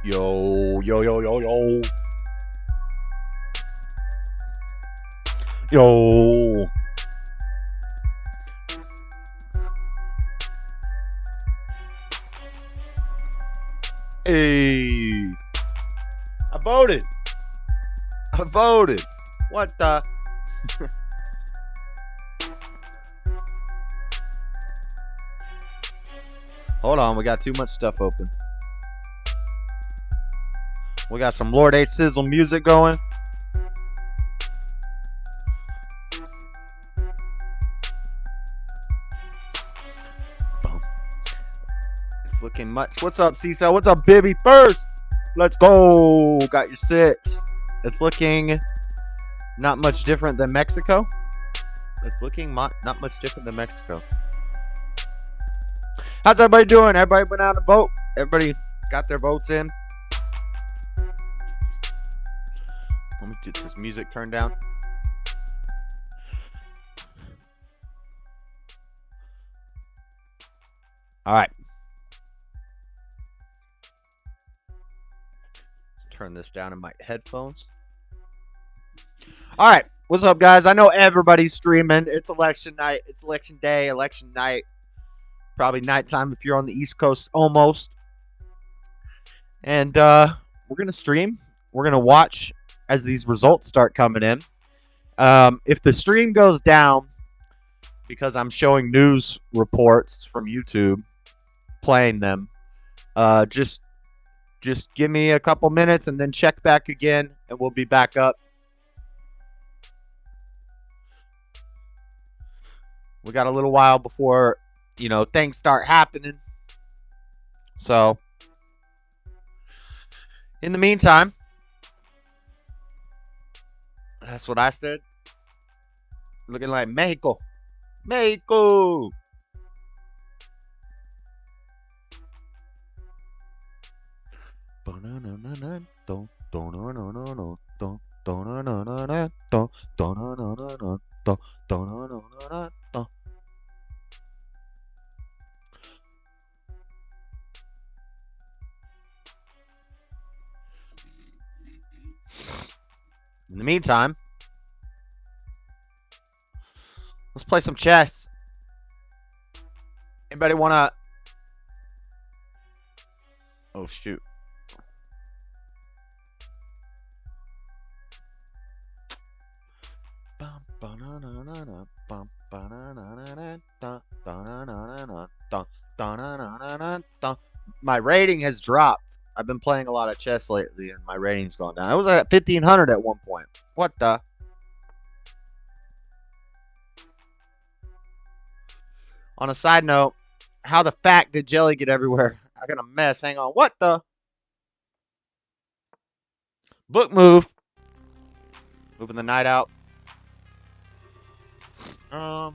Yo, yo, yo, yo, yo. Yo. Hey. I voted. I voted. What the? Hold on, we got too much stuff open. We got some Lord A Sizzle music going. Boom. It's looking much. What's up, C-Cell? What's up, Bibby? First, let's go. Got your 6. It's looking not much different than Mexico. It's looking not much different than Mexico. How's everybody doing? Everybody went out to vote? Everybody got their votes in? Let me get this music turned down. All right. Let's turn this down in my headphones. All right. What's up, guys? I know everybody's streaming. It's election night. It's election day, election night. Probably nighttime if you're on the East Coast almost. And we're going to stream. We're going to watch as these results start coming in. If the stream goes down because I'm showing news reports from YouTube, playing them, just give me a couple minutes and then check back again and we'll be back up. We got a little while before, you know, things start happening. So, in the meantime, that's what I said. Looking like Mexico. Mexico. In the meantime, let's play some chess. Anybody wanna? Oh shoot! My rating has dropped. I've been playing a lot of chess lately, and my rating's gone down. I was at 1,500 at one point. What the? On a side note, how the fuck did jelly get everywhere? I got a mess. Hang on. What the? Book move. Moving the night out. Oh,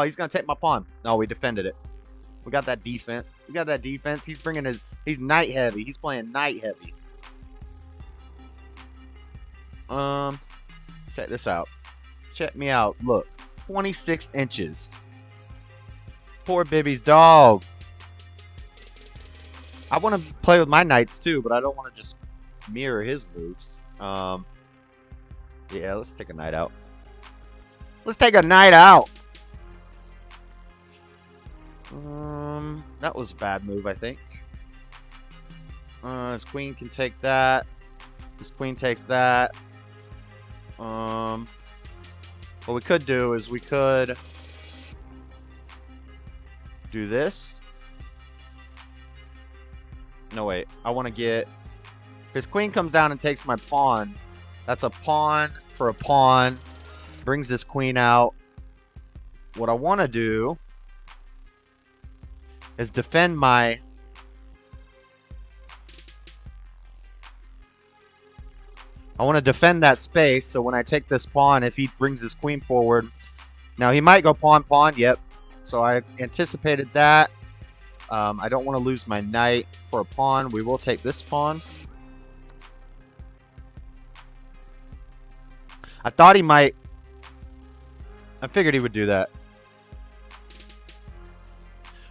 he's gonna take my pawn. No, we defended it. We got that defense. We got that defense. He's bringing his. He's knight heavy. He's playing knight heavy. Check this out. Check me out. Look, 26 inches. Poor Bibby's dog. I want to play with my knights too, but I don't want to just mirror his moves. Yeah, let's take a night out. Let's take a night out. That was a bad move, I think. His queen can take that. His queen takes that. What we could do is we could do this. No, wait. I want to get... If his queen comes down and takes my pawn, that's a pawn for a pawn. Brings his queen out. What I want to do is defend my... I want to defend that space, so when I take this pawn, if he brings his queen forward... Now, he might go pawn, pawn, yep. So I anticipated that. I don't want to lose my knight for a pawn. We will take this pawn. I thought he might. I figured he would do that.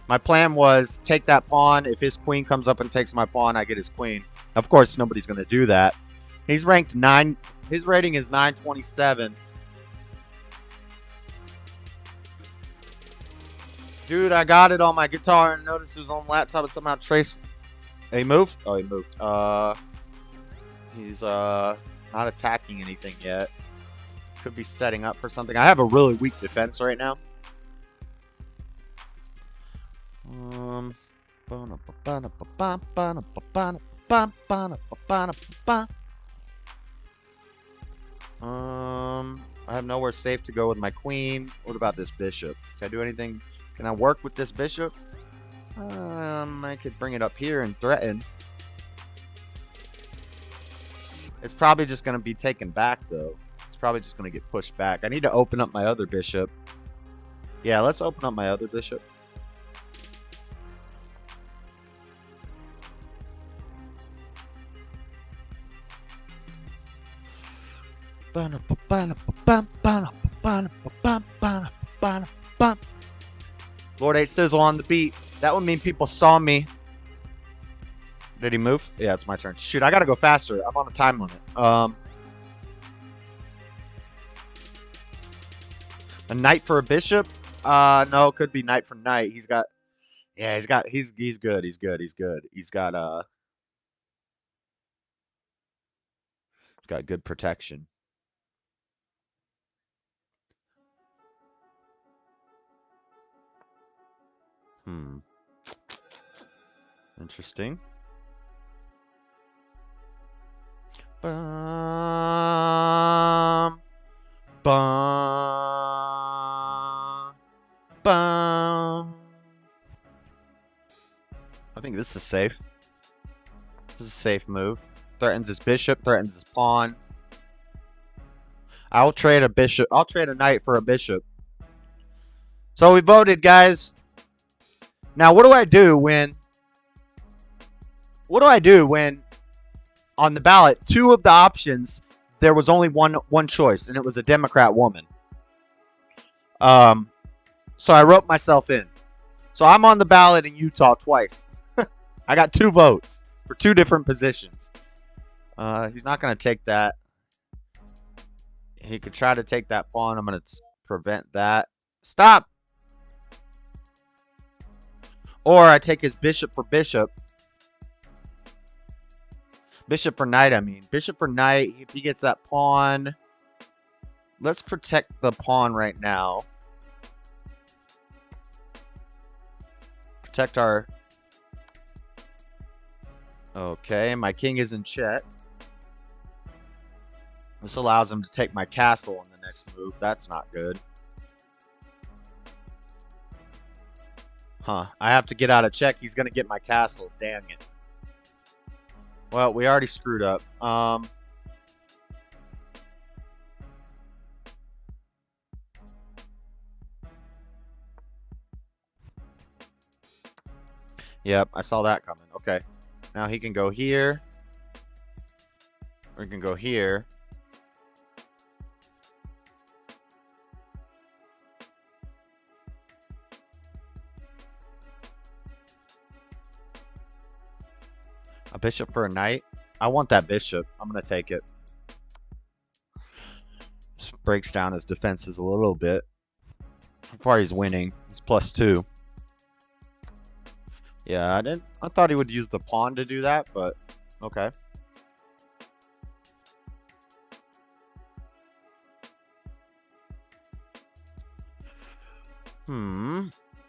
My plan was take that pawn. If his queen comes up and takes my pawn, I get his queen. Of course, nobody's going to do that. He's ranked 9. His rating is 927. Dude, I got it on my guitar and noticed it was on laptop and somehow traced. He moved? Oh, he moved. He's not attacking anything yet. Could be setting up for something. I have a really weak defense right now. I have nowhere safe to go with my queen. What about this bishop? Can I do anything? Can I work with this bishop? I could bring it up here and threaten. It's probably just going to be taken back, though. It's probably just going to get pushed back. I need to open up my other bishop. Yeah, let's open up my other bishop. Lord 8 Sizzle on the beat. That would mean people saw me. Did he move? Yeah, it's my turn. Shoot, I gotta go faster. I'm on a time limit. A knight for a bishop? No, it could be knight for knight. He's got he's good. He's good. He's got good protection. Interesting. Bum, bum, bum. I think this is safe. This is a safe move. Threatens his bishop, threatens his pawn. I'll trade a bishop. I'll trade a knight for a bishop. So we voted, guys. Now, what do I do when on the ballot, 2 of the options, there was only one choice, and it was a Democrat woman. So I wrote myself in. So I'm on the ballot in Utah twice. I got 2 votes for 2 different positions. He's not going to take that. He could try to take that pawn. I'm going to prevent that. Stop! Or I take his bishop for bishop. Bishop for knight, I mean. Bishop for knight. If he gets that pawn. Let's protect the pawn right now. Protect our... Okay, my king is in check. This allows him to take my castle in the next move. That's not good. Huh. I have to get out of check. He's going to get my castle. Dang it. Well, we already screwed up. Yep, I saw that coming. Okay. Now he can go here. Or he can go here. A bishop for a knight? I want that bishop. I'm going to take it. This breaks down his defenses a little bit. So far he's winning. He's +2. Yeah, I thought he would use the pawn to do that, but okay.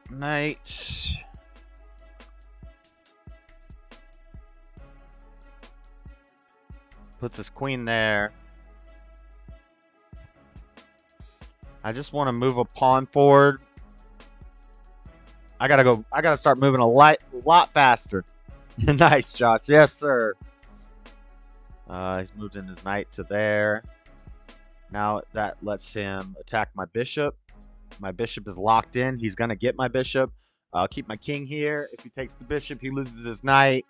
Knight. Puts his queen there. I just want to move a pawn forward. I gotta start moving a lot faster. Nice, Josh. Yes, sir. He's moved in his knight to there. Now that lets him attack my bishop. My bishop is locked in. He's gonna get my bishop. I'll keep my king here. If he takes the bishop, he loses his knight.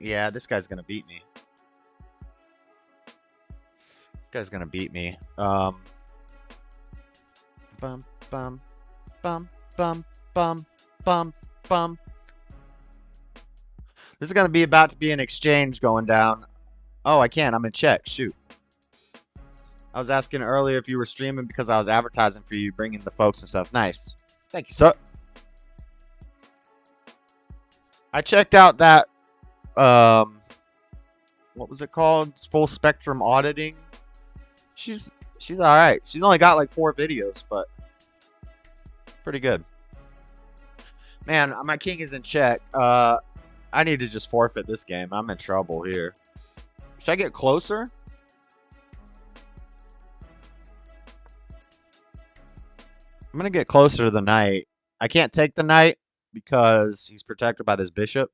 Yeah, this guy's gonna beat me. This guy's gonna beat me. Bum, bum, bum, bum, bum, bum, bum. This is gonna be about to be an exchange going down. Oh, I can't. I'm in check. Shoot. I was asking earlier if you were streaming because I was advertising for you, bringing the folks and stuff. Nice. Thank you, sir. I checked out that, what was it called? Full Spectrum Auditing. She's all right. She's only got like 4 videos, but pretty good. Man, my king is in check. I need to just forfeit this game. I'm in trouble here. Should I get closer? I'm going to get closer to the knight. I can't take the knight because he's protected by this bishop.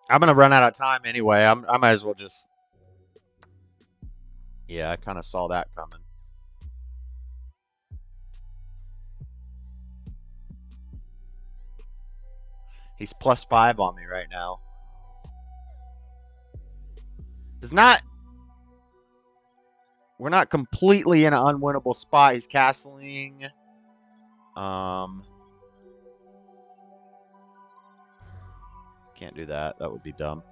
I'm going to run out of time anyway. I might as well just... Yeah, I kind of saw that coming. He's +5 on me right now. It's not... We're not completely in an unwinnable spot. He's castling. Can't do that. That would be dumb.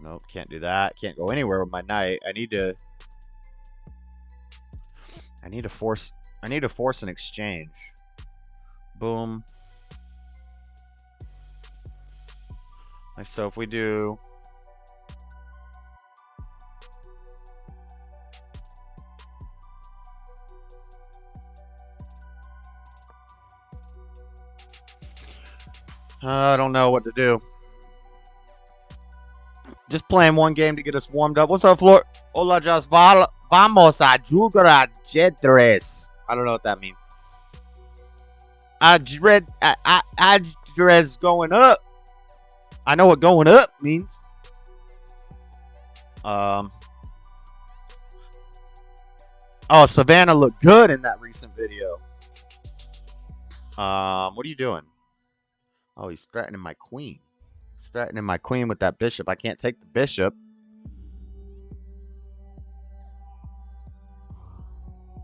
Nope, can't do that. Can't go anywhere with my knight. I need to force an exchange. Boom. Like so if we do I don't know what to do. Just playing one game to get us warmed up. What's up, Flor? Hola, just vamos a jugar a ajedrez. I don't know what that means. Ajedrez going up. I know what going up means. Oh, Savannah looked good in that recent video. What are you doing? Oh, he's threatening my queen. He's threatening my queen with that bishop. I can't take the bishop.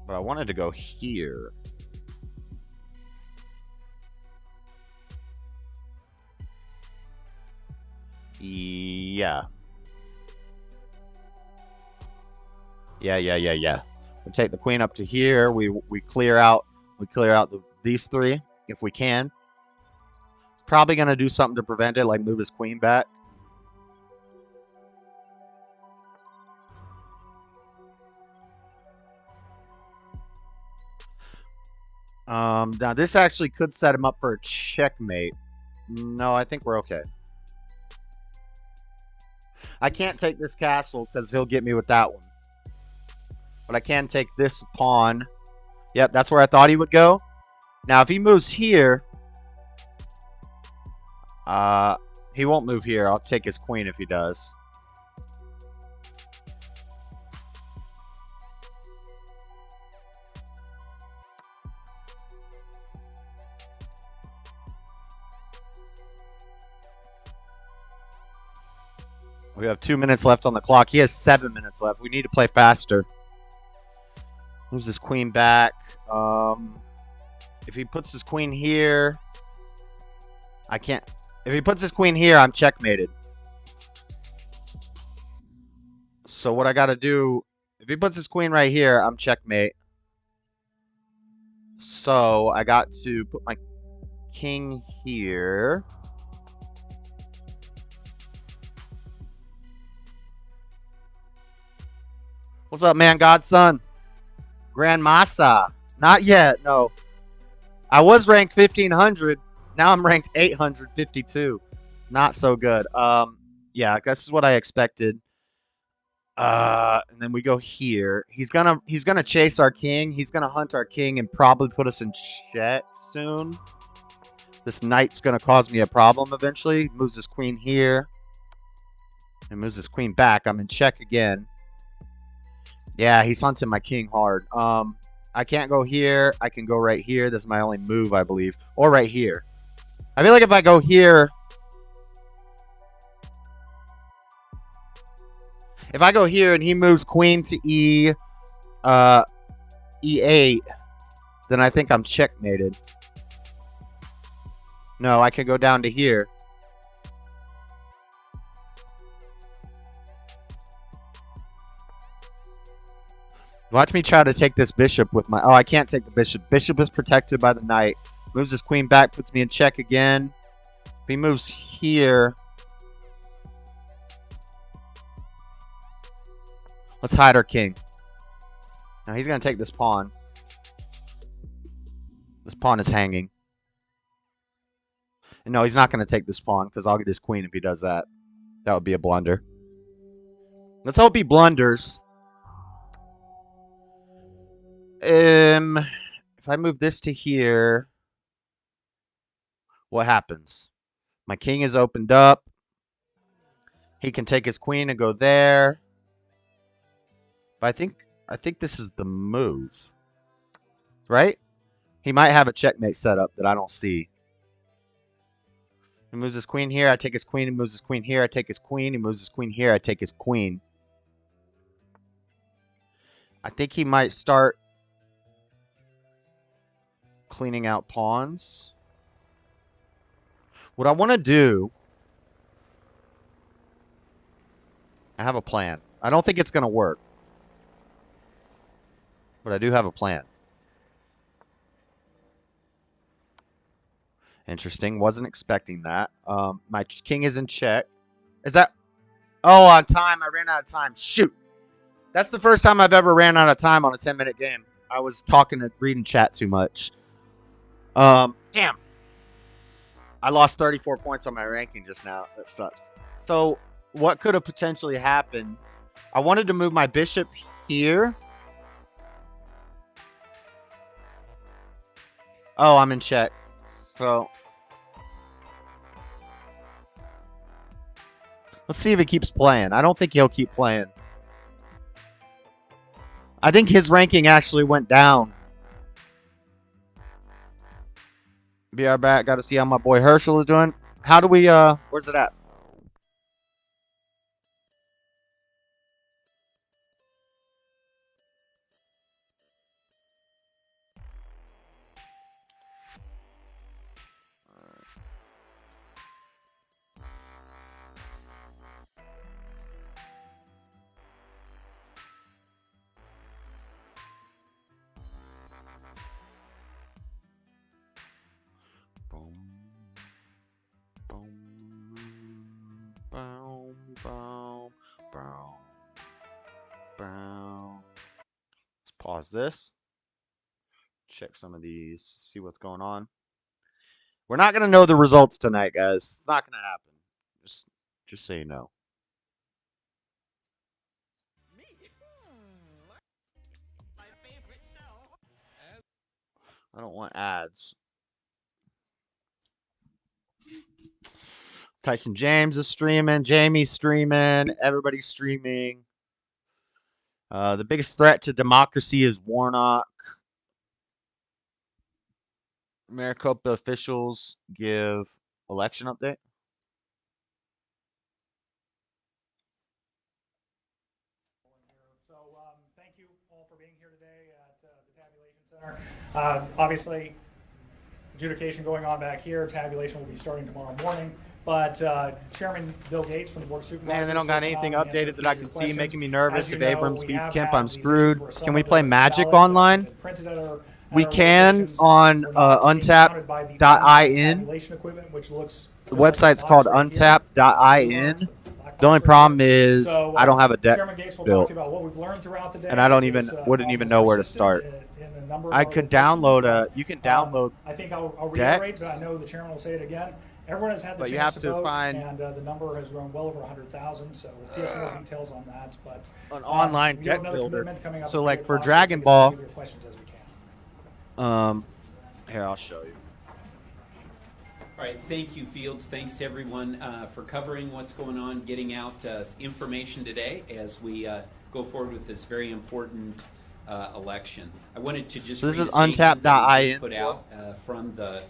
But I wanted to go here. Yeah. Yeah. We take the queen up to here. We clear out these 3 if we can. Probably going to do something to prevent it, like move his queen back. Now, this actually could set him up for a checkmate. No, I think we're okay. I can't take this castle because he'll get me with that one. But I can take this pawn. Yep, that's where I thought he would go. Now, if he moves here... he won't move here. I'll take his queen if he does. We have 2 minutes left on the clock. He has 7 minutes left. We need to play faster. Moves his queen back. If he puts his queen here, I can't. If he puts his queen here, I'm checkmated. So what I got to do, if he puts his queen right here, I'm checkmate. So I got to put my king here. What's up, man? Godson. Grandmasa. Not yet, no. I was ranked 1500. Now I'm ranked 852. Not so good. Yeah, this is what I expected. And then we go here. He's gonna chase our king. He's gonna hunt our king and probably put us in check soon. This knight's gonna cause me a problem eventually. Moves his queen here. And moves his queen back. I'm in check again. Yeah, he's hunting my king hard. I can't go here. I can go right here. This is my only move, I believe. Or right here. I feel like if I go here... If I go here and he moves queen to E8, then I think I'm checkmated. No, I could go down to here. Watch me try to take this bishop with my... Oh, I can't take the bishop. Bishop is protected by the knight. Moves his queen back, puts me in check again. If he moves here... Let's hide our king. Now he's going to take this pawn. This pawn is hanging. And no, he's not going to take this pawn because I'll get his queen if he does that. That would be a blunder. Let's hope he blunders. If I move this to here, what happens? My king is opened up. He can take his queen and go there. But I think this is the move. Right? He might have a checkmate set up that I don't see. He moves his queen here, I take his queen. He moves his queen here, I take his queen. He moves his queen here, I take his queen. I think he might start cleaning out pawns. What I want to do... I have a plan. I don't think it's going to work. But I do have a plan. Interesting. Wasn't expecting that. My king is in check. Is that... Oh, on time. I ran out of time. Shoot. That's the first time I've ever ran out of time on a 10-minute game. I was talking and reading chat too much. Damn. I lost 34 points on my ranking just now. That sucks. So, what could have potentially happened? I wanted to move my bishop here. Oh, I'm in check. So, let's see if he keeps playing. I don't think he'll keep playing. I think his ranking actually went down. BR back. Got to see how my boy Herschel is doing. How do we, where's it at? Let's pause this. Check some of these. See what's going on. We're not gonna know the results tonight, guys. It's not gonna happen. Just so you know. I don't want ads. Tyson James is streaming. Jamie's streaming. Everybody's streaming. The biggest threat to democracy is Warnock. Maricopa officials give election update. So thank you all for being here today at the Tabulation Center. Obviously, adjudication going on back here. Tabulation will be starting tomorrow morning. But Chairman Bill Gates from the Board of Supervisors... Man, they don't got anything updated that I can see, making me nervous. If Abrams beats Kemp, I'm screwed. Can we play Magic online? We can on untap.in. The website's called untap.in. The only problem is I don't have a deck built, and I wouldn't even know where to start. I could download you can download decks. I know the chairman will say it again. Everyone has had the chance to vote, and the number has grown well over 100,000. So he has more details on that. But an online deck builder. So like for Dragon Ball. Here, I'll show you. All right, thank you, Fields. Thanks to everyone for covering what's going on, getting out information today as we go forward with this very important election. I wanted to just So this read is a statement that we untap.in just put out from the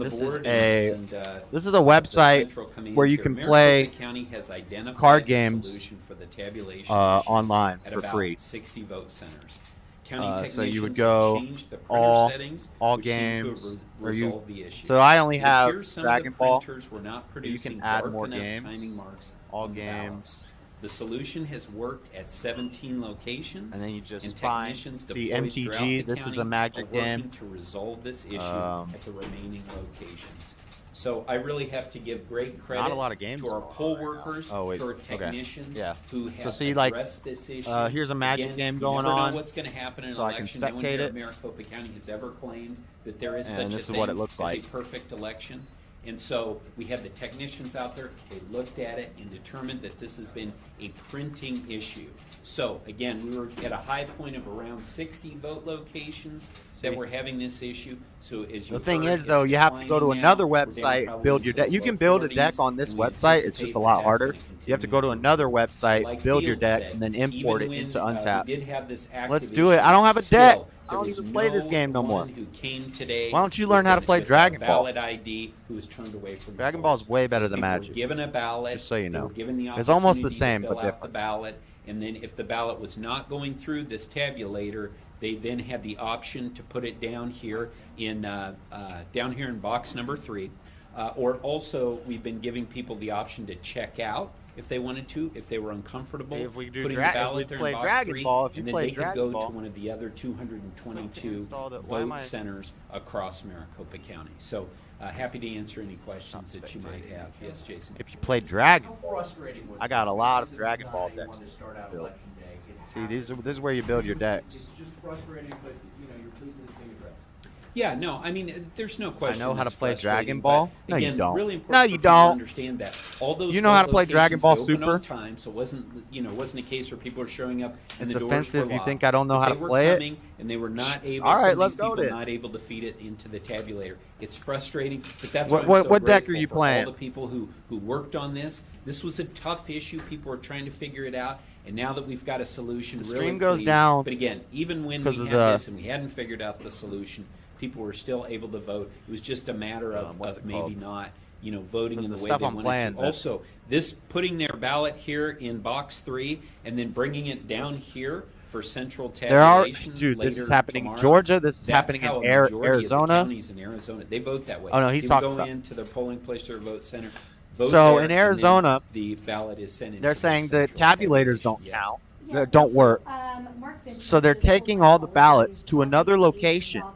This board is a the website central commands where you here. can Maricopa play County has identified card the games solution for the tabulation online at for about free. 60 vote centers. County So you would technicians go have changed the printer all settings, all which seem to have games. Or resolved the issue. so I only It have appears some Dragon of the Ball. printers were not You producing can add dark more enough games. timing marks All on the ballots. games. The solution has worked at 17 locations, And then you just and find technicians see deployed throughout MTG. the This is county a Magic are working game. to resolve this issue Um, at the remaining locations. So I really have to give great credit Not a lot of games to our going on poll right now. workers, Oh, wait. to our Okay. technicians Yeah. who have see, like, addressed this issue. here's a Magic Again, game you going never know on, what's going to happen in an so I can election. No one spectate here it. at Maricopa County has ever claimed that there is And such a this is thing what it looks as like. a perfect election. And so we have the technicians out there, they looked at it and determined that this has been a printing issue. So again, we were at a high point of around 60 vote locations that were having this issue. So as you The thing heard, is, though, it's you have to go to declining another now. We're down website, probably build your into deck. You the can low build a 40s, deck on this and we website. It's anticipate just a lot that's harder. gonna You have to go to continue another website, Like build your Field deck, said, and then import it even when, into we Untap. did have this Let's active do it. issue, I don't have a still, deck. I there don't was even play this no game no more. one who came today Why don't you with learn how to a- play with a Dragon Ball? valid ID who was turned away from the Dragon polls. Ball's way better than People were Magic. given a ballot. Just so you they know. were given the It's almost the opportunity to same, fill but out the different. ballot, and then if the ballot was not going through this tabulator, they then had the option to put it down here in box number 3. Or also, we've been giving people the option to check out if they wanted to, if they were uncomfortable See, if we do putting Dra- the if we ballot there play in box Dragon 3, Ball, if you and then play they could Dragon go Ball- to one of the other 222 installed it. Why am I- vote centers across Maricopa County. So happy to answer any questions that you might have. Yes, Jason. If you play Dragon, How frustrating was I got a this? lot of This is Dragon not Ball how you decks want to start out built. election day. It see, happens. this is where you build your It's decks. just frustrating, but you're pleased that it's being addressed. Yeah, no, I mean, there's no question. know how to that's play frustrating, Dragon Ball. but No, you again, don't. Really important No, for you people to don't. understand that all those You know how to vote play Dragon locations, Ball they opened on Super? time, so it wasn't a case where people were showing up and It's the doors offensive. were You locked. think I don't know But how they to were play it? coming, and they were not able. All right, some of let's these go people then. not able to feed it into the tabulator. It's frustrating, but that's What- why I'm so what deck are grateful you for playing? all the people who worked on this. This was a tough issue. People were trying to figure it out, and now that we've got a solution, The really stream goes pleased. down But again, even when we because had of the- this and we hadn't figured out the solution, people were still able to vote. It was just a matter what's of it maybe called? not, voting The in the way stuff they I'm wanted playing, to. but- Also, this putting their ballot here in box 3 and then bringing it down here for central There are, tabulation. dude. This is later happening in tomorrow. Georgia. This is That's happening how in a majority of the Arizona. counties in Arizona, they vote that way. Oh, no, he's They talking go about- into their polling place or vote center. Vote So there, in and then Arizona, the ballot is sent. They're into saying their the central tabulators tabulation. don't Yes. count. Yeah, Don't work. Mark Finch So they're is the taking full-time all the ballots to office another looking at location. fire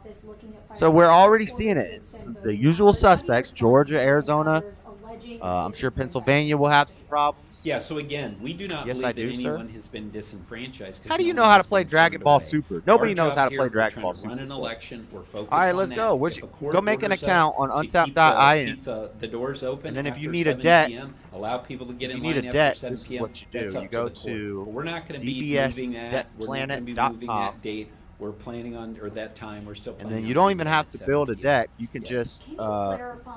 So we're already department seeing it. reports, It's extend the voting usual hours. How do you suspects: respond Georgia, to Arizona. others alleging I'm sure disenfranchisement? Pennsylvania will have some problems. Yeah, so again, we do not Yes, believe I do, that sir. anyone has been disenfranchised. 'Cause How do you no know one how has to play been Dragon turned Ball away. Super? Nobody Our knows job how to here, play we're Dragon trying Ball to run an Super. election. We're focused All right, on let's that. go. If a court Go make an orders us account on to keep untap.in. keep the doors open. And then if you after need a 7 deck, PM, allow people to get if in you need line a after deck, 7 this is PM, what you do. that's You up go to the to court. But we're not going to be moving that. We're not going to be moving DBSDeckplanet.com. that date. We're planning on, or that time, we're still And planning then on you don't moving even it have at to 7 build a PM. deck. You can Yeah. just Can you clarify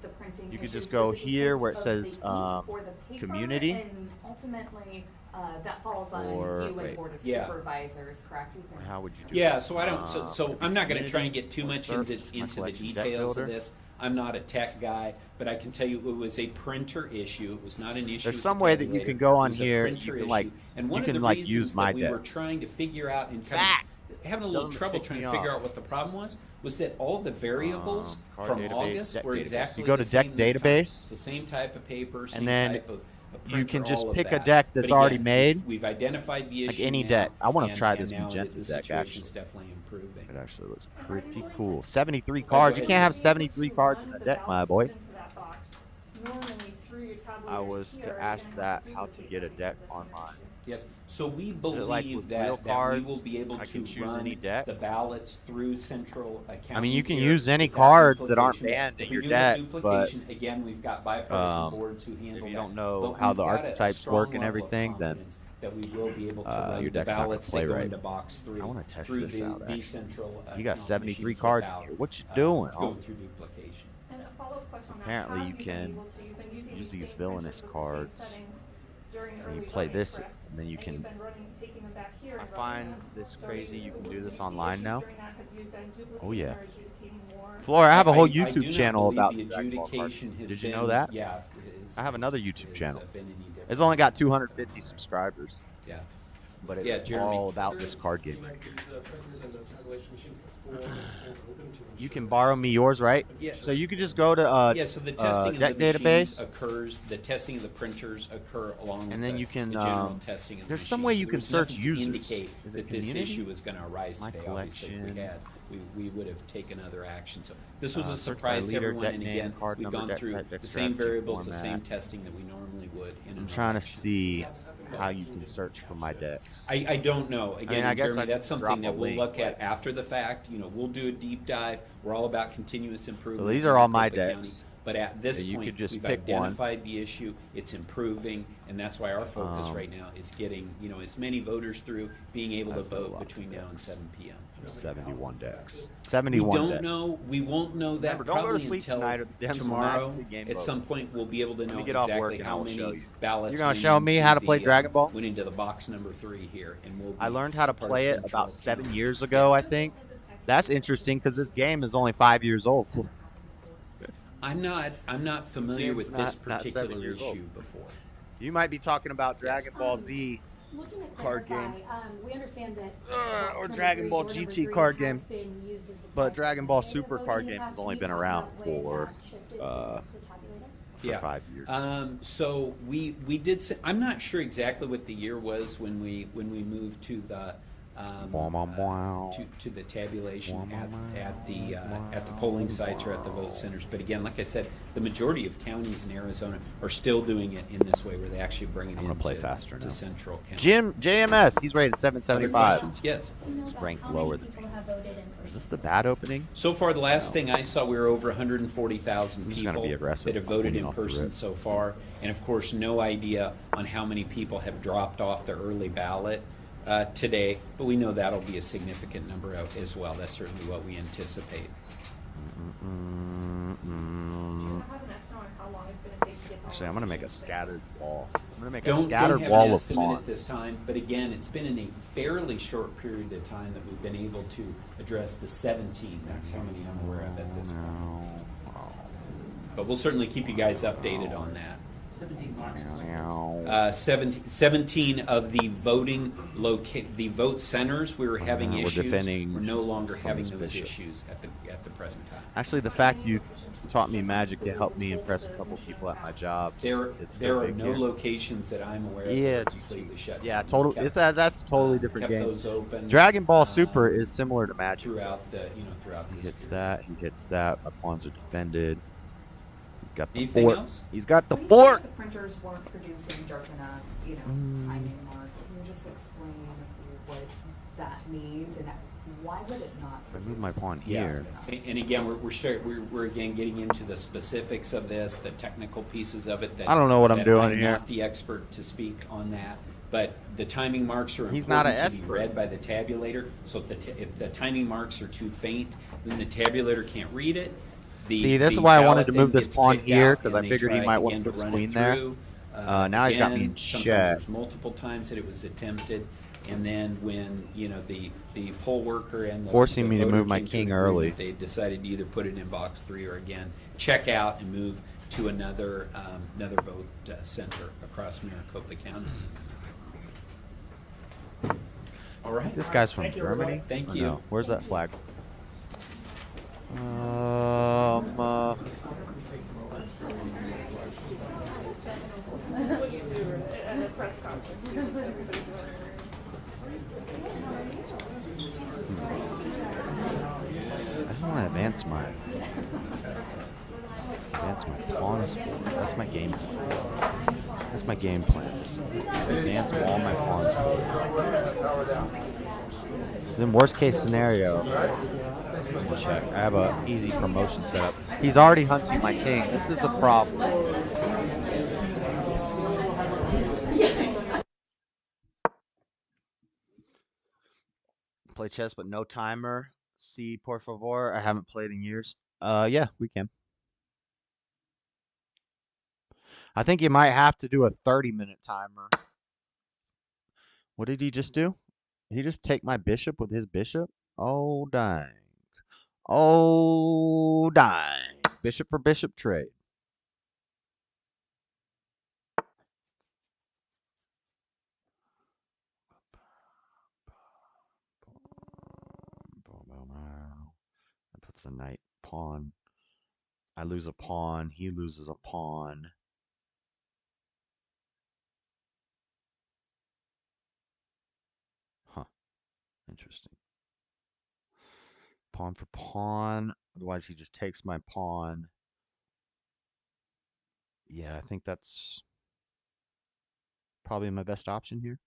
the printing you could issues? just go Was it here because where it of says, the ink or the paper? community. And ultimately, that falls on Or- you wait. and Board of Yeah. Supervisors, correct? You can- how would you do Yeah, that? so I don't. So I'm not going to try and get too community much or into search, my the collection deck details builder. of this. I'm not a tech guy, but I can tell you it was a printer issue. It was not an issue. There's with some the way that you tabulator. can go on It was a here, printer you can, issue. like- and one you of can, the like, reasons use my that we were decks. trying to figure out and Fact. having a little Doesn't trouble tick trying me to figure off. out what the problem was that all the variables Card from database, August deck were database. exactly You go the to deck same this time. database, The same type of paper, same and then type of you can printer, just all of pick a that. deck But that's already again, made, We've identified the like issue any now, deck. I want to and- try and this now magenta the deck, situation's actually. definitely improving. It actually looks pretty cool. 73 cards. You can't have 73 cards in a deck, my boy. I was to ask that how to get a deck online. Yes, so we it believe like with that, real that we cards, will be able I to can choose run any deck? the ballots through central accounting. I mean, you can here use any without cards that aren't duplication. banned in If we your do get deck, but duplication, again, we've got bipartisan um, boards who handle if you that. don't know But how we've the got a archetypes strong work and level of everything, then confidence that we will be able to your run the deck's not gonna ballots play that go right. into box 3 I wanna test through this the, out, the actually. central You got account 73 machines cards in without, here. What you doing? going through duplication. And a follow-up question on that. Apparently How you have been can able to- you've been using use the these same villainous printers with the same cards, settings during and you early play voting, this, correct? and then you And can you've been taking them back here. I in find Birmingham. this So crazy you can do this see online issues now. during that? Have you been duplicating Oh yeah. or adjudicating more? Flora, I have a whole I do YouTube not channel believe about the Dragon Ball cards. adjudication has Did you been, know that? Yeah. I have another YouTube has, channel. been any different. It's only got 250 subscribers, Yeah. but it's Yeah, Jeremy. all about this card game. Do you like these printers and the tabulation machine before it's open to You ensure can borrow me yours, right? Yeah. So you could just go to Yeah, so the testing deck of the machines database. occurs, the testing of the printers occur along with And then the, you can, the general testing of the there's some machines. way you There can was search nothing to users. indicate Is it that this community? issue was going to arise My today. Obviously, if we collection. had, we would have taken other action. So this was a Search by surprise to leader, everyone. deck And name, again, card we've number, gone deck through type, deck the same strategy variables, the same format. testing that we normally would in I'm an trying to election. see how you can search for my decks. I don't know. Again, I guess Jeremy, I'd that's drop something a that we'll link, look at but- after the fact. You know, we'll do a deep dive. We're all about continuous improvement. these in are all my Maricopa County. decks. But at this You point, could just we've pick one. identified the issue. It's improving, and that's why our focus right now is getting as many voters through, being able to I've got vote lots between of now and decks. 7 p.m. 71 decks. We 71 don't decks. know. We won't know that Remember, don't go to probably sleep until tonight or the Dems will tomorrow. magically game At vote. some point, we'll be able to Let know me get off work exactly and I how will show many you. ballots. You're gonna went show me into how to play the, Dragon Ball? Went into the box number 3 here, and we'll. I be learned how to part of play it Central about 7 County. years ago, I think. That's interesting because this game is only 5 years old. I'm not familiar game's with this not 7 particular years old. issue before. You might be talking about Dragon Ball Z. Looking to card clarify, game. we understand that. Or number Dragon three, Ball door number GT three card has game. been used as the But test Dragon Ball data Super voting card in the game has past. only Can been you talk around about the way it for, has shifted to uh, the tabulator? 5 years. So we did. I'm not sure exactly what the year was when we moved to the to the tabulation at the polling sites or at the vote centers. But again, like I said, the majority of counties in Arizona are still doing it in this way, where they actually bring it I'm gonna in play faster to now. Central County. JMS, he's rated Other 775. questions? Yes. Do you know It's about ranked how many lower than people have voted in Is person? this the bad opening? So far, the last thing I saw, we were over 140,000 I'm just gonna people be aggressive. that have voted Clean in off the person rip. so far, and of course, no idea on how many people have dropped off the early ballot today. But we know that'll be a significant number as well. That's certainly what we anticipate. Do you have an estimate on how long it's going to take to get to all Actually, I'm those gonna make a issues together? scattered wall. I'm gonna make a Don't scattered have wall an of estimate at this pawns. time, but again, it's been in a fairly short period of time that we've been able to address the 17. That's how many I'm aware of at this point. But we'll certainly keep you guys updated on that. 17 boxes. 17 of the the vote centers we were having We're issues. defending We're no longer having this those bishop. issues at the present time. Actually, the fact you taught me magic to help me impress a couple people at my jobs. it's still There are big no here. locations that I'm aware of Yeah, that are it's- completely shut Yeah, down. total. We've It's kept, that's a totally different kept game. those open. Dragon Ball Super is similar to Magic. throughout the throughout He this hits period. that. He hits that. My pawns are defended. He's got the Anything fort. else? He's got the When you say fort. The printers weren't producing enough, timing marks. Can you just explain what that means and why would it not? I move my pawn Yeah. here. And again, we're again getting into the specifics of this, the technical pieces of it. That, I don't know what I'm that doing I'm here. not the expert to speak on that, but the timing marks are He's not important an to be expert. read by the tabulator. So if the timing marks are too faint, then the tabulator can't read it. See, this is why I wanted ballot to then move this gets pawn picked here, out, 'cause and I they figured he try might want again to put his run it queen there. through. Now he's got me Again, in sometimes check. there's multiple times that it was attempted, and then when the poll worker and the Forcing the me to voter move my came to king an early. agreement, they decided to either put it in box 3 or again check out and move to another vote center across Maricopa County. All right. This guy's from Thank you, Germany. everybody. Thank Or you. no? Where's that flag? At a press conference, everybody doing I just want to advance my pawns forward. That's my game plan. That's my game plan. Just advance all my pawns forward. So then worst case scenario, check. I have a easy promotion set up. He's already hunting my king. This is a problem. Play chess but no timer. See, por favor. I haven't played in years. Yeah, we can. I think you might have to do a 30-minute timer. What did he just do? He just take my bishop with his bishop? Oh, dang. Oh, dang. Bishop for bishop trade. That puts the knight pawn. I lose a pawn. He loses a pawn. Huh. Interesting. Pawn for pawn. Otherwise, he just takes my pawn. Yeah, I think that's probably my best option here.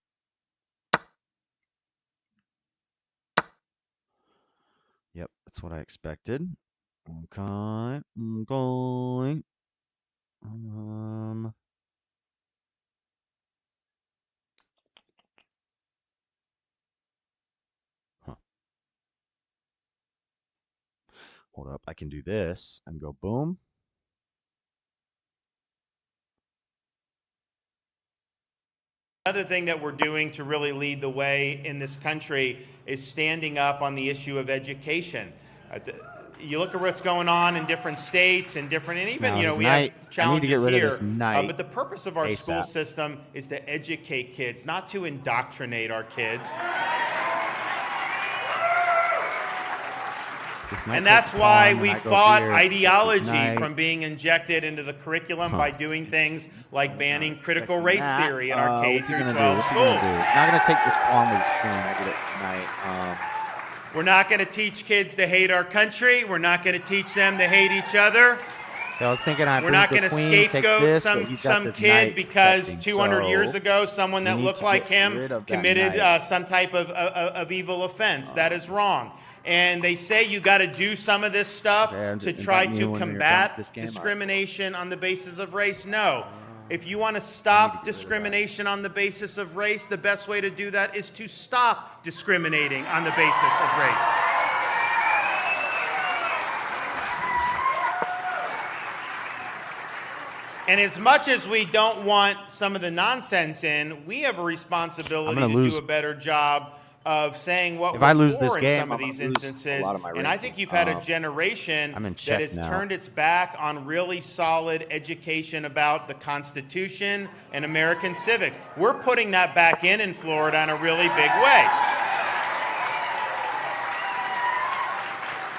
Yep, that's what I expected. Okay. Okay. Huh. Hold up. I can do this and go boom. Another thing that we're doing to really lead the way in this country is standing up on the issue of education. You look at what's going on in different states and different, and even, we have challenges here. But the purpose of our school system is to educate kids, not to indoctrinate our kids. And that's why we fought ideology from being injected into the curriculum by doing things like banning critical race theory in our K through 12 schools. He's not going to take this pawn with his queen. I get it tonight. We're not going to teach kids to hate our country. We're not going to teach them to hate each other. I was thinking we're not going to scapegoat some kid because 200 years ago someone that looked like him committed some type of evil offense. That is wrong. And they say you got to do some of this stuff to try to combat discrimination on the basis of race. No. If you want to stop discrimination on the basis of race, the best way to do that is to stop discriminating on the basis of race. And as much as we don't want some of the nonsense in, we have a responsibility to do a better job of saying what we're for in some of these instances. And I think you've had a generation that has turned its back on really solid education about the Constitution and American civics. We're putting that back in Florida in a really big way.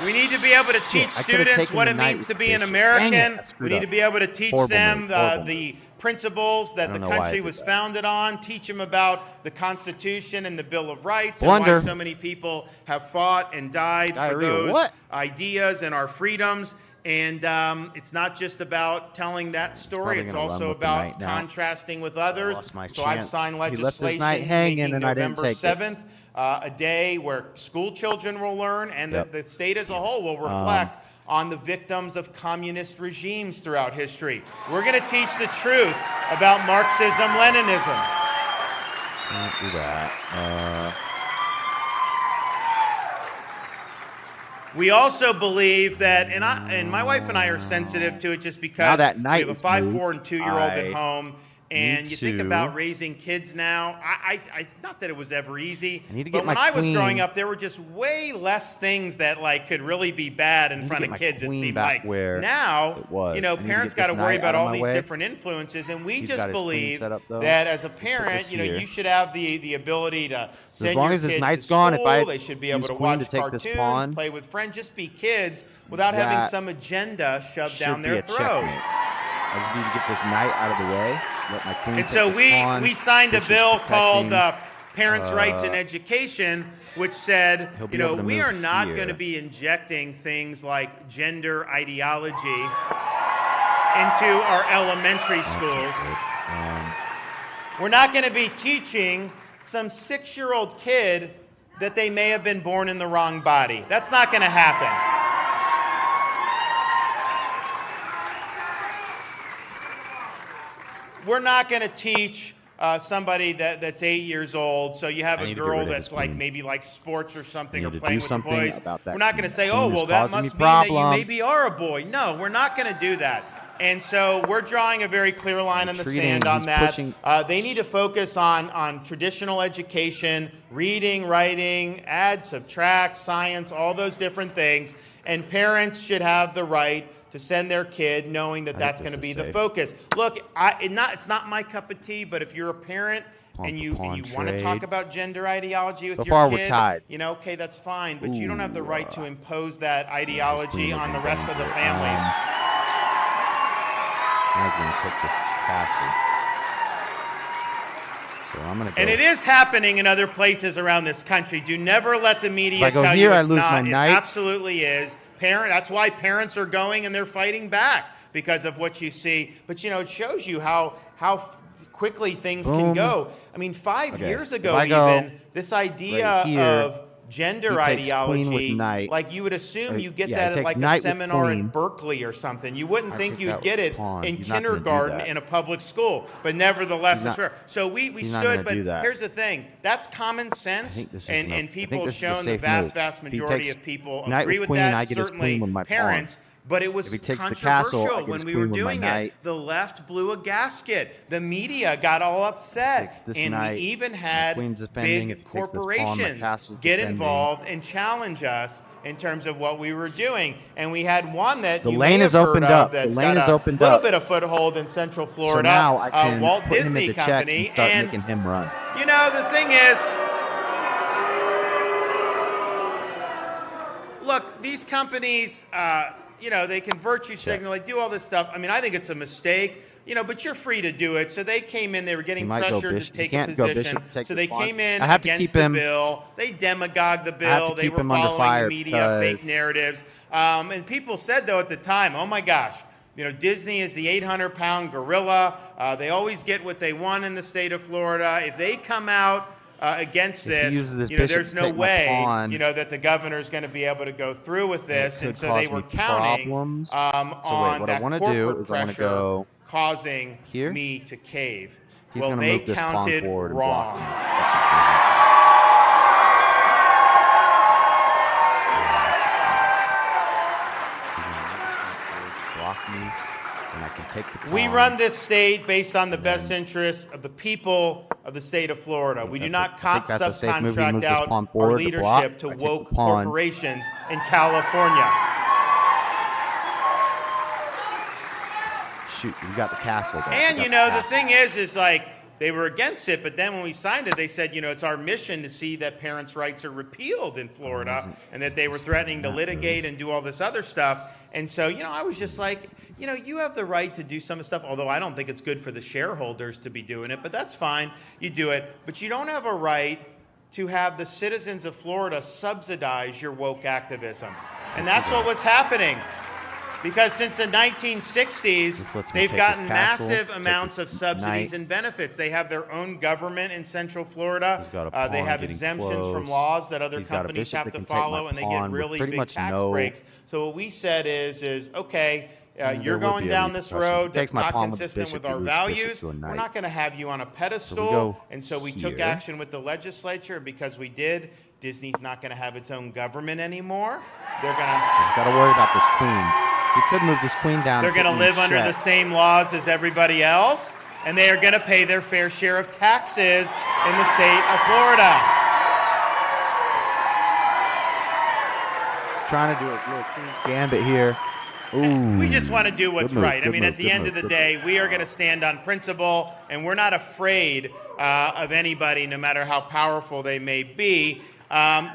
We need to be able to teach students what it means to be an American. We need to be able to teach them the principles that the country was founded on, teach them about the Constitution and the Bill of Rights, and why so many people have fought and died for those ideas and our freedoms. And it's not just about telling that story, it's also about contrasting with others. So I've signed legislation making November 7th a day where school children will learn and the state as a whole will reflect on the victims of communist regimes throughout history. We're going to teach the truth about Marxism, Leninism. Can't do that. We also believe that, and my wife and I are sensitive to it just because we have a 5, 4, and 2-year-old at home. And you think about raising kids now. I not that it was ever easy, but when I was growing up, there were just way less things that could really be bad in front of kids. It seemed like now, parents got to worry about all these different influences, and we just believe that as a parent, you should have the ability to send your kids to school. They should be able to watch cartoons, play with friends, just be kids without having some agenda shoved down their throat. I just need to get this knight out of the way. Let my queen and so we signed a bill called Parents' Rights in Education, which said, we are not going to be injecting things like gender ideology into our elementary schools. We're not going to be teaching some 6-year-old kid that they may have been born in the wrong body. That's not going to happen. We're not going to teach somebody that's 8 years old. So you have a girl that's maybe like sports or something or playing with the boys. We're not going to say, oh, well, that must mean that you maybe are a boy. No, we're not going to do that. And so we're drawing a very clear line in the sand on that. They need to focus on traditional education, reading, writing, add, subtract, science, all those different things. And parents should have the right to send their kid knowing that that's going to be the focus. Look, it's not my cup of tea, but if you're a parent and you want to talk about gender ideology with your kid, we're tied. Okay, that's fine, but you don't have the right to impose that ideology on the rest of the families. I was going to take this castle. So I'm going to go. And it is happening in other places around this country. Do never let the media tell you it's not. It absolutely is. That's why parents are going and they're fighting back because of what you see. But, it shows you how quickly things can go. I mean, 5 years ago even, this idea of gender ideology, like you would assume you get that at like a seminar at Berkeley or something. You wouldn't think you'd get it in kindergarten in a public school, but nevertheless, it's rare. So we stood, but here's the thing, that's common sense, and people have shown the vast majority of people agree with that, certainly parents. But it was controversial when we were doing it. The left blew a gasket. The media got all upset. And we even had big corporations get involved and challenge us in terms of what we were doing. And we had one that the lane is opened up. The lane is opened up. A little bit of foothold in Central Florida. So now I can Walt put Disney him in the Company. check and start making him run. The thing is, look, these companies, they can virtue signal, they do all this stuff. I mean, I think it's a mistake, but you're free to do it. So they came in, they were getting pressured to take a position. So they came in against the bill. They demagogued the bill. They were following the media, fake narratives. And people said, though, at the time, oh my gosh, Disney is the 800-pound gorilla. They always get what they want in the state of Florida. If they come out against this, there's no way, that the governor is going to be able to go through with this, and so they were counting on that corporate pressure causing me to cave. Well, they counted wrong. We run this state based on the best interests of the people of the state of Florida. We do not subcontract out our leadership to woke corporations in California. Shoot, we got the castle there. And, the thing is like, they were against it, but then when we signed it, they said, it's our mission to see that parents' rights are repealed in Florida, and that they were threatening to litigate and do all this other stuff. And so, I was just like, you have the right to do some stuff, although I don't think it's good for the shareholders to be doing it, but that's fine. You do it. But you don't have a right to have the citizens of Florida subsidize your woke activism. And that's what was happening. Because since the 1960s, they've gotten massive amounts of subsidies and benefits. They have their own government in Central Florida. They have exemptions from laws that other companies have to follow, and they get really big tax breaks. So what we said is okay, you're going down this road that's not consistent with our values. We're not going to have you on a pedestal. And so we took action with the legislature, and because we did, Disney's not going to have its own government anymore. They're going to... He's got to worry about this queen. We could move this queen down. They're going to live under the same laws as everybody else, and they are going to pay their fair share of taxes in the state of Florida. Trying to do a real queen gambit here. Ooh, we just want to do what's right. I mean, at the end of the day, we are going to stand on principle, and we're not afraid of anybody, no matter how powerful they may be.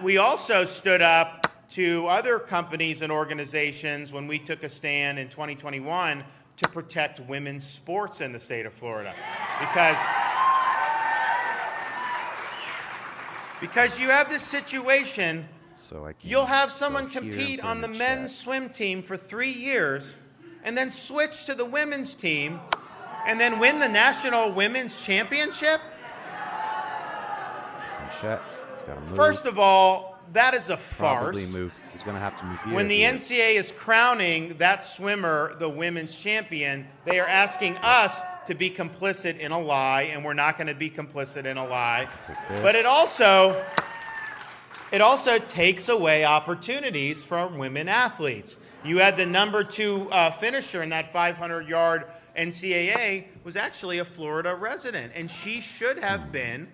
We also stood up to other companies and organizations when we took a stand in 2021 to protect women's sports in the state of Florida. Because you have this situation, you'll have someone compete on the men's swim team for 3 years and then switch to the women's team and then win the national women's championship? First of all, that is a farce. He's going to have to move here. When the NCAA is crowning that swimmer the women's champion, they are asking us to be complicit in a lie, and we're not going to be complicit in a lie. But it also it also takes away opportunities from women athletes. You had the number 2 finisher in that 500-yard NCAA was actually a Florida resident, and she should have been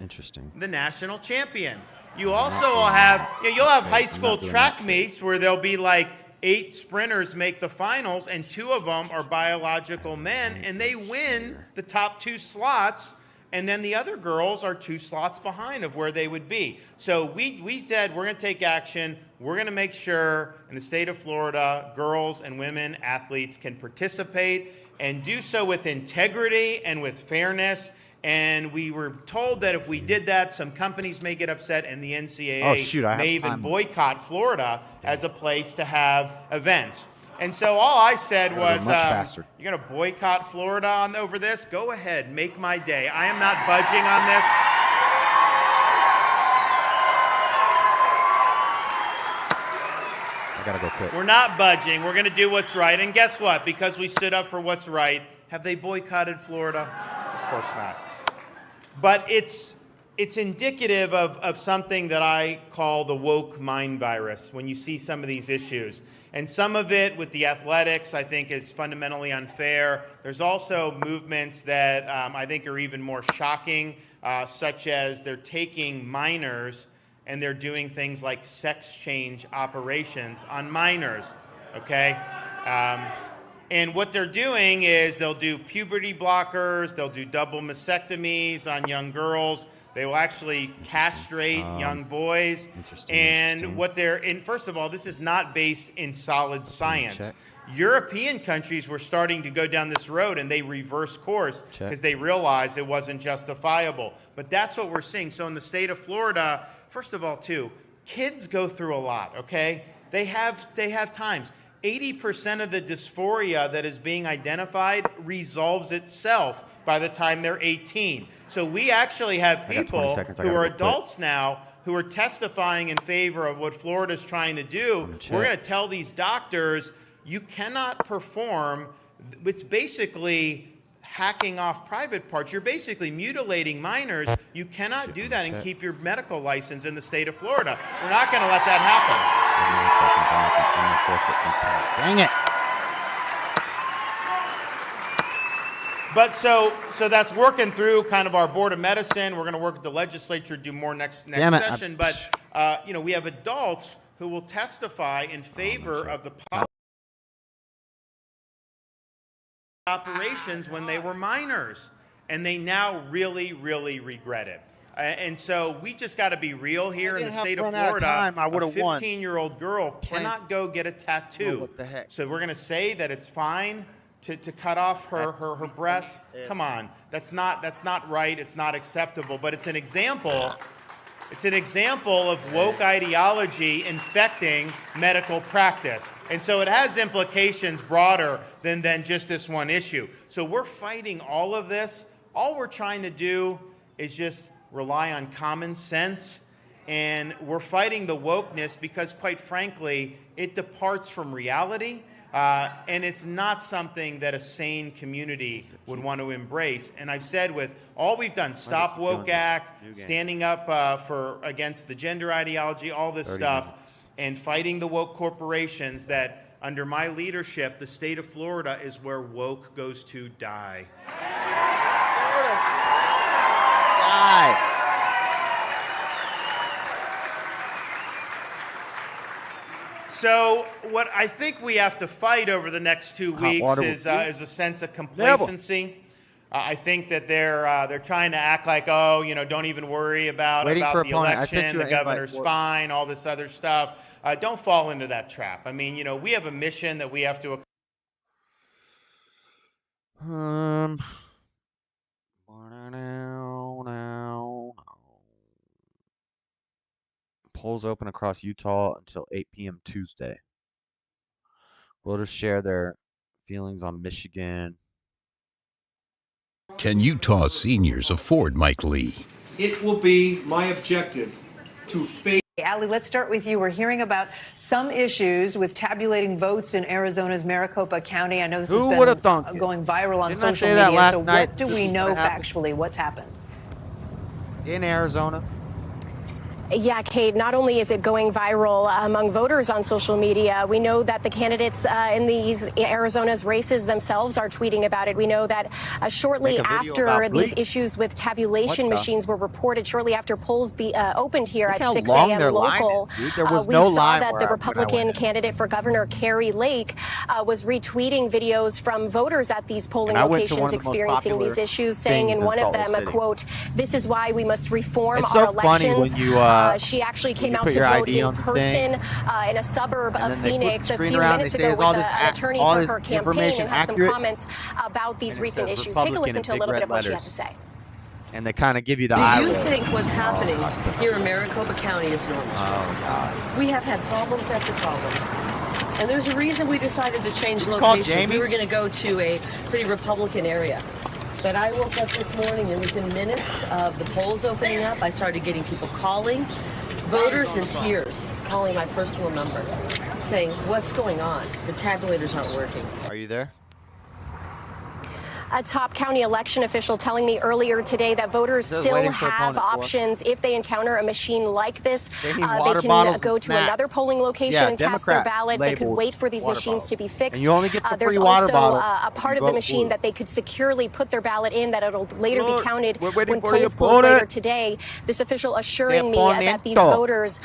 the national champion. You also will have, you'll have high school track meets where there'll be like 8 sprinters make the finals, and 2 of them are biological men, and they win the top 2 slots. And then the other girls are 2 slots behind of where they would be. So we said we're going to take action. We're going to make sure in the state of Florida, girls and women athletes can participate and do so with integrity and with fairness. And we were told that if we did that, some companies may get upset, and the NCAA may even boycott Florida as a place to have events. And so all I said was, you're going to boycott Florida over this? Go ahead, make my day. I am not budging on this. I got to go quick. We're not budging. We're going to do what's right. And guess what? Because we stood up for what's right, have they boycotted Florida? Of course not. But it's indicative of something that I call the woke mind virus when you see some of these issues. And some of it with the athletics, I think, is fundamentally unfair. There's also movements that I think are even more shocking, such as they're taking minors and they're doing things like sex change operations on minors, okay? And what they're doing is they'll do puberty blockers, they'll do double mastectomies on young girls. They will actually castrate young boys. And what and first of all, this is not based in solid science. European countries were starting to go down this road, and they reversed course because they realized it wasn't justifiable. But that's what we're seeing. So in the state of Florida, first of all, too, kids go through a lot, okay? They have times. 80% of the dysphoria that is being identified resolves itself by the time they're 18. So we actually have people who are adults now who are testifying in favor of what Florida's trying to do. We're going to tell these doctors, you cannot perform. It's basically hacking off private parts. You're basically mutilating minors. You cannot do that and keep your medical license in the state of Florida. We're not going to let that happen. Dang it. But so that's working through kind of our Board of Medicine. We're going to work with the legislature, do more next session. But we have adults who will testify in favor of the operations when they were minors, and they now really, really regret it. And so we just got to be real here in the state of Florida. A 15-year-old girl cannot go get a tattoo. What the heck? So we're going to say that it's fine to cut off her breasts. Come on, that's not right. It's not acceptable. But it's an example. It's an example of woke ideology infecting medical practice. And so it has implications broader than just this one issue. So we're fighting all of this. All we're trying to do is just rely on common sense. And we're fighting the wokeness because, quite frankly, it departs from reality. And it's not something that a sane community would want to embrace. And I've said with all we've done, Stop Woke Act, standing up against the gender ideology, all this stuff, and fighting the woke corporations, that under my leadership, the state of Florida is where woke goes to die. So what I think we have to fight over the next 2 weeks is a sense of complacency. I think that they're trying to act like, don't even worry about the election, the governor's fine, all this other stuff. Don't fall into that trap. I mean, we have a mission that we have to. Polls open across Utah until 8 p.m. Tuesday. Voters share their feelings on Michigan. Can Utah seniors afford Mike Lee? It will be my objective to face. Ali, let's start with you. We're hearing about some issues with tabulating votes in Arizona's Maricopa County. I know this has been going viral on social media. So what do we know factually? What's happened? In Arizona. Yeah, Kate, not only is it going viral among voters on social media, we know that the candidates in these Arizona's races themselves are tweeting about it. We know that shortly after these issues with tabulation machines were reported, shortly after polls opened here at 6 a.m. local, we saw that the Republican candidate for Governor Carrie Lake was retweeting videos from voters at these polling locations experiencing these issues, saying in one of them, quote, "This is why we must reform our elections." She actually came out to vote in person in a suburb of Phoenix a few minutes ago with an attorney for her campaign and has some comments about these recent issues. Take a listen to a little bit of what she had to say. And they kind of give you the eye roll. Do you think what's happening here in Maricopa County is normal? Oh, God. We have had problems after problems. And there's a reason we decided to change locations. We were going to go to a pretty Republican area. But I woke up this morning and within minutes of the polls opening up, I started getting people calling, voters in tears, calling my personal number, saying, what's going on? The tabulators aren't working. Are you there? A top county election official telling me earlier today that voters still have options if they encounter a machine like this. They can go to another polling location and cast their ballot. They could wait for these machines to be fixed. And you only get the There's free water also bottle. a part of the machine that they could securely put their ballot in, that it'll later be counted when polls close later today. This official assuring me that these voters'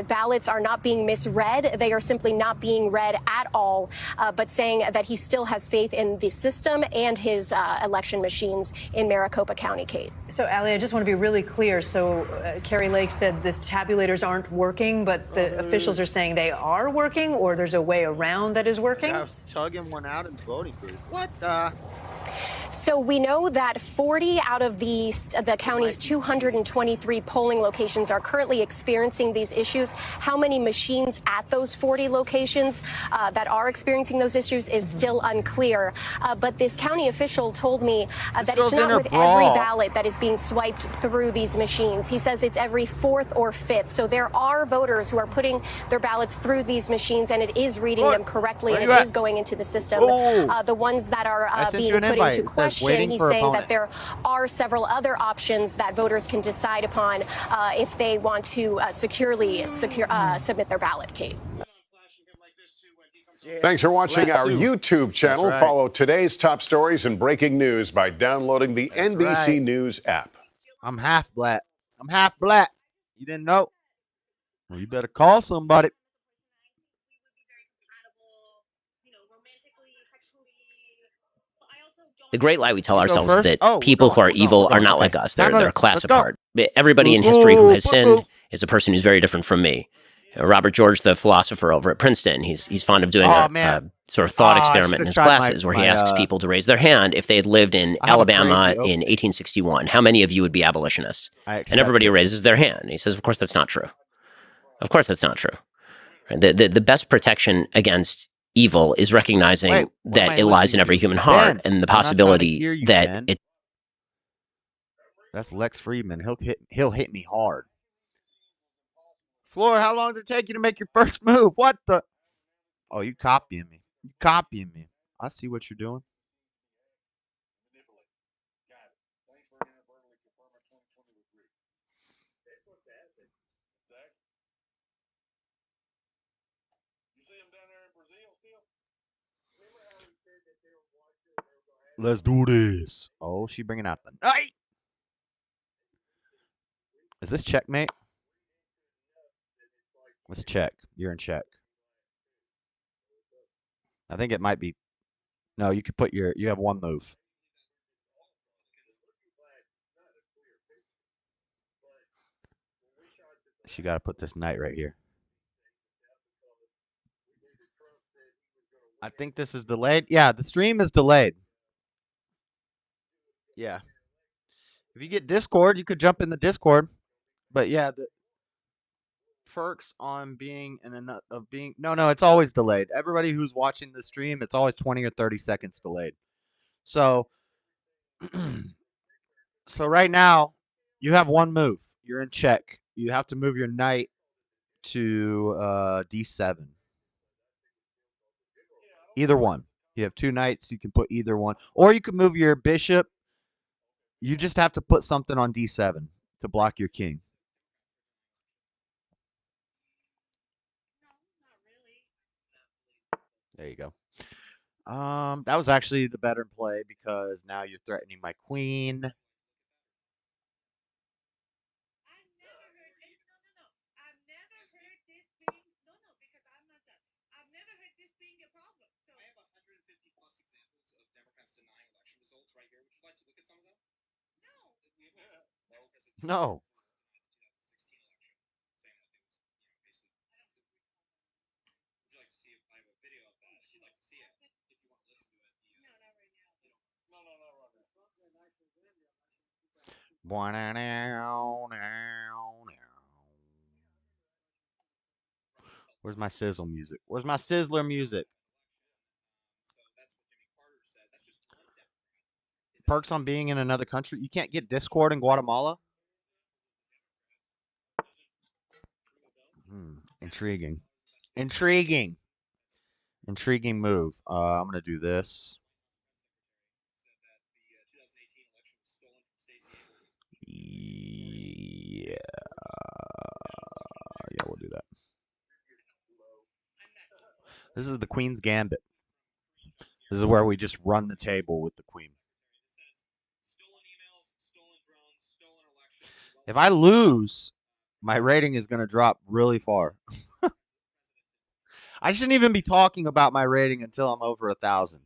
ballots are not being misread. They are simply not being read at all, but saying that he still has faith in the system and his election machines in Maricopa County, Kate. So, Allie, I just want to be really clear. So, Carrie Lake said this tabulators aren't working, but the officials are saying they are working, or there's a way around that is working? I was tugging one out in the voting booth. What the? So we know that 40 out of the county's 223 polling locations are currently experiencing these issues. How many machines at those 40 locations that are experiencing those issues is still unclear. But this county official told me that it's not with every ballot that is being swiped through these machines. He says it's every fourth or fifth. So there are voters who are putting their ballots through these machines, and it is reading them correctly, and it is going into the system. The ones that are being put into question, he's saying that there are several other options that voters can decide upon if they want to securely submit their ballot, Kate. Thanks for watching our YouTube channel. Follow today's top stories and breaking news by downloading the NBC News app. I'm half black. I'm half black. You didn't know? Well, you better call somebody. The great lie we tell ourselves is that people who are evil are not like us. They're a class apart. Everybody in history who has sinned is a person who's very different from me. Robert George, the philosopher over at Princeton, he's fond of doing a sort of thought experiment in his classes where he asks people to raise their hand if they had lived in Alabama in 1861. How many of you would be abolitionists? And everybody raises their hand. And he says, of course, that's not true. Of course, that's not true. The best protection against evil is recognizing that it lies in every human heart and the possibility that it. That's Lex Friedman. He'll hit me hard. Floor, how long does it take you to make your first move? What the? Oh, you copying me. You copying me. I see what you're doing. Let's do this. Oh, she bringing out the knight. Is this checkmate? Let's check. You're in check. I think it might be. No, you could put you have one move. She got to put this knight right here. I think this is delayed. Yeah, the stream is delayed. Yeah. If you get Discord, you could jump in the Discord. But yeah, the perks on being no, it's always delayed. Everybody who's watching the stream, it's always 20 or 30 seconds delayed. So right now, you have one move. You're in check. You have to move your knight to D7. Either one. You have two knights. You can put either one. Or you can move your bishop. You just have to put something on D7 to block your king. There you go. That was actually the better play because now you're threatening my queen. No. Where's my sizzle music? Where's my sizzler music? Perks on being in another country. You can't get Discord in Guatemala? Intriguing. Intriguing. Intriguing move. I'm going to do this. Yeah. Yeah, we'll do that. This is the Queen's Gambit. This is where we just run the table with the Queen. If I lose, my rating is going to drop really far. I shouldn't even be talking about my rating until I'm over 1,000.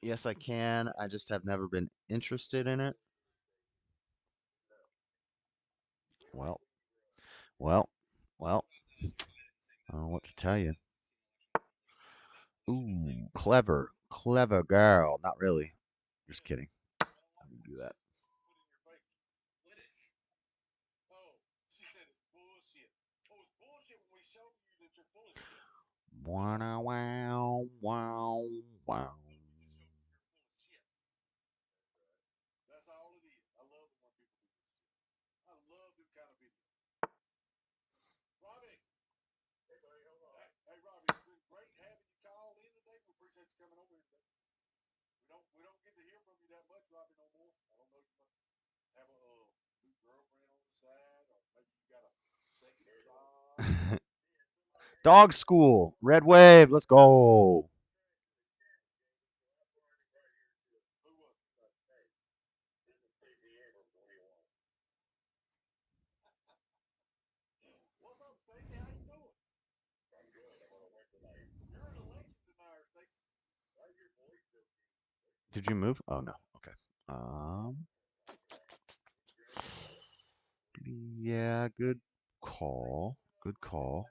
Yes, I can. I just have never been interested in it. Well. I don't know what to tell you. Ooh, clever girl. Not really. Just kidding. I can do that. Wow, wow, wow, wow. Dog school. Red wave. Let's go. Did you move? Oh, no. Okay. Yeah, good call. Good call.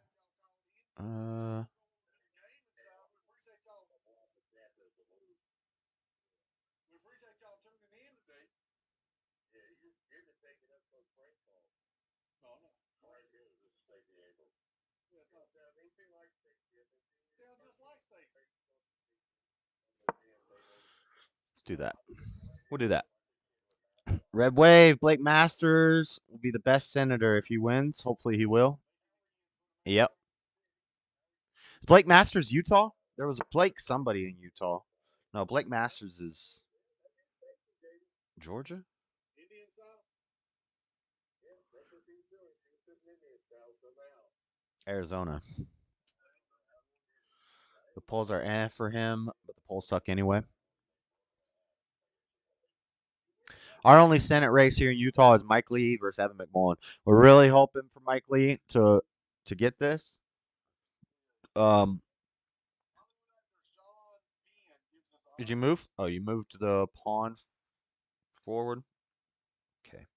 Let's do that. We'll do that. Red wave. Blake Masters will be the best senator if he wins. Hopefully he will. Yep. Is Blake Masters Utah? There was a Blake somebody in Utah. No, Blake Masters is Georgia? Arizona. The polls are for him, but the polls suck anyway. Our only Senate race here in Utah is Mike Lee versus Evan McMullen. We're really hoping for Mike Lee to get this. Did you move? Oh, you moved the pawn forward. Okay,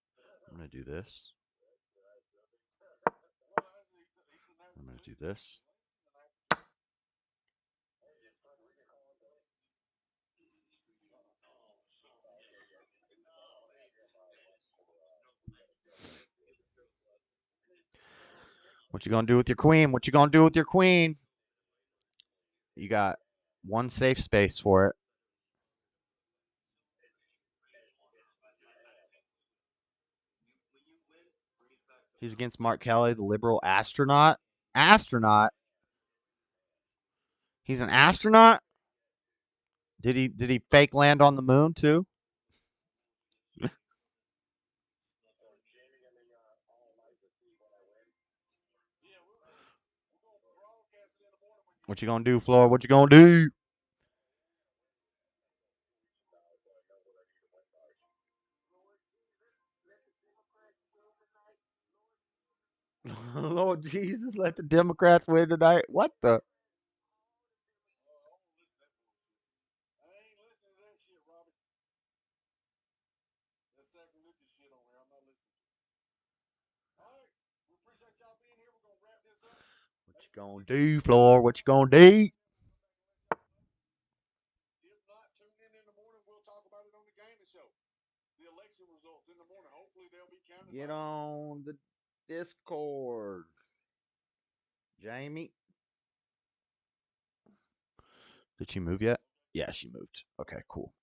I'm gonna do this. I'm gonna do this. What you gonna do with your queen? What you gonna do with your queen? You got one safe space for it. He's against Mark Kelly, the liberal astronaut. Astronaut? He's an astronaut? Did he fake land on the moon too? What you gonna do, Floor? What you gonna do? Lord Jesus, let the Democrats win tonight. What the? What you gonna do, Floor? What you gonna do? Get on the Discord, Jamie. Did she move yet? Yeah, she moved. Okay, cool.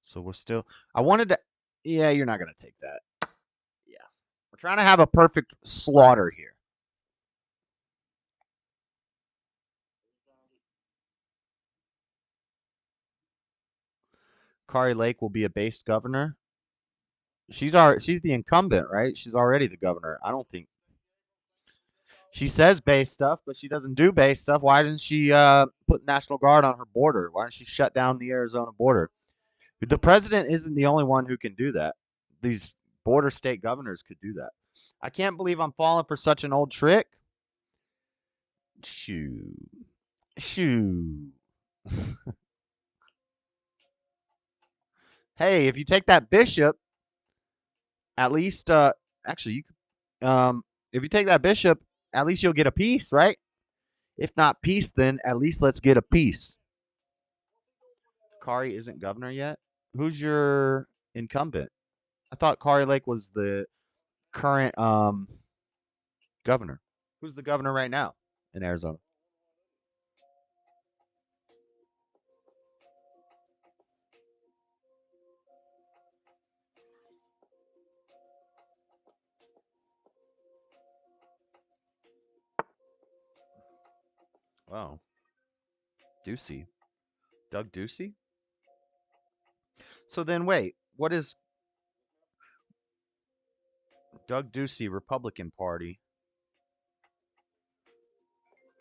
So we're still. I wanted to. Yeah, you're not gonna take that. Yeah, we're trying to have a perfect slaughter here. Kari Lake will be a based governor. She's the incumbent, right? She's already the governor. I don't think she says base stuff, but she doesn't do base stuff. Why doesn't she put National Guard on her border? Why doesn't she shut down the Arizona border? The president isn't the only one who can do that. These border state governors could do that. I can't believe I'm falling for such an old trick. Shoo. Hey, if you take that bishop, at least actually you could if you take that bishop, at least you'll get a piece, right? If not peace, then at least let's get a piece. Kari isn't governor yet. Who's your incumbent? I thought Kari Lake was the current governor. Who's the governor right now in Arizona? Oh, Ducey. Doug Ducey? So then wait, what is Doug Ducey, Republican Party?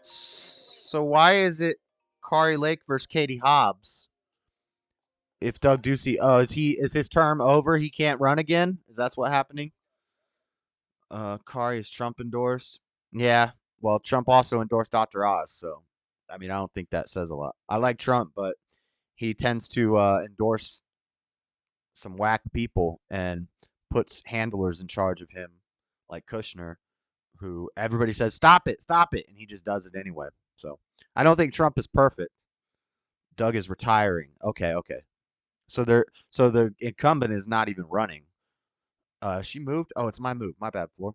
So why is it Kari Lake versus Katie Hobbs? If Doug Ducey, is his term over? He can't run again? Is that what's happening? Kari is Trump endorsed. Yeah. Well, Trump also endorsed Dr. Oz, so I mean, I don't think that says a lot. I like Trump, but he tends to endorse some whack people and puts handlers in charge of him, like Kushner, who everybody says stop it, and he just does it anyway. So I don't think Trump is perfect. Doug is retiring. Okay. So the incumbent is not even running. She moved. Oh, it's my move. My bad, Floor.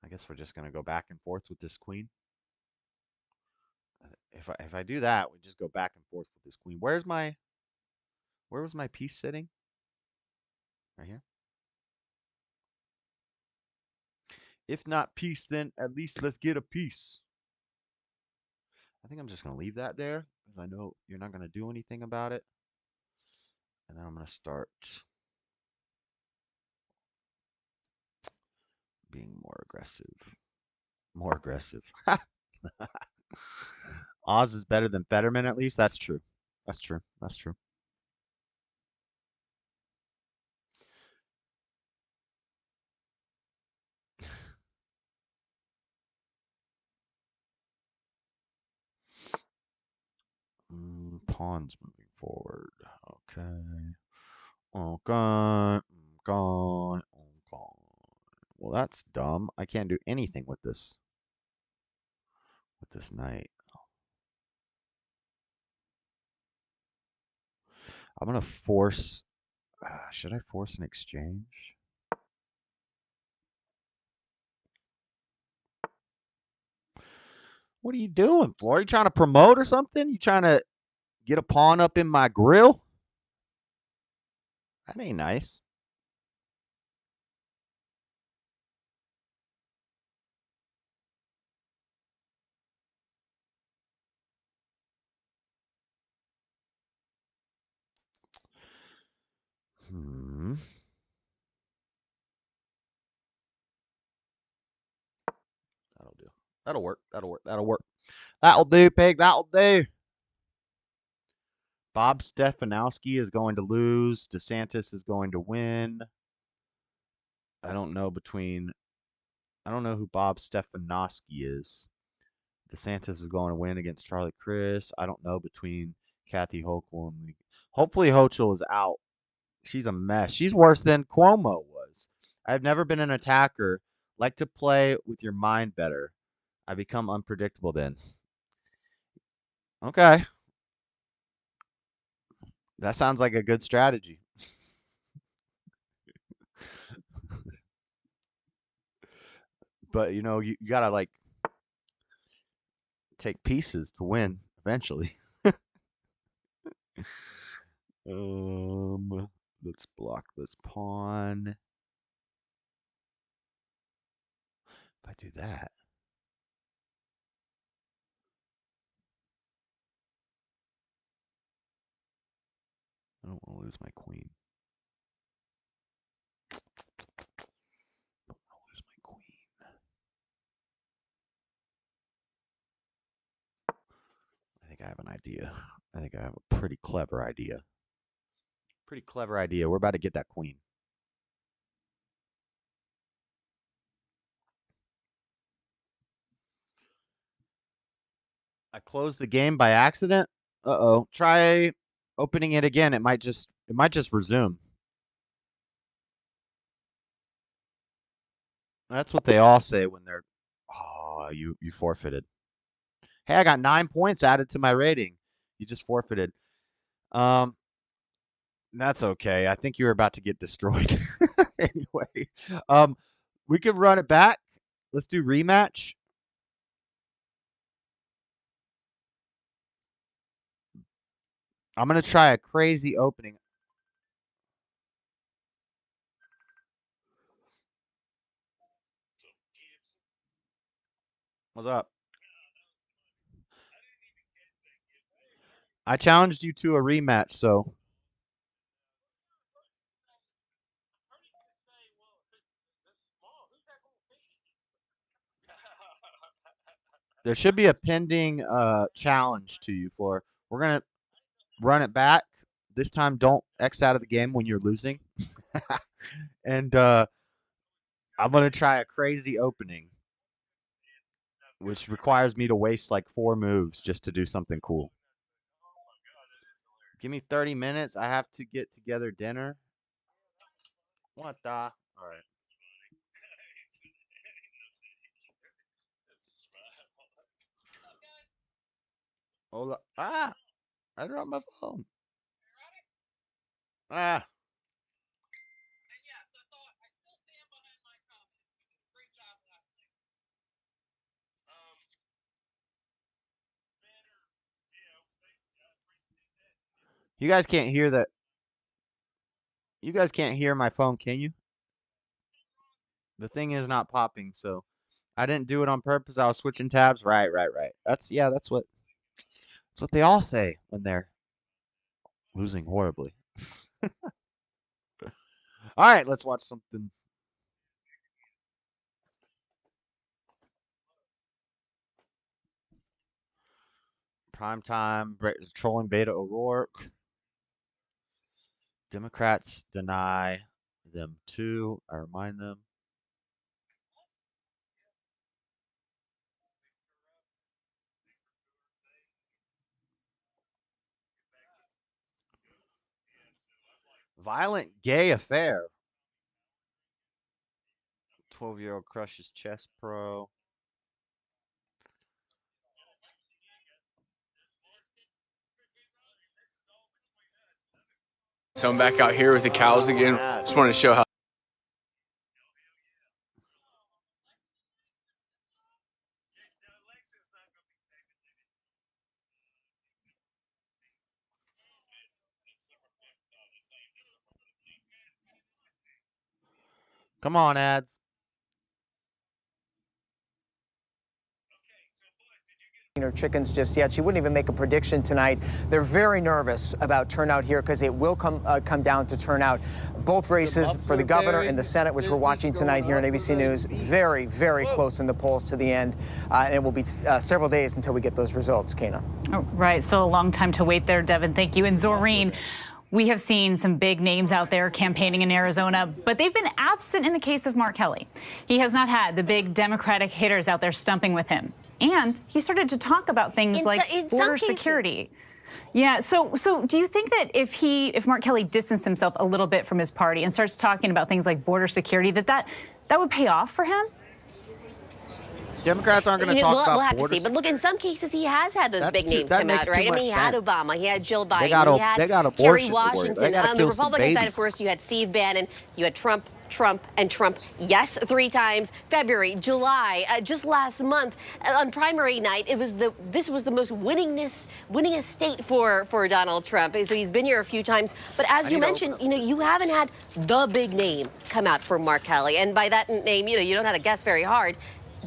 I guess we're just gonna go back and forth with this queen. If I do that, we just go back and forth with this queen. Where was my piece sitting? Right here. If not peace, then at least let's get a piece. I think I'm just gonna leave that there because I know you're not gonna do anything about it. And then I'm gonna start being more aggressive. More aggressive. Oz is better than Fetterman, at least. That's true. That's true. That's true. Pawns moving forward. Okay. Okay. Okay. Well, that's dumb. I can't do anything with this. With this knight. I'm gonna force. Should I force an exchange? What are you doing, Floor? You trying to promote or something? You trying to get a pawn up in my grill? That ain't nice. That'll do. That'll work. That'll work. That'll work. That'll do, pig. That'll do. Bob Stefanowski is going to lose. DeSantis is going to win. I don't know who Bob Stefanowski is. DeSantis is going to win against Charlie Crist. I don't know between Kathy Hochul and hopefully Hochul is out. She's a mess. She's worse than Cuomo was. I've never been an attacker. Like to play with your mind better. I become unpredictable then. Okay. That sounds like a good strategy. But, you got to, like, take pieces to win eventually. Let's block this pawn. If I do that. I don't want to lose my queen. I think I have an idea. I think I have a pretty clever idea. We're about to get that queen. I closed the game by accident. Uh-oh. Try opening it again. It might just resume. That's what they all say when they're you forfeited. Hey, I got 9 points added to my rating. You just forfeited. That's okay. I think you were about to get destroyed. Anyway, we could run it back. Let's do rematch. I'm going to try a crazy opening. What's up? I challenged you to a rematch, so. There should be a pending challenge to you for. We're going to run it back. This time, don't X out of the game when you're losing. And I'm going to try a crazy opening, which requires me to waste like 4 moves just to do something cool. Give me 30 minutes. I have to get together dinner. What the? All right. Hold up. Ah! I dropped my phone. Ah! You guys can't hear that. You guys can't hear my phone, can you? The thing is not popping, so I didn't do it on purpose. I was switching tabs. Right. That's what they all say when they're losing horribly. All right, let's watch something. Primetime, trolling Beta O'Rourke. Democrats deny them too. I remind them. Violent gay affair. 12-year-old crushes chess pro. So I'm back out here with the cows again. Just wanted to show how. Come on, ads. her chickens just yet. She wouldn't even make a prediction tonight. They're very nervous about turnout here because it will come down to turnout. Both races for the governor and the Senate, which we're watching tonight here on ABC News, very, very close in the polls to the end. And it will be several days until we get those results, Kana. Oh, right. Still a long time to wait there, Devin. Thank you. And Zorine, we have seen some big names out there campaigning in Arizona, but they've been absent in the case of Mark Kelly. He has not had the big Democratic hitters out there stumping with him. And he started to talk about things like border security. Yeah, so do you think that if Mark Kelly distanced himself a little bit from his party and starts talking about things like border security, that would pay off for him? Democrats aren't going to talk about We'll have to borders. see. But look, in some cases, he has had those big names come out, right? I mean, he had Obama, he had Jill Biden, he had Kerry Washington. On the Republican side, of course, you had Steve Bannon, you had Trump, and Trump, yes, 3 times. February, July, just last month on primary night, this was the most winningest state for Donald Trump. So he's been here a few times. But as you mentioned, you haven't had the big name come out for Mark Kelly, and by that name, you don't have to guess very hard.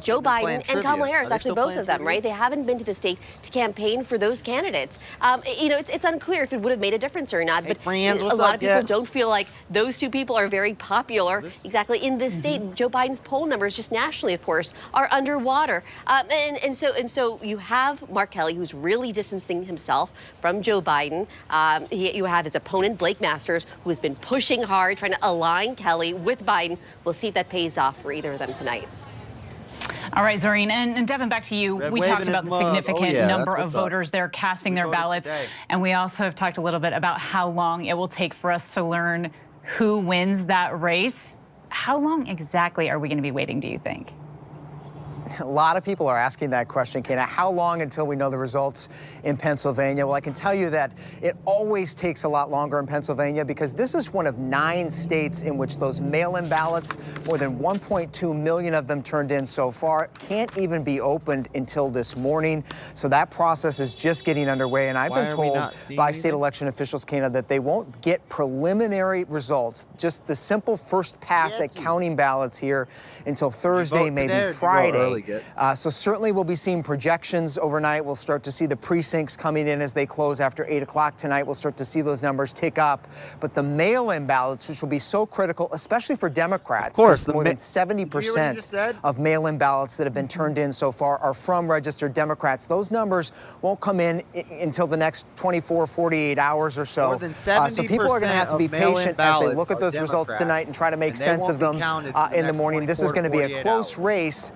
Joe Biden and Kamala Harris, actually both of them, right? They haven't been to the state to campaign for those candidates. It's unclear if it would have made a difference or not, but a lot of people don't feel like those two people are very popular exactly in this state. Joe Biden's poll numbers, just nationally, of course, are underwater. And so you have Mark Kelly, who's really distancing himself from Joe Biden. You have his opponent, Blake Masters, who has been pushing hard, trying to align Kelly with Biden. We'll see if that pays off for either of them tonight. All right, Zorine, and Devin, back to you. We talked about the significant number of voters there casting their ballots, and we also have talked a little bit about how long it will take for us to learn who wins that race. How long exactly are we going to be waiting, do you think? A lot of people are asking that question, Kana. How long until we know the results in Pennsylvania? Well, I can tell you that it always takes a lot longer in Pennsylvania because this is one of 9 states in which those mail-in ballots, more than 1.2 million of them turned in so far, can't even be opened until this morning. So that process is just getting underway. And I've been told by state election officials, Kana, that they won't get preliminary results, just the simple first pass at counting ballots here until Thursday, maybe Friday. So certainly we'll be seeing projections overnight. We'll start to see the precincts coming in as they close after 8 o'clock tonight. We'll start to see those numbers tick up. But the mail-in ballots, which will be so critical, especially for Democrats, of course, more than 70% of mail-in ballots that have been turned in so far are from registered Democrats. Those numbers won't come in until the next 24, 48 hours or so. More than 70% so people are going to have to be patient as they look at those results tonight and try to make sense of them in the morning. This is going to be a close race.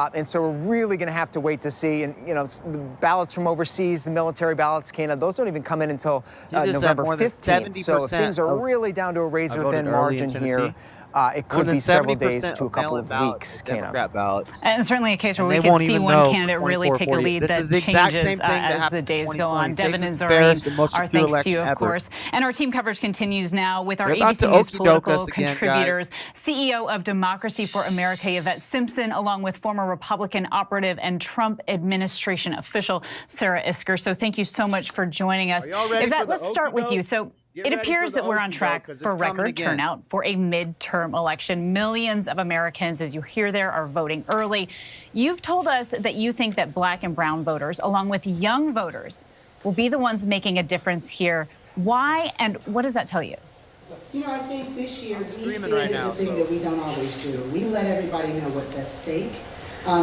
And so we're really going to have to wait to see. And, the ballots from overseas, the military ballots, Kana, those don't even come in until November 15th. So if things are really down to a razor-thin margin here, it could be several days to a couple of weeks, Democrat ballots. And certainly a case where we could see one candidate really take a lead that changes as the days go on. Devin and Zorine, our thanks to you, of course. And our team coverage continues now with our ABC News political contributors, CEO of Democracy for America, Yvette Simpson, along with former Republican operative and Trump administration official, Sarah Isker. So thank you so much for joining us. Yvette, let's start with you. So it appears that we're on track for record turnout for a midterm election. Millions of Americans, as you hear there, are voting early. You've told us that you think that Black and brown voters, along with young voters, will be the ones making a difference here. Why, and what does that tell you? I think this year we did the thing that we don't always do. We let everybody know what's at stake.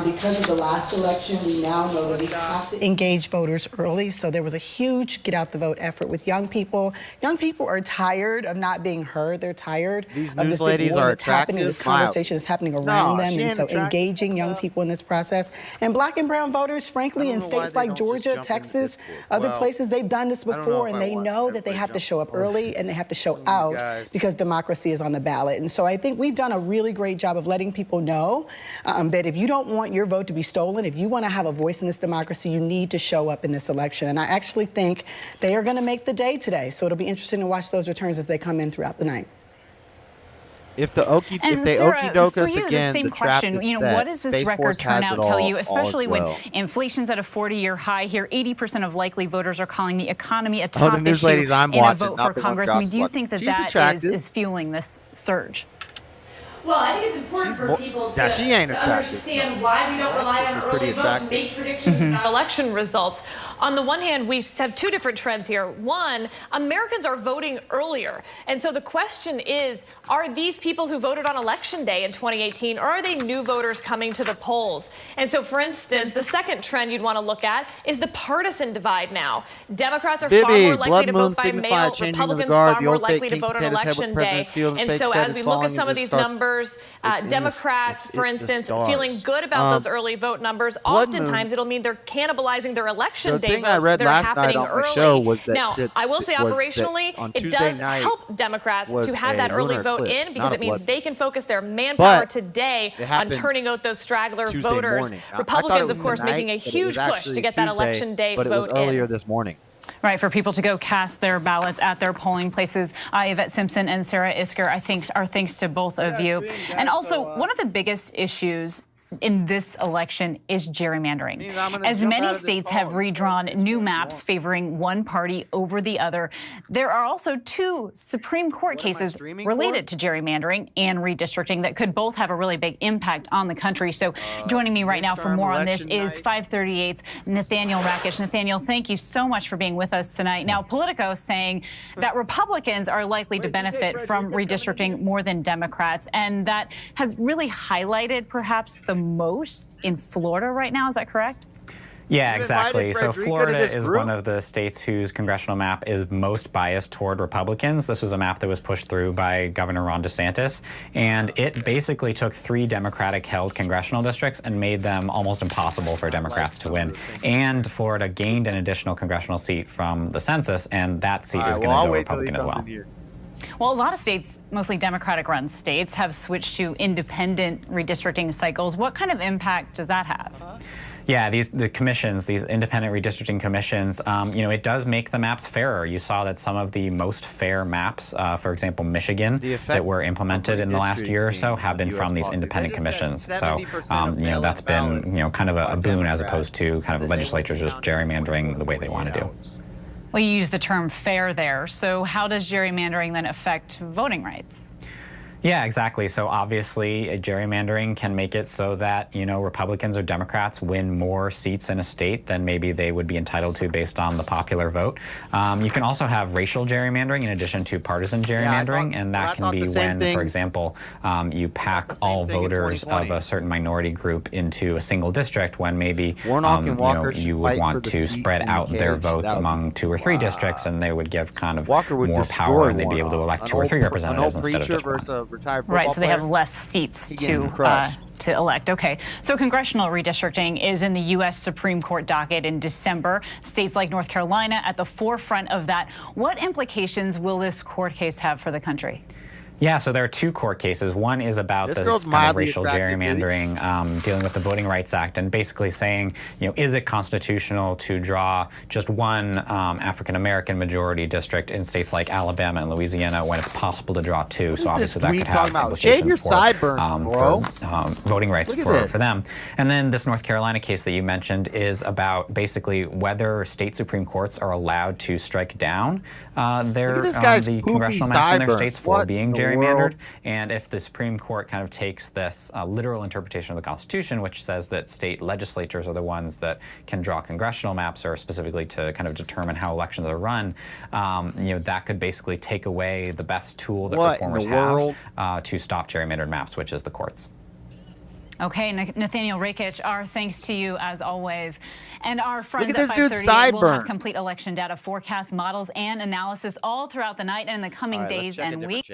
Because of the last election, we now know that we have to engage voters early. So there was a huge get out the vote effort with young people. Young people are tired of not being heard. They're tired of this big war that's happening, this conversation that's happening around them. And so engaging young people in this process. And Black and brown voters, frankly, in states like Georgia, Texas, other places, they've done this before. And they know that they have to show up early and they have to show out because democracy is on the ballot. And so I think we've done a really great job of letting people know that if you don't want your vote to be stolen, if you want to have a voice in this democracy, you need to show up in this election. And I actually think they are going to make the day today. So it'll be interesting to watch those returns as they come in throughout the night. If they okey-doke us again, the same question. What does this record turnout tell you, especially when inflation's at a 40-year high here? 80% of likely voters are calling the economy a top issue in a vote for Congress. I mean, do you think that is fueling this surge? Well, I think it's important for people to understand why we don't rely on early votes and make predictions about election results. On the one hand, we have two different trends here. One, Americans are voting earlier. And so the question is, are these people who voted on Election Day in 2018, or are they new voters coming to the polls? And so, for instance, the second trend you'd want to look at is the partisan divide now. Democrats are far more likely to vote by mail. Republicans far more likely to vote on Election Day. And so as we look at some of these numbers, Democrats, for instance, feeling good about those early vote numbers, oftentimes it'll mean they're cannibalizing their election day votes that are happening early. Now, I will say operationally, it does help Democrats to have that early vote in because it means they can focus their manpower today on turning out those straggler voters. Republicans, of course, making a huge push to get that election day vote in. But it was earlier this morning. Right, for people to go cast their ballots at their polling places. Yvette Simpson and Sarah Isker, our thanks to both of you. And also, one of the biggest issues in this election is gerrymandering. As many states have redrawn new maps favoring one party over the other, there are also two Supreme Court cases related to gerrymandering and redistricting that could both have a really big impact on the country. So joining me right now for more on this is 538's Nathaniel Rakic. Nathaniel, thank you so much for being with us tonight. Now, Politico is saying that Republicans are likely to benefit from redistricting more than Democrats, and that has really highlighted perhaps the most in Florida right now. Is that correct? Yeah, exactly. So Florida is one of the states whose congressional map is most biased toward Republicans. This was a map that was pushed through by Governor Ron DeSantis, and it basically took 3 Democratic-held congressional districts and made them almost impossible for Democrats to win. And Florida gained an additional congressional seat from the census, and that seat is going to go Republican as well. Well, a lot of states, mostly Democratic-run states, have switched to independent redistricting cycles. What kind of impact does that have? Yeah, the commissions, these independent redistricting commissions, it does make the maps fairer. You saw that some of the most fair maps, for example, Michigan, that were implemented in the last year or so, have been from these independent commissions. So, that's been, kind of a boon as opposed to kind of legislatures just gerrymandering the way they want to do. Well, you use the term fair there. So how does gerrymandering then affect voting rights? Yeah, exactly. So obviously, gerrymandering can make it so that, Republicans or Democrats win more seats in a state than maybe they would be entitled to based on the popular vote. You can also have racial gerrymandering in addition to partisan gerrymandering, and that can be when, for example, you pack all voters of a certain minority group into a single district when maybe you would want to spread out their votes among 2 or 3 districts, and they would give kind of more power, and they'd be able to elect 2 or 3 representatives instead of just one. Right, so they have less seats to elect. Okay, so congressional redistricting is in the U.S. Supreme Court docket in December. States like North Carolina at the forefront of that. What implications will this court case have for the country? Yeah, so there are 2 court cases. One is about this kind of racial gerrymandering, dealing with the Voting Rights Act, and basically saying, is it constitutional to draw just one African-American majority district in states like Alabama and Louisiana when it's possible to draw 2? So obviously that could have implications for voting rights for them. And then this North Carolina case that you mentioned is about basically whether state Supreme Courts are allowed to strike down the congressional maps in their states for being gerrymandered, and if the Supreme Court kind of takes this literal interpretation of the Constitution, which says that state legislatures are the ones that can draw congressional maps, or specifically to kind of determine how elections are run, that could basically take away the best tool that reformers have to stop gerrymandered maps, which is the courts. Okay, Nathaniel Rakic, our thanks to you as always. And our friends at 538 will have complete election data forecasts, models, and analysis all throughout the night and in the coming days and weeks.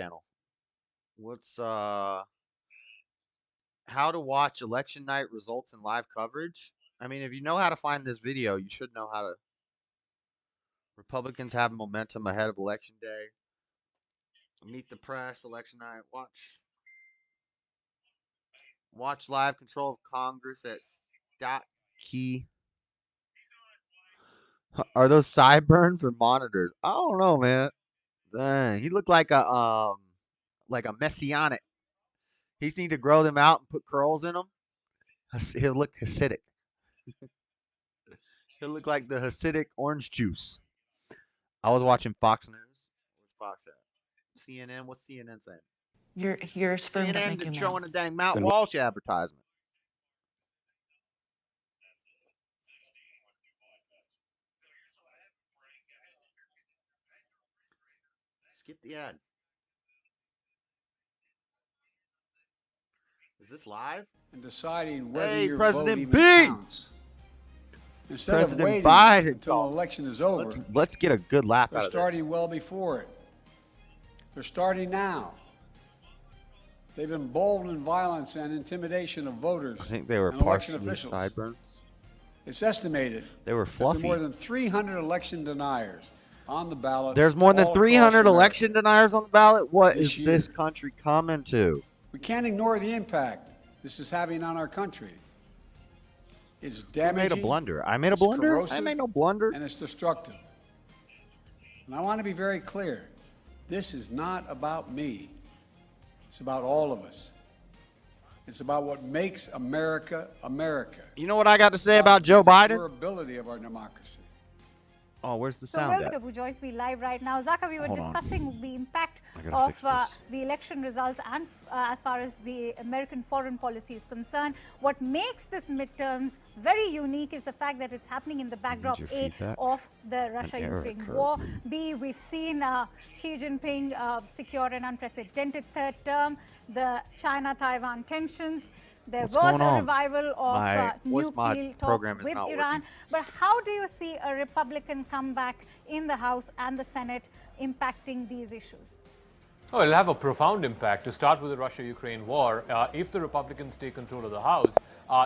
What's how to watch election night results and live coverage? I mean, if you know how to find this video, you should know how to. Republicans have momentum ahead of election day. Meet the press, election night. Watch live control of Congress at Scott Key. Are those sideburns or monitors? I don't know, man. Dang, he looked like a messianic. He just need to grow them out and put curls in them. He'll look Hasidic. He'll look like the Hasidic orange juice. I was watching Fox News. Where's Fox at? CNN. What's CNN saying? Your sperm don't CNN make you been male. showing a dang Mount Walsh advertisement. Skip the ad. Is this live? And deciding whether Hey, your President vote even B! counts. Instead President of waiting Biden. until an election is over, Let's get a good laugh they're out of this. starting well before it. They're starting now. They've emboldened violence and intimidation of voters. I think they were and election partially officials. sideburns. It's estimated They were that there are fluffy. more than 300 election deniers on the ballot. There's more than all 300 across America. election deniers on the ballot. What This is year. this country coming to? We can't ignore the impact this is having on our country. It's damaging. I made a blunder. I made a it's blunder? I corrosive, made no blunder. And it's destructive. And I want to be very clear. This is not about me. It's about all of us. It's about what makes America America. You know what I got to say about Joe Biden? The durability of our democracy. Oh, where's the So sound welcome at? to Joyce Be Live right now. Zaka, we were Hold on. discussing the impact I gotta of fix this. the election results and as far as the American foreign policy is concerned. What makes this midterms very unique is the fact that it's happening in the backdrop your A, feedback. of the Russia-Ukraine occurred. war. B, we've seen Xi Jinping secure an unprecedented third term. The China-Taiwan tensions. There What's was going a on? revival My of voice new mod deal program talks is with not Iran. working. But how do you see a Republican comeback in the House and the Senate impacting these issues? Oh, it'll have a profound impact. To start with the Russia-Ukraine war, if the Republicans take control of the House,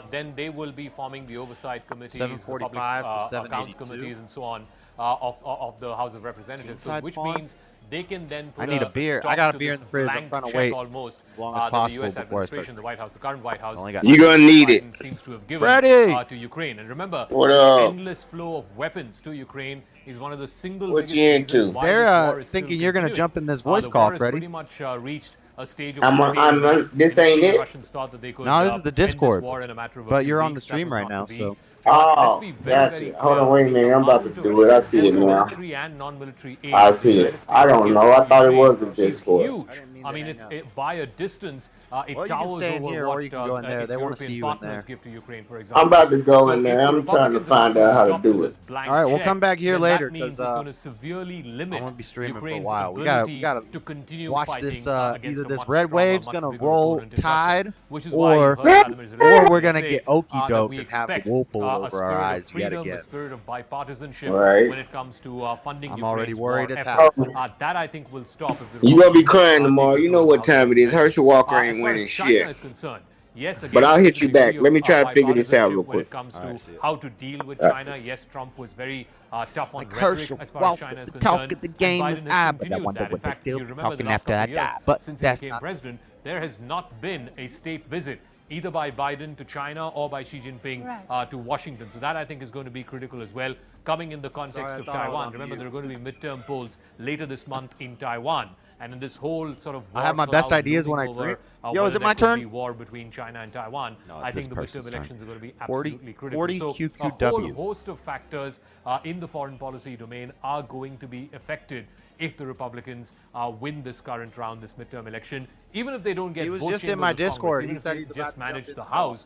then they will be forming the oversight committees, the public 745 to accounts 782. committees, and so on of the House of Representatives. So, Inside which farm? means they can then put I need a beer. stop I got a to beer this in the fridge. I'm blank trying to check wait almost, as long as that possible the U.S. before I start. administration, the White House, the current White House, You're President gonna need Biden it. seems to have given Freddie! To Ukraine. And remember, What the up? endless flow of weapons to Ukraine is one of the single What biggest you reasons into? why They're this war is thinking still you're going to continuing. jump in this voice The call, war has Freddie. pretty much reached a stage of This ain't it. Russians thought that they could, No, this is the end this Discord. war in a matter of a But few you're on the weeks. That stream was right not now, to be. so. Oh, Let's be very, very gotcha. Hold on, clear. wait a minute. I'm about to do it. I see it now. Military and non-military aid I to the see United it. States I don't gives know. I to thought it was Ukraine the is Discord. huge. I mean, it's by a distance. It Well, you can towers stay in over here what or you can go in there. its They want to see European you in partners there. give to Ukraine, for example. I'm about to go So in if there. the I'm trying to Republicans find out how to stop do with it. this blank All right, we'll check, come back here then later that means because it's going to severely limit I won't be streaming for a Ukraine's while. We ability gotta to continue watch fighting this. against Either a this much red stronger, wave's much gonna bigger roll opponent in tide, Russia, which is why you or heard Vladimir Zelensky we're gonna say, get okey that doked we and have the expect, wool pulled a over spirit our of eyes yet freedom, again. a spirit of bipartisanship Right. when it comes to funding I'm Ukraine's already worried war as effort. hell. That I think will stop if the You gonna be Republicans crying take tomorrow. You know control what of the House time it is. Herschel Walker ain't as far winning as China shit. is concerned, yes, again, But I'll hit there's you a back. degree Let me of, try to figure this out bipartisanship real when quick. it comes All to right, how to deal with China. Yes, Trump was very tough on rhetoric Herschel as far as Walker, China is the concerned. talk of the game and is Biden has but I continued wonder that. In what they're fact, still you remember the talking last after couple I of years, die. But since he that's became not. president, there has not been a state visit either by Biden to China or by Xi Jinping to Washington. So that I think is going to be critical as well, coming in the context of Taiwan. Remember, there are going to be midterm polls later this month in Taiwan. And in this whole sort of I have my best ideas when I drink. Yo, is it my turn? War between China and Taiwan. No, I it's think this the person's midterm turn. elections are going to be 40 absolutely critical. 40 so QQW. a whole host of factors in the foreign policy domain are going to be affected if the Republicans win this current round, this midterm election. Even if they don't get He was both just in chambers my of Congress, Discord. even He if said they he's about just to jump manage in the the call. House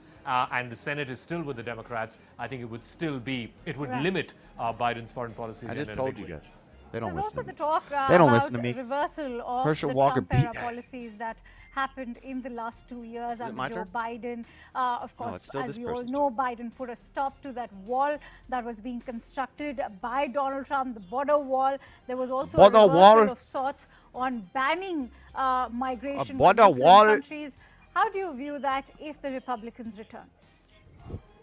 and the Senate is still with the Democrats, I think it would still be, it would Right. limit Biden's foreign policy. I again just in a told big you way. guys. They don't There's listen also to me. the talk They don't about listen to me. reversal of Herschel the Walker Trump era beat- policies that happened in the last 2 years it under my Joe turn? Biden. Of No, course, it's still as this we all person's know, Biden put a stop to that wall that was being constructed by Donald Trump, the border wall. There was also a Border reversal wall? of sorts on banning migration from border Muslim wall? countries. How do you view that if the Republicans return?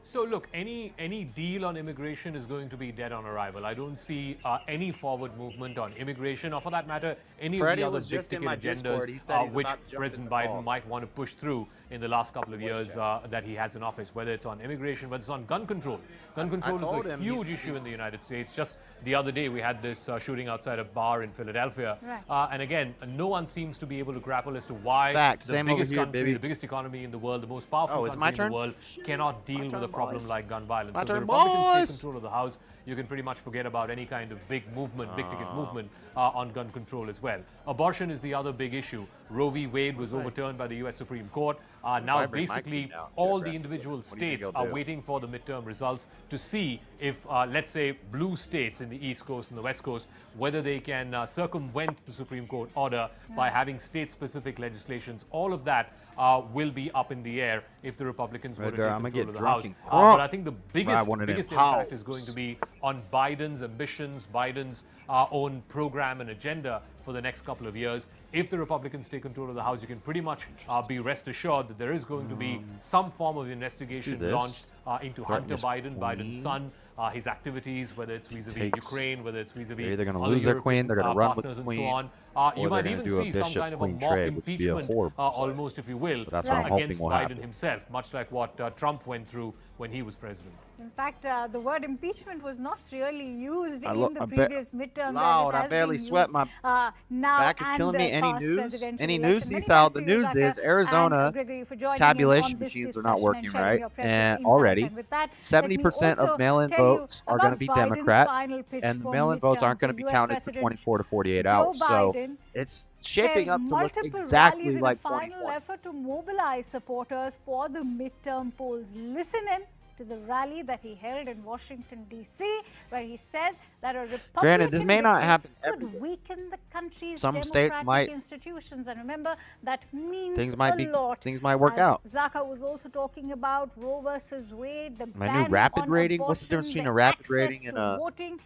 So look, any deal on immigration is going to be dead on arrival. I don't see any forward movement on immigration, or for that matter, any Freddie of the was other just in big-ticket my Discord. He agendas said he's which about to jump President in the call. Biden might want to push through in the last couple of years that he has in office, whether it's on immigration, whether it's on gun control. Gun control told is a him huge he's- issue in the United States. Just the other day, we had this shooting outside a bar in Philadelphia. Right. And again, no one seems to be able to grapple as to why Fact. the Same over biggest here, country, baby. the biggest economy in the world, the most powerful Oh, is it my country in turn? the world, cannot deal with turn, a problem boys. like gun violence. My So if the turn, Republicans boys. take control of the House, you can pretty much forget about any kind of big movement, big ticket movement on gun control as well. Abortion is the other big issue. Roe v. Wade was overturned by the U.S. Supreme Court. Now, basically, all the individual states are waiting for the midterm results to see if, let's say, blue states in the East Coast and the West Coast, whether they can circumvent the Supreme Court order by having state-specific legislations. All of that will be up in the air if the Republicans were to take control of the House. But I think the biggest impact is going to be on Biden's ambitions, Biden's own program and agenda for the next couple of years. If the Republicans take control of the House, you can pretty much be rest assured that there is going to be some form of investigation launched into Hunter Biden, Biden's son, his activities, whether it's vis-a-vis Ukraine, whether it's vis-a-vis they're going to lose their queen, they're going to run with the queen, so on. You might even see some kind of a mock impeachment, almost, if you will, against Biden himself, much like what Trump went through when he was president. In fact, the word impeachment was not really used in the previous midterms. Loud, I barely sweat. My back is killing me. Any news? Any news? See, Sal, the news is Arizona tabulation machines are not working right. And already, 70% of mail-in votes are going to be Democrat, and the mail-in votes aren't going to be counted for 24 to 48 hours. So it's shaping up to look exactly like 2020. Final effort to mobilize supporters for the midterm polls. Listen in to the rally that he held in Washington, D.C., where he said that a Republican Granted, this may not happen could weaken the country's some states might institutions. And remember, that means things might a lot. Things might work out. Zaka was also talking about Roe versus Wade, the my new rapid rating. What's the difference between a rapid rating and a voting?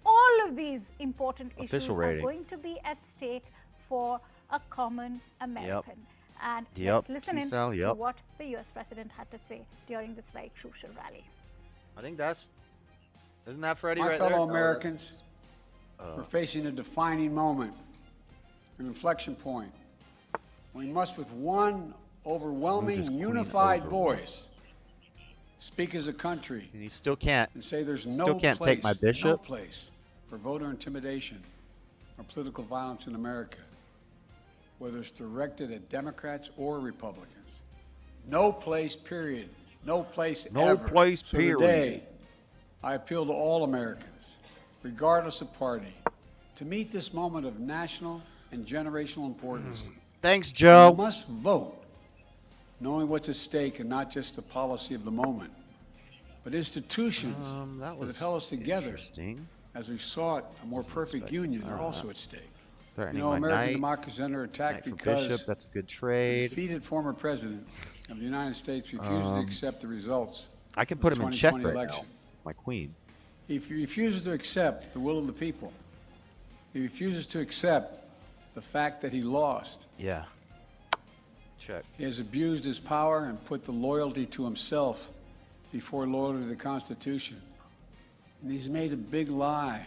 All of these important issues rating are going to be at stake for a common American. And let's listen in to what the U.S. president had to say during this very crucial rally. I think isn't that Freddie My right fellow there? Americans, we're facing a defining moment, an inflection point. We must, with one overwhelming, unified voice, speak as a country. And you still can't. And say there's no place for voter intimidation or political violence in America, whether it's directed at Democrats or Republicans. No place, period. No place ever. No place, period. Today, I appeal to all Americans, regardless of party, to meet this moment of national and generational importance. Thanks, Joe. We must vote, knowing what's at stake and not just the policy of the moment, but institutions that have held us together as we sought a more perfect union are also at stake. American democracy under attack because Bishop, that's a good trade. The defeated former president of the United States refuses to accept the results. I can put him in check right now. My queen. He refuses to accept the will of the people. He refuses to accept the fact that he lost. Yeah. Check. He has abused his power and put the loyalty to himself before loyalty to the Constitution. And he's made a big lie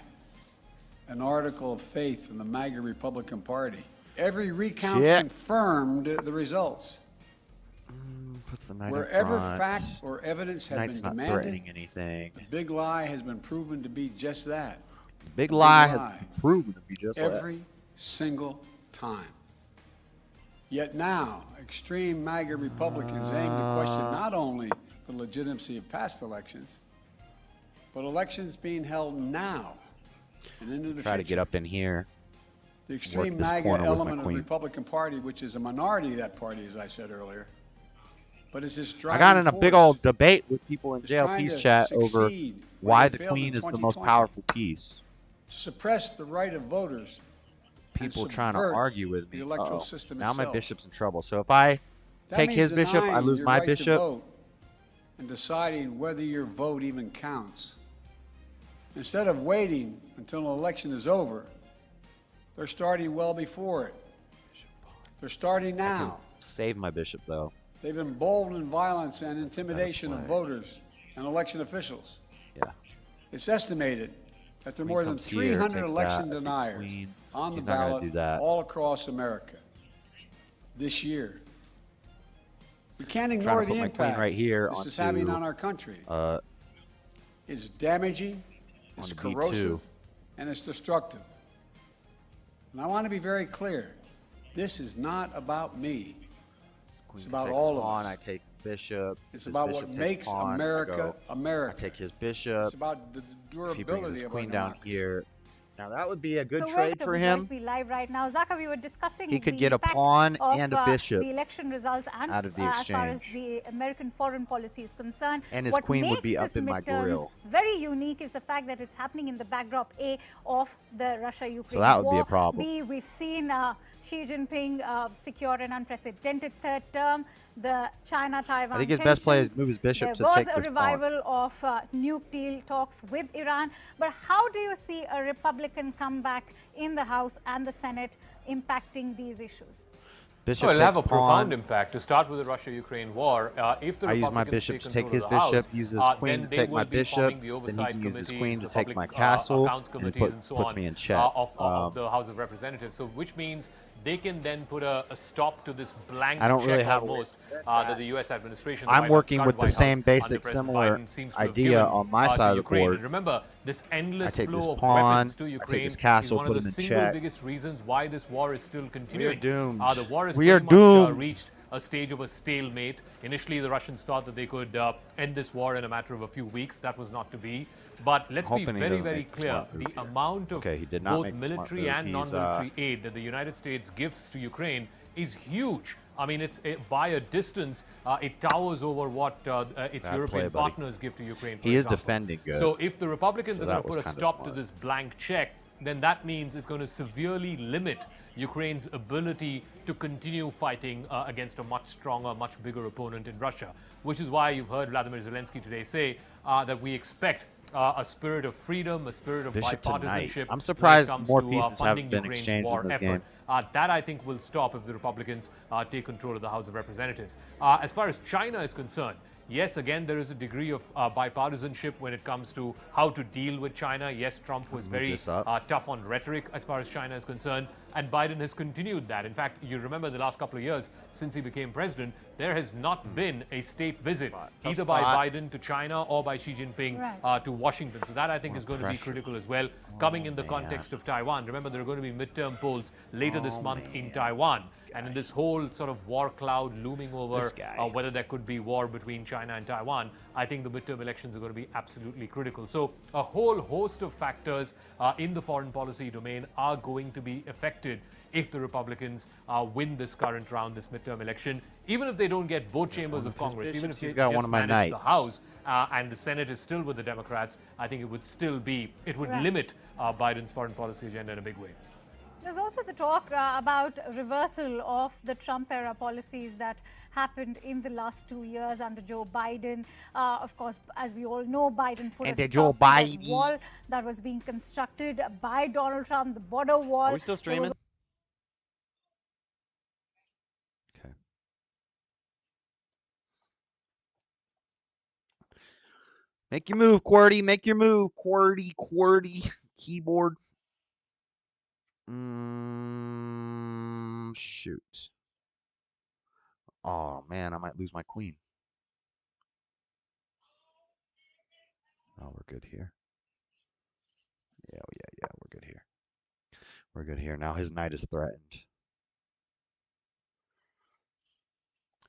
an article of faith in the MAGA Republican Party. Every recount confirmed the results. Wherever fact or evidence had been demanded, anything. The big lie has been proven to be just that. The big lie has been proven to be just every single time. Yet now, extreme MAGA Republicans aim to question not only the legitimacy of past elections, but elections being held now and into the Try future. to get up in here. The extreme MAGA element of the Republican Party, which is a minority of that party, as I said earlier, but it's this driving I got in a force. big old debate with people in JLP's to chat over succeed why where the they failed queen in is the most 2020. powerful piece. To suppress the right of voters. and People trying to subvert argue with me. The electoral system now my itself. bishop's in trouble. So if I That take means his bishop, I denying lose your my right to bishop. vote and deciding whether your vote even counts. Instead of waiting until an election is over, they're starting well before it. They're starting now. Save my bishop, though. They've emboldened violence and intimidation of voters and election officials. Yeah. It's estimated that there are more than comes here, 300 takes election that, deniers on the He's not gonna ballot do that. all across America this year. We can't Trying ignore to put the my queen impact right here this is onto, having on our country. It's damaging, it's onto corrosive, B2. and it's destructive. And I want to be very clear. This is not about me. It's about all of us. I take bishop. It's his about bishop what takes makes pawn, I America go. America. I take his bishop. It's about the If he brings durability his of queen our down democracy. here, Now that would be a good trade for him. Be live right now. Zaka, we were discussing he could get a pawn and a bishop the election results and out of the exchange. As far as the American foreign policy is concerned. And his queen would be up in my grill. Very unique is the fact that it's happening in the backdrop A of the Russia-Ukraine war. So that would be a problem. B, we've seen Xi Jinping secure an unprecedented third term. The China-Taiwan I think his best play is move his bishop to take this There was a revival of nuke deal talks with Iran. But how do you see a Republican comeback in the House and the Senate impacting these issues? Bishop it'll have a profound impact. To start with the Russia-Ukraine war, if the I use my bishop to take his bishop, use his queen to take my bishop, then he can use his queen to take my castle, and it puts me in check. Of the House of Representatives, so which means they can then put a stop to this blank check almost that the U.S. administration. I'm working with the same basic, similar idea on my side of the board. And remember, this endless flow of weapons to Ukraine I take his castle, is one put of the him in single check. biggest reasons why this war is still continuing. We are doomed. The war has reached a stage of a stalemate. Initially, the Russians thought that they could end this war in a matter of a few weeks. That was not to be. But let's be very, very clear. The amount of both military and non-military aid that the United States gives to Ukraine is huge. I mean, it's by a distance, it towers over what its European partners give to Ukraine. He is defending good. So if the Republicans are going to put a stop to this blank check, then that means it's going to severely limit Ukraine's ability to continue fighting against a much stronger, much bigger opponent in Russia, which is why you've heard Vladimir Zelensky today say that we expect a spirit of freedom, a spirit of bipartisanship. I'm surprised more pieces haven't been exchanged in this game. That, I think, will stop if the Republicans take control of the House of Representatives. As far as China is concerned, yes, again, there is a degree of bipartisanship when it comes to how to deal with China. Yes, Trump was very tough on rhetoric as far as China is concerned, and Biden has continued that. In fact, you remember the last couple of years since he became president, there has not been a state visit either by Biden to China or by Xi Jinping to Washington. So that, I think, is going to be critical as well, coming in the context of Taiwan. Remember, there are going to be midterm polls later this month in Taiwan, and in this whole sort of war cloud looming over whether there could be war between China and Taiwan, I think the midterm elections are going to be absolutely critical. So a whole host of factors in the foreign policy domain are going to be affected if the Republicans win this current round, this midterm election. Even if they don't get both chambers of Congress, even if they just manage the House and the Senate is still with the Democrats, I think it would still be, it would limit Biden's foreign policy agenda in a big way. There's also the talk about reversal of the Trump-era policies that happened in the last 2 years under Joe Biden. Of course, as we all know, Biden put a stop to that wall that was being constructed by Donald Trump, the border wall. Are we still streaming? Okay. Make your move, QWERTY. Make your move, QWERTY. Keyboard. Shoot. Oh, man, I might lose my queen. Oh, we're good here. Yeah, we're good here. We're good here. Now his knight is threatened.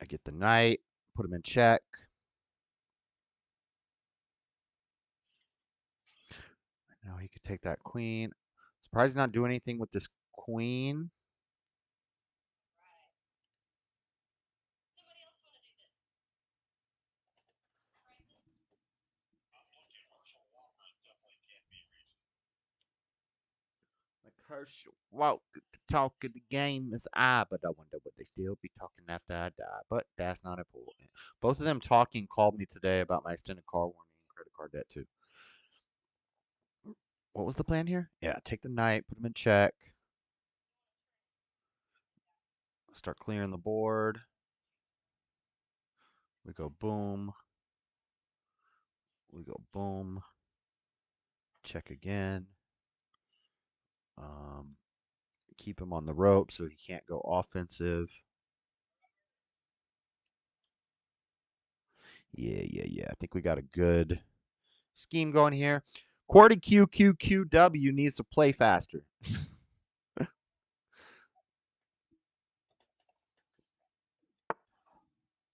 I get the knight, put him in check. Now he could take that queen. Surprised he's not doing anything with this queen. Walk the talk of the game is I, but I wonder would they still be talking after I die. But that's not important. Both of them talking called me today about my extended car warranty and credit card debt too. What was the plan here? Yeah, take the knight, put him in check. Start clearing the board. We go boom. We go boom. Check again. Keep him on the rope so he can't go offensive. Yeah. I think we got a good scheme going here. QWERTY QQQW needs to play faster.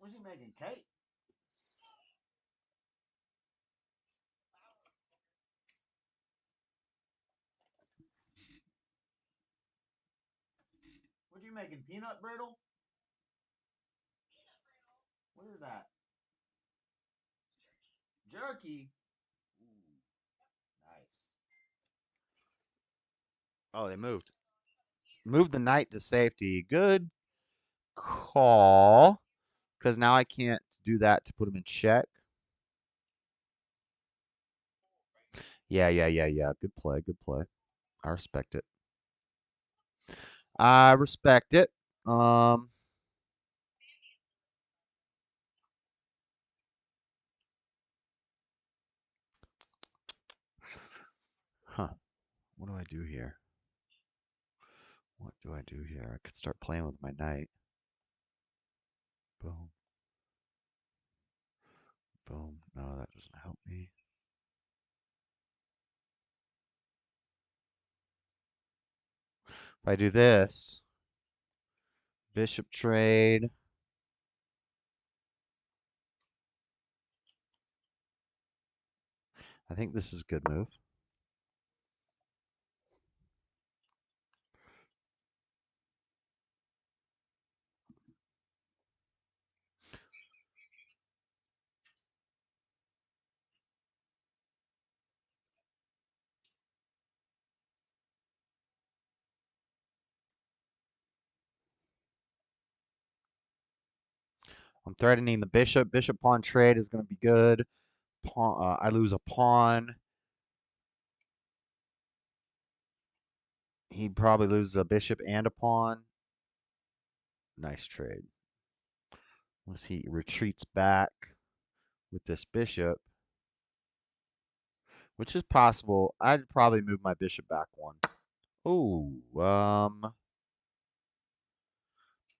What's he making, cake? What you making? Peanut brittle? What is that? Jerky. Ooh, nice. Oh, they moved. Moved the knight to safety. Good call. Because now I can't do that to put him in check. Yeah. Good play. Good play. I respect it. I respect it. Huh. What do I do here? What do I do here? I could start playing with my knight. Boom. Boom. No, that doesn't help me. If I do this, bishop trade. I think this is a good move. I'm threatening the bishop. Bishop pawn trade is going to be good. Pawn, I lose a pawn. He probably loses a bishop and a pawn. Nice trade. Unless he retreats back with this bishop, which is possible. I'd probably move my bishop back one. Oh,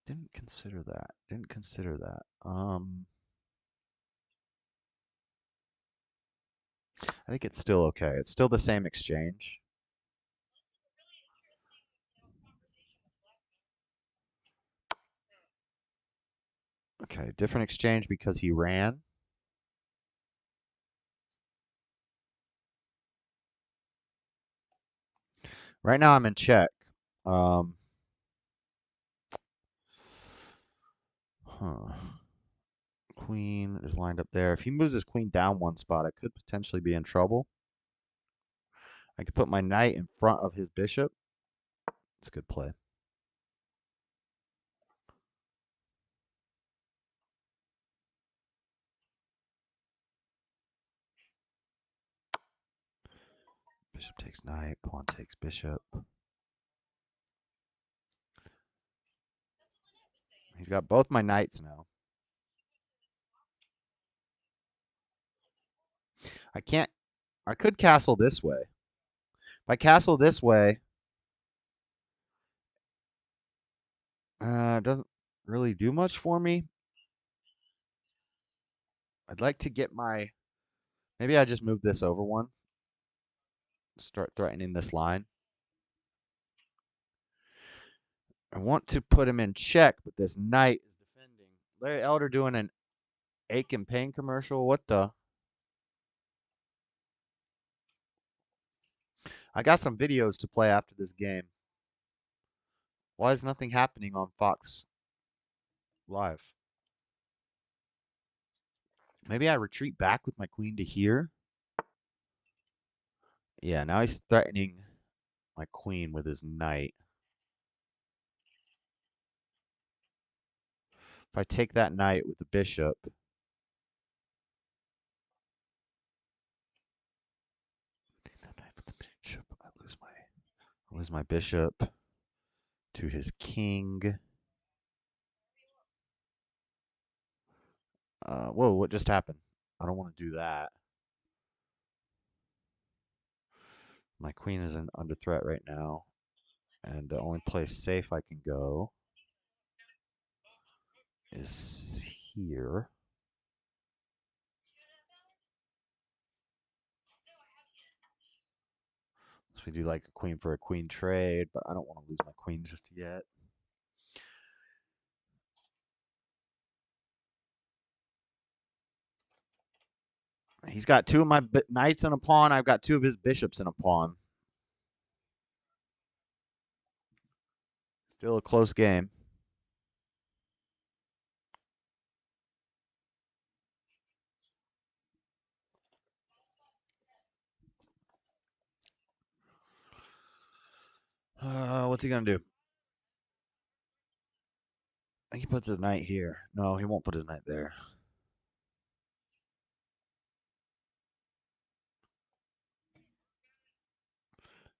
didn't consider that. Didn't consider that. I think it's still okay. It's still the same exchange. Okay, different exchange because he ran. Right now I'm in check. Queen is lined up there. If he moves his queen down one spot, I could potentially be in trouble. I could put my knight in front of his bishop. It's a good play. Bishop takes knight, pawn takes bishop. He's got both my knights now. I could castle this way. If I castle this way, it doesn't really do much for me. I'd like to get my, maybe I just move this over one. Start threatening this line. I want to put him in check, but this knight is defending. Larry Elder doing an ache and pain commercial. What the? I got some videos to play after this game. Why is nothing happening on Fox Live? Maybe I retreat back with my queen to here. Yeah, now he's threatening my queen with his knight. If I take that knight with the bishop, I lose my bishop to his king. Whoa, what just happened? I don't want to do that. My queen is under threat right now. And the only place safe I can go is here. So we do like a queen for a queen trade, but I don't want to lose my queen just yet. He's got two of my knights and a pawn. I've got two of his bishops and a pawn. Still a close game. What's he gonna do? I think he puts his knight here. No, he won't put his knight there.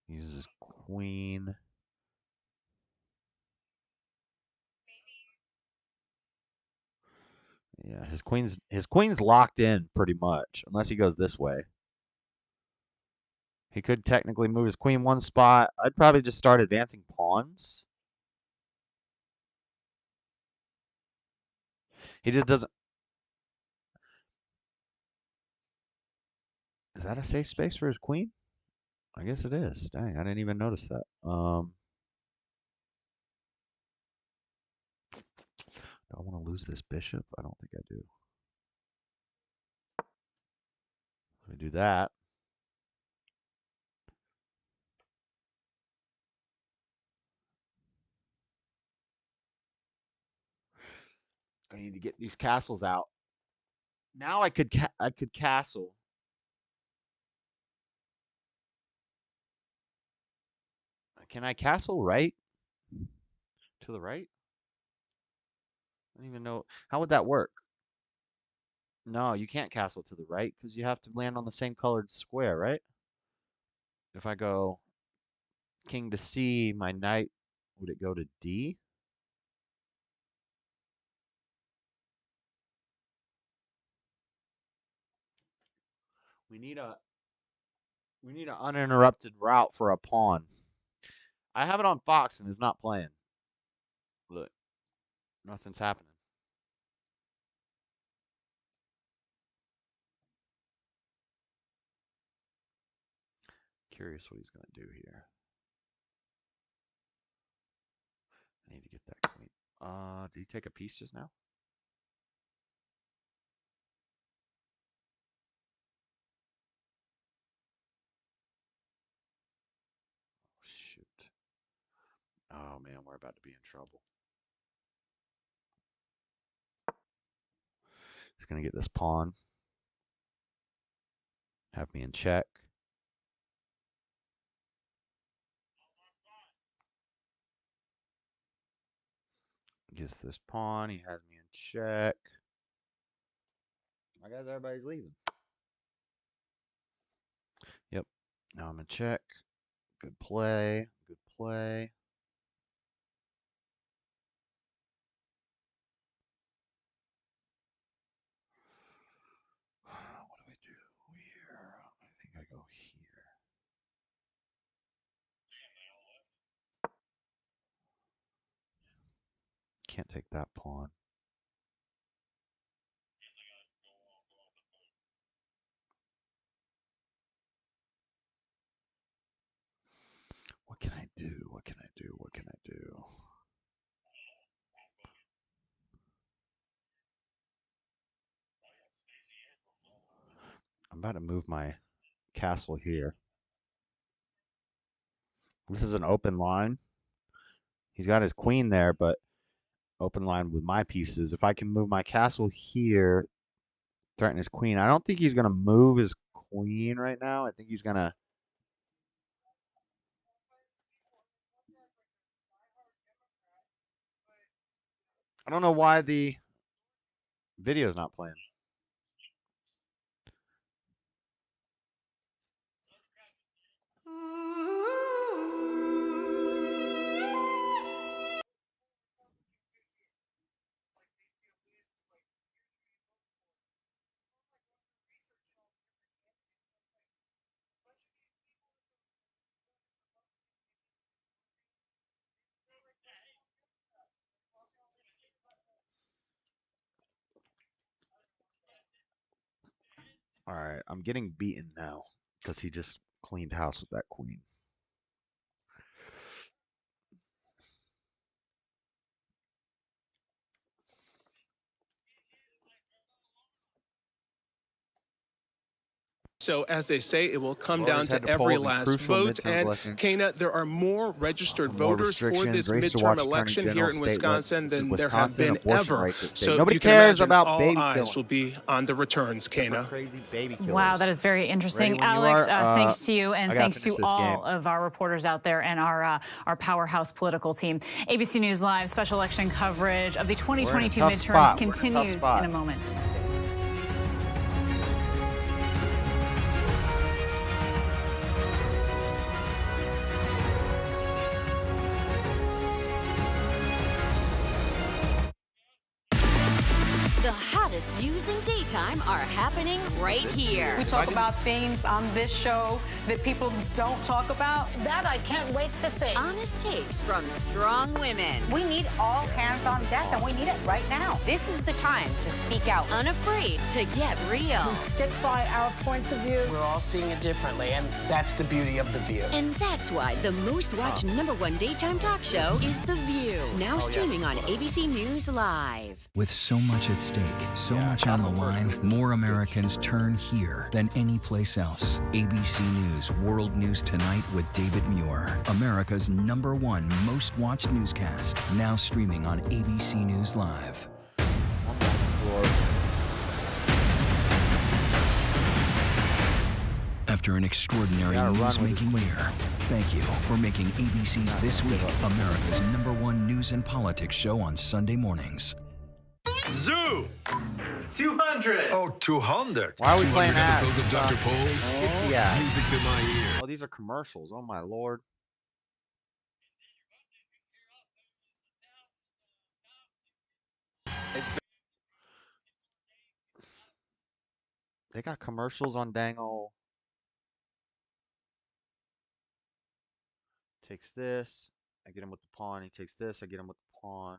He uses his queen. Yeah, his queen's locked in pretty much, unless he goes this way. He could technically move his queen one spot. I'd probably just start advancing pawns. He just doesn't. Is that a safe space for his queen? I guess it is. Dang, I didn't even notice that. Do I want to lose this bishop? I don't think I do. Let me do that. I need to get these castles out. Now I could castle. Can I castle right? To the right? I don't even know. How would that work? No, you can't castle to the right because you have to land on the same colored square, right? If I go king to C, my knight, would it go to D? We need an uninterrupted route for a pawn. I have it on Fox and it's not playing. Look, nothing's happening. Curious what he's going to do here. I need to get that queen. Did he take a piece just now? Oh, shoot. Oh, man, we're about to be in trouble. He's going to get this pawn. Have me in check. Gets this pawn. He has me in check. I guess everybody's leaving. Yep. Now I'm in check. Good play. Good play. What do I do here? I think I go here. Can't take that pawn. What can I do? What can I do? What can I do? I'm about to move my castle here. This is an open line. He's got his queen there, but open line with my pieces. If I can move my castle here, threaten his queen. I don't think he's going to move his queen right now. I think he's going to... I don't know why the video's not playing. All right, I'm getting beaten now because he just cleaned house with that queen. So, as they say, it will come down to every last vote. And, Kana, there are more registered voters for this midterm election here in Wisconsin than there have been ever. So nobody cares about all eyes will be on the returns, Kana. Wow, that is very interesting. Alex, thanks to you, and thanks to all of our reporters out there and our powerhouse political team. ABC News Live special election coverage of the 2022 midterms continues in a moment. The hottest views in daytime are happening right here. We talk about things on this show that people don't talk about. That I can't wait to see. Honest takes from strong women. We need all hands on deck, and we need it right now. This is the time to speak out. Unafraid to get real. We stick by our points of view. We're all seeing it differently, and that's the beauty of The View. And that's why the most watched #1 daytime talk show is The View. Now streaming on ABC News Live. With so much at stake, so much on the line, more Americans turn here than any place else. ABC News World News Tonight with David Muir, America's #1 most watched newscast, now streaming on ABC News Live. After an extraordinary news-making year, thank you for making ABC's This Week America's #1 news and politics show on Sunday mornings. Zoo! 200! Oh, 200! Why are we playing that? Episodes of Dr. Pol? Yeah. Music to my ear. Oh, these are commercials. Oh, my Lord. They got commercials on dang old. Takes this. I get him with the pawn. He takes this. I get him with the pawn.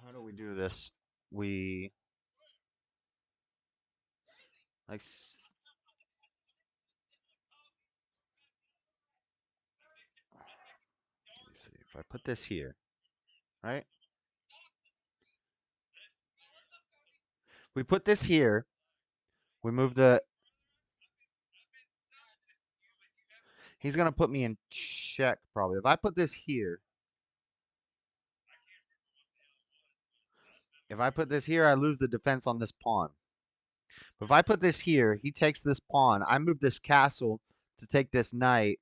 How do we do this? We like let me see if I put this here, right? We put this here. We move the. He's gonna put me in check probably. If I put this here. If I put this here, I lose the defense on this pawn. But if I put this here, he takes this pawn. I move this castle to take this knight.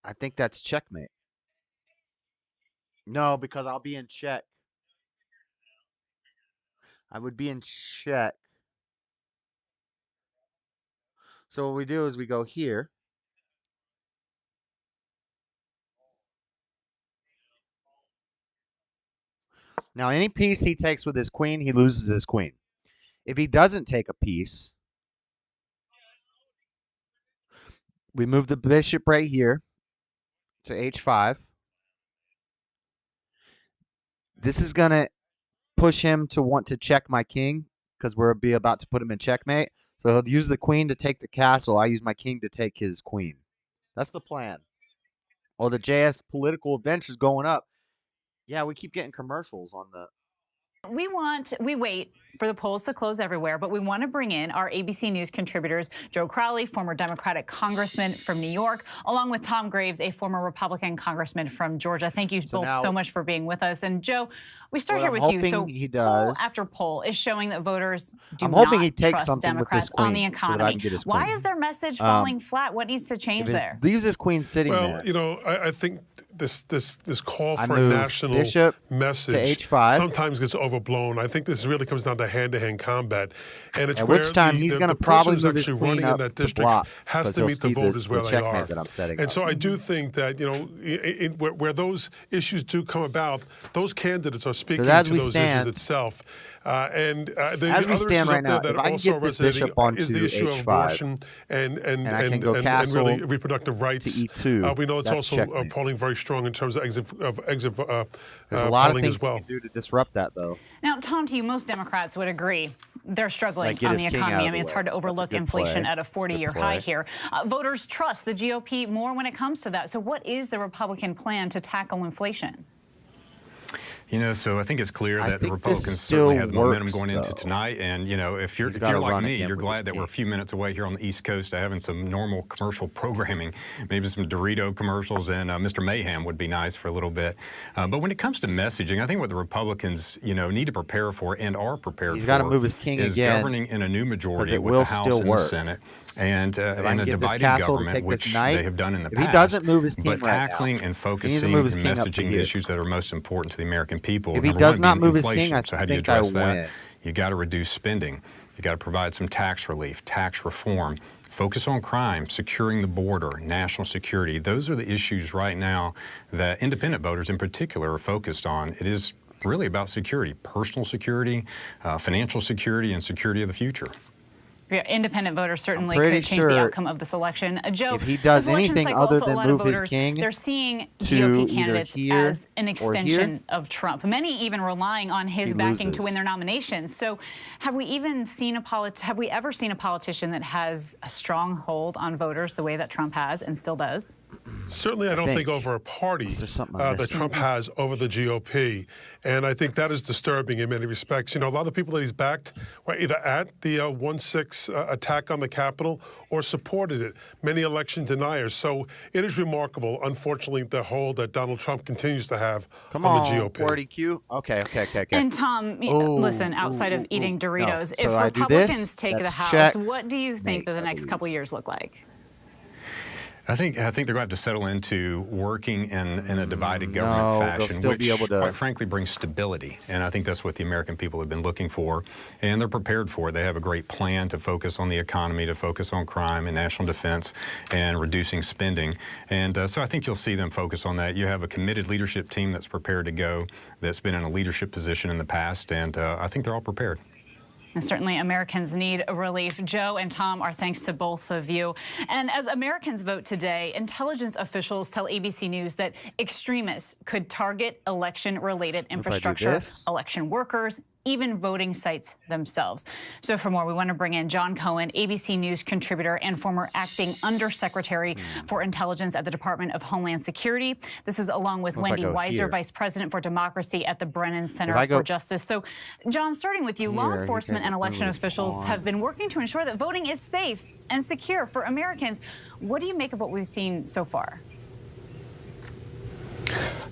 I think that's checkmate. No, because I'll be in check. I would be in check. So what we do is we go here. Now, any piece he takes with his queen, he loses his queen. If he doesn't take a piece, we move the bishop right here to h5. This is going to push him to want to check my king because we'll be about to put him in checkmate. So he'll use the queen to take the castle. I use my king to take his queen. That's the plan. Oh, the JS political adventures going up. Yeah, we keep getting commercials on the. We wait for the polls to close everywhere, but we want to bring in our ABC News contributors, Joe Crowley, former Democratic congressman from New York, along with Tom Graves, a former Republican congressman from Georgia. Thank you both so much for being with us. And Joe, we start here with you. So poll after poll is showing that voters do not trust Democrats on the economy. Why is their message falling flat? What needs to change there? Leaves his queen sitting there. Well, you know, I think this call for a national message sometimes gets overblown. I think this really comes down to hand-to-hand combat, and it's where the person who's actually running in that district has to meet the voters where they are. And so I do think that, you know, where those issues do come about, those candidates are speaking to those issues itself. The As we other stand issues right up now, there if that I can also get this resonating bishop onto is the issue of H5, abortion and I can go castle really reproductive rights. to E2. We know it's That's also checkmate. polling very strong in terms of exit There's a lot of things you can do to disrupt that, though. Now, Tom, to you, most Democrats would agree they're struggling Like, get on his the king economy. out I of mean, the it's way. hard to That's a overlook good inflation play. at a 40-year high here. Voters trust the GOP more when it comes to that. So what is the Republican plan to tackle inflation? You know, so I think it's clear that the Republicans certainly have the momentum going into tonight. And, you know, if you're like me, you're glad that we're a few minutes away here on the East Coast to having some normal commercial programming, maybe some Dorito commercials, and Mr. Mayhem would be nice for a little bit. But when it comes to messaging, I think what the Republicans, you know, need to prepare for and are prepared for move his king is again, governing in a new majority it with will the House still and work. the Senate. And in a divided government, which knight, they have done in the if past. he doesn't move his king but right tackling now, and he focusing needs to and move his king up to messaging here. issues that are most important to the American people. If he Number does one not being move his inflation. king, I So how do you think I address that? win. You got to reduce spending. You got to provide some tax relief, tax reform, focus on crime, securing the border, national security. Those are the issues right now that independent voters in particular are focused on. It is really about security, personal security, financial security, and security of the future. Yeah, independent voters certainly I'm could pretty change sure the outcome of this election. Joe, if he does this election anything cycle, other also, than a lot of move his voters, king they're seeing to GOP either candidates here as an or extension here, of Trump. Many even relying on his he backing loses. to win their nominations. So, have we ever seen a politician that has a strong hold on voters the way that Trump has and still does? Certainly, I don't think over a party that Trump has over the GOP. And I think that is disturbing in many respects. You know, a lot of the people that he's backed were either at the 1/6 attack on the Capitol or supported it, many election deniers. So it is remarkable, unfortunately, the hold that Donald Trump continues to have on the GOP. 40Q. Okay. And Tom, listen, outside of eating Doritos, if So Republicans take the That's House, check. what do you think that the next couple years look like? I think they're going to have to settle into working in a divided government they'll fashion, still which, be able to- quite frankly, brings stability. And I think that's what the American people have been looking for, and they're prepared for it. They have a great plan to focus on the economy, to focus on crime and national defense, and reducing spending. And so I think you'll see them focus on that. You have a committed leadership team that's prepared to go, that's been in a leadership position in the past, and I think they're all prepared. And certainly Americans need a relief. Joe and Tom, our thanks to both of you. And as Americans vote today, intelligence officials tell ABC News that extremists could target election-related infrastructure, election workers, even voting sites themselves. So for more, we want to bring in John Cohen, ABC News contributor and former acting undersecretary for intelligence at the Department of Homeland Security. This is along with Wendy Weiser, Vice President for Democracy at the Brennan Center for Justice. So, John, starting with you, law enforcement and election officials have been working to ensure that voting is safe and secure for Americans. What do you make of what we've seen so far?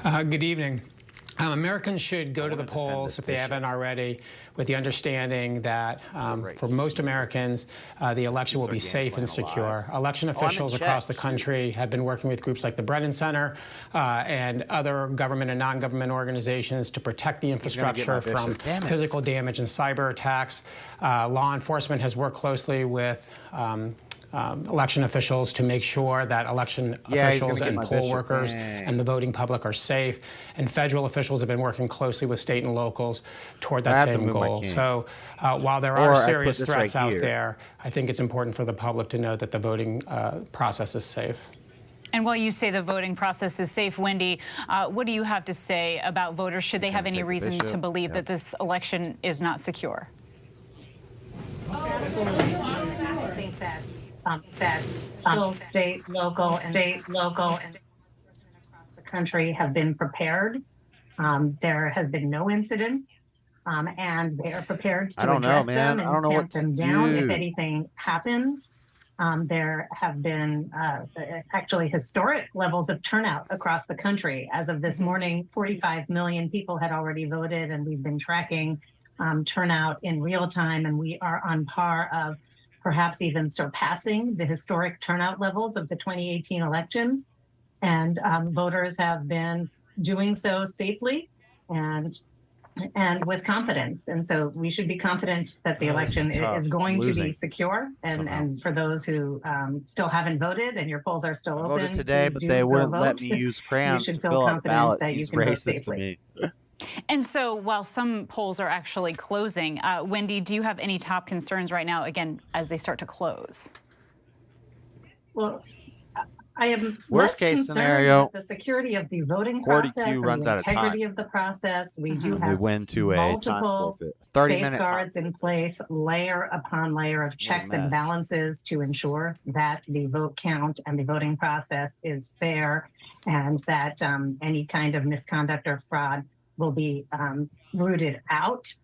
Good evening. Americans should go to the polls, if they haven't already, with the understanding that for most Americans, the election will be safe and secure. Election officials across the country have been working with groups like the Brennan Center and other government and non-government organizations to protect the infrastructure from physical damage and cyber attacks. Law enforcement has worked closely with election officials to make sure that election officials and poll workers and the voting public are safe. And federal officials have been working closely with state and locals toward that same goal. So while there are serious threats out there, I think it's important for the public to know that the voting process is safe. And while you say the voting process is safe, Wendy, what do you have to say about voters? Should they have any reason to believe that this election is not secure? I think that state, local, and across the country have been prepared. There have been no incidents, and they are prepared to address them and tamp them down if anything happens. There have been actually historic levels of turnout across the country. As of this morning, 45 million people had already voted, and we've been tracking turnout in real time, and we are on par of perhaps even surpassing the historic turnout levels of the 2018 elections. And voters have been doing so safely and with confidence. And so we should be confident that the election is going to be secure. And for those who still haven't voted and your polls are still open, voted today, but they wouldn't let me use crayons to fill out ballots. He's racist to me. And so while some polls are actually closing, Wendy, do you have any top concerns right now, again, as they start to close? Well, I am worst case concerned scenario, with the security of the voting process and the integrity of the process. We do have multiple safeguards in place, layer upon layer of checks and balances to ensure that the vote count and the voting process is fair, and that any kind of misconduct or fraud will be rooted out.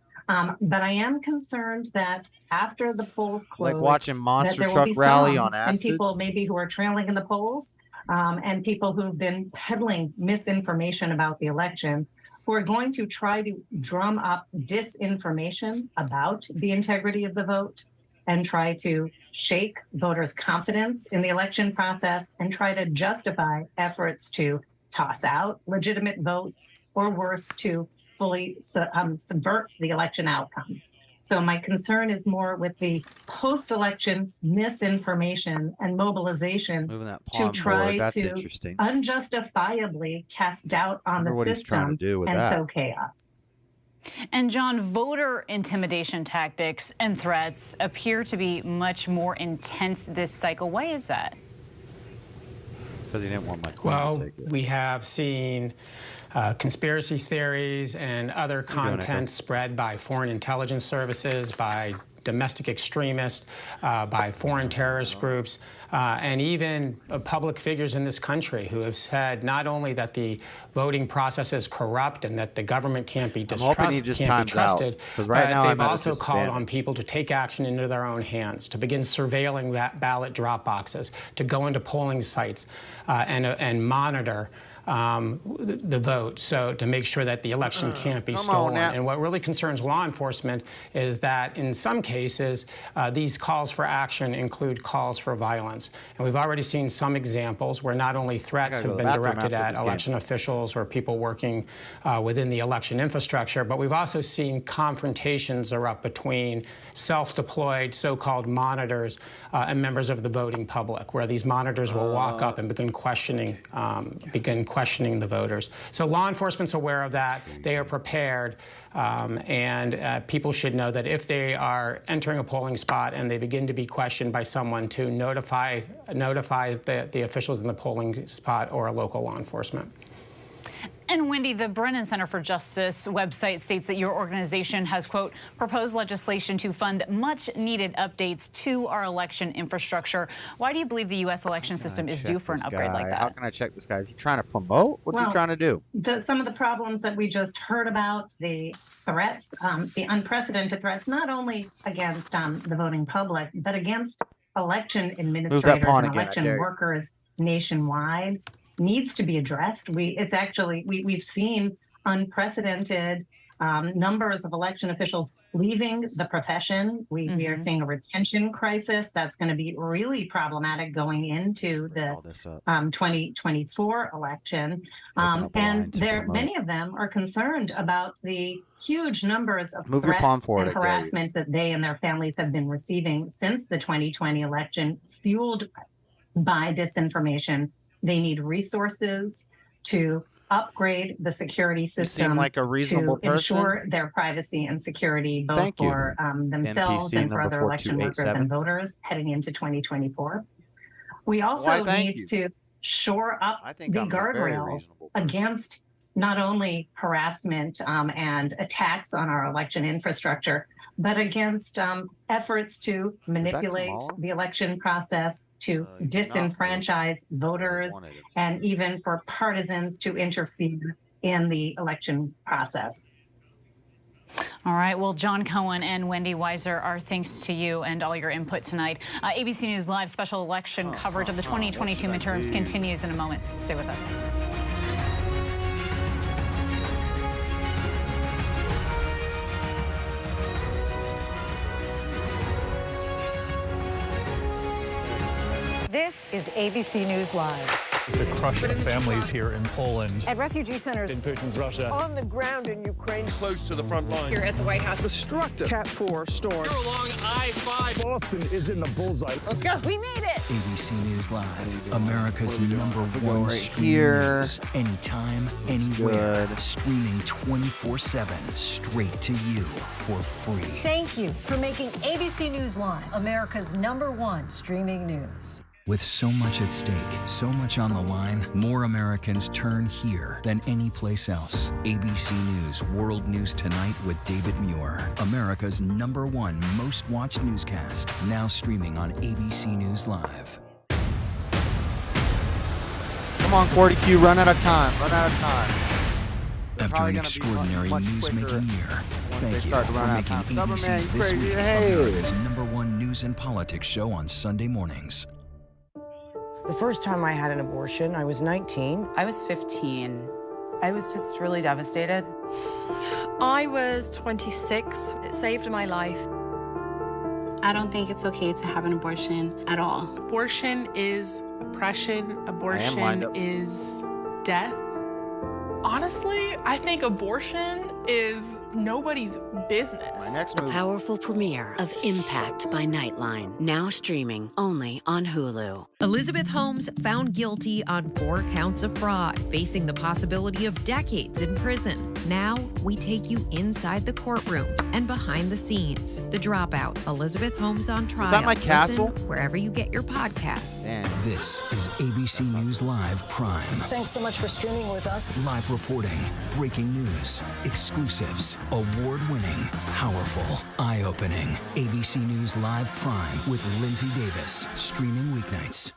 But I am concerned that after the polls close, like watching monster truck truck rally on and acid, people maybe who are trailing in the polls, and people who've been peddling misinformation about the election, who are going to try to drum up disinformation about the integrity of the vote and try to shake voters' confidence in the election process and try to justify efforts to toss out legitimate votes, or worse, to fully subvert the election outcome. So my concern is more with the post-election misinformation and mobilization to try to unjustifiably cast doubt on the system and sow chaos. And John, voter intimidation tactics and threats appear to be much more intense this cycle. Why is that? Because he didn't want my queen to take it. We have seen conspiracy theories and other content spread by foreign intelligence services, by domestic extremists, by foreign terrorist groups, and even public figures in this country who have said not only that the voting process is corrupt and that the government can't be trusted, but they've also called on people to take action into their own hands, to begin surveilling ballot drop boxes, to go into polling sites and monitor the vote, so to make sure that the election can't be stolen. And what really concerns law enforcement is that in some cases, these calls for action include calls for violence. And we've already seen some examples where not only threats have been directed at election officials or people working within the election infrastructure, but we've also seen confrontations erupt between self-deployed so-called monitors and members of the voting public, where these monitors will walk up and begin questioning the voters. So law enforcement's aware of that. They are prepared, and people should know that if they are entering a polling spot and they begin to be questioned by someone, to notify the officials in the polling spot or a local law enforcement. And Wendy, the Brennan Center for Justice website states that your organization has, quote, proposed legislation to fund much needed updates to our election infrastructure. Why do you believe the U.S. election system is due for an upgrade like that? How can I check this guy? Is he trying to promote? What's he trying to do? Some of the problems that we just heard about, the threats, the unprecedented threats, not only against the voting public, but against election administrators and election workers nationwide, needs to be addressed. We've seen unprecedented numbers of election officials leaving the profession. We are seeing a retention crisis that's going to be really problematic going into the 2024 election. And many of them are concerned about the huge numbers of threats and harassment that they and their families have been receiving since the 2020 election, fueled by disinformation. They need resources to upgrade the security system to ensure their privacy and security, both for themselves and for other election workers and voters heading into 2024. We also need to shore up the guardrails against not only harassment and attacks on our election infrastructure, but against efforts to manipulate the election process, to disenfranchise voters, and even for partisans to interfere in the election process. All right. Well, John Cohen and Wendy Weiser, our thanks to you and all your input tonight. ABC News Live special election coverage of the 2022 midterms continues in a moment. Stay with us. This is ABC News Live. The crush of families here in Poland. At refugee centers. In Putin's Russia. On the ground in Ukraine. Close to the front line. Here at the White House. Destructive Cat 4 storm. Here along I-5. Boston is in the bullseye. Let's go. We made it. ABC News Live, America's #1 streaming news. Anytime, anywhere. Streaming 24/7, straight to you for free. Thank you for making ABC News Live America's #1 streaming news. With so much at stake, so much on the line, more Americans turn here than any place else. ABC News World News Tonight with David Muir, America's #1 most watched newscast, now streaming on ABC News Live. Come on, Cordy Q, run out of time. Run out of time. After an extraordinary news-making year, thank you for making ABC's This Week America's #1 news and politics show on Sunday mornings. The first time I had an abortion, I was 19. I was 15. I was just really devastated. I was 26. It saved my life. I don't think it's okay to have an abortion at all. Abortion is oppression. Abortion is death. Honestly, I think abortion is nobody's business. The powerful premiere of Impact by Nightline, now streaming only on Hulu. Elizabeth Holmes found guilty on 4 counts of fraud, facing the possibility of decades in prison. Now we take you inside the courtroom and behind the scenes. The Dropout, Elizabeth Holmes on Trial. Is that my castle? Listen wherever you get your podcasts. And this is ABC News Live Prime. Thanks so much for streaming with us. Live reporting, breaking news, exclusives, award-winning, powerful, eye-opening. ABC News Live Prime with Lindsay Davis, streaming weeknights.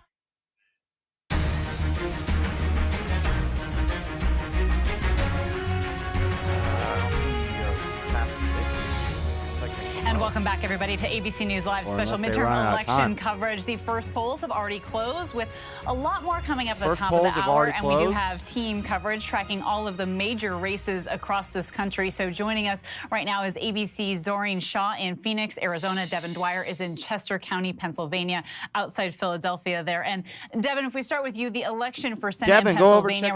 And welcome back, everybody, to ABC News Live special midterm election coverage. The first polls have already closed, with a lot more coming up at the top of the hour. And we do have team coverage tracking all of the major races across this country. So joining us right now is ABC's Zorine Shaw in Phoenix, Arizona. Devin Dwyer is in Chester County, Pennsylvania, outside Philadelphia there. And Devin, if we start with you, the election for Senate in Pennsylvania,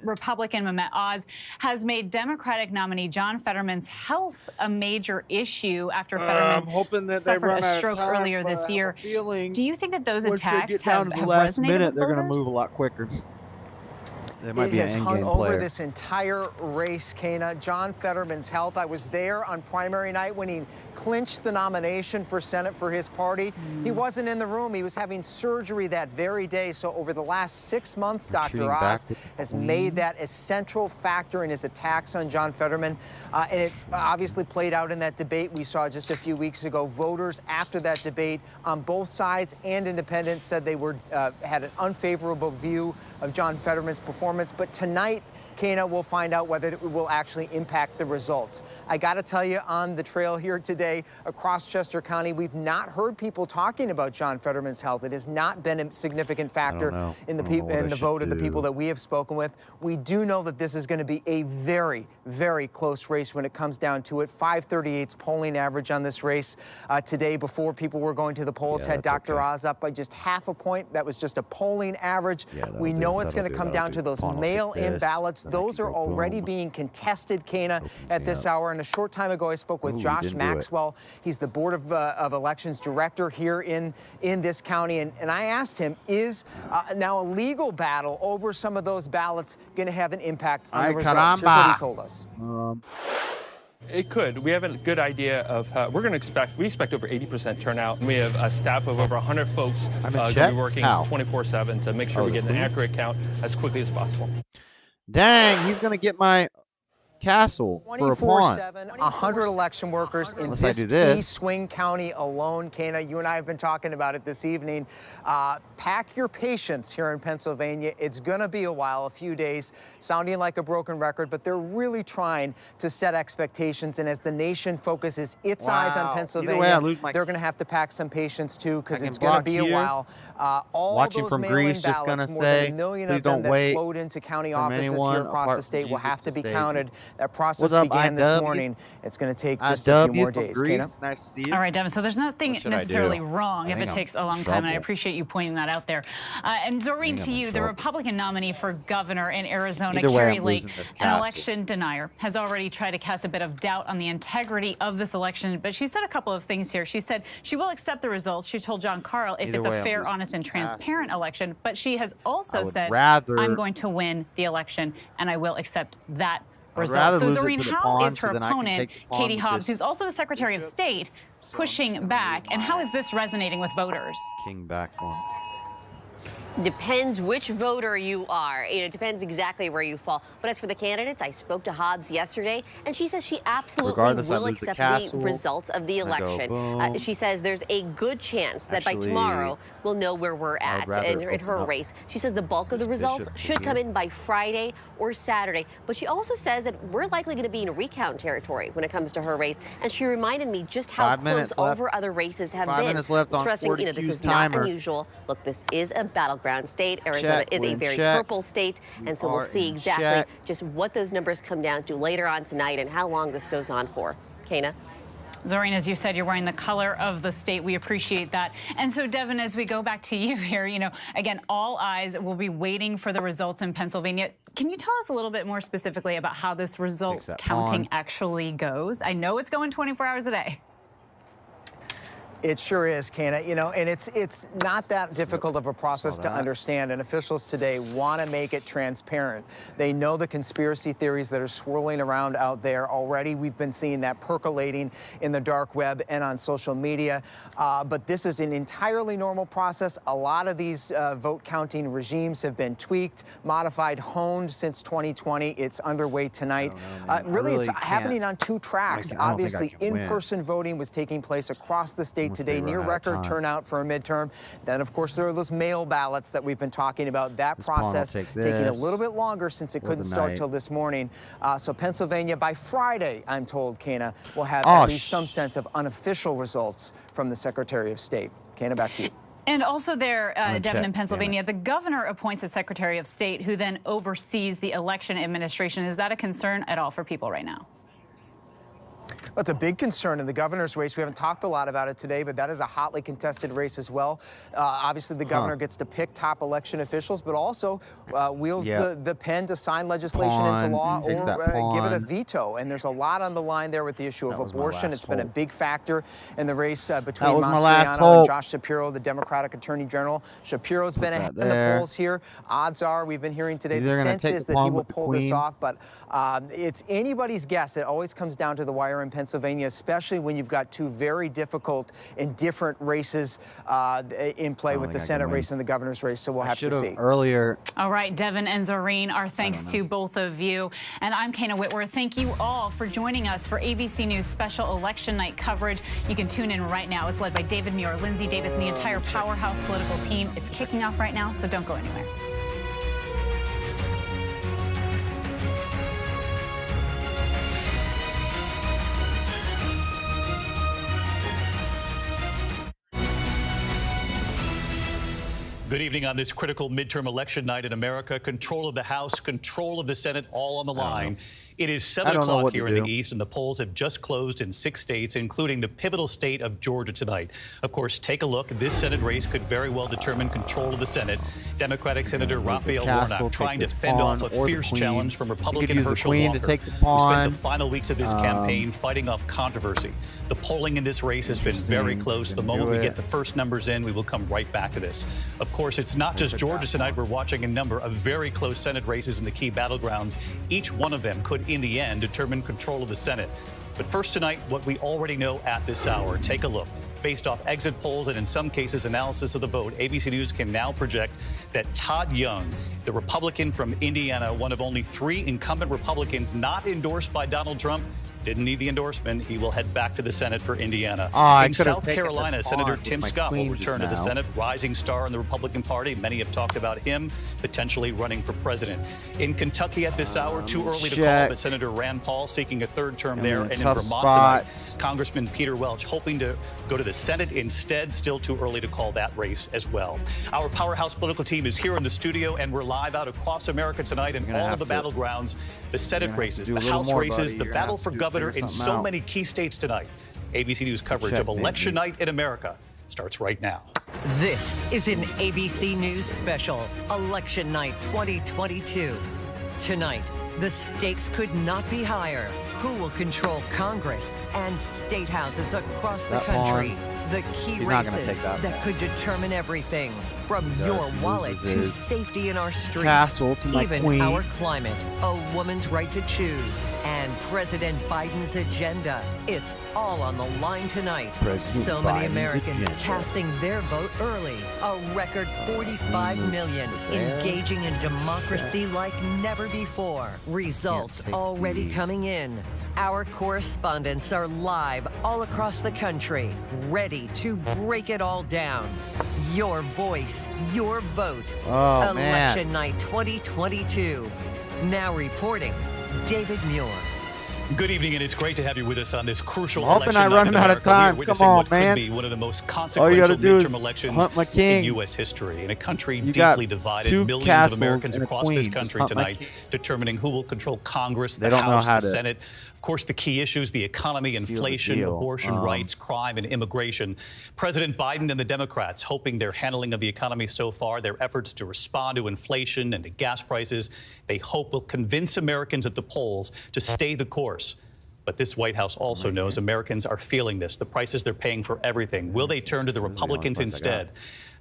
Republican Mehmet Oz has made Democratic nominee John Fetterman's health a major issue after Fetterman suffered a stroke earlier this year. Do you think that those attacks have resonated with they're going to voters? move a lot quicker? There might it be has an hung endgame over player. this entire race, Kana. John Fetterman's health. I was there on primary night when he clinched the nomination for Senate for his party. He wasn't in the room. He was having surgery that very day. So over the last 6 months, Dr. Oz has made that a central factor in his attacks on John Fetterman. And it obviously played out in that debate we saw just a few weeks ago. Voters after that debate on both sides and independents said they were had an unfavorable view of John Fetterman's performance. But tonight, Kana, we'll find out whether it will actually impact the results. I got to tell you, on the trail here today across Chester County, we've not heard people talking about John Fetterman's health. It has not been a significant factor in the vote of the people that we have spoken with. We do know that this is going to be a very, very close race when it comes down to it. 538's polling average on this race today, before people were going to the polls, had Dr. Oz up by just half a point. That was just a polling average. We know it's going to come down to those mail-in ballots. Those are already being contested, Kana, at this hour. And a short time ago, I spoke with Josh Maxwell. He's the Board of Elections Director here in this county. And I asked him, is now a legal battle over some of those ballots going to have an impact on the results? Here's what he told us. It could. We have a good idea of we expect over 80% turnout. We have a staff of over 100 folks going to be working 24/7 to make sure we get an accurate count as quickly as possible. Dang, he's going to get my castle for a pawn. 24/7, 100 election workers in this key swing county alone. Kana, you and I have been talking about it this evening. Pack your patience here in Pennsylvania. It's going to be a while, a few days, sounding like a broken record, but they're really trying to set expectations. And as the nation focuses its eyes on Pennsylvania, they're going to have to pack some patience too, because it's going to be a while. All those mail-in ballots, more than 1 million of them that flowed into county offices here across the state, will have to be counted That process began this morning. It's going to take just a few more days. Nice to see you. All right, Devin, so there's nothing necessarily wrong if it takes a long time, and I appreciate you pointing that out there. And Doreen, to you, the Republican nominee for governor in Arizona, Carrie Lake, an election denier, has already tried to cast a bit of doubt on the integrity of this election, but she said a couple of things here. She said she will accept the results. She told John Carl if it's a fair, honest, and transparent election, but she has also said, I'm going to win the election, and I will accept that result. So, Doreen, how is her opponent, Katie Hobbs, who's also the Secretary of State, pushing back, and how is this resonating with voters? King back one. Depends which voter you are. It depends exactly where you fall. But as for the candidates, I spoke to Hobbs yesterday, and she says she absolutely will accept the results of the election. She says there's a good chance that by tomorrow we'll know where we're at in her race. She says the bulk of the results should come in by Friday or Saturday. But she also says that we're likely going to be in recount territory when it comes to her race. And she reminded me just how close all of her other races have been. Stressing, this is not unusual. Look, this is a battleground state. Arizona is a very purple state, and so we'll see exactly just what those numbers come down to later on tonight and how long this goes on for. Kana? Zorine, as you said, you're wearing the color of the state. We appreciate that. And so, Devin, as we go back to you here, again, all eyes will be waiting for the results in Pennsylvania. Can you tell us a little bit more specifically about how this result counting actually goes? I know it's going 24 hours a day. It sure is, Kana. And it's not that difficult of a process to understand, and officials today want to make it transparent. They know the conspiracy theories that are swirling around out there already. We've been seeing that percolating in the dark web and on social media. But this is an entirely normal process. A lot of these vote counting regimes have been tweaked, modified, honed since 2020. It's underway tonight. Really, it's happening on two tracks. Obviously, in-person voting was taking place across the state today, near record turnout for a midterm. Then, of course, there are those mail ballots that we've been talking about. That process taking a little bit longer since it couldn't start till this morning. So Pennsylvania, by Friday, I'm told, Kana, will have at least some sense of unofficial results from the Secretary of State. Kana, back to you. And also there, Devin, in Pennsylvania, the governor appoints a Secretary of State who then oversees the election administration. Is that a concern at all for people right now? Well, it's a big concern in the governor's race. We haven't talked a lot about it today, but that is a hotly contested race as well. Obviously, the governor gets to pick top election officials, but also wields the pen to sign legislation into law or give it a veto. And there's a lot on the line there with the issue of abortion. It's been a big factor in the race between Mastriano and Josh Shapiro, the Democratic Attorney General. Shapiro's been ahead in the polls here. Odds are, we've been hearing today, the sense is that he will pull this off, but it's anybody's guess. It always comes down to the wire in Pennsylvania, especially when you've got two very difficult and different races in play with the Senate race and the governor's race, so we'll have to see. All right, Devin and Zorine, our thanks to both of you. And I'm Kana Whitworth. Thank you all for joining us for ABC News special election night coverage. You can tune in right now. It's led by David Muir, Lindsay Davis, and the entire Powerhouse political team. It's kicking off right now, so don't go anywhere. Good evening on this critical midterm election night in America. Control of the House, control of the Senate, all on the line. It is 7 o'clock here in the East, and the polls have just closed in 6 states, including the pivotal state of Georgia tonight. Of course, take a look. This Senate race could very well determine control of the Senate. Democratic Senator Raphael Warnock trying to fend off a fierce challenge from Republican Herschel Walker, who spent the final weeks of this campaign fighting off controversy. The polling in this race has been very close. The moment we get the first numbers in, we will come right back to this. Of course, it's not just Georgia tonight. We're watching a number of very close Senate races in the key battlegrounds. Each one of them could, in the end, determine control of the Senate. But first tonight, what we already know at this hour. Take a look. Based off exit polls and in some cases analysis of the vote, ABC News can now project that Todd Young, the Republican from Indiana, one of only 3 incumbent Republicans not endorsed by Donald Trump, Didn't need the endorsement. He will head back to the Senate for Indiana. In South Carolina, Senator Tim Scott will return to the Senate, rising star in the Republican Party. Many have talked about him potentially running for president. In Kentucky at this hour, too early to call, but Senator Rand Paul seeking a third term there. And in Vermont tonight, Congressman Peter Welch hoping to go to the Senate instead. Still too early to call that race as well. Our powerhouse political team is here in the studio, and we're live out across America tonight in all of the battlegrounds, the Senate races, the House races, the battle for governor in so many key states tonight. ABC News coverage of Election Night in America starts right now. This is an ABC News special, Election Night 2022. Tonight, the stakes could not be higher. Who will control Congress and state houses across the country? The key races that could determine everything, from your wallet to safety in our streets, castle to my even queen. Our climate, a woman's right to choose, and President Biden's agenda. It's all on the line tonight. So many Americans casting their vote early. A record 45 million engaging in democracy like never before. Results already coming in. Our correspondents are live all across the country, ready to break it all down. Your voice, your vote. Election Night 2022. Now reporting, David Muir. Good evening, and it's great to have you with us on this crucial election. Election Hoping I run out of time. Come on, man. Could be one of the most consequential midterm elections in U.S. history. In a country deeply divided, millions of Americans across this country tonight determining who will control Congress, the House, the Senate. Of course, the key issues, the economy, inflation, abortion rights, crime, and immigration. President Biden and the Democrats hoping their handling of the economy so far, their efforts to respond to inflation and to gas prices, they hope will convince Americans at the polls to stay the course. But this White House also knows Americans are feeling this, the prices they're paying for everything. Will they turn to the Republicans instead?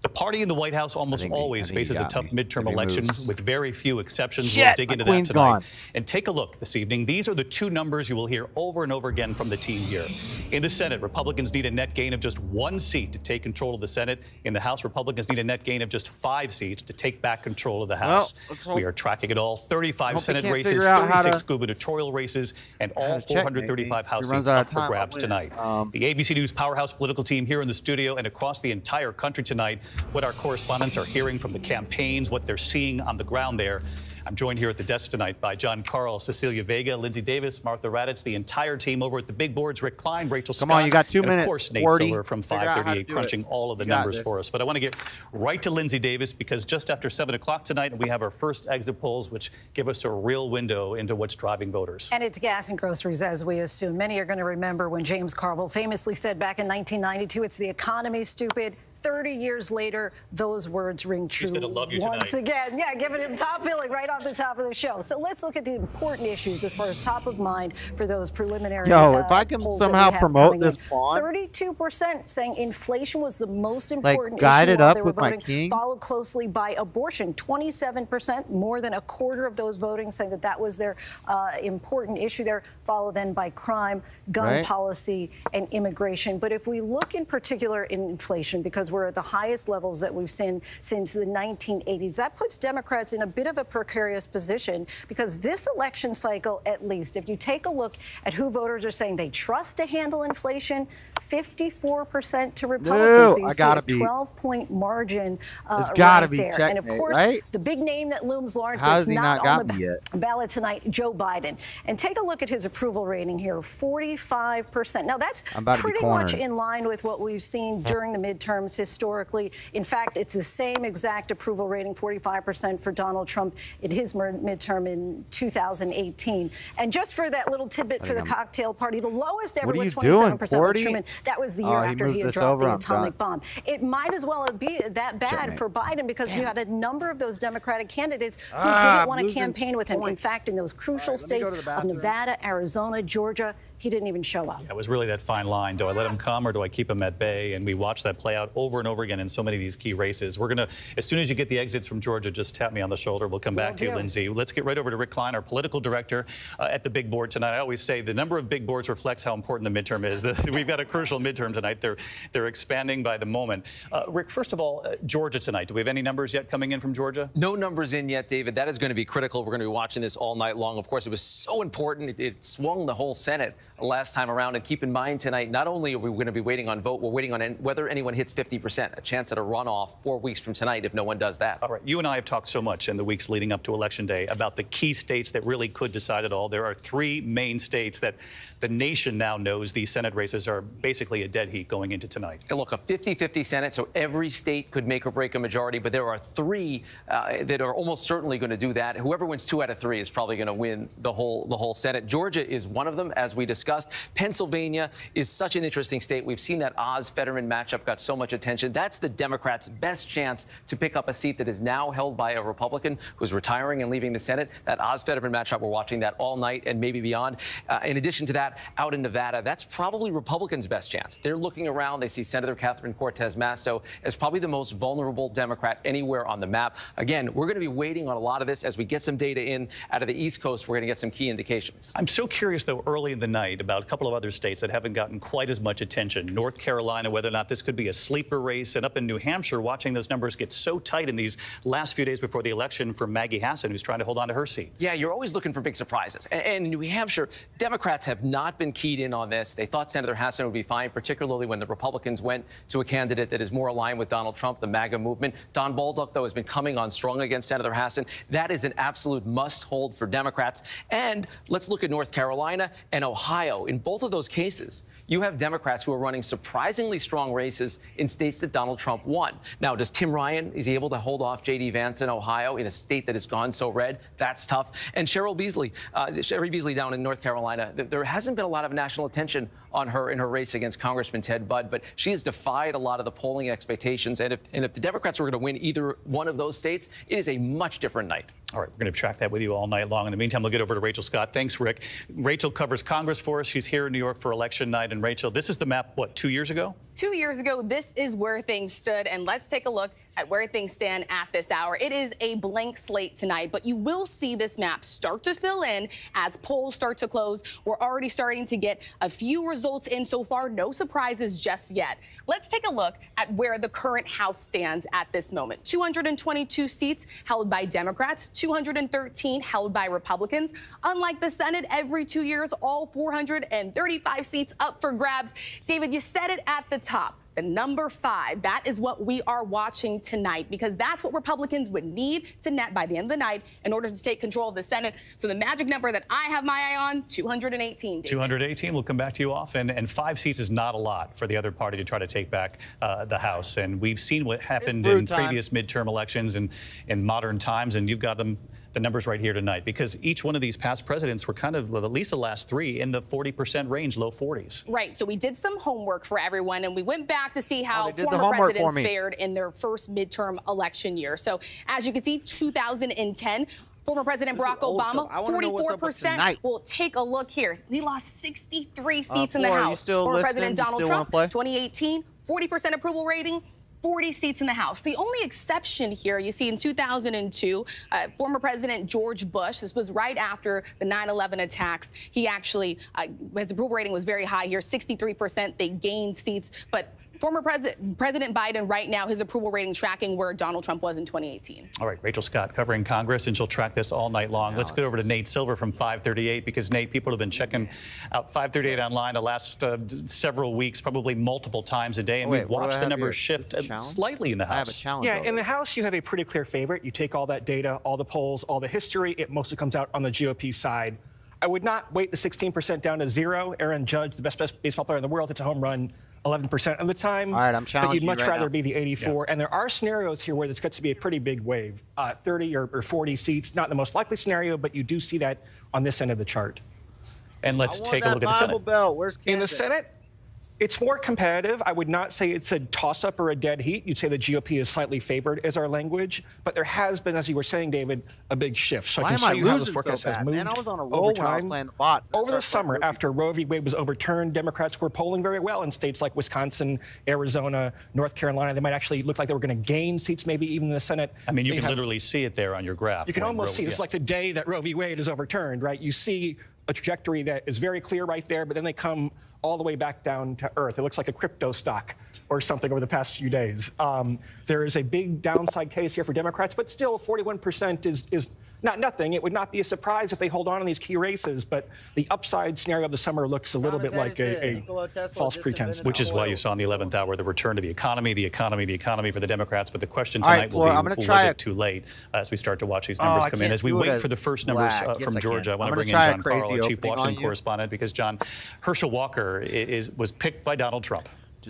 The party in the White House almost always faces a tough midterm election, with very few exceptions. We'll dig into that tonight. And take a look this evening. These are the two numbers you will hear over and over again from the team here. In the Senate, Republicans need a net gain of just 1 seat to take control of the Senate. In the House, Republicans need a net gain of just 5 seats to take back control of the House. We are tracking it all. 35 Senate races, 36 gubernatorial races, and all 435 House seats up for grabs tonight. The ABC News powerhouse political team here in the studio and across the entire country tonight. What our correspondents are hearing from the campaigns, what they're seeing on the ground there. I'm joined here at the desk tonight by John Carl, Cecilia Vega, Lindsay Davis, Martha Raddatz, the entire team over at the big boards, Rick Klein, Rachel Scott. Come on, you got 2 minutes. And of course, Nate Siller from 538 crunching all of the numbers for us. But I want to get right to Lindsay Davis, because just after 7 o'clock tonight, we have our first exit polls, which give us a real window into what's driving voters. And it's gas and groceries, as we assume. Many are going to remember when James Carville famously said back in 1992, it's the economy, stupid. 30 years later, those words ring true. He's gonna love you once tonight. again. Yeah, giving him top billing right off the top of the show. So let's look at the important issues as far as top of mind for those preliminary if I can somehow promote this pawn. 32% saying inflation was the most important issue guided while up they were with my voting, king. followed closely by abortion. 27%, more than a quarter of those voting saying that that was their important issue there, followed then by crime, gun policy, and immigration. But if we look in particular in inflation, because we're at the highest levels that we've seen since the 1980s, that puts Democrats in a bit of a precarious position, because this election cycle, at least, if you take a look at who voters are saying they trust to handle inflation, 54% to Republicans. So you see a 12-point margin right there. And of course, the big name that looms large that's not on the ballot tonight, Joe Biden. And take a look at his approval rating here, 45%. Now, that's pretty much in line with what we've seen during the midterms historically. In fact, it's the same exact approval rating, 45% for Donald Trump in his midterm in 2018. And just for that little tidbit for the cocktail party, the lowest ever was 27% with Truman. That was the year after he had dropped the atomic bomb. It might as well be that bad for Biden, because you had a number of those Democratic candidates who didn't want to campaign with him. In fact, in those crucial states of Nevada, Arizona, Georgia, he didn't even show up. It was really that fine line. Do I let him come or do I keep him at bay? And we watched that play out over and over again in so many of these key races. We're going to, as soon as you get the exits from Georgia, just tap me on the shoulder. We'll come back to you, Lindsay. Let's get right over to Rick Klein, our political director at the big board tonight. I always say the number of big boards reflects how important the midterm is. We've got a crucial midterm tonight. They're expanding by the moment. Rick, first of all, Georgia tonight. Do we have any numbers yet coming in from Georgia? No numbers in yet, David. That is going to be critical. We're going to be watching this all night long. Of course, it was so important. It swung the whole Senate last time around. And keep in mind tonight, not only are we going to be waiting on vote, we're waiting on whether anyone hits 50%, a chance at a runoff 4 weeks from tonight if no one does that. All right. You and I have talked so much in the weeks leading up to Election Day about the key states that really could decide it all. There are 3 main states that the nation now knows these Senate races are basically a dead heat going into tonight. And look, a 50-50 Senate, so every state could make or break a majority, but there are 3 that are almost certainly going to do that. Whoever wins 2 out of 3 is probably going to win the whole Senate. Georgia is one of them, as we discussed. Pennsylvania is such an interesting state. We've seen that Oz-Fetterman matchup got so much attention. That's the Democrats' best chance to pick up a seat that is now held by a Republican who's retiring and leaving the Senate. That Oz-Fetterman matchup, we're watching that all night and maybe beyond. In addition to that, out in Nevada, that's probably Republicans' best chance. They're looking around. They see Senator Catherine Cortez Masto as probably the most vulnerable Democrat anywhere on the map. Again, we're going to be waiting on a lot of this as we get some data in out of the East Coast. We're going to get some key indications. I'm so curious, though, early in the night about a couple of other states that haven't gotten quite as much attention. North Carolina, whether or not this could be a sleeper race, and up in New Hampshire, watching those numbers get so tight in these last few days before the election for Maggie Hassan, who's trying to hold on to her seat. Yeah, you're always looking for big surprises. And in New Hampshire, Democrats have not been keyed in on this. They thought Senator Hassan would be fine, particularly when the Republicans went to a candidate that is more aligned with Donald Trump, the MAGA movement. Don Baldock, though, has been coming on strong against Senator Hassan. That is an absolute must-hold for Democrats. And let's look at North Carolina and Ohio. In both of those cases, you have Democrats who are running surprisingly strong races in states that Donald Trump won. Now, does Tim Ryan, is he able to hold off J.D. Vance in Ohio in a state that has gone so red? That's tough. And Sherry Beasley down in North Carolina, there hasn't been a lot of national attention on her in her race against Congressman Ted Budd, but she has defied a lot of the polling expectations. And if the Democrats were going to win either one of those states, it is a much different night. All right, we're going to track that with you all night long. In the meantime, we'll get over to Rachel Scott. Thanks, Rick. Rachel covers Congress for us. She's here in New York for election night. And Rachel, this is the map, what, 2 years ago? 2 years ago, this is where things stood. And let's take a look at where things stand at this hour. It is a blank slate tonight, but you will see this map start to fill in as polls start to close. We're already starting to get a few results in so far. No surprises just yet. Let's take a look at where the current House stands at this moment. 222 seats held by Democrats, 213 held by Republicans. Unlike the Senate, every 2 years, all 435 seats up for grabs. David, you said it at the top. The number 5, that is what we are watching tonight, because that's what Republicans would need to net by the end of the night in order to take control of the Senate. So the magic number that I have my eye on, 218. David. 218. We'll come back to you often. And 5 seats is not a lot for the other party to try to take back the House. And we've seen what happened in previous midterm elections and in modern times. And you've got the numbers right here tonight, because each one of these past presidents were kind of, at least the last 3, in the 40% range, low 40s. Right. So we did some homework for everyone, and we went back to see how former presidents fared in their first midterm election year. So as you can see, 2010, former President Barack Obama, 44%. We'll take a look here. He lost 63 seats in the House. Former President Donald Trump, 2018, 40% approval rating. 40 seats in the House. The only exception here, you see in 2002, former President George Bush, this was right after the 9/11 attacks, he actually, his approval rating was very high here, 63%. They gained seats, but former President Biden right now, his approval rating tracking where Donald Trump was in 2018. All right, Rachel Scott covering Congress, and she'll track this all night long. Let's get over to Nate Silver from 538, because, Nate, people have been checking out 538 online the last several weeks, probably multiple times a day, and we've watched the numbers shift slightly in the House. I have a challenge. Yeah, in the House, you have a pretty clear favorite. You take all that data, all the polls, all the history, it mostly comes out on the GOP side. I would not weight the 16% down to 0. Aaron Judge, the best baseball player in the world, hits a home run 11% of the time. All right, I'm challenging you. But you'd much rather be the 84. Yeah. And there are scenarios here where this gets to be a pretty big wave. 30 or 40 seats, not the most likely scenario, but you do see that on this end of the chart. And let's take a look at the Senate. Belt. Where's Canada? In the Senate, it's more competitive. I would not say it's a toss-up or a dead heat. You'd say the GOP is slightly favored as our language. But there has been, as you were saying, David, a big shift. So Why I can am show I you how this losing forecast so bad? has moved. Man, I was on a roll when I was playing the bots. Over the summer, after Roe v. Wade was overturned, Democrats were polling very well in states like Wisconsin, Arizona, North Carolina. They might actually look like they were going to gain seats, maybe even in the Senate. I mean, you can literally see it there on your graph. You can almost see it's like the day that Roe v. Wade is overturned, right? You see a trajectory that is very clear right there, but then they come all the way back down to earth. It looks like a crypto stock or something over the past few days. There is a big downside case here for Democrats, but still 41% is Nothing. It would not be a surprise if they hold on in these key races, but the upside scenario of the summer looks a little bit like a false pretense. Which is why you saw in the 11th hour the return to the economy for the Democrats. But the question tonight will be, was it too late as we start to watch these numbers come in? As we wait for the first numbers from Georgia, I want to bring in John Carl, our chief Washington correspondent, because, John, Herschel Walker was picked by Donald Trump.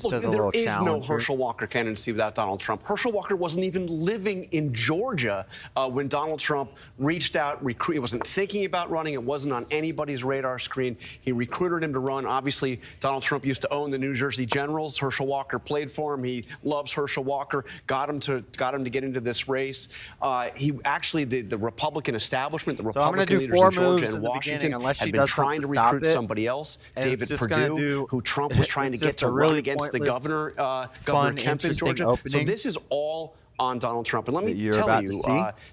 There is no Herschel Walker candidacy without Donald Trump. Herschel Walker wasn't even living in Georgia when Donald Trump reached out. He wasn't thinking about running. It wasn't on anybody's radar screen. He recruited him to run. Obviously, Donald Trump used to own the New Jersey Generals. Herschel Walker played for him. He loves Herschel Walker. Got him to get into this race. He actually, the Republican establishment, the Republican leaders in Georgia and Washington had been trying to recruit somebody else, David Perdue, who Trump was trying to get to run against the governor, Governor Kemp in Georgia. So this is all on Donald Trump. And let me tell you,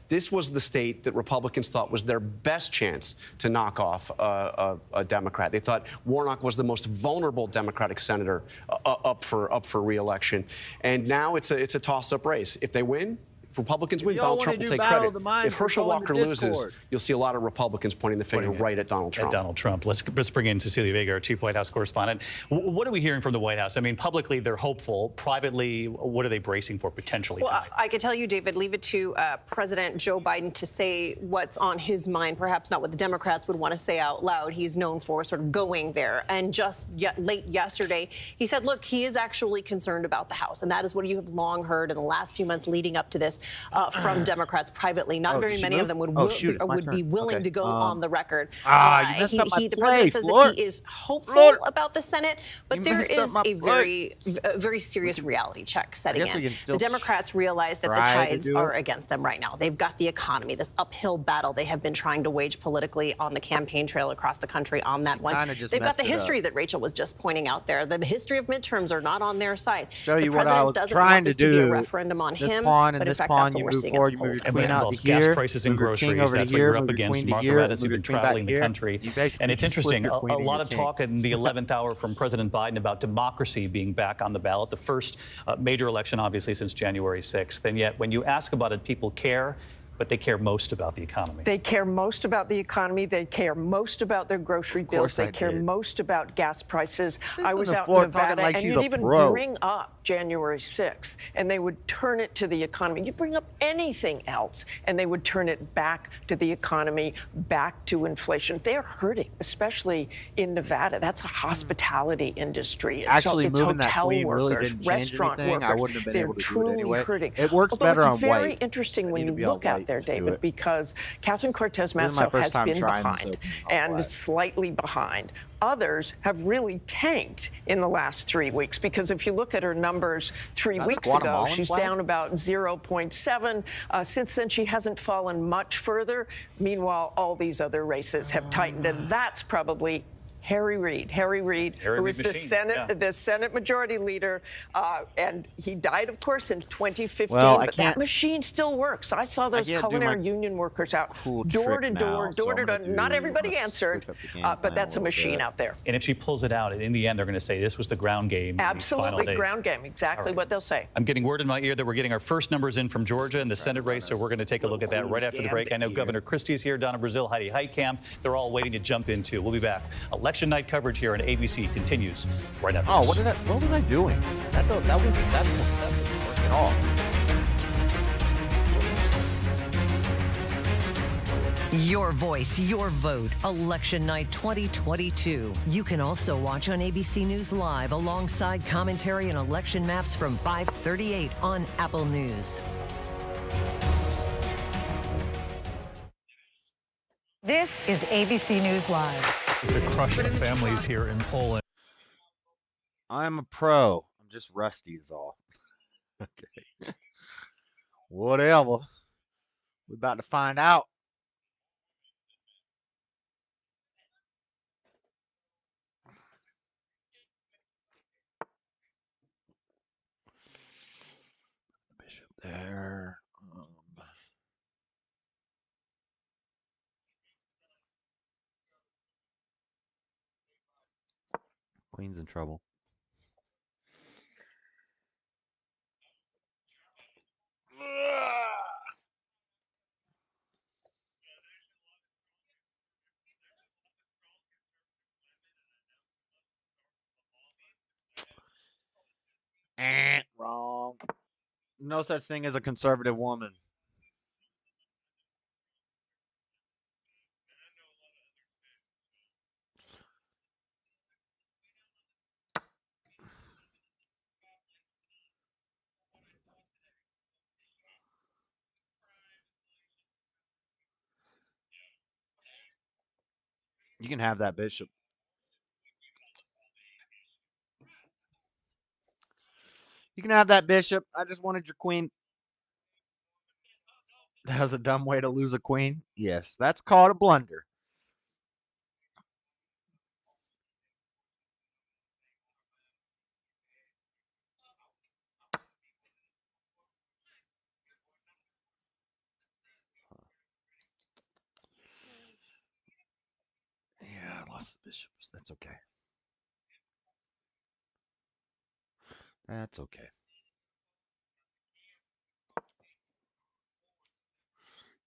this was the state that Republicans thought was their best chance to knock off a Democrat. They thought Warnock was the most vulnerable Democratic senator up for re-election. And now it's a toss-up race. If they win, if Republicans win, Donald Trump will take credit. If Herschel Walker loses, you'll see a lot of Republicans pointing the finger right at Donald Trump. Let's bring in Cecilia Vega, our chief White House correspondent. What are we hearing from the White House? I mean, publicly, they're hopeful. Privately, what are they bracing for potentially tonight? I can tell you, David, leave it to President Joe Biden to say what's on his mind, perhaps not what the Democrats would want to say out loud. He's known for sort of going there. And just late yesterday, he said, look, he is actually concerned about the House. And that is what you have long heard in the last few months leading up to this. From Democrats privately. Not very many of them would be willing to go on the record. The president says that he is hopeful about the Senate, but there is a very serious reality check setting in. The Democrats realize that the tides are against them right now. They've got the economy, this uphill battle they have been trying to wage politically on the campaign trail across the country on that one. They've got the history that Rachel was just pointing out there. The history of midterms are not on their side. The president doesn't want this to be a referendum on him, but in fact, that's what we're seeing at the polls. And it involves gas prices and groceries. That's what you're up against. Mark Levin, who've been traveling the country. And it's interesting, a lot of talk in the 11th hour from President Biden about democracy being back on the ballot, the first major election, obviously, since January 6th. And yet, when you ask about it, people care. But they care most about the economy. They care most about the economy. They care most about their grocery bills. They care most about gas prices. I was out in Nevada, and you'd even bring up January 6th, and they would turn it to the economy. You bring up anything else, and they would turn it back to the economy, back to inflation. They're hurting, especially in Nevada. That's a hospitality industry. Actually, it's moving hotel that queen workers, really didn't restaurant change anything. workers. I wouldn't have been They're able to truly do it anyway. hurting. It works better on white. It's very interesting when you look out there, David, because Catherine Cortez Masto has been behind and slightly behind. Others have really tanked in the last 3 weeks, because if you look at her numbers 3 weeks ago, she's down about 0.7. Since then, she hasn't fallen much further. Meanwhile, all these other races have tightened, and that's probably Harry Reid, who is the Senate Majority Leader, and he died, of course, in 2015. But that machine still works. I saw those culinary union workers out door to door. Not everybody answered, but that's a machine out there. And if she pulls it out, in the end, they're going to say this was the ground game. Absolutely, ground game. Exactly what they'll say. I'm getting word in my ear that we're getting our first numbers in from Georgia in the Senate race, so we're going to take a look at that right after the break. I know Governor Christie's here, Donna Brazil, Heidi Heitkamp. They're all waiting to jump in too. We'll be back. Election night coverage here on ABC continues right after this. What was I doing? That wasn't working at all. Your voice, your vote. Election night 2022. You can also watch on ABC News Live alongside commentary and election maps from 5:38 on Apple News. This is ABC News Live. The crush of families here in Poland. I'm a pro. I'm just rusty is all. Okay. Whatever. We're about to find out. Bishop there. Queen's in trouble. Wrong. No such thing as a conservative woman. You can have that, Bishop. You can have that, Bishop. I just wanted your queen. That was a dumb way to lose a queen. Yes, that's called a blunder. Yeah, I lost the bishops. That's okay. That's okay.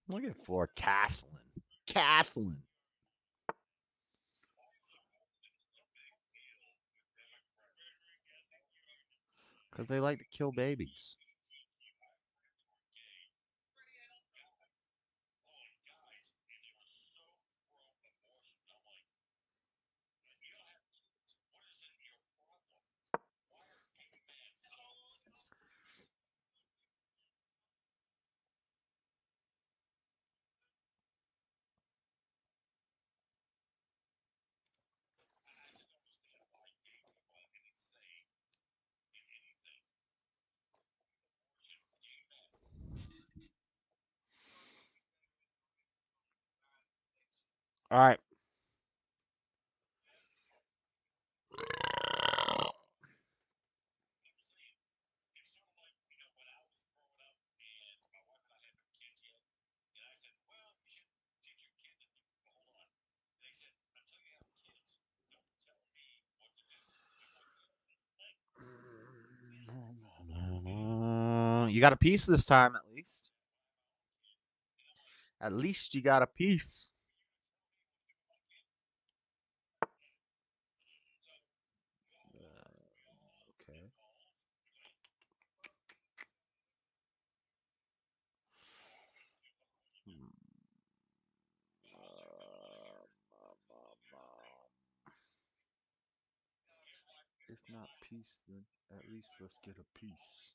Look at Floor castling. Castling. Because they like to kill babies. All right. You got a piece this time, at least. At least you got a piece. Okay. If not peace, then at least let's get a piece.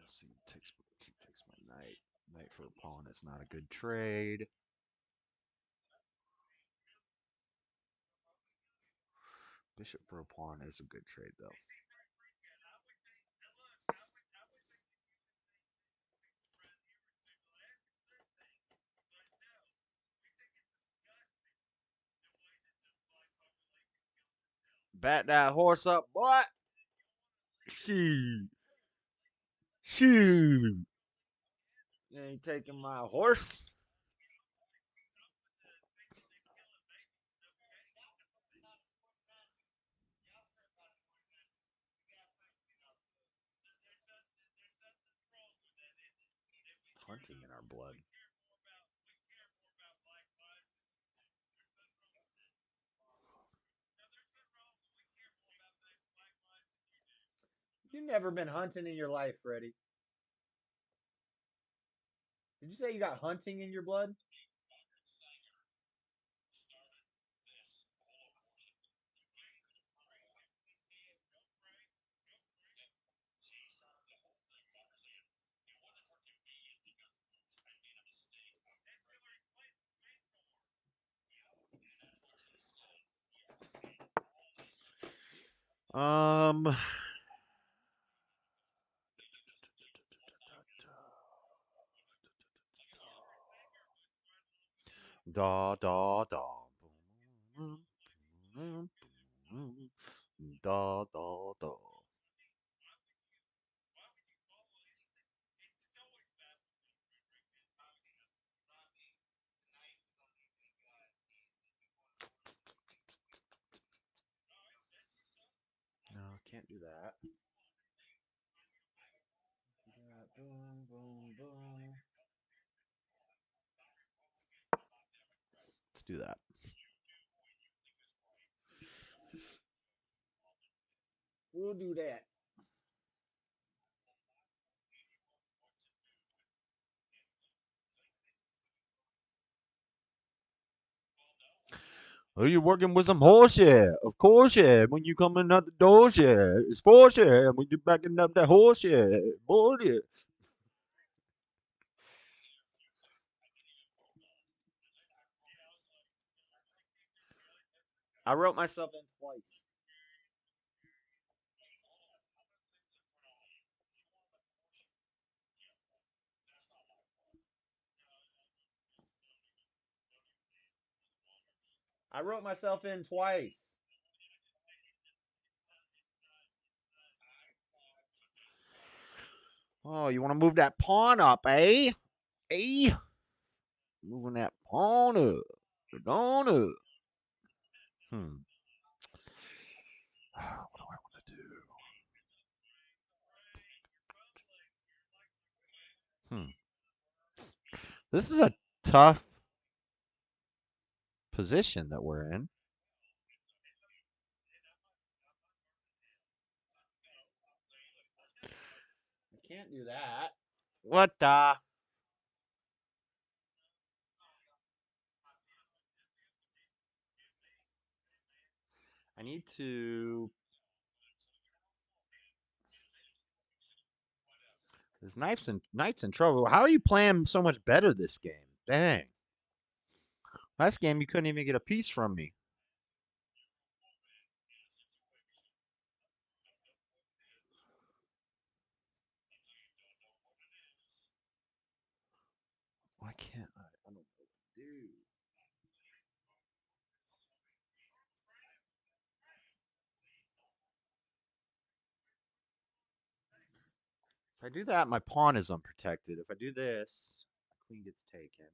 See, takes my knight. Knight for a pawn is not a good trade. Bishop for a pawn is a good trade, though. Bet that horse up, boy. Shoot. Shoot. You ain't taking my horse. Hunting in our blood. You've never been hunting in your life, Freddie. Did you say you got hunting in your blood? Da da da. Da, da, da. No, can't do that. Boom, boom, boom. Let's do that. We'll do that. Are you working with some horse? Yeah, of course, yeah. When you coming out the doors, yeah, it's force, yeah. When you're backing up that horse, yeah, boy, yeah. I wrote myself in twice. I wrote myself in twice. Oh, you want to move that pawn up, eh? Eh? Moving that pawn up. On up. Hmm. What do I want to do? This is a tough position that we're in. I can't do that. What the? I need to. There's knights in trouble. How are you playing so much better this game? Dang. Last game you couldn't even get a piece from me. Why can't I? I don't know what to do. If I do that, my pawn is unprotected. If I do this, my queen gets taken.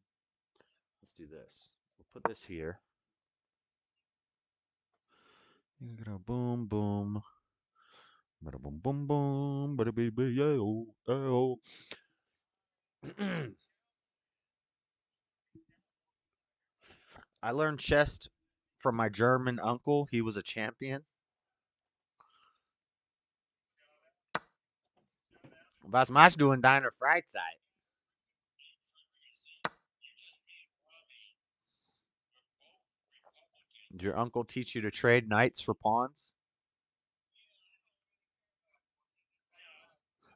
Let's do this. We'll put this here. Boom, boom. Bada boom, boom, boom. Bada bee, bee, yeah, I learned chess from my German uncle. He was a champion. Was machst du in deiner Freizeit? Did your uncle teach you to trade knights for pawns?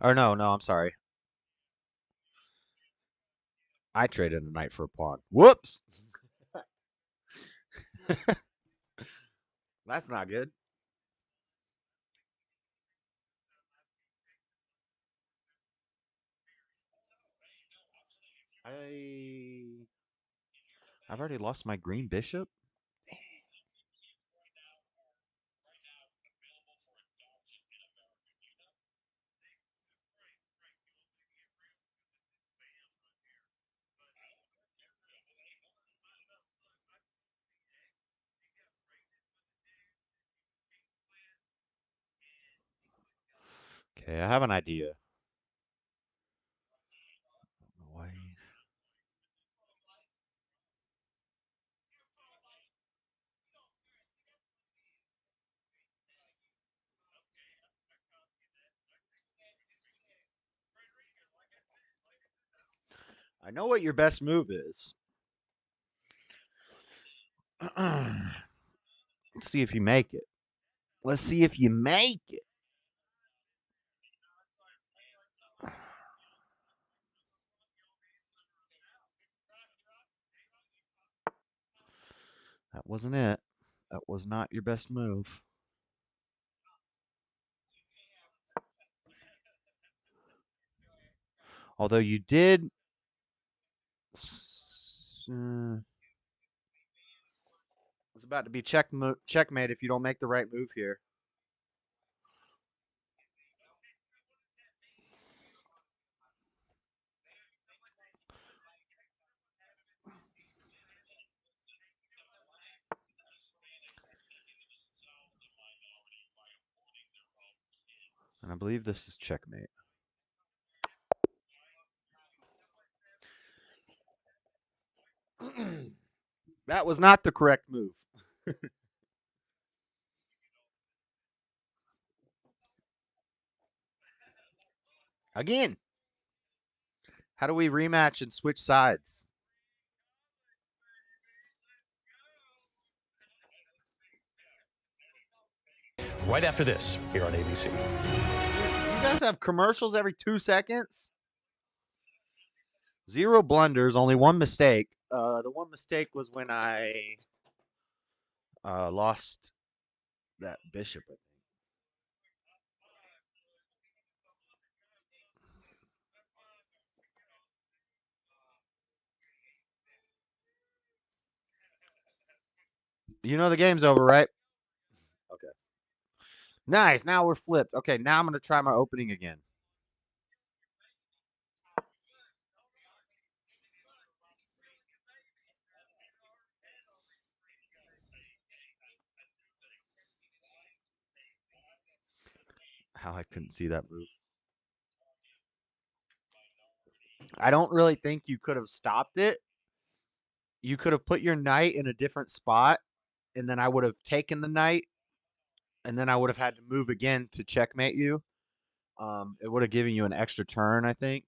Or no, I'm sorry. I traded a knight for a pawn. Whoops. That's not good. I've already lost my green bishop. Okay, I have an idea. Why? I know what your best move is. Let's see if you make it. Let's see if you make it. That wasn't it. That was not your best move. Although you did. It's about to be checkmate if you don't make the right move here. believe this is checkmate. That was not the correct move. Again. How do we rematch and switch sides? Right after this, here on ABC. You guys have commercials every 2 seconds? 0 blunders, only 1 mistake. The 1 mistake was when I lost that bishop, I think. You know the game's over, right? Okay. Nice. Now we're flipped. Okay, now I'm going to try my opening again. How I couldn't see that move. I don't really think you could have stopped it. You could have put your knight in a different spot, and then I would have taken the knight, and then I would have had to move again to checkmate you. It would have given you an extra turn, I think.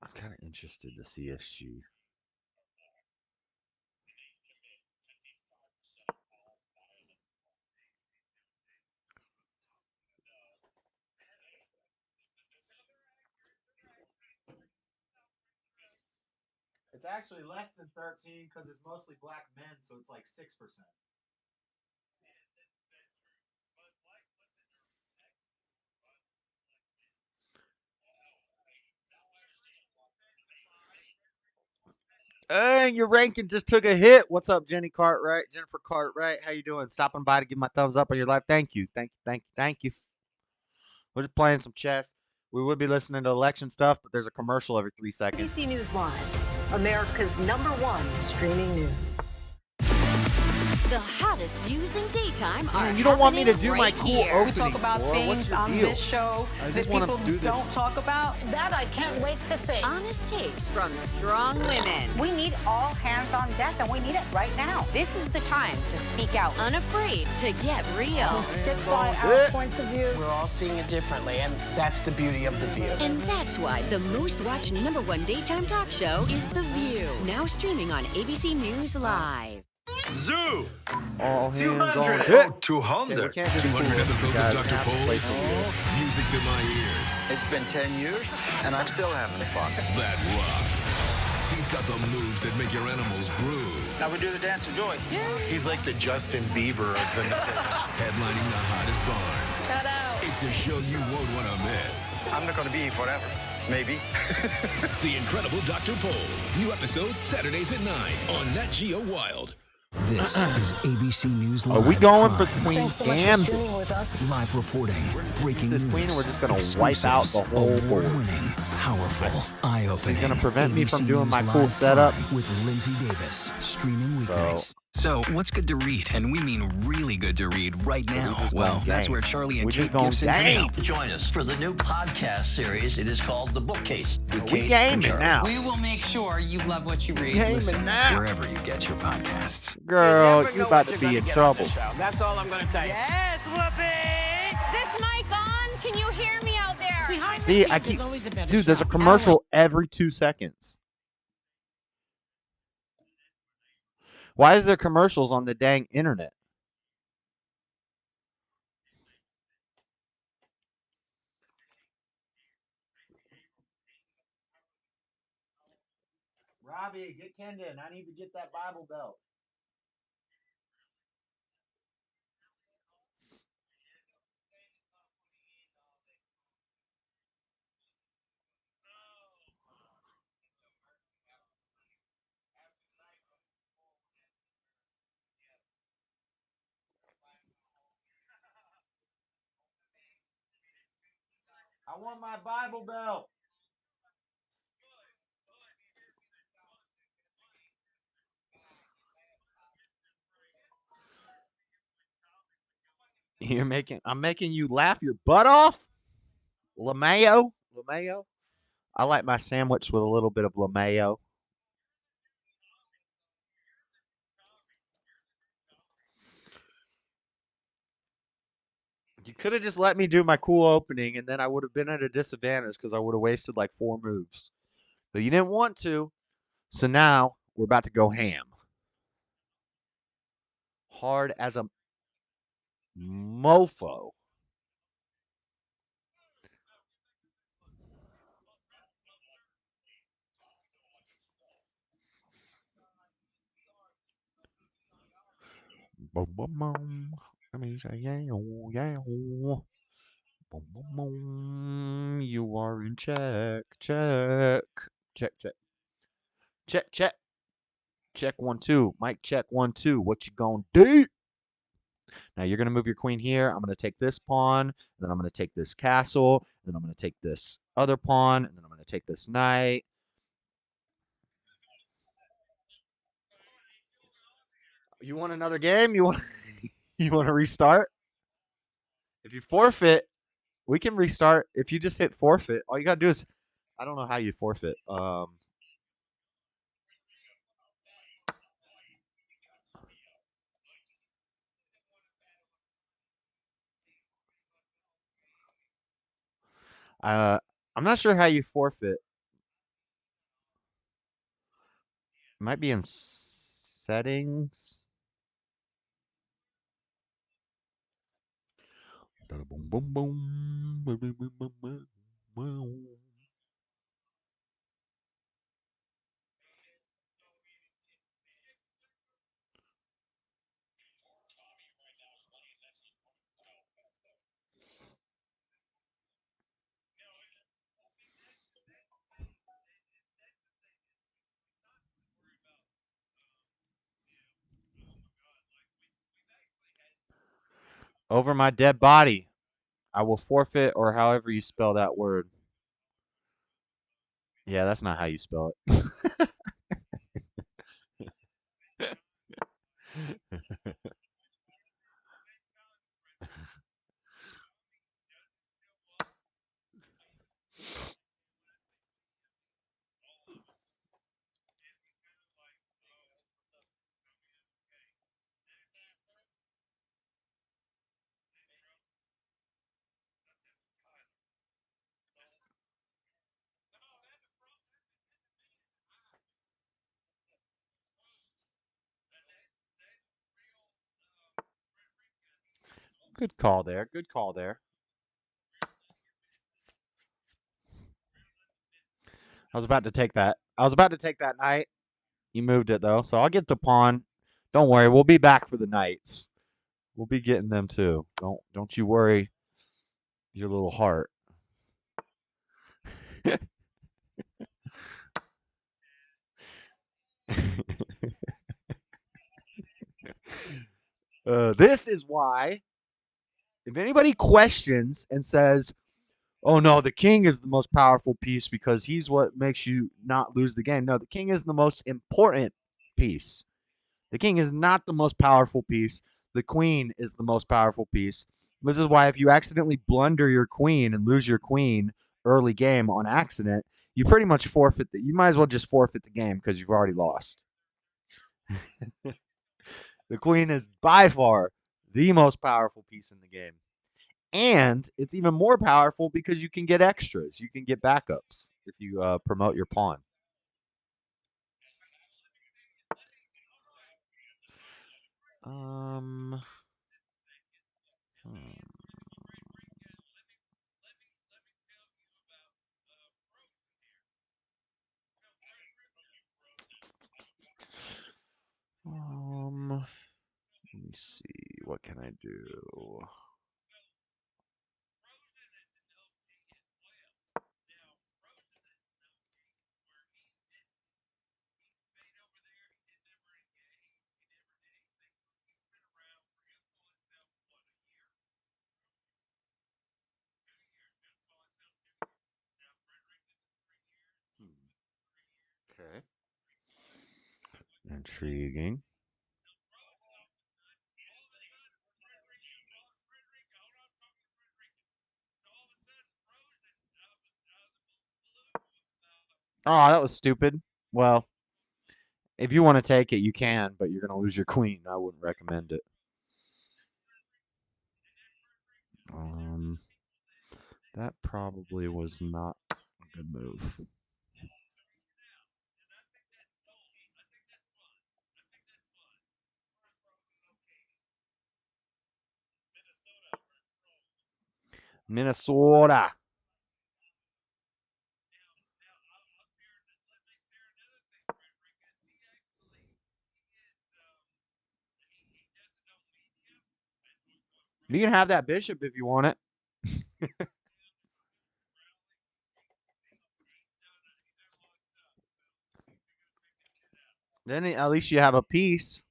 I'm kind of interested to see if she... It's actually less than 13 because it's mostly black men, so it's like 6%. Your ranking just took a hit. What's up, Jennifer Cartwright? How you doing? Stopping by to give my thumbs up on your life. Thank you. We're just playing some chess. We would be listening to election stuff, but there's a commercial every 3 seconds. ABC News Live, America's #1 streaming news. The hottest views in daytime are you don't want me to do right my cool here. opening. We talk about things on deal? this show that people don't talk about. That I can't wait to see. Honest takes from strong women. We need all hands on deck, and we need it right now. This is the time to speak out. Unafraid to get real. We'll stick by our points of view. We're all seeing it differently, and that's the beauty of The View. And that's why the most watched #1 daytime talk show is The View. Now streaming on ABC News Live. Zoo! All 200! Oh, 200! 200 episodes of Dr. Pole. Music to my ears. It's been 10 years, and I'm still having fun. That rocks. He's got the moves that make your animals groove. Now we do the dance of joy. He's like the Justin Bieber of the Headlining the hottest barns. Shout out. It's a show you won't want to miss. I'm not going to be here forever. Maybe. The Incredible Dr. Pole. New episodes Saturdays at 9 on Nat Geo Wild. This is ABC News Live. Are we going Crime. for Queen Thanks so much for Gambit? streaming with us. Live reporting, breaking This news. queen, we're just gonna wipe out the whole board. Award-winning, powerful, eye-opening. She's gonna prevent me from ABC doing my News cool Live setup. Crime with Lindsay Davis, streaming weeknights. So, what's good to read? And we mean really good to read right now. Well, that's where Charlie and Kate Gibson can help. Join us for the new podcast series. It is called The Bookcase with We Kate gaming and Charlie. now. We will make sure you love what you read. Listen wherever you get your podcasts. Girl, you about to be in trouble. That's all I'm going to tell you. Yes, Whoopi! This mic on? Can you hear me out there? Behind See, the I scenes keep, is always a better dude. There's a show. commercial every 2 seconds. Why is there commercials on the dang internet? Robbie, get Kendon. I need to get that Bible belt. I want my Bible belt. I'm making you laugh your butt off? LaMayo? LaMayo? I like my sandwich with a little bit of LaMayo. You could have just let me do my cool opening, and then I would have been at a disadvantage because I would have wasted like 4 moves. But you didn't want to, so now we're about to go ham. Hard as a mofo. Boom, boom, boom. Let me say, yeah, yeah. Boom, boom, boom. You are in check. Check. Check, check. Check, check. Check 1, 2. Mike, check 1, 2. What you gonna do? Now you're gonna move your queen here. I'm gonna take this pawn, then I'm gonna take this castle, then I'm gonna take this other pawn, and then I'm gonna take this knight. You want another game? You want to restart? If you forfeit, we can restart. If you just hit forfeit, all you gotta do is, I don't know how you forfeit. I'm not sure how you forfeit. It might be in settings. Boom, boom, boom. Boom, boom, boom, boom, boom. Over my dead body, I will forfeit, or however you spell that word. Yeah, that's not how you spell it. Good call there. Good call there. I was about to take that. I was about to take that knight. You moved it though, so I'll get the pawn. Don't worry, we'll be back for the knights. We'll be getting them too. Don't you worry your little heart. This is why, if anybody questions and says, oh no, the king is the most powerful piece because he's what makes you not lose the game. No, the king is the most important piece. The king is not the most powerful piece. The queen is the most powerful piece. This is why if you accidentally blunder your queen and lose your queen early game on accident, you pretty much forfeit you might as well just forfeit the game because you've already lost. The queen is by far the most powerful piece in the game. And it's even more powerful because you can get extras. You can get backups if you promote your pawn. Hmm. Let me see. What can I do? Intriguing. Oh, that was stupid. Well, if you want to take it, you can, but you're going to lose your queen. I wouldn't recommend it. That probably was not a good move. Minnesota. You can have that bishop if you want it. Then at least you have a piece.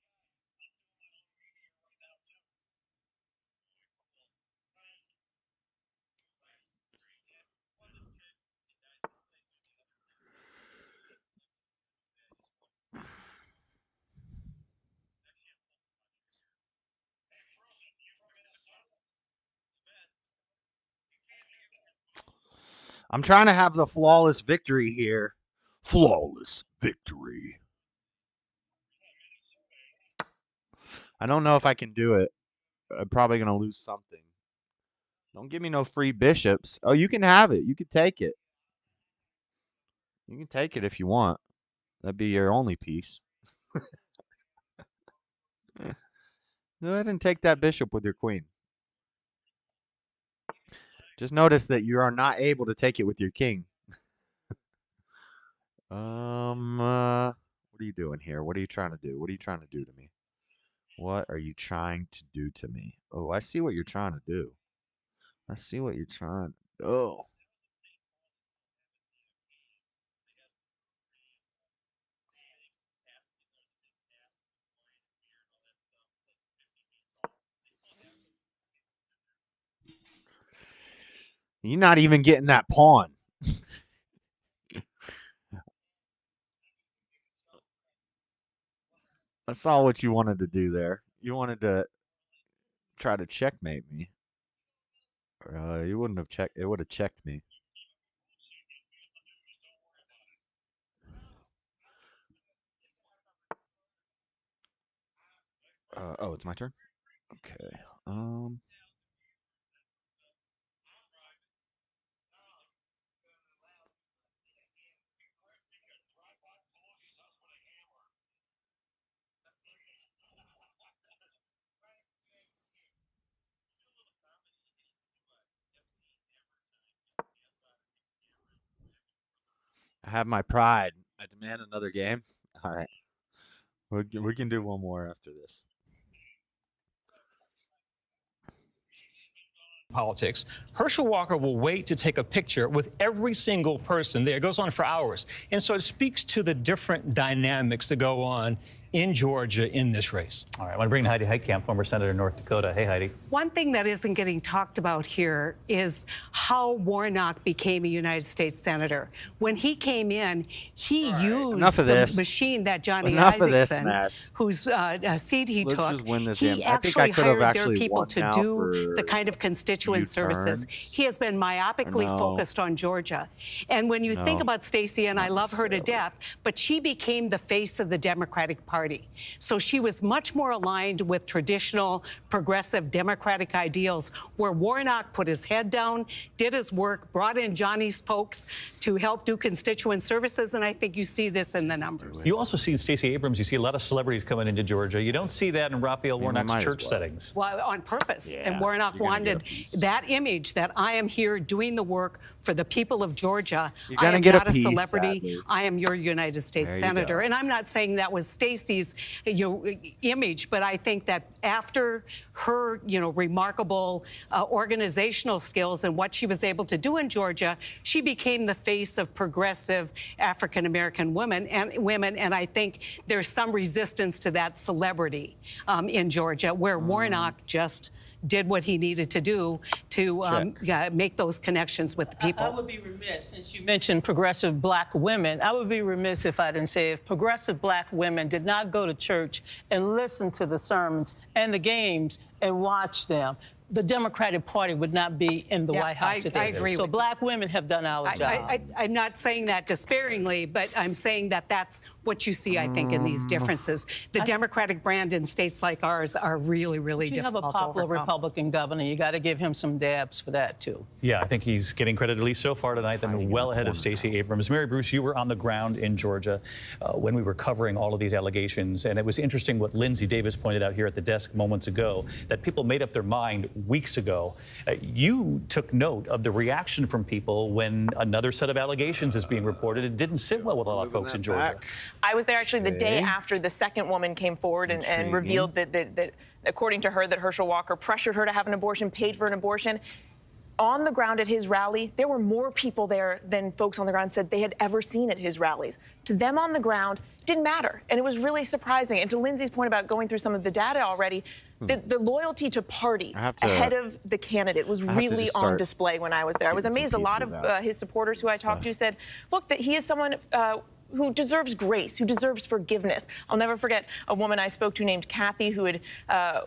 I'm trying to have the flawless victory here. Flawless victory. I don't know if I can do it. I'm probably going to lose something. Don't give me no free bishops. Oh, you can have it. You can take it. You can take it if you want. That'd be your only piece. Go ahead and take that bishop with your queen. Just notice that you are not able to take it with your king. What are you doing here? What are you trying to do? What are you trying to do to me? What are you trying to do to me? Oh, I see what you're trying to do. I see what you're trying to do. Oh. You're not even getting that pawn. I saw what you wanted to do there. You wanted to try to checkmate me. You wouldn't have checked. It would have checked me. Oh, it's my turn? Okay. I have my pride. I demand another game. All right. We can do one more after this. Politics. Herschel Walker will wait to take a picture with every single person there. It goes on for hours. And so it speaks to the different dynamics that go on in Georgia in this race. All right, I want to bring in Heidi Heitkamp, former senator in North Dakota. Hey, Heidi. One thing that isn't getting talked about here is how Warnock became a United States senator. When he came in, he used the machine that Johnny Isaacson, whose seat he took, he actually hired their people to do the kind of constituent services. He has been myopically focused on Georgia. And when you think about Stacey, and I love her to death, but she became the face of the Democratic Party. So she was much more aligned with traditional progressive Democratic ideals, where Warnock put his head down, did his work, brought in Johnny's folks to help do constituent services, and I think you see this in the numbers. You also see Stacey Abrams, you see a lot of celebrities coming into Georgia. You don't see that in Raphael Warnock's church settings. Well, on purpose. And Warnock wanted that image that I am here doing the work for the people of Georgia. I am not a celebrity. Sadly. I am your United States senator. And I'm not saying that was Stacey's image, but I think that after her remarkable organizational skills and what she was able to do in Georgia, she became the face of progressive African American women, and I think there's some resistance to that celebrity in Georgia, where Warnock just did what he needed to do to make those connections with the people. I would be remiss, since you mentioned progressive black women, I would be remiss if I didn't say if progressive black women did not go to church and listen to the sermons and the games and watch them, the Democratic Party would not be in the White House today. I agree. So black women have done our job. I'm not saying that despairingly, but I'm saying that that's what you see, I think, in these differences. The Democratic brand in states like ours are really, really difficult to overcome. You have a popular Republican governor. You got to give him some dabs for that, too. Yeah, I think he's getting credit, at least so far tonight, then well ahead of Stacey Abrams. Mary Bruce, you were on the ground in Georgia when we were covering all of these allegations, and it was interesting what Lindsay Davis pointed out here at the desk moments ago, that people made up their mind weeks ago. You took note of the reaction from people when another set of allegations is being reported. It didn't sit well with a lot of folks in Georgia. I was there actually the day after the second woman came forward and revealed that, according to her, that Herschel Walker pressured her to have an abortion, paid for an abortion. On the ground at his rally, there were more people there than folks on the ground said they had ever seen at his rallies. To them on the ground, it didn't matter. And it was really surprising. And to Lindsay's point about going through some of the data already, the loyalty to party ahead of the candidate was really on display when I was there. I was amazed. A lot of his supporters who I talked to said, look, that he is someone who deserves grace, who deserves forgiveness. I'll never forget a woman I spoke to named Kathy who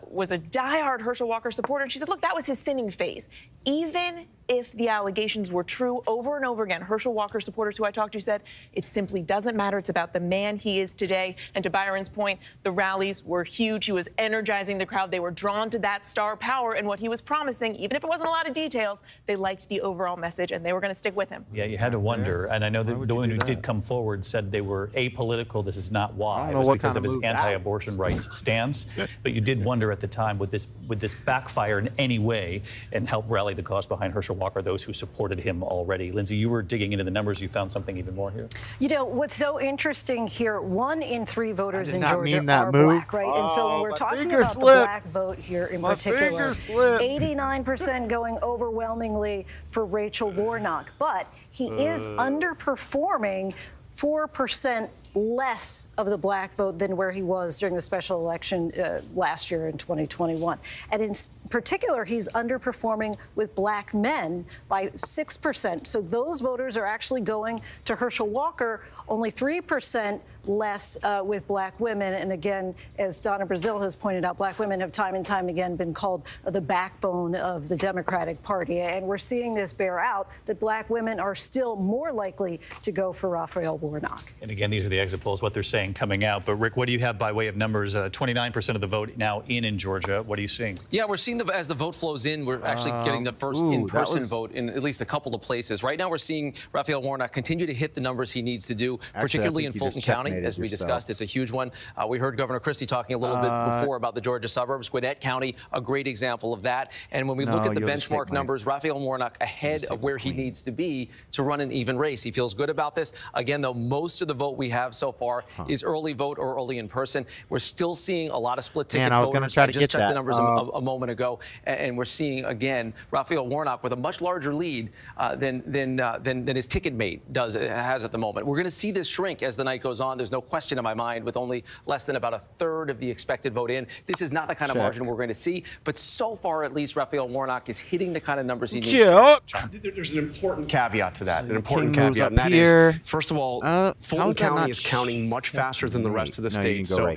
was a diehard Herschel Walker supporter. And she said, look, that was his sinning phase. Even if the allegations were true over and over again, Herschel Walker supporters who I talked to said, it simply doesn't matter. It's about the man he is today. And to Byron's point, the rallies were huge. He was energizing the crowd. They were drawn to that star power and what he was promising. Even if it wasn't a lot of details, they liked the overall message and they were going to stick with him. Yeah, you had to wonder. And I know that the woman who did come forward said they were apolitical. This is not why. It was because of his anti-abortion rights stance. But you did wonder at the time, would this backfire in any way and help rally the cause behind Herschel Walker, those who supported him already? Lindsay, you were digging into the numbers. You found something even more here. You know, what's so interesting here, 1 in 3 voters in Georgia are black, right? And so when we're talking about the black vote here in particular, 89% going overwhelmingly for Rachel Warnock. But he is underperforming 4% less of the black vote than where he was during the special election last year in 2021. And in particular, he's underperforming with black men by 6%. So those voters are actually going to Herschel Walker, only 3% less with black women. And again, as Donna Brazil has pointed out, black women have time and time again been called the backbone of the Democratic Party. And we're seeing this bear out, that black women are still more likely to go for Raphael Warnock. And again, these are the exit polls, what they're saying coming out. But Rick, what do you have by way of numbers? 29% of the vote now in Georgia. What are you seeing? Yeah, we're seeing as the vote flows in, we're actually getting the first in-person vote in at least a couple of places. Right now, we're seeing Raphael Warnock continue to hit the numbers he needs to do, particularly in Fulton County, as we discussed. It's a huge one. We heard Governor Christie talking a little bit before about the Georgia suburbs. Gwinnett County, a great example of that. And when we look at the benchmark numbers, Raphael Warnock ahead of where he needs to be to run an even race. He feels good about this. Again, though, most of the vote we have so far is early vote or early in person. We're still seeing a lot of split ticket voters. I just checked the numbers a moment ago, and we're seeing again Raphael Warnock with a much larger lead than his ticket mate has at the moment. We're going to see this shrink as the night goes on. There's no question in my mind, with only less than about a third of the expected vote in. This is not the kind of margin we're going to see, but so far at least Raphael Warnock is hitting the kind of numbers he needs to. There's an important caveat to that. An important caveat, and that is, first of all, Fulton County is counting much faster than the rest of the state. So,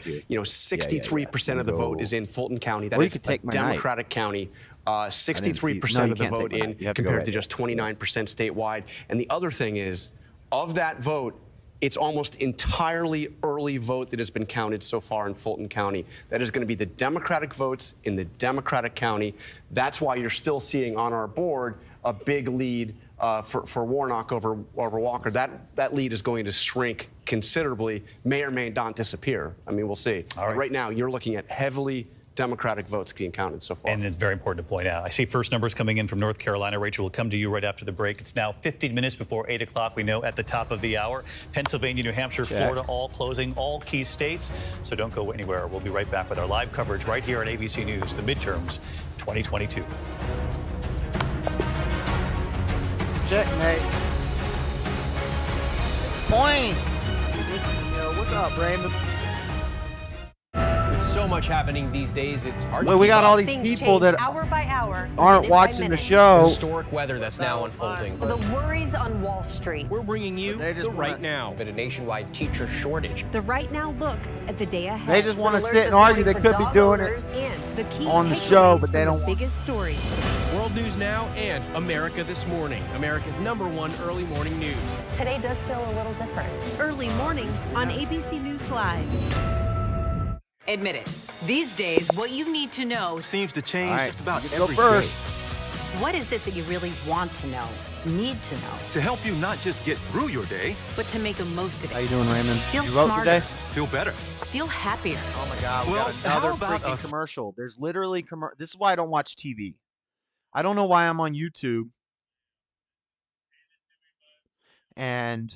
63% of the vote is in Fulton County. That is a Democratic county. 63% of the vote in compared to just 29% statewide. And the other thing is, of that vote, it's almost entirely early vote that has been counted so far in Fulton County. That is going to be the Democratic votes in the Democratic county. That's why you're still seeing on our board a big lead for Warnock over Walker. That lead is going to shrink considerably, may or may not disappear. I mean, we'll see. Right now, you're looking at heavily Democratic votes being counted so far. And it's very important to point out. I see first numbers coming in from North Carolina. Rachel will come to you right after the break. It's now 15 minutes before 8 o'clock. We know at the top of the hour. Pennsylvania, New Hampshire, Florida, all closing, all key states. So don't go anywhere. We'll be right back with our live coverage right here on ABC News, the midterms 2022. Checkmate. Point. What's up, Raymond? so much happening these days, it's hard well, to we got all these Things people change that hour by hour, aren't minute by watching the minute. show. Historic weather that's now unfolding. The worries on Wall Street. We're bringing you the Right Now. But a nationwide teacher shortage. The Right Now look at the day ahead. They just want to sit and argue. They could be doing it on the show, but they don't. Biggest stories. World News Now and America This Morning, America's #1 early morning news. Today does feel a little different. Early mornings on ABC News Live. Admit it. These days, what you need to know seems to change just about Go every first. day. What is it that you really want to know, need to know, To help you not just get through your day, but to make the most of it? How you doing, Raymond? Feel You wrote smarter. today? feel better. Feel happier. Oh my God! We Well, got another how about freaking commercial. There's literally This is why I don't watch TV. I don't know why I'm on YouTube. And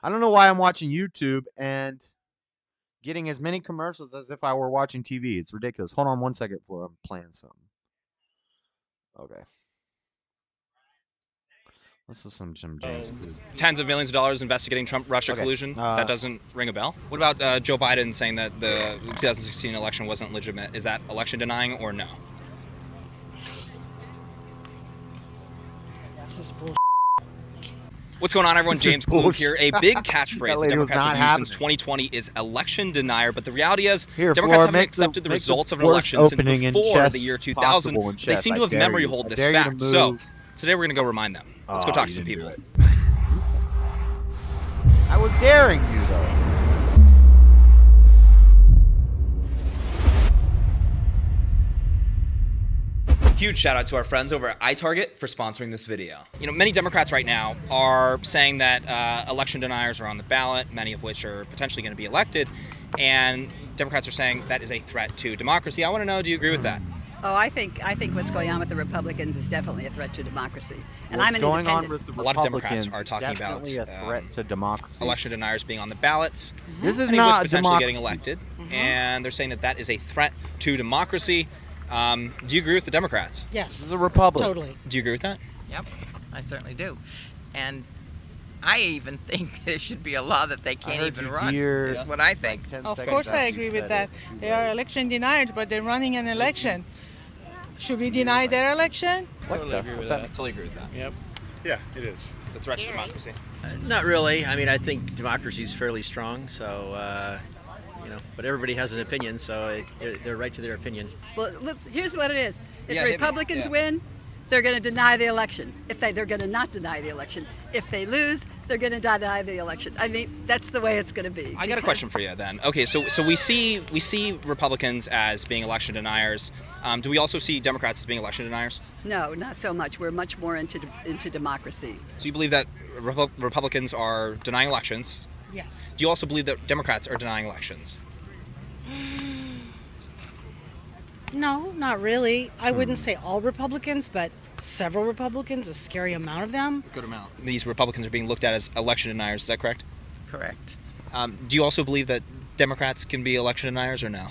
I don't know why I'm watching YouTube and getting as many commercials as if I were watching TV. It's ridiculous. Hold on 1 second before I'm playing something. Okay. This is some Jim James. Tens of millions of dollars investigating Trump-Russia collusion. That doesn't ring a bell. What about Joe Biden saying that the 2016 election wasn't legitimate? Is that election denying or no? This is bullshit. What's going on, everyone? This is James Klug here. A big catchphrase that lady was Democrats not have used since having 2020 is election denier, but the reality is Here, Democrats Flora, haven't make accepted the make results of an worst election since opening in before chess the year 2000. possible in They chess. seem to I have dare memory you. hold I this dare you to fact. So move. today we're going to go remind them. Let's go Oh, talk to you some didn't do people. it. I was daring you, though. Huge shout out to our friends over at iTarget for sponsoring this video. You know, many Democrats right now are saying that election deniers are on the ballot, many of which are potentially going to be elected, and Democrats are saying that is a threat to democracy. I want to know, do you agree with that? Oh, I think what's going on with the Republicans is definitely a threat to democracy. And What's I'm an going on independent. with the A lot of Democrats Republicans are is talking about definitely a threat to democracy. election deniers being on the ballots. This is many not of which potentially getting democracy. elected, and they're saying that that is a threat to democracy. Do you agree with the Democrats? Yes. This is a republic. Totally. Do you agree with that? Yep, I certainly do. And I even think there should be a law that they can't even run. Is what I think. Of course I agree with that. They are election deniers, but they're running an election. Should we deny their election? Totally agree with that. Totally agree with that. Yep. Yeah, it is. It's a threat to democracy. Not really. I mean, I think democracy is fairly strong, so, but everybody has an opinion, so they're right to their opinion. Well, here's what it is. If Yeah, the hit me. Republicans Yeah. win, they're going to deny the election. If they're going to not deny the election. If they lose, they're going to deny the election. I mean, that's the way it's going to be. I got a question for you then. Okay, so we see Republicans as being election deniers. Do we also see Democrats as being election deniers? No, not so much. We're much more into democracy. So you believe that Republicans are denying elections? Yes. Do you also believe that Democrats are denying elections? No, not really. I wouldn't say all Republicans, but several Republicans, a scary amount of them. Good amount. These Republicans are being looked at as election deniers. Is that correct? Correct. Do you also believe that Democrats can be election deniers or no?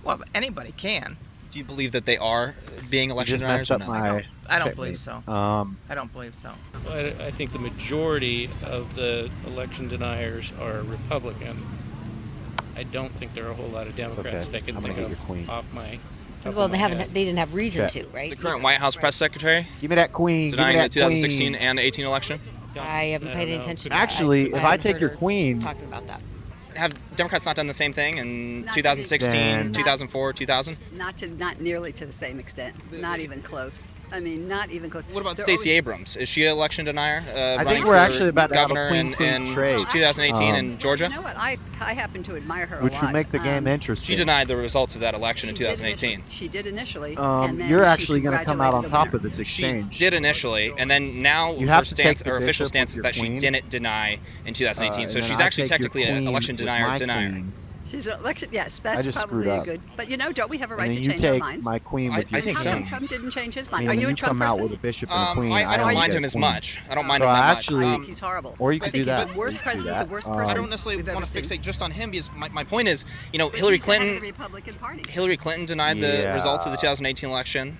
Well, anybody can. Do you believe that they are being election deniers or no? I don't believe so. I don't believe so. Well, I think the majority of the election deniers are Republican. I don't think there are a whole lot of Democrats that can think off my. Well, they didn't have reason to, right? The current White House press secretary Give me that queen. Give me denying that the 2016 queen. and 18 election. I haven't paid any attention. Actually, if I take your queen, talking about that. Have Democrats not done the same thing in Not 2016, Then- 2004, 2000? Not nearly to the same extent. Not even close. I mean, not even close. What about Stacey Abrams? Is she an election denier? I think running we're for actually about to have a governor queen in trade. 2018 in Georgia? You know what? I happen to admire her a lot. which would make the game interesting. She denied the results of that election in 2018. She did initially. And then You're she actually going to come out on congratulated the top winner. of this exchange. She did initially, and then now You her have to take stance, the her official bishop stance with is your that she queen. didn't deny in 2018. And So then she's I actually take your technically an queen election with my denier. queen. She's an election. Yes, I that's just probably screwed a up. good. But don't we have a And right then to you change our take minds? my queen with your I think queen. so. How come Trump didn't change his I mind? mean, Are when you a you Trump come out person? with a bishop and a queen, I don't only mind get him a as queen. much. I don't mind So him that much. actually, I think he's horrible. Or you could I think do that. he's the worst You could do president, that. the worst I person don't necessarily we've want ever to seen. fixate just on him because my point is, But Hillary he's the head of Clinton. the Republican Party. Hillary Clinton denied the results of the 2018 election.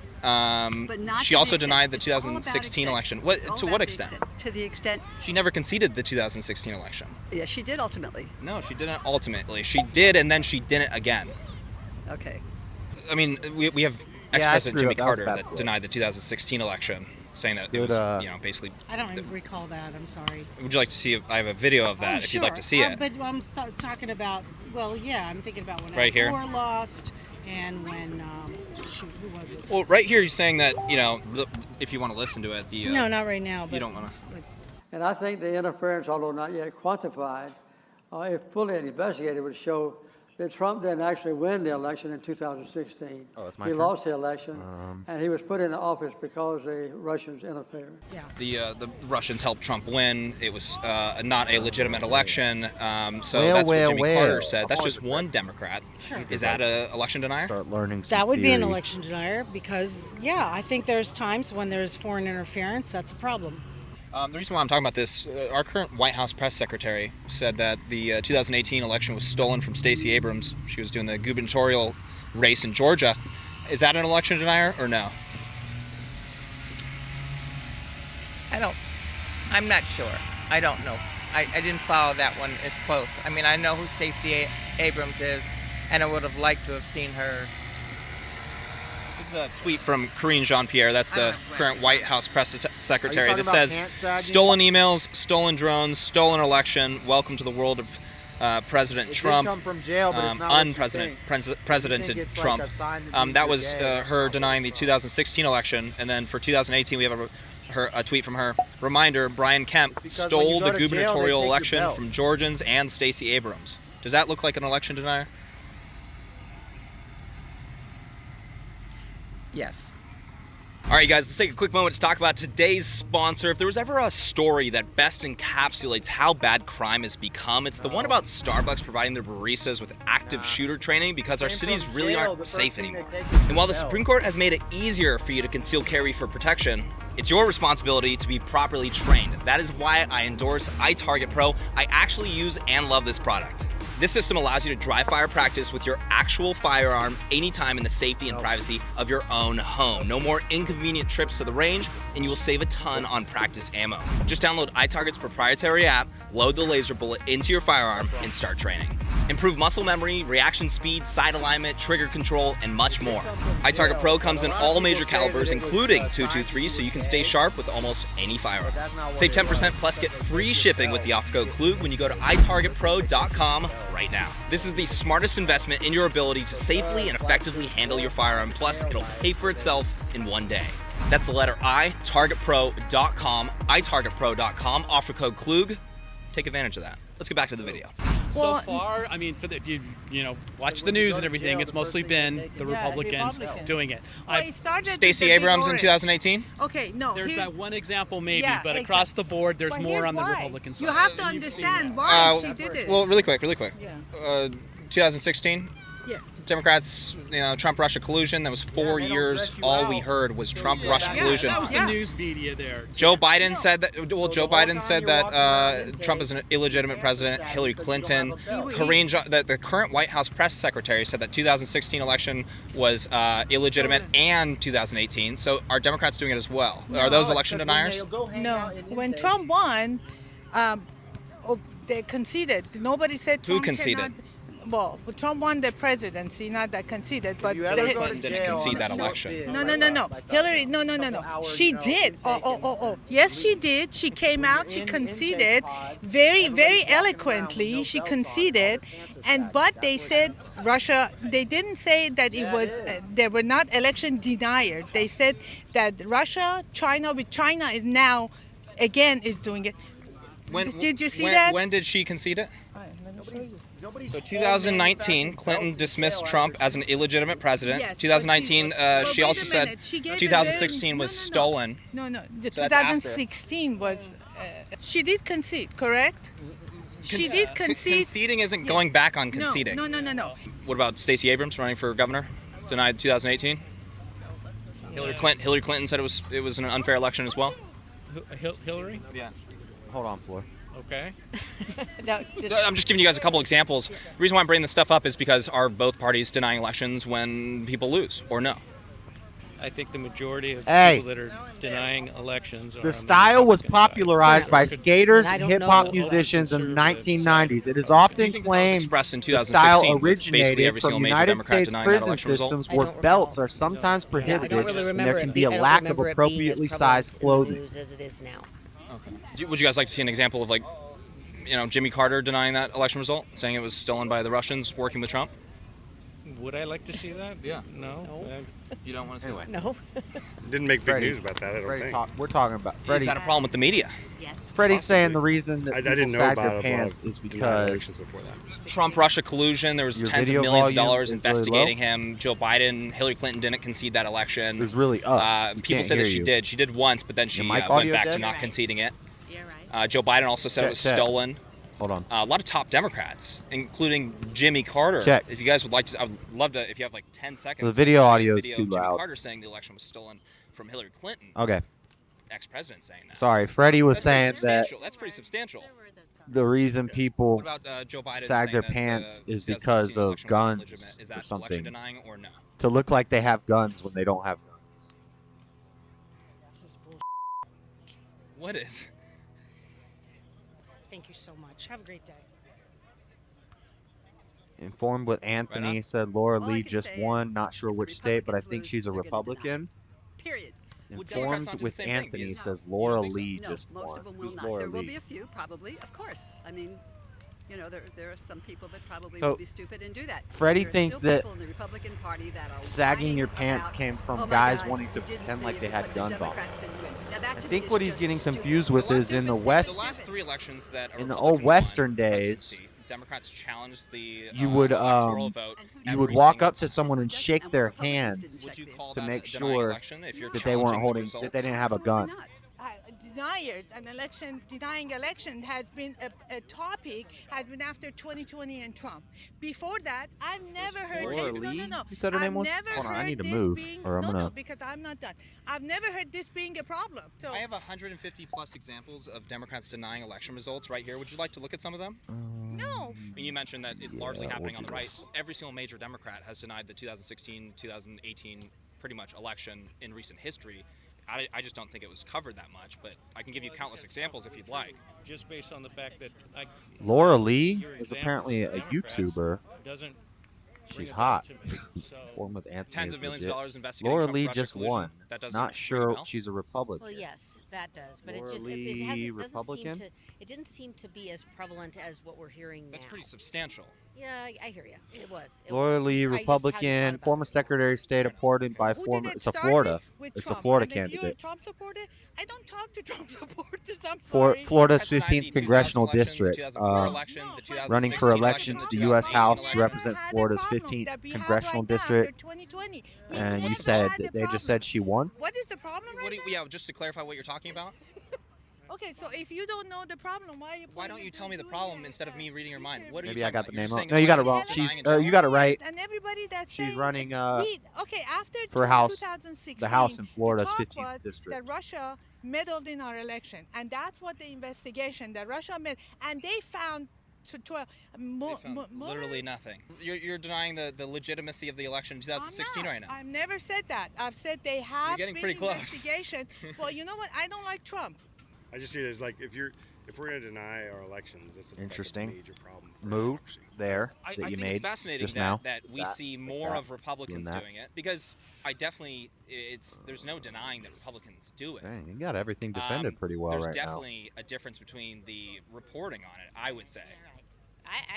She also denied the 2016 election. To what extent? To the extent. She never conceded the 2016 election. Yes, she did ultimately. No, she didn't ultimately. She did, and then she didn't again. Okay. I mean, we have ex-president Jimmy Carter that denied the 2016 election, saying that it was, basically. I don't recall that. I'm sorry. Would you like to see? I have a video of that if you'd like to see it. But I'm talking about. Well, yeah, I'm thinking about when Right here. Al Gore lost, and when who was it? Well, right here, he's saying that if you want to listen to it, no, not right now. But you don't want to. And I think the interference, although not yet quantified, if fully investigated, would show that Trump didn't actually win the election in 2016. Oh, that's my He turn? lost the election, and he was put into office because the Russians interfered. Yeah. The Russians helped Trump win. It was not a legitimate election. That's what Jimmy Carter said. That's just one Democrat. Sure. Is that an election denier? Start learning some That would be an theory. election denier because, yeah, I think there's times when there's foreign interference. That's a problem. The reason why I'm talking about this, our current White House press secretary said that the 2018 election was stolen from Stacey Abrams. She was doing the gubernatorial race in Georgia. Is that an election denier or no? I'm not sure. I don't know. I didn't follow that one as close. I mean, I know who Stacey Abrams is, and I would have liked to have seen her. This is a tweet from Karine Jean-Pierre. That's the current White House press secretary that says, stolen emails, stolen drones, stolen election. Welcome to the world of President Trump. Come from jail, but it's not unprecedented Trump. That was her denying the 2016 election. And then for 2018, we have a tweet from her. Reminder, Brian Kemp stole the gubernatorial election from Georgians and Stacey Abrams. Does that look like an election denier? Yes. All right, guys, let's take a quick moment to talk about today's sponsor. If there was ever a story that best encapsulates how bad crime has become, it's the one about Starbucks providing their baristas with active shooter training because our cities really aren't safe anymore. And while the Supreme Court has made it easier for you to conceal carry for protection, it's your responsibility to be properly trained. That is why I endorse iTarget Pro. I actually use and love this product. This system allows you to dry fire practice with your actual firearm anytime in the safety and privacy of your own home. No more inconvenient trips to the range, and you will save a ton on practice ammo. Just download iTarget's proprietary app, load the laser bullet into your firearm, and start training. Improve muscle memory, reaction speed, sight alignment, trigger control, and much more. iTarget Pro comes in all major calibers, including .223, so you can stay sharp with almost any firearm. Save 10% plus get free shipping with the offer code KLUG when you go to itargetpro.com right now. This is the smartest investment in your ability to safely and effectively handle your firearm, plus it'll pay for itself in one day. That's the letter I, targetpro.com, itargetpro.com, offer code KLUG. Take advantage of that. Let's get back to the video. So far, I mean, if you watch the news and everything, it's mostly been the Republicans doing it. Stacey Abrams in 2018? Okay, no. There's that one example maybe, but across the board, there's more on the Republican side. You have to understand why she did it. Well, really quick. 2016? Yeah. Democrats, Trump-Russia collusion. That was 4 years. All we heard was Trump-Russia collusion. That was the news media there. Joe Biden said that. Well, Joe Biden said that Trump is an illegitimate president. Hillary Clinton, the current White House press secretary, said that 2016 election was illegitimate, and 2018. So are Democrats doing it as well? Are those election deniers? No. When Trump won, they conceded. Nobody said Trump Who conceded? Cannot. Well, Trump won the presidency, not that conceded, but Hillary Clinton didn't concede that election. No. Hillary, no. She did. Oh. Yes, she did. She came out. She conceded very, very eloquently. She conceded, but they said Russia. They didn't say that it was. They were not election deniers. They said that China is now, again, is doing it. Did you see that? When did she concede it? So 2019, Clinton dismissed Trump as an illegitimate president. Yes, 2019, she also said 2016 was stolen. No. 2016 was. She did concede, correct? She did concede. Conceding isn't going back on conceding. No. What about Stacey Abrams running for governor? Denied 2018. Hillary Clinton said it was an unfair election as well. Hillary? Yeah. Hold on, Floor. Okay. I'm just giving you guys a couple examples. The reason why I'm bringing this stuff up is because are both parties denying elections when people lose or no? I think the majority of people that are denying elections are The style was popularized by skaters and hip-hop musicians in the 1990s. It is often claimed the style originated from United States prison systems where belts are sometimes prohibited and there can be a lack of appropriately sized clothing. As it is now. Okay. Would you guys like to see an example of, like, Jimmy Carter denying that election result, saying it was stolen by the Russians working with Trump? Would I like to see that? Yeah. No. You don't want to see Anyway. that? No. Didn't make big news about that, I don't think. We're talking about Freddie. Is that a problem with the media? Yes. Freddie's saying the reason that I people didn't know sag about their it pants is because Trump-Russia collusion. There was Your tens of video millions of volume dollars is investigating really him. Joe Biden, Hillary Clinton didn't concede that election. It was really up. You People can't say that hear she you. did. She did once, but then she Your mic went audio back dead? to not conceding it. Joe Biden also said it was Check. stolen. Hold on. A lot of top Democrats, including Jimmy Carter. Check. If you guys would like to, I would love to, if you have like 10 seconds. The video audio is video too of Jimmy loud. Carter saying the election was stolen from Hillary Clinton. Okay. Ex-president saying that. Sorry, Freddie was That's pretty saying that substantial. That's pretty substantial. the reason people What about Joe Biden sag saying their that pants the is 2016 because of election was illegitimate? guns Is or that election something. denying or no? To look like they have guns when they don't have guns. What is? Thank you so much. Have a great day. Informed with Anthony said Laura Lee just won. Not sure which state, but I think she's a Republican. Period. Informed with Anthony says Laura Lee just Most won. of them will Who's not. Laura There will Lee? be a few, probably, of course. I mean, there are some people that probably So, will be stupid and do that. Freddie There are thinks still that people in the Republican Party that are sagging whining your pants about, came from "Oh my guys God, wanting to you didn't pretend like they think had the guns on. Democrats didn't win." Now, that I to me think is what he's just getting stupid. confused with is in the West, The last three elections that a in the Republican old Western won days, presidency, Democrats challenged the you would electoral vote you would every walk single up to someone and shake their hands Would you call to that make a denying sure election if you're that they weren't challenging the holding results? that they didn't have a gun. Denying election has been a topic, has been after 2020 and Trump. Before that, I've never heard Laura this. Lee? No. You said her name was? Never Hold on, I heard need to this move, being- or I'm no, gonna. no, because I'm not done. I've never heard this being a problem. So I have 150 plus examples of Democrats denying election results right here. Would you like to look at some of them? No. I mean, you mentioned that it's largely happening we'll on the do right. this. Every single major Democrat has denied the 2016, 2018 pretty much election in recent history. I just don't think it was covered that much, but I can give you countless examples if you'd like. Just based on the fact that Laura Lee your is example apparently of a Democrats YouTuber. doesn't bring She's it hot. down to me. So, Formed with Anthony. Tens is of millions of legit. dollars investigating Laura Trump Lee Russia just collusion. won. That doesn't Not ring a sure bell? she's a Republican. Well, yes, that does, but Laura it just Lee, doesn't Republican? seem to. It didn't seem to be as prevalent as what we're hearing That's now. pretty substantial. Yeah, I hear you. It was. Laura Lee, I just hadn't Republican, thought former Secretary of State appointed by Who former. did it It's a start Florida. with It's a Trump? Florida And if you're a candidate. Trump supporter, I don't talk to Trump supporters. I'm For sorry. Florida's That's denied the 15th congressional 2000 election, district, the 2004 election, the 2016 running for election to the U.S. 2018 House to election. represent Florida's 15th congressional district. And you said that they just said she won. What is the problem right now? Yeah, just to clarify what you're talking about. Okay, so if you don't know the problem, why are you? Why don't you tell me the problem instead of me reading your mind? What are Maybe you I got talking the about? name You're wrong. saying No, you got it election wrong. denying She's. You got it right. And everybody that's She's saying, running okay, after for House, 2016, the House in Florida's the talk 15th was district. that Russia meddled in our election, and that's what the investigation that Russia made, and they found literally nothing. You're denying the legitimacy of the election in 2016 right now. I've never said that. I've said they have getting been pretty close. investigation. Well, you know what? I don't like Trump. I just see it as like if we're going to deny our elections, that's a Interesting major problem for move democracy. there I that you think made it's fascinating just now. that we see more of Republicans that. doing it because there's no denying that Republicans do it. Dang, you got everything defended pretty well There's right now. definitely a difference between the reporting on it, I would say.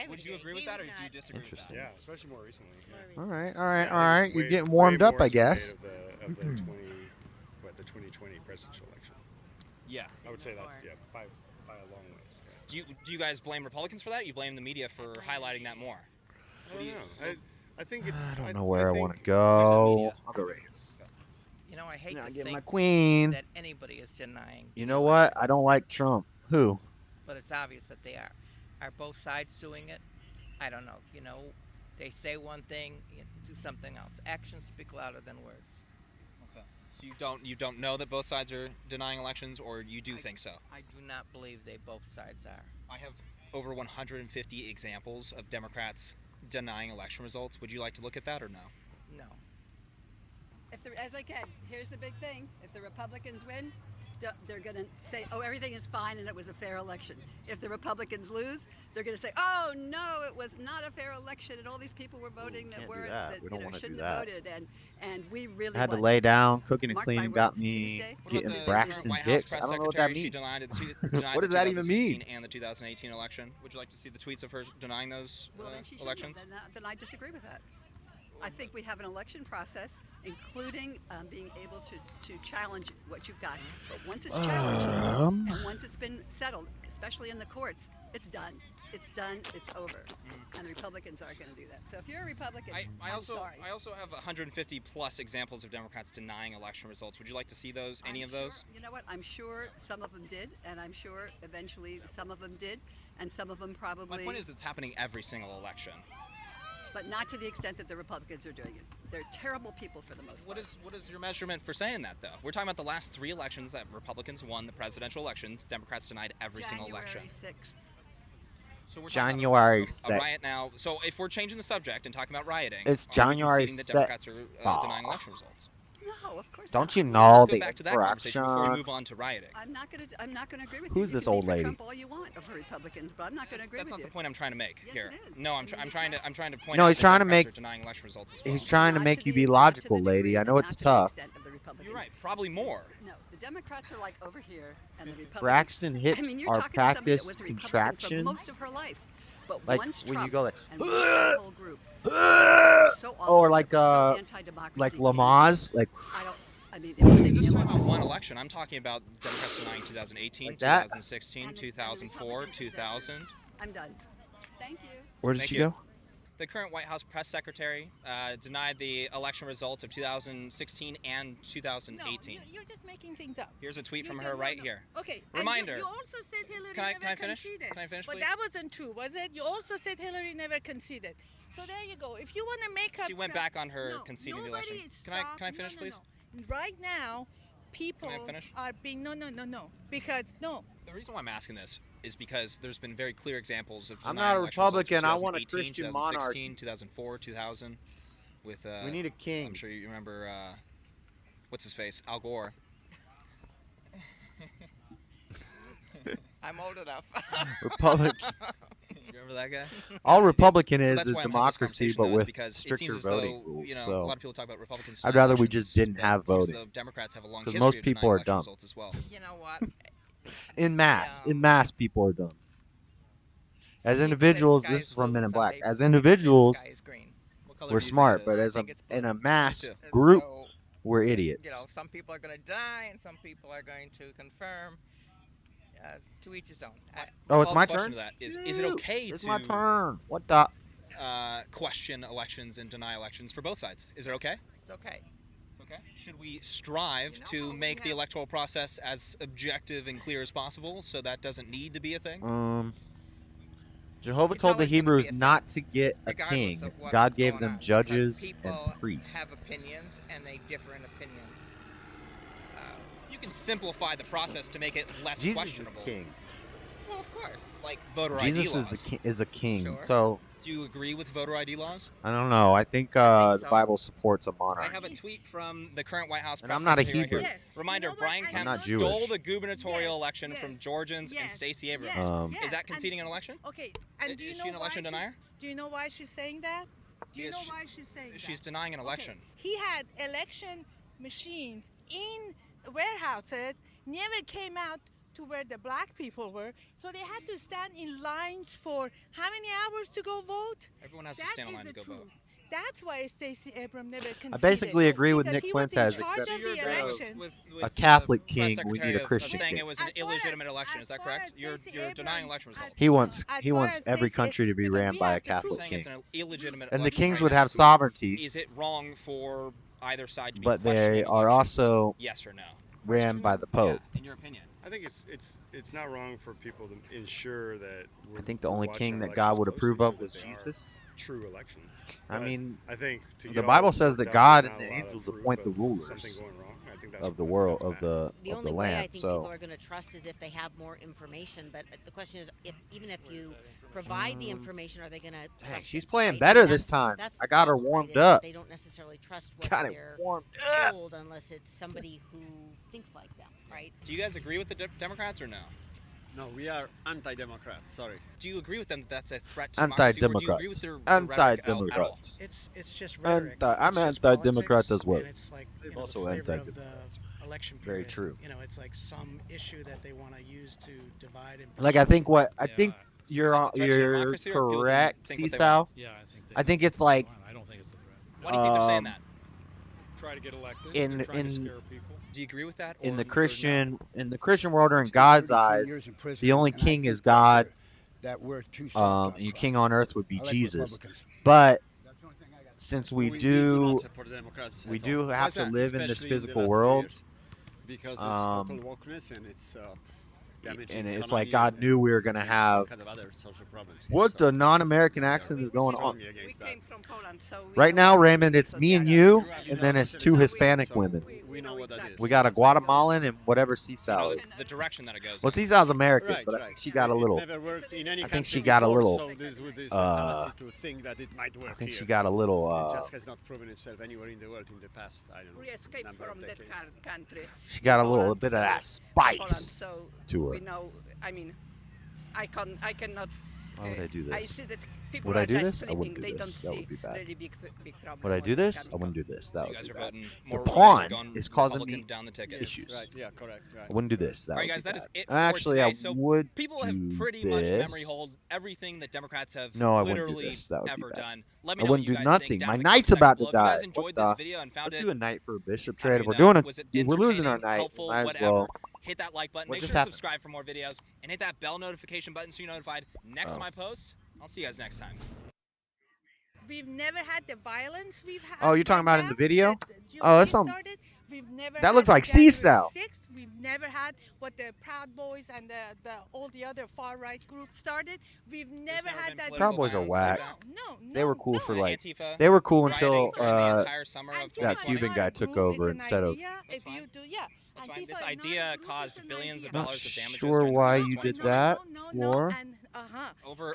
Would you agree with that, or do you disagree with that? Yeah, especially more recently. Yeah. All right, all right, Yeah, all right. it's You're way- getting way warmed up, more I is made guess. Of the 2020 presidential election. Yeah. I would say that's by a long ways. Yeah. Do you guys blame Republicans for that? Or you blame the media for highlighting that more? I don't know. I think it's. I don't know where I want to go. I'll go right here. You know, I hate Now to get think my queen. that anybody is denying. You know what? I don't like Trump. Who? But it's obvious that they are. Are both sides doing it? I don't know. You know, they say one thing, do something else. Actions speak louder than words. Okay. So you don't know that both sides are denying elections, or you do think so? I do not believe they both sides are. I have over 150 examples of Democrats denying election results. Would you like to look at that or no? No. as I said, here's the big thing: if the Republicans win, they're going to say, "Oh, everything is fine and it was a fair election." If the Republicans lose, they're going to say, "Oh no, it was not a fair election, and all these people were voting that weren't that shouldn't have voted." And we really had to lay down. Cooking and cleaning got me getting Braxton Hicks. I don't know what that means. What does that even mean? And the 2018 election. Would you like to see the tweets of her denying those elections? Then I disagree with that. I think we have an election process, including being able to challenge what you've got. But once it's challenged and once it's been settled, especially in the courts, it's done. It's done. It's over. And the Republicans aren't going to do that. So if you're a Republican, I'm sorry. I also have 150 plus examples of Democrats denying election results. Would you like to see those? Any of those? You know what? I'm sure some of them did, and I'm sure eventually some of them did, and some of them probably. My point is, it's happening every single election. But not to the extent that the Republicans are doing it. They're terrible people for the most part. What is your measurement for saying that, though? We're talking about the last 3 elections that Republicans won, the presidential elections. Democrats denied every single election. January 6th. So we're January 6th. a riot now. So if we're changing the subject and talking about rioting, it's January 6th. That Democrats are denying election results. No, of course Don't not. you know Let's the go back to that conversation before we insurrection? move on to rioting. I'm not gonna agree with you. Who's You this can be old for lady? Trump all you want of the Republicans, but I'm not going to agree with you. That's not the point I'm trying to make Yes, here. it is. No, I'm trying to point No, out he's that trying to Democrats make. are denying election results as well. He's trying to make you be logical, lady. I know it's tough. You're right. Probably more. No, the Democrats are like over here, and the Republicans. Braxton Hicks I mean, you're are talking to somebody that practice was a Republican contractions. for most of her life. But Like once when Trump you go like, and once that whole group, so or like Lamaze, like. I mean, I'm just talking about one election. I'm talking about Democrats denying 2018, Like that? 2016, 2004, 2000. I'm done. Thank you. Where did she go? The current White House press secretary denied the election results of 2016 and 2018. No, you're just making things up. Here's a tweet from her right here. Okay. Reminder. You also said Hillary Can I never finish? conceded. Can I finish, But please? that wasn't true, was it? You also said Hillary never conceded. So there you go. If you want to make up She went stuff, back on her no, conceding the election. nobody Can I finish, no, please? No. Right now, people are being no, because no. The reason why I'm asking this is because there's been very clear examples of I'm denying not a election results Republican. for I want a 2018, Christian 2016, monarch. 2004, 2000 with We need a king. I'm sure you remember what's his face? Al Gore. I'm old enough. Republic. You remember that guy? All Republican So is that's why I'm having this democracy, conversation, but though, is with because it stricter seems as voting though, rules. you know, So a lot of people talk about Republicans I'd denying rather we elections, just didn't but have it seems as voting. though Democrats have a long Because history most of people denying are election dumb. results as well. You know what? In mass, people are dumb. As individuals, this is from Men in Black. As individuals, we're smart, but as in a mass group, we're idiots. You know, some people are going to die, and some people are going to confirm. To each his own. Oh, it's my question turn? to that is it okay It's to my turn. What the? question elections and deny elections for both sides? Is it okay? It's okay. Okay. Should we strive to make the electoral process as objective and clear as possible so that doesn't need to be a thing? Jehovah told the Hebrews not to get a king. God gave them judges and priests. Have opinions, and they differ in opinions. You can simplify the process to make it less Jesus questionable. is the king. Well, of course. Like voter Jesus ID laws. is a king. Sure. So Do you agree with voter ID laws? I don't know. I think the Bible supports a I monarch. have a tweet from the current White House And press I'm not a secretary Hebrew. right here. Reminder, Brian I'm Kemp not stole Jewish. the gubernatorial election from Georgians and Stacey Abrams. Yes, Is that conceding an election? Okay, and do you Is know she an election why denier? Do you know why she's saying that? Do you Because know why she's saying that? She's denying an election. He had election machines in warehouses, never came out to where the black people were, so they had to stand in lines for how many hours to go vote? Everyone has to That stand in is line to the go truth. vote. That's why Stacey Abrams never conceded. I basically agree with because Nick he was in Fuentes, charge except of the election. a Catholic Press king, we secretary need a of Christian saying king. it was an illegitimate election. Is that correct? You're denying election results. He wants every country to be ran by a Catholic king. And the kings would have sovereignty, Is it wrong for either side to be but they questioning are also yes or no? ran by the Pope. In your opinion? I think it's not wrong for people to ensure that. I think the only we're king watching that God would elections approve closely of so was that they are Jesus. True elections. I But mean, I think to the get Bible all says that worked God out, and the not a lot of angels proof appoint the of rulers something going wrong. I think that's of the what world comes of the The of only the way I land. think people So are going to trust is if they have more information. But the question is, even if you provide the information? Are they going to trust She's it, playing right? better And this time. that's I the got her problem, right, warmed is that up. They don't necessarily trust what Got it they're warmed told unless it's somebody who thinks like them, right? Do you guys agree with the Democrats or no? No, we are anti-Democrats. Sorry. Do you agree with them that that's a threat to democracy, or do you agree with their rhetoric at all? Anti-Democrats. It's just rhetoric. I'm It's just anti-Democrat politics, as well. and it's like, you know, Also the flavor of anti-Democrat. the election Very period. true. You know, it's like some issue that they want to use to divide and. Like I think you're That's a threat to democracy, or people can correct, think what they Seasal. want? Yeah, I think it's like. I don't think it's a threat. Why do you think they're saying that? Try to get elected. In- They're trying to in- scare people. Do you agree with that? In or the you're Christian world or in God's eyes, the only king is God. Your king on earth would be Jesus. But since we do have to live in this physical world, because it's total wokeness and it's damaging and it's economy like God and knew we were gonna have. kind of other social problems. What the non-American accent is going on? Strongly against that. Right now, Raymond, it's me and you, and then it's two Hispanic women. We know what that is. We got a Guatemalan and whatever Seasal is. the direction that it goes. Well, Seasal's American, Right, but I right. think she got a little. It never worked in any I think country she got a before, little. so with this fallacy to think that it might work I think here. she got a little. It just has not proven itself anywhere in the world in the past, I don't know, number of decades. She got a little bit of that spice so to her. we know. I mean, I cannot. Why would I do I this? see that people Would I are do just this? I sleeping. wouldn't They do don't this. That see would be bad. really big problem. Would I do what is this? I coming wouldn't do this. That you would guys be are bad. voting The more pawn going is causing me Republican down the ticket. issues. Right, yeah, correct, right. I wouldn't do this. That All right, would guys, be that is bad. it for Actually, today. I So would people do have pretty this. much memory hold everything that Democrats have No, I wouldn't do literally this. That would be ever bad. done. Let me I know wouldn't what you do guys nothing. think My down in the knight's comment about to section below. die. If you guys enjoyed What this the- video and found Let's it, do a knight for a bishop I trade. don't If we're even know, doing was it it, we're losing our entertaining, knight. helpful, Might as whatever, well. hit that like button. What Make just sure to happened? subscribe for more videos and hit that bell notification button so you're notified next time I post. I'll see you guys next time. We've never had the violence we've had. Oh, you're talking about in the video? GOP Oh, that's some. started. We've never That had looks like January Seasal. 6th. We've never had what the Proud Boys and all the other far right groups started. We've never had that. Proud Boys are whack. No, They were cool for like. Antifa They were cool until rioting during the entire summer of that 2020. Cuban guy took over instead of. If you do, yeah. That's fine. This idea caused billions of Not dollars of damages. sure during the why summer of you did 2020. that for. Over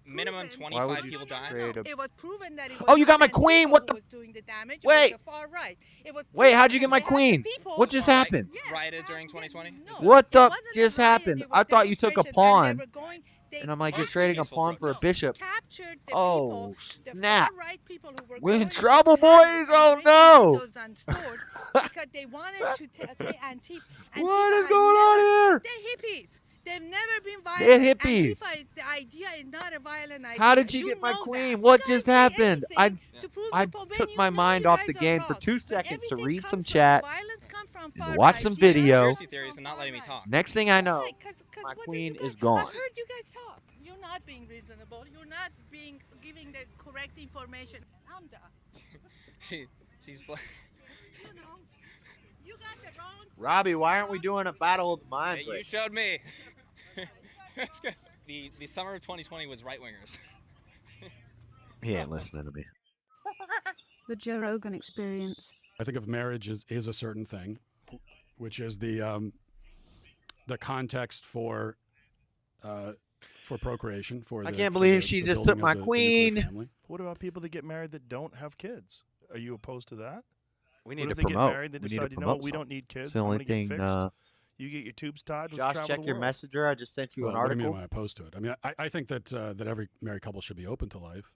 minimum Why would 25 you people died. trade a- It was proven that it was Oh, you got my not queen. Antifa What who the? was doing the damage. It Wait. was the far right. It was Wait, proven how'd you get my that the queen? people- What just happened? Rioted during 2020? What the just happened? I thought you took a pawn. And I'm like, you're trading a pawn for a bishop. Oh, snap. We're in trouble, boys. Oh, no. Because they wanted to say Antifa. What is going on here? They're hippies. They've never been violent. They're hippies. Antifa is, the idea is not a violent idea. How did she You get my know queen? that. What You just guys say happened? anything to prove I the point. When took you my know mind you off guys the are game for wrong. 2 So seconds to everything read comes some from chats, violence comes from and far watch right. some You know? video. Conspiracy theories and not letting me talk. Next thing I know, Right, 'cause my what do queen you guys- is gone. I've heard you guys talk. You're not being reasonable. You're not giving the correct information. I'm done. She's. You know, you got the wrong. Robbie, why aren't we doing a battle of the minds? Hey, you right showed me. The summer of 2020 was right wingers. He ain't listening to me. The Joe Rogan Experience. I think of marriage is a certain thing, which is the context for procreation. I can't believe she just took my queen. What about people that get married that don't have kids? Are you opposed to that? We need What to if they promote. get married, they We need to decide, you know promote what, we don't something. need kids. It's the I'm only gonna get thing. fixed. You get your tubes tied. Let's Josh, travel check the your world. messenger. I just sent you an What do you mean article. am I opposed to it? I mean, I think that every married couple should be open to life.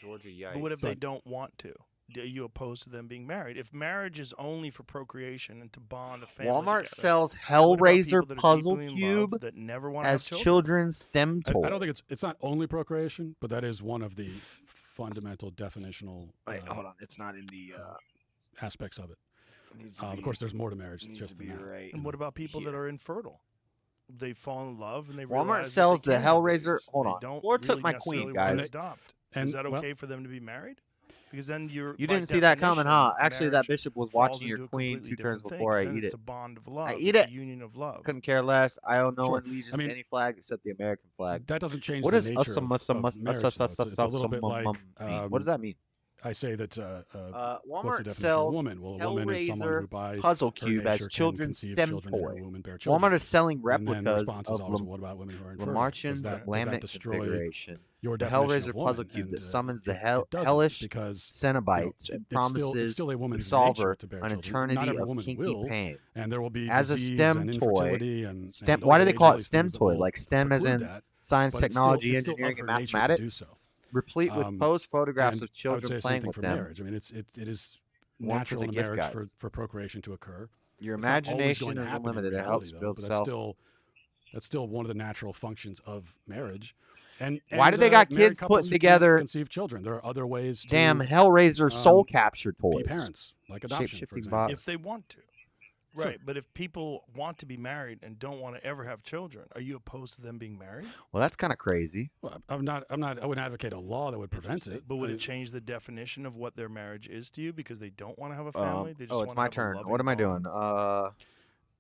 Georgia, yeah. But what if they don't want to? Are you opposed to them being married? If marriage is only for procreation and to bond a family Walmart together, sells what about Hellraiser people that are puzzle deeply in cube love that never want to as have children's STEM toy. I don't think it's not only procreation, but that is one of the fundamental definitional. Wait, hold on. It's not in the aspects of it. needs to Of be- course, there's more to marriage than needs just to be that. right. And what about people that are infertile? They fall in love and they Walmart realize that sells they the can't have Hellraiser. babies. Hold They on. don't Floor took really my necessarily queen, want to guys. adopt. And- Is that well- okay for them to be married? Because then you're. You by didn't see that coming, huh? definition, Actually, that marriage bishop was falls watching your into a queen completely 2 turns different thing, before I 'cause then eat it's it. a bond of love. I eat It's it. a union of love. Couldn't care less. I owe no Sure. allegiance I mean- to any flag except the American flag. That doesn't change What the is nature of marriage, though. It's a little bit like what does that mean? I say that what's the Walmart definition of a sells woman? Well, a woman is someone who Hellraiser by puzzle her cube as nature can children's conceive STEM children in her toy. womb and bear children. Walmart is selling And then the replicas response is of always, well, what about women who are infertile? Lamarckian's Does that laminate destroy configuration. your The definition Hellraiser of woman? puzzle cube And, that summons the it doesn't, hellish because Cenobites and it's promises still a the woman's solver nature to bear an children. Not eternity every of woman kinky will, pain. and there will be As a disease STEM and toy, infertility and why do old they age, call all it these STEM things that toy? will Like STEM as preclude in that, science, but technology, it's still engineering, of and her nature to do mathematics, so. replete with posed photographs And of I would say children the same playing thing with for them. marriage. I mean, it is One for natural the in a gift marriage guides. for procreation to occur. Your It's not always imagination going to is happen in unlimited. It reality, helps though, build but self. that's still one of the natural functions of marriage. And Why do they got married kids couples putting who can't together conceive children? There are other ways to damn Hellraiser soul capture toys? be parents, like adoption, for Shape-shifting example. bots. If they want to. Right, but if people want to be married and don't want to ever have children, are you opposed to them being married? Well, that's kind of crazy. Well, I wouldn't advocate a law that would prevent it. But would it change the definition of what their marriage is to you because they don't want to have a family? They just It's want my to have turn. A loving What am I bond? doing?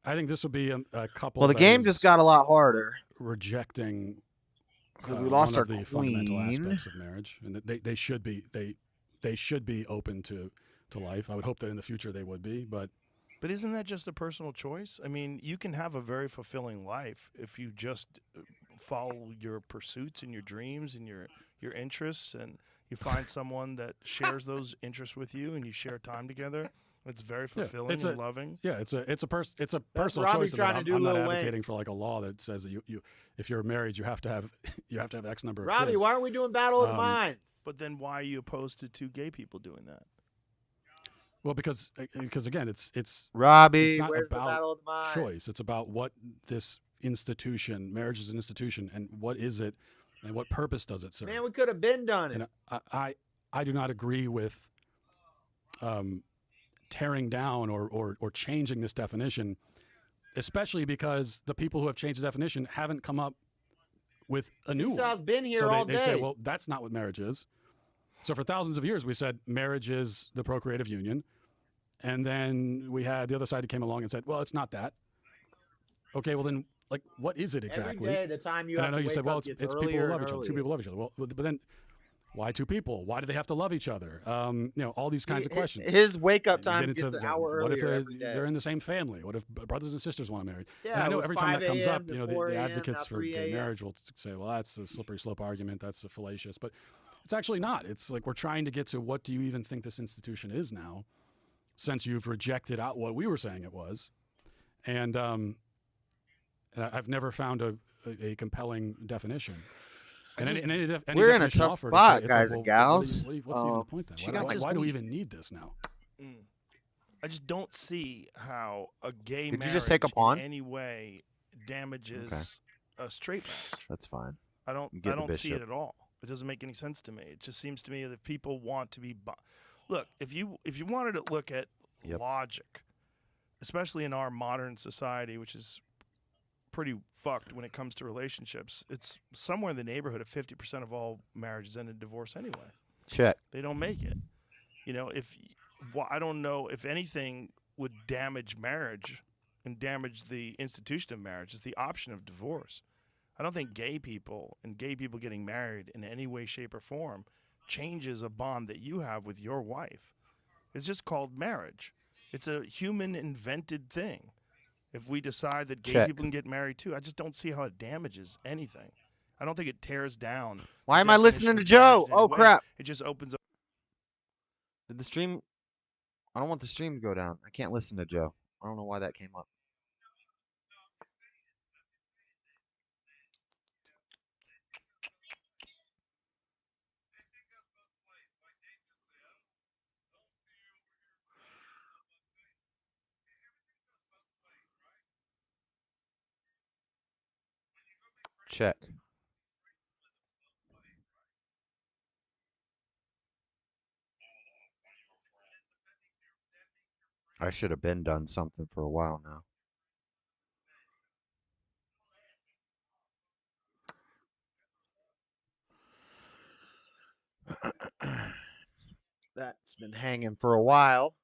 I think this would be a couple. Well, the that game is just got a lot harder. rejecting because we lost one our of the fundamental queen. aspects of marriage, and that they should be open to life. I would hope that in the future they would be, but isn't that just a personal choice? I mean, you can have a very fulfilling life if you just follow your pursuits and your dreams and your interests, and you find someone that shares those interests with you, and you share time together. It's very fulfilling and loving. Yeah, it's a personal Robbie's choice. trying to do I'm not Lil Wayne. advocating for like a law that says that you if you're married you have to have X number of Robbie, kids. why aren't we doing Battle of the Minds? But then why are you opposed to two gay people doing that? Well, because again, it's Robbie, it's not where's the about Battle of the Minds? choice. It's about what this institution, marriage is an institution, and what is it, and what purpose does it serve? Man, we could have been done it. And I do not agree with tearing down or changing this definition, especially because the people who have changed the definition haven't come up with a new Seesaw's one. been here so all they day. say, well, that's not what marriage is. So for thousands of years, we said marriage is the procreative union. And then we had the other side that came along and said, well, it's not that. Okay, well then, like, what is it exactly? Every day, the time you and have I know to you wake said, well, up it's gets people who earlier love and each other. Two earlier. people love each other. Well, but then why two people? Why do they have to love each other? All these kinds of questions. His wake-up You time get gets into an hour what if earlier every day. they're in the same family? What if brothers and sisters want to marry? Yeah, and I it know was every time that 5 comes up, a.m. to the 4 a.m., advocates now for 3 gay a.m. marriage will say, well, that's a slippery slope argument. That's a fallacious. But it's actually not. It's like we're trying to get to what do you even think this institution is now, since you've rejected out what we were saying it was. And I've never found a compelling definition. And any we're in a definition tough offered, spot, it's guys like, and well, gals. what's even the point then? Why do we even need this now? I just don't see how a gay Did you marriage just take a pawn? in any way damages a straight marriage. That's fine. I don't Get the see it bishop. at all. It doesn't make any sense to me. It just seems to me that people want to be look, if you wanted to look at logic, especially in our modern society, which is pretty fucked when it comes to relationships, it's somewhere in the neighborhood of 50% of all marriages end in divorce anyway. Check. They don't make it. I don't know if anything would damage marriage and damage the institution of marriage is the option of divorce. I don't think gay people and gay people getting married in any way, shape, or form changes a bond that you have with your wife. It's just called marriage. It's a human invented thing. If we decide that gay people can get married too, I just don't see how it damages anything. I don't think it tears down. Why am I listening to Joe? Oh, crap. It just opens up. Did the stream? I don't want the stream to go down. I can't listen to Joe. I don't know why that came up. Check. I should have been done something for a while now. That's been hanging for a while.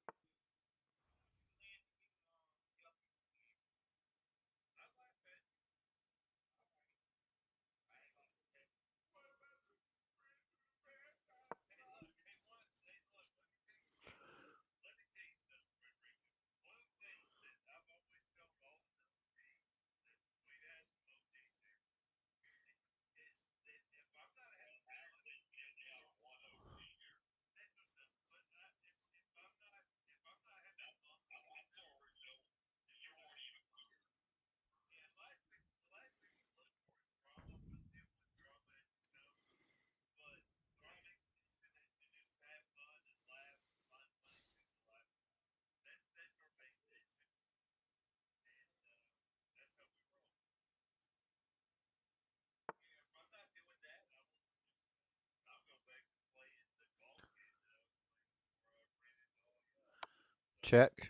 Check.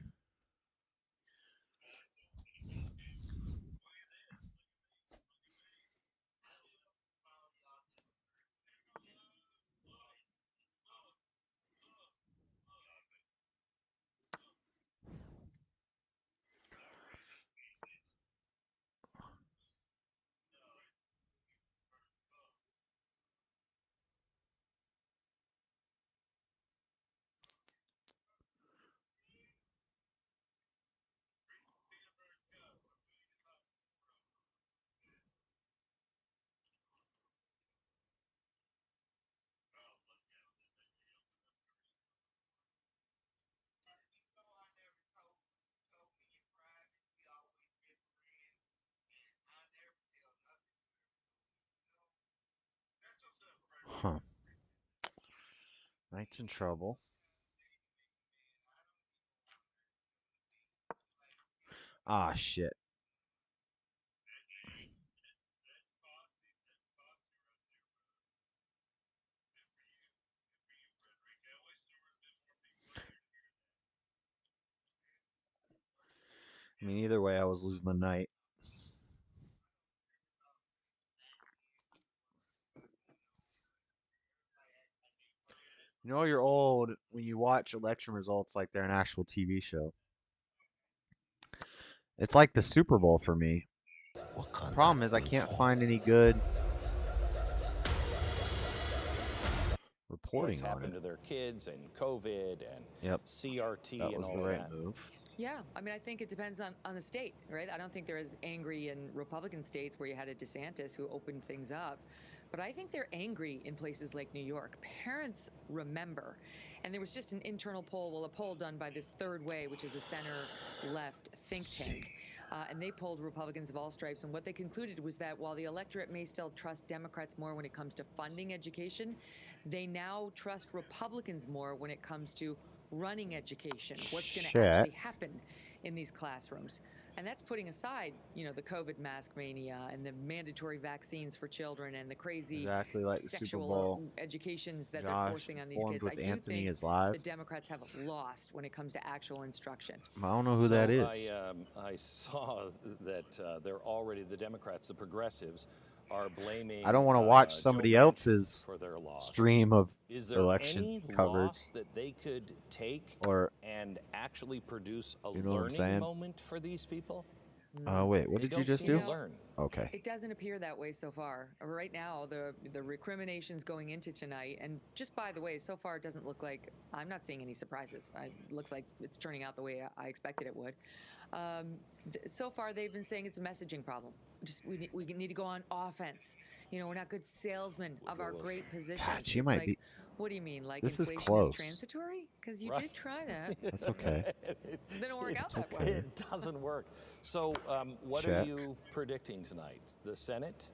Huh. Knight's in trouble. Ah, shit. I mean, either way, I was losing the knight. You know you're old when you watch election results like they're an actual TV show. It's like the Super Bowl for me. The problem is I can't find any good reporting What's on happened it. to their kids and COVID and Yep. CRT That and was all the of right that. move. Yeah, I mean, I think it depends on the state, right? I don't think they're as angry in Republican states where you had a DeSantis who opened things up. But I think they're angry in places like New York. Parents remember. And there was just an internal poll, well, a poll done by this Third Way, which is a center-left think tank. And they polled Republicans of all stripes. And what they concluded was that while the electorate may still trust Democrats more when it comes to funding education, they now trust Republicans more when it comes to running education, what's going to Shit. actually happen in these classrooms. And that's putting aside, you know, the COVID mask mania and the mandatory vaccines for children and the crazy Exactly like the Super sexual Bowl. educations that they're Josh forcing on these informed kids. I with do Anthony think is live. the Democrats have lost when it comes to actual instruction. I don't know who that is. I saw that they're already, the Democrats, the progressives, are blaming I don't want to watch Joe somebody Manchin else's for their loss. stream of Is there election any coverage. loss that they could take Or, and actually produce a you know what I'm learning saying? moment for these people? Wait, what They did you don't just seem do? to learn. Okay. It doesn't appear that way so far. Right now, the recriminations going into tonight, and just by the way, so far it doesn't look like, I'm not seeing any surprises. It looks like it's turning out the way I expected it would. So far, they've been saying it's a messaging problem. Just we need to go on offense. You know, we're not good salesmen of our great positions. God, she It's might like, be. what do you mean? Like This is inflation close. is transitory? Because you Right. did try that. That's okay. It Didn't work out that okay. way. It doesn't work. So what are Check. you predicting tonight? The Senate?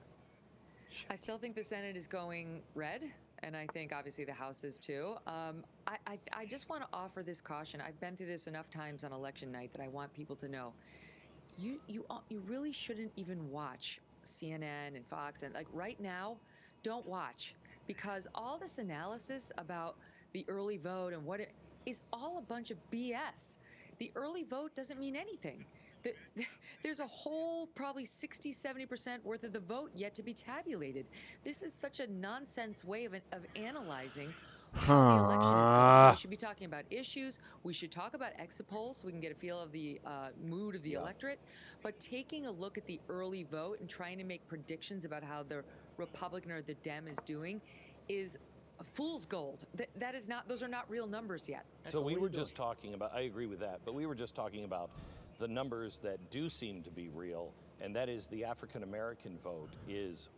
I still think the Senate is going red, and I think obviously the House is too. I just want to offer this caution. I've been through this enough times on election night that I want people to know. You really shouldn't even watch CNN and Fox, and like right now, don't watch, because all this analysis about the early vote and what it is all a bunch of BS. The early vote doesn't mean anything. There's a whole probably 60-70% worth of the vote yet to be tabulated. This is such a nonsense way of analyzing how the election is going. We should be talking about issues. We should talk about exit polls so we can get a feel of the mood of the electorate. But taking a look at the early vote and trying to make predictions about how the Republican or the Dem is doing is a fool's gold. That is not; those are not real numbers yet. So we were just talking about, I agree with that, but we were just talking about the numbers that do seem to be real, and that is the African American vote is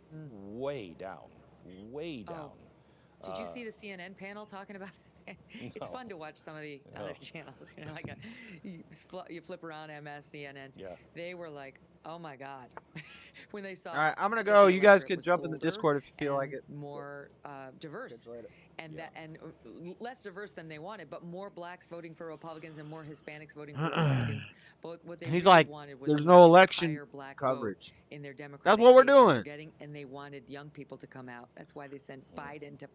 way down, way down. Did you see the CNN panel talking about that? It's No. fun to watch some of the No. other channels. You know, like you flip around MS, CNN. Yeah. They were like, oh my God. when they saw. All right, I'm gonna that go. the You guys electorate could was jump in the older Discord if you feel like and it. more diverse, and less diverse than they wanted, but more blacks voting for Republicans and more Hispanics voting for Republicans. But what they And he's really like, wanted was there's a no much election higher black coverage. vote in their Democratic That's what we're states than they're doing. getting, and they wanted young people to come out. That's why they sent Biden to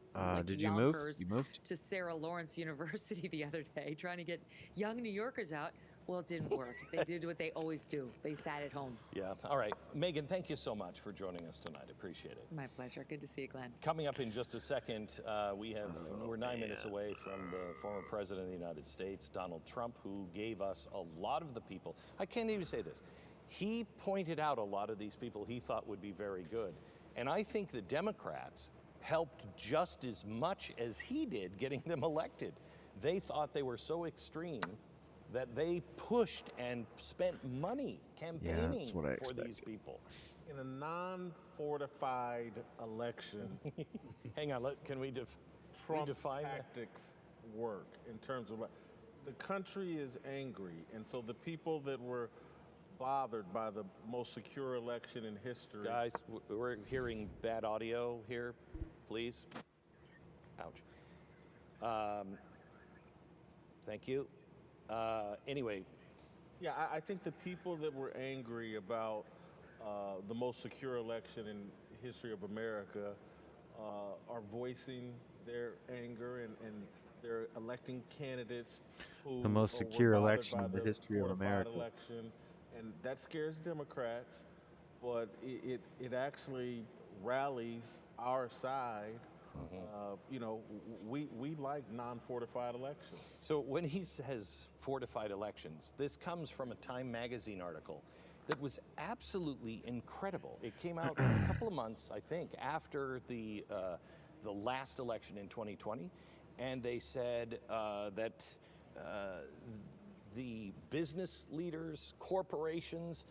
Did you move? Yonkers You moved? to Sarah Lawrence University the other day, trying to get young New Yorkers out. Well, it didn't work. They did what they always do. They sat at home. Yeah. All right. Megan, thank you so much for joining us tonight. Appreciate it. My pleasure. Good to see you, Glenn. Coming up in just a second, we're 9 minutes away from the former president of the United States, Donald Trump, who gave us a lot of the people. I can't even say this. He pointed out a lot of these people he thought would be very good. And I think the Democrats helped just as much as he did getting them elected. They thought they were so extreme that they pushed and spent money campaigning for these people. In a non-fortified election, hang on, can we Trump define tactics work in terms of the country is angry, and so the people that were bothered by the most secure election in history. Guys, we're hearing bad audio here, please. Ouch. Thank you. Anyway. Yeah, I think the people that were angry about the most secure election in history of America are voicing their anger and they're electing candidates who The most were secure bothered election by in the the history of fortified America. election, and that scares Democrats, but it actually rallies our side. You know, we like non-fortified elections. So when he says fortified elections, this comes from a Time magazine article that was absolutely incredible. It came out a couple of months, I think, after the last election in 2020, and they said that the business leaders, corporations,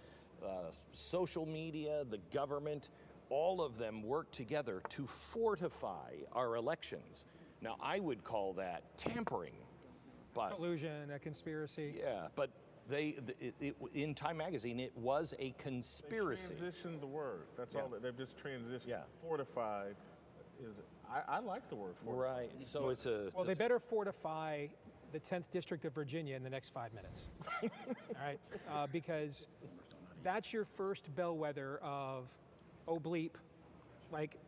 social media, the government, all of them work together to fortify our elections. Now, I would call that tampering, but collusion, a conspiracy. Yeah, but in Time magazine, it was a conspiracy. They transitioned the word. That's all. They've just transitioned. Yeah. Fortified is. I like the word fortified. Right. So it's a. Well, they better fortify the 10th District of Virginia in the next 5 minutes. All right, because that's your first bellwether of, oh bleep, like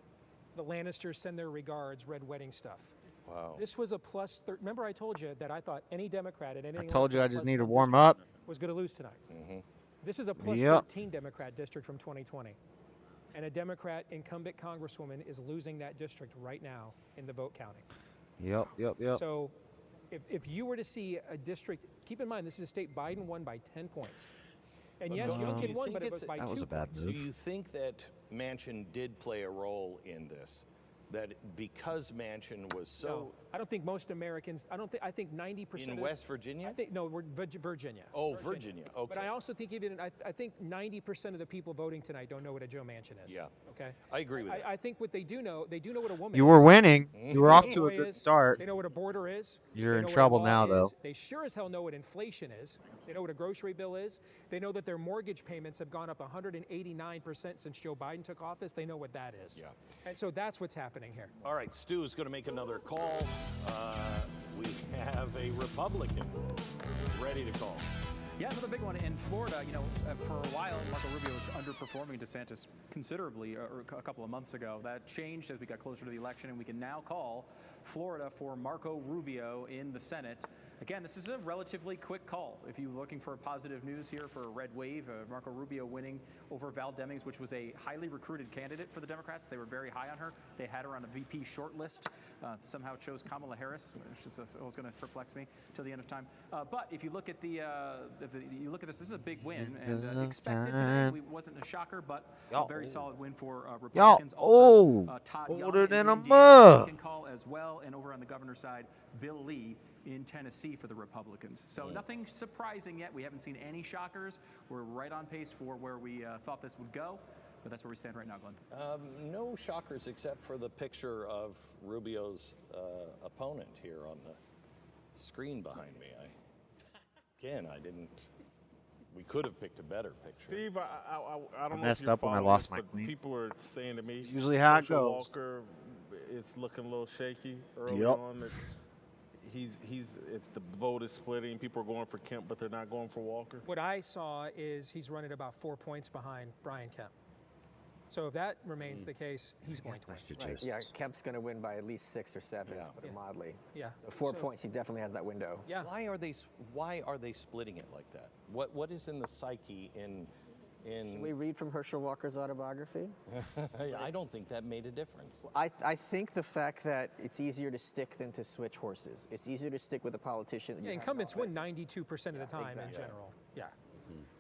the Lannisters send their regards, red wedding stuff. Wow. This was a plus. Remember, I told you that I thought any Democrat at anything. I told you I just need to warm up. up. Was going to lose tonight. Mm-hmm. This is a plus 13 Democrat district from 2020, and a Democrat incumbent congresswoman is losing that district right now in the vote counting. Yep. So, if you were to see a district, keep in mind this is a state Biden won by 10 points. And yes, Youngkin won, but it was by 2 points. Do you think that Manchin did play a role in this? That because Manchin was so... No, I don't think most Americans, I think 90% in West Virginia? We're Virginia. Oh, Virginia, okay. But I also think I think 90% of the people voting tonight don't know what a Joe Manchin is. Yeah. Okay. I agree with that. I think what they do know what a woman is. You were winning. You were off to a good start. They know what a border is. You're in trouble now, though. They sure as hell know what inflation is. They know what a grocery bill is. They know that their mortgage payments have gone up 189% since Joe Biden took office. They know what that is. Yeah. And so that's what's happening here. All right, Stu is going to make another call. We have a Republican ready to call. Yeah, another big one in Florida. You know, for a while, Marco Rubio was underperforming DeSantis considerably a couple of months ago. That changed as we got closer to the election, and we can now call Florida for Marco Rubio in the Senate. Again, this is a relatively quick call. If you're looking for positive news here for a red wave, Marco Rubio winning over Val Demings, which was a highly recruited candidate for the Democrats. They were very high on her. They had her on a VP shortlist. Somehow chose Kamala Harris, which is always going to perplex me till the end of time. But if you look at you look at this is a big win, and expected today. Wasn't a shocker, but a very solid win for Republicans. Todd older than a mug. Can call as well, and over on the governor's side, Bill Lee in Tennessee for the Republicans. So nothing surprising yet. We haven't seen any shockers. We're right on pace for where we thought this would go, but that's where we stand right now, Glenn. No shockers except for the picture of Rubio's opponent here on the screen behind me. I didn't We could have picked a better picture. Steve, I don't know messed if you're up when I following lost this, my but queen. people were saying to me, It's usually how it Herschel goes. Walker is looking a little shaky early Yep. on. It's the vote is splitting. People are going for Kemp, but they're not going for Walker. What I saw is he's running about 4 points behind Brian Kemp. So if that remains the case, he's going to win. Right. Yeah, Kemp's going to win by at least 6 or 7, to put it mildly. Yeah. So 4 points, he definitely has that window. Yeah. Why are they splitting it like that? What is in the psyche in? Should we read from Herschel Walker's autobiography? I don't think that made a difference. I think the fact that it's easier to stick than to switch horses. It's easier to stick with a politician than you have in incumbents win office. 92% of the time in exactly. general. Yeah.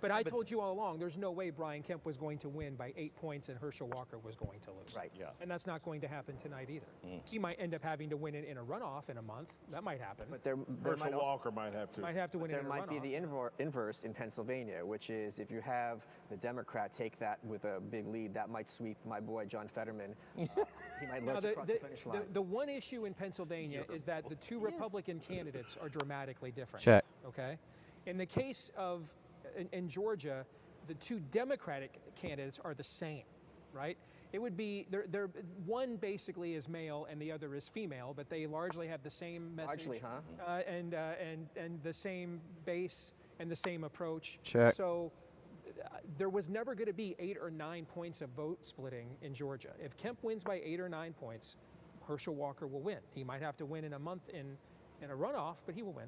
But I told you all along, there's no way Brian Kemp was going to win by 8 points and Herschel Walker was going to lose. Right. Yeah. And that's not going to happen tonight either. He might end up having to win it in a runoff in a month. That might happen. But there Herschel might Walker might have to. Might have to win it There in a might be runoff. the inverse in Pennsylvania, which is if you have the Democrat take that with a big lead, that might sweep my boy John Fetterman. He might lurch across the finish line. The one issue in Pennsylvania is that the two Republican candidates are dramatically different. Check. Okay? In the case of in Georgia, the two Democratic candidates are the same, right? It would be they're one basically is male and the other is female, but they largely have the same message, Largely, huh? and the same base and the same approach. Check. So there was never going to be 8 or 9 points of vote splitting in Georgia. If Kemp wins by 8 or 9 points, Herschel Walker will win. He might have to win in a month in a runoff, but he will win.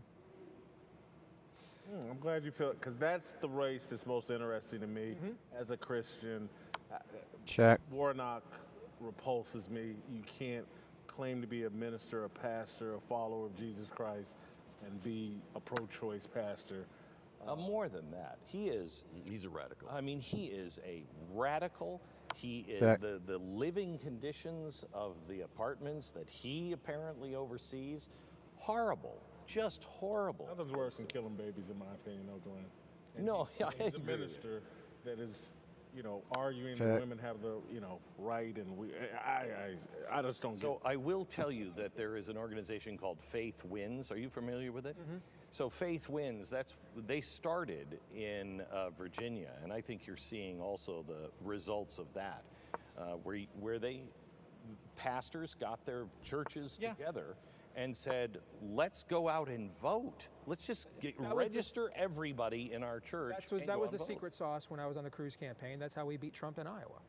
I'm glad you feel it, because that's the race that's most interesting to me as a Christian. Check. Warnock repulses me. You can't claim to be a minister, a pastor, a follower of Jesus Christ, and be a pro-choice pastor. More than that, he's a radical. I mean, he is a radical. He is Check. the living conditions of the apartments that he apparently oversees, horrible. Just horrible. Nothing's worse than killing babies, in my opinion, though, Glenn. And No, I he's a agree with minister that is, arguing Check. that women have the, right, and I just don't get So I will tell you that there is an organization called Faith Wins. Are you familiar with it? So Faith Wins, they started in Virginia, and I think you're seeing also the results of that, where pastors got their churches together and said, let's go out and vote. Let's just register everybody in our church. That was the secret sauce when I was on the Cruz campaign. That's how we beat Trump in Iowa.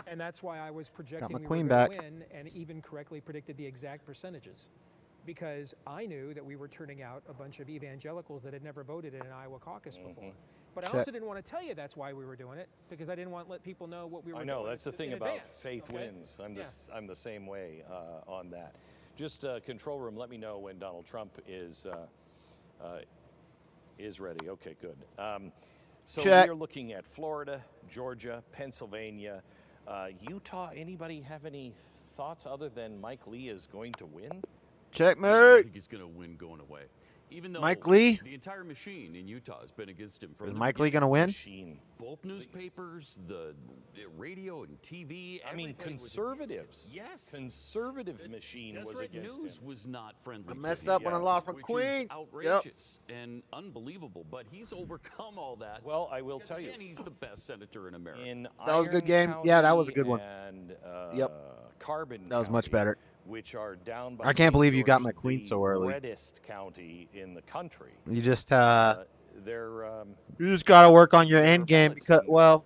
And that's why I was projecting my we queen were going to back. win and even correctly predicted the exact percentages. Because I knew that we were turning out a bunch of evangelicals that had never voted in an Iowa caucus before. But I Check. also didn't want to tell you that's why we were doing it, because I didn't want to let people know what we were doing. I know, that's the thing in about advance, Faith okay? Wins. I'm the same way on that. Just control room, let me know when Donald Trump is ready. Okay, good. So Check. we're looking at Florida, Georgia, Pennsylvania, Utah. Anybody have any thoughts other than Mike Lee is going to win? I Checkmate. think he's going to win going away. Even though Mike Lee? the entire machine in Utah has been against him from Is the Mike Lee beginning. gonna win? Machine. Both newspapers, the radio and TV. I mean, everybody was against conservatives. him. Yes. Conservative machine was Deseret against News him. was not friendly. I to messed him, up when I lost my which queen. Is Yep. outrageous and unbelievable, but he's overcome all that. Well, I will because, tell you. again, he's the best senator in America. In That was a good Iron game. Yeah, that was a County good one. And Yep. Carbon That was much County, better. which are down by I can't St. believe you got George, my queen the so early. reddest county in the country. You just They're you just gotta work on your there end are game ballots because being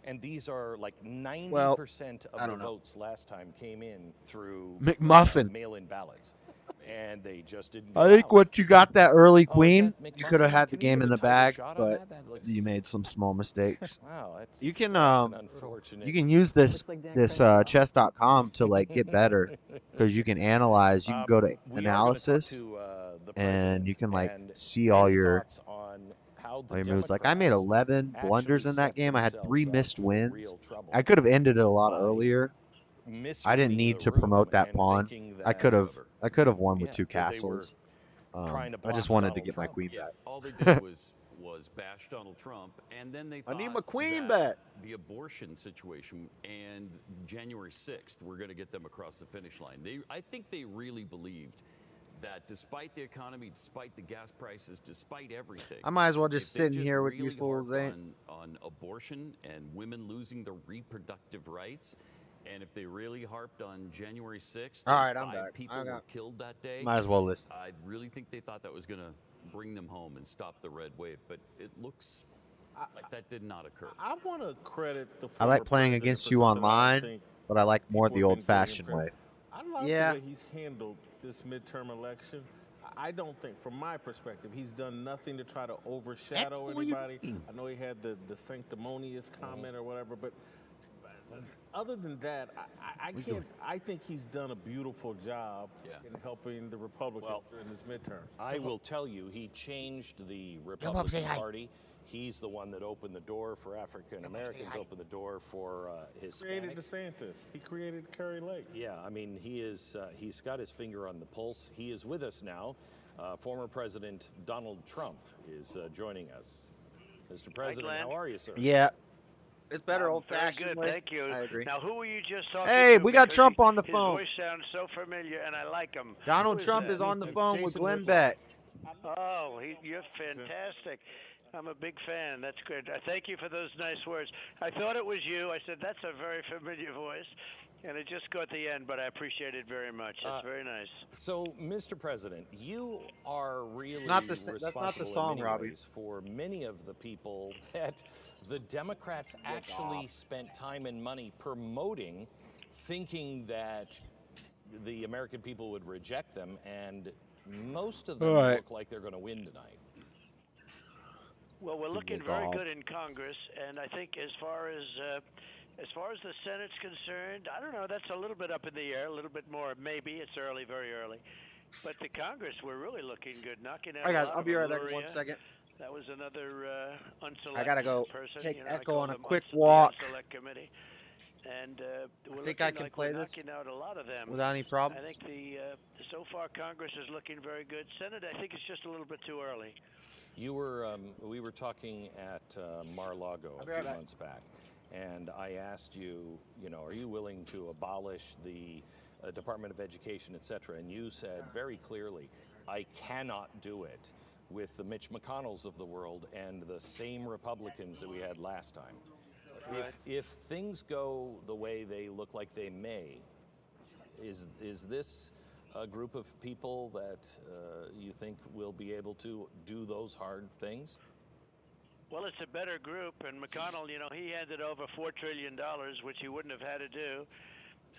and these are like 90% I of the don't know. votes last time came in through McMuffin. mail-in ballots, and they just didn't. I go think out. what you got that early Oh, is queen, that you could have McMuffin? had the Can you game get in a the tighter bag, shot on but that? That looks- you made some small mistakes. Wow, that's, You can that's an unfortunate. you can use this Looks like Dan this Crenshaw. chess.com to like get better because you can analyze. You can go to We are gonna talk analysis to, the and president you can like and see all any your thoughts on how the all your moves. Like I made Democrats 11 blunders actually in that set game. I had 3 themselves up missed for wins. real trouble I could have ended it a lot by earlier. I misreading didn't need the to room promote that and pawn. thinking I that- could have won with Yeah, 2 that they were castles. trying to I just block wanted to Donald get my Trump. queen Yeah, back. all they did was bash Donald Trump, and then they I thought need my queen that back. the abortion situation and January 6th were going to get them across the finish line. I think they really believed that despite the economy, despite the gas prices, despite everything, I might as well just if they sit in here with you really fools, harped ain't? on abortion and women losing their reproductive rights, and if they really harped on January 6th, All and right, I'm 5 back. people were killed that day, Might as well listen. I really think they thought that was going to bring them home and stop the red wave, but it looks like that did not occur. I want to credit the I like former playing president against for you something that I online, think but I like more the people have been giving him old-fashioned way. credit. I like Yeah. the way he's handled this midterm election. I don't think, from my perspective, he's done nothing to try to overshadow anybody. I know he had the sanctimonious comment or whatever, but other than that, I can't. I think he's done a beautiful job in helping the Republicans during this midterm. I will tell you, he changed the Bob, Republican say hi. Party. He's the one that opened the door for African Americans, opened the door for Hispanics. Created DeSantis. He created Kerry Lake. Yeah, I mean, he is. He's got his finger on the pulse. He is with us now. Former President Donald Trump is joining us. Mr. President, Glenn. how are you, sir? Yeah. It's better Very old-fashioned good, way. thank you. I agree. Now, who were you just talking Hey, to? we got Because Trump on the his phone. voice sounds so familiar, and I like him. Donald Who Trump that? is on the phone with Glenn Beck. Oh, you're fantastic. I'm a big fan. That's good. Thank you for those nice words. I thought it was you. I said, that's a very familiar voice. And it just got the end, but I appreciate it very much. It's very nice. So, Mr. President, you are really not the- responsible that's not the song, in many Robbie. ways for many of the people that the Democrats actually spent time and money promoting, thinking that the American people would reject them, and most of them All right. look like they're going to win tonight. Well, we're looking very good in Congress, and I think as far as the Senate's concerned, I don't know. That's a little bit up in the air, a little bit more. Maybe it's early, very early. But the Congress, we're really looking good, knocking out. All right, a guys, lot I'll of be them. right back in 1 Luria, second. That was another unselected I gotta go person. take You know, I Echo call on a them quick the walk. Unselect committee. And we're think I looking can like play we're this knocking out a lot of them without any problems. I think so far Congress is looking very good. Senate, I think it's just a little bit too early. You were, we were talking at Mar-a-Lago a few months back, and I asked you, you know, are you willing to abolish the Department of Education, et cetera? And you said very clearly, I cannot do it with the Mitch McConnells of the world and the same Republicans that we had last time. Right. If things go the way they look like they may, is this a group of people that you think will be able to do those hard things? Well, it's a better group, and McConnell, you know, he handed over $4 trillion, which he wouldn't have had to do.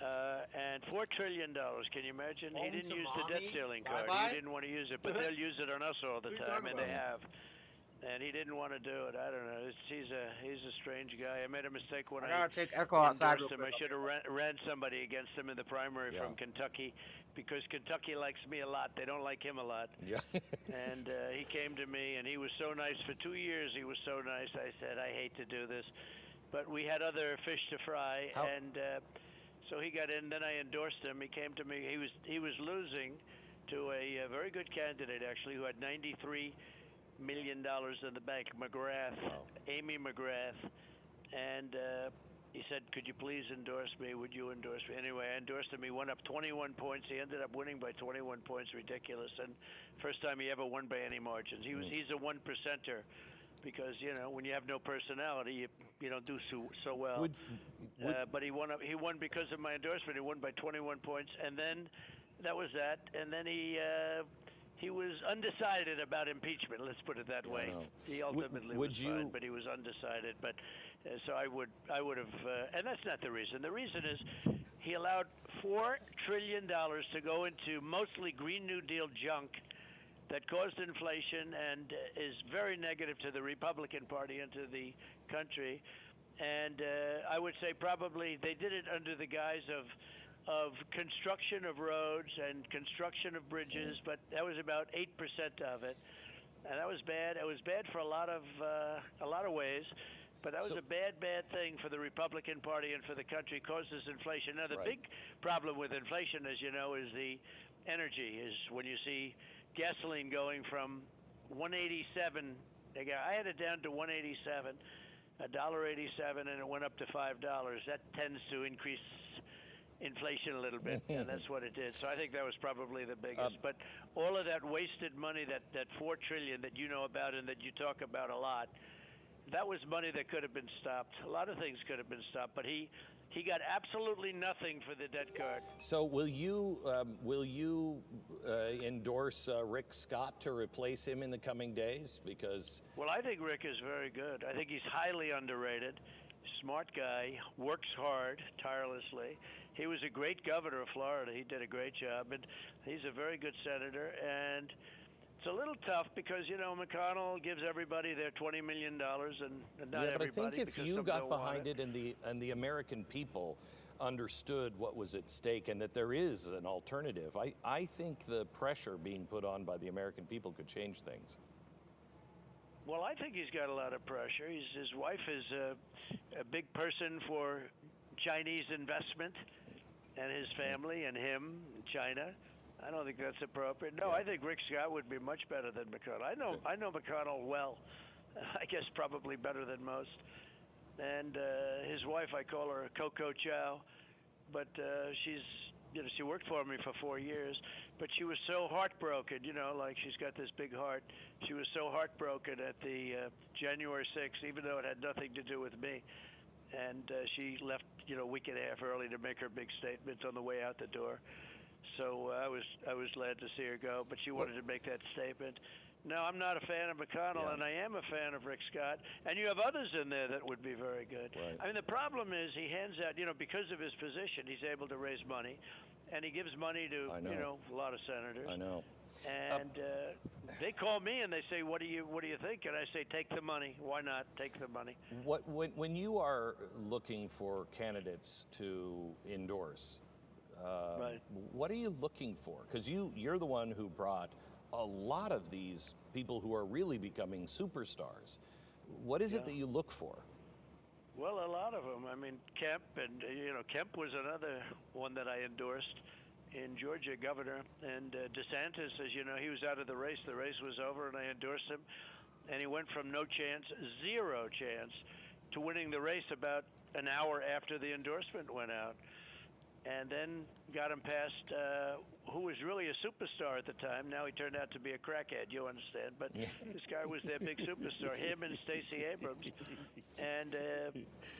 And $4 trillion, can you imagine? He didn't use the debt ceiling card. He didn't want to use it, but they'll use it on us all the time, and they have. And he didn't want to do it. I don't know. He's a strange guy. I made a mistake when I gotta take Echo outside endorsed him. I should have ran somebody against him in the primary from Kentucky, because Kentucky likes me a lot. They don't like him a lot. Yeah. And he came to me, and he was so nice. For 2 years, he was so nice. I said, I hate to do this. But we had other fish to fry, and so he got in. Then I endorsed him. He came to me. He was losing to a very good candidate, actually, who had $93 million in the bank, McGrath, Amy McGrath, and he said, could you please endorse me? Would you endorse me? Anyway, I endorsed him. He went up 21 points. He ended up winning by 21 points, ridiculous, and first time he ever won by any margins. He's a one-percenter, because, you know, when you have no personality, you don't do so well. But he won because of my endorsement. He won by 21 points, and then that was that, and then he was undecided about impeachment. Let's put it that way. He ultimately was fine, but he was undecided. But so I would have, and that's not the reason. The reason is he allowed $4 trillion to go into mostly Green New Deal junk that caused inflation and is very negative to the Republican Party and to the country. And I would say probably they did it under the guise of construction of roads and construction of bridges, but that was about 8% of it, and that was bad. It was bad for a lot of ways, but that was a bad thing for the Republican Party and for the country. It causes inflation. Now, the big problem with inflation, as you know, is the energy. Is when you see gasoline going from 187. I had it down to 187, $1.87, and it went up to $5. That tends to increase inflation a little bit, and that's what it did. So I think that was probably the biggest. But all of that wasted money, that $4 trillion that you know about and that you talk about a lot, that was money that could have been stopped. A lot of things could have been stopped, but he got absolutely nothing for the debt card. So will you endorse Rick Scott to replace him in the coming days? Because Well, I think Rick is very good. I think he's highly underrated. Smart guy, works hard, tirelessly. He was a great governor of Florida. He did a great job, and he's a very good senator. And it's a little tough because, you know, McConnell gives everybody their $20 million, and not yeah, but everybody. I think if because you some got don't want behind it and the American people understood what was at stake and that there is an alternative, I think the pressure being put on by the American people could change things. Well, I think he's got a lot of pressure. His wife is a big person for Chinese investment, and his family and him in China. I don't think that's appropriate. No, I think Rick Scott would be much better than McConnell. I know McConnell well. I guess probably better than most. And his wife, I call her Coco Chow, but she worked for me for 4 years, but she was so heartbroken, like she's got this big heart. She was so heartbroken at the January 6th, even though it had nothing to do with me. And she left, a week and a half early to make her big statement on the way out the door. So I was glad to see her go, but she wanted to make that statement. No, I'm not a fan of McConnell, and I am a fan of Rick Scott. And you have others in there that would be very good. Right. I mean, the problem is he hands out, because of his position, he's able to raise money, and he gives money to, a lot of senators. I know. And they call me and they say, "What do you think?" And I say, "Take the money. Why not take the money?" When you are looking for candidates to endorse, right. What are you looking for? Because you're the one who brought a lot of these people who are really becoming superstars. What is it that you look for? Well, a lot of them. I mean, Kemp, and Kemp was another one that I endorsed in Georgia, governor. And DeSantis, as you know, he was out of the race. The race was over, and I endorsed him. And he went from no chance, 0 chance, to winning the race about an hour after the endorsement went out. And then got him past who was really a superstar at the time. Now he turned out to be a crackhead, you understand. But this guy was their big superstar, him and Stacey Abrams. And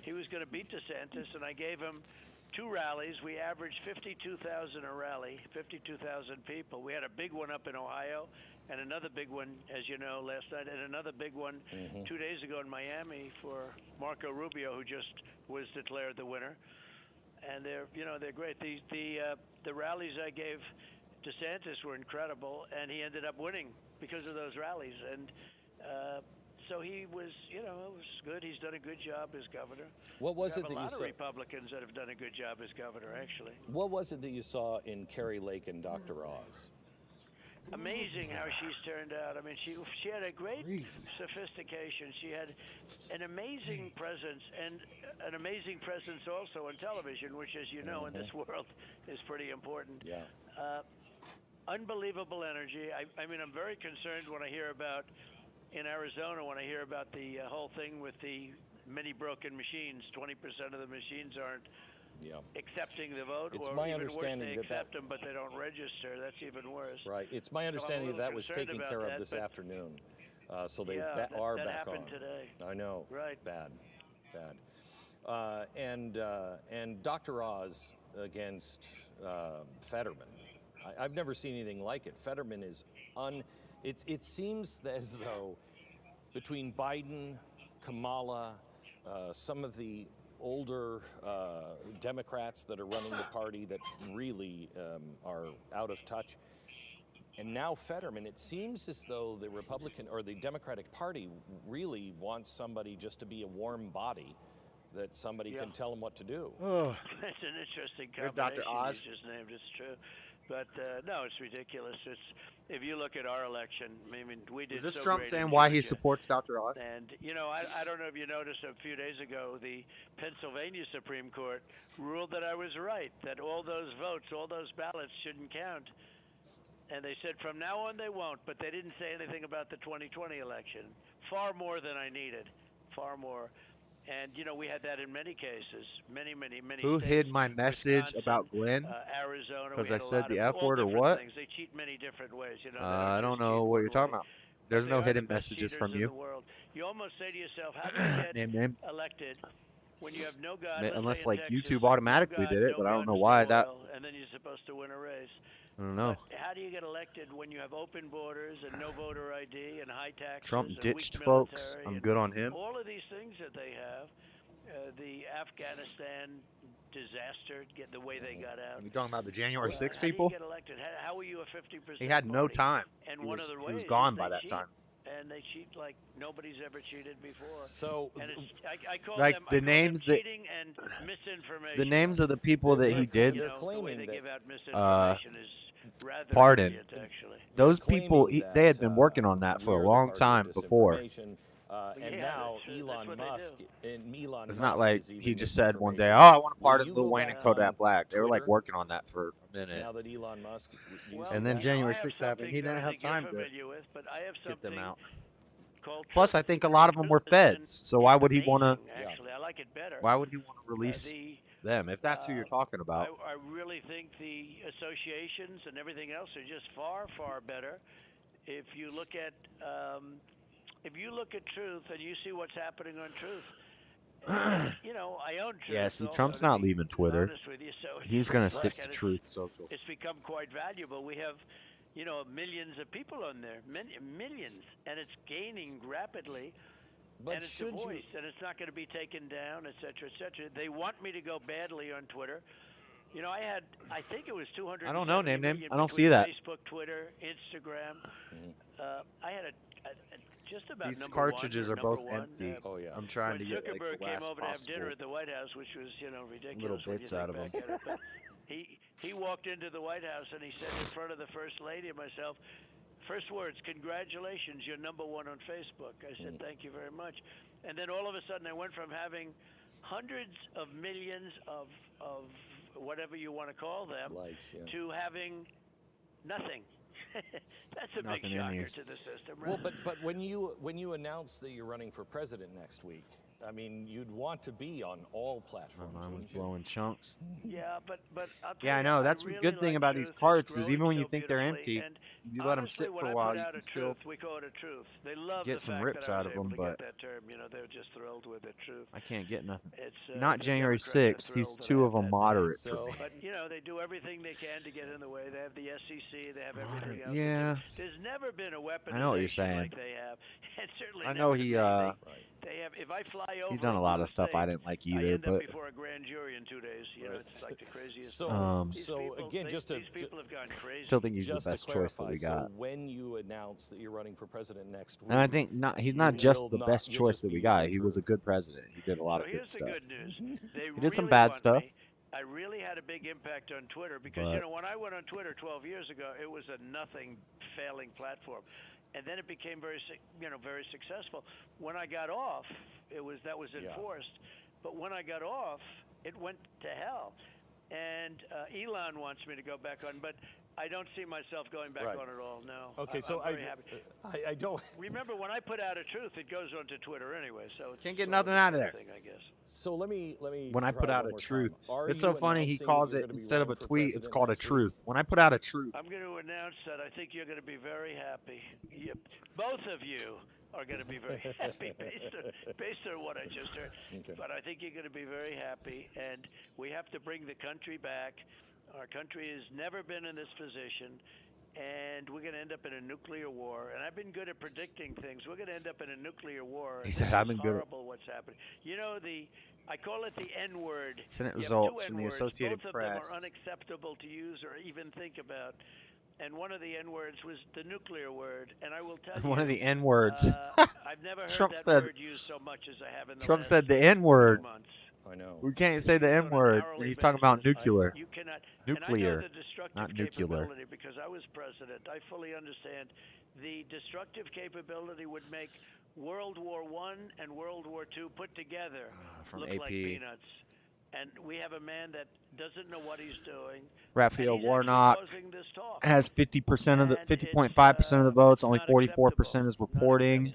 he was going to beat DeSantis, and I gave him 2 rallies. We averaged 52,000 a rally, 52,000 people. We had a big one up in Ohio and another big one, as you know, last night, and another big one 2 days ago in Miami for Marco Rubio, who just was declared the winner. And they're great. The rallies I gave DeSantis were incredible, and he ended up winning because of those rallies. And so he was, it was good. He's done a good job as governor. What was it that you saw? A lot of Republicans that have done a good job as governor, actually. What was it that you saw in Carrie Lake and Dr. Oz? Amazing how she's turned out. I mean, she had a great sophistication. She had an amazing presence, and an amazing presence also on television, which, as you know, in this world is pretty important. Yeah. Unbelievable energy. I mean, I'm very concerned when I hear about, in Arizona, when I hear about the whole thing with the many broken machines. 20% of the machines aren't accepting the vote, It's or my even understanding worse, they that accept them, but they don't register. That's even worse. Right. It's my understanding that was taken care of this afternoon. So they are that back happened on. Today. I know. Right. Bad. And Dr. Oz against Fetterman. I've never seen anything like it. Fetterman is It seems as though between Biden, Kamala, some of the older Democrats that are running the party that really are out of touch, and now Fetterman, it seems as though the Republican or the Democratic Party really wants somebody just to be a warm body that somebody can tell them what to do. That's an interesting There's combination. Dr. Oz. You just named. It's true. But no, it's ridiculous. If you look at our election, I mean, we did. Is this so Trump great saying in why he Georgia. supports Dr. Oz? And I don't know if you noticed a few days ago, the Pennsylvania Supreme Court ruled that I was right, that all those votes, all those ballots shouldn't count. And they said from now on they won't, but they didn't say anything about the 2020 election. Far more than I needed, far more. And we had that in many cases, many Who states. hid my message Wisconsin, about Glenn? Arizona. Because we I had a said lot the of F all word or different what? things. They cheat many different ways. I don't just know cheat what you're one talking way. about. There's But no they are hidden the best messages cheaters from in you. the world. You almost say to yourself, how do you get Name. elected when you have no God? Let's Unless say in like Texas, YouTube no automatically God, did it, no but I don't know guns, why no that. oil, and then you're supposed to win a race. I don't know. But how do you get elected when you have open borders and no voter ID and high taxes Trump and ditched weak folks. military I'm and good on him. all of these things that they have, the Afghanistan disaster, get the way they got out. You talking about the January 6th How do people? you get elected? How were you a 50%? He had no party? time. And He one was, of the he ways was is gone they by that cheat. time. And they cheat like nobody's ever cheated before. So, and it's, I call like them, the names that cheating and misinformation. the names of the people that he did The way they give out misinformation is rather pardon. brilliant, actually. Those people, they had been working on that for a long time before. And now Elon Musk It's not Musk like is even he just said one day, "Oh, misinformation. I want to pardon Lil Wayne and Kodak Black." They were like Twitter, working on that for a minute. Now that Elon Musk, And then January 6th happened. He didn't have time to With, but I have get them out. called Plus, I think a lot of them were feds. So why would he want to? Actually, I like it better. Why would he want to release them if that's who you're talking about? I really think the associations and everything else are just far, far better. If you look at Truth and you see what's happening on Truth, I own Truth. Yeah, see, also, Trump's to not be leaving Twitter. honest with you, so He's going to it's stick like- to Truth Social. It's become quite valuable. We have, millions of people on there, millions, and it's gaining rapidly. But and it's a voice, and it's not going to be taken down, et cetera, et cetera. They want me to go badly on Twitter. I think it was 200. I don't know, name. I don't between see that. Facebook, Twitter, Instagram. I had just about These number cartridges one, are number both one, empty. when I'm trying to get like Zuckerberg the came last over to have dinner possible at the White House, which was ridiculous. little when you bits think out of back them. at it. But he walked into the White House and he said in front of the First Lady and myself, first words, congratulations, you're number one on Facebook. I said, thank you very much. And then all of a sudden I went from having hundreds of millions of whatever you want to call them to having nothing. That's a Nothing big in shocker these. to the system. Well, but when you announce that you're running for president next week, I mean, you'd want to be on all platforms. Mine was wouldn't you? blowing chunks. Yeah, but I'll tell Yeah, I you, know. That's really the good thing like about these Truth. It's cards is growing even when you so think they're beautifully, empty, and you let them honestly, sit when for a I while, put you out can a still Truth, we call it a Truth. They love get the some fact rips that I out was of them, able to but get that term. They're just thrilled with the Truth. I can't get nothing. It's, Not the January Democrats are 6th. He's thrilled that two I of have them that name. moderate for me. But they do everything they can to get in the way. They have the SEC. They have everything else. Yeah. There's never been a weaponization I know what you're saying. like they have. And certainly I know never he been. They have. If I fly over, he's done a lot of stuff I didn't like I either, end up but before a grand jury in 2 days. It's like the craziest. So, These so people, again, just to these people have gone crazy. still think he's just the to best choice that we clarify, got. So when you announce that you're running for president next week, And I think he's not you just will the not- best you'll choice just that be we got. using He was a Truth. good president. He did a lot So of good here's the stuff. good news. They He did some really bad want stuff. me. I really had a big impact on Twitter because But- when I went on Twitter 12 years ago, it was a nothing failing platform, and then it became very successful. When I got off, that was enforced, but when I got off, it went to hell. And Elon wants me to go back on, but I don't see myself going back on at all. No. Okay, I'm very happy. I don't. Remember, when I put out a Truth, it goes onto Twitter anyway, so it's Can't get sort nothing of out of the there. thing, I guess. So let me. When I try put out one a more truth, time. Are it's so you funny. He announcing calls that it you're gonna be instead of a running for tweet, it's president called a next week? truth. When I put out a truth, I'm going to announce that I think you're going to be very happy. Both of you are going to be very happy based on what I just heard. Okay. But I think you're going to be very happy, and we have to bring the country back. Our country has never been in this position, and we're going to end up in a nuclear war. And I've been good at predicting things. We're going to end up in a nuclear war. He said, "I've been It's good at-" horrible what's happening. I call it the N-word. Senate You have results two from the N-words. Associated Both Press. of them are unacceptable to use or even think about. And one of the N-words was the nuclear word. And I will tell you, One of the N-words. I've never heard Trump that said- word used so much as I have in the Trump last said the few N-word. months. I know. We can't say the N-word. And he's talking about nuclear. You cannot. Nuclear, And I know the destructive not nuclear. capability because I was president. I fully understand the destructive capability would make World War I and World War II put together from look AP. like peanuts. And we have a man that doesn't know what he's doing. Raphael and he's Warnock actually causing this talk. has 50% of the 50.5% of the votes. Only 44% is reporting.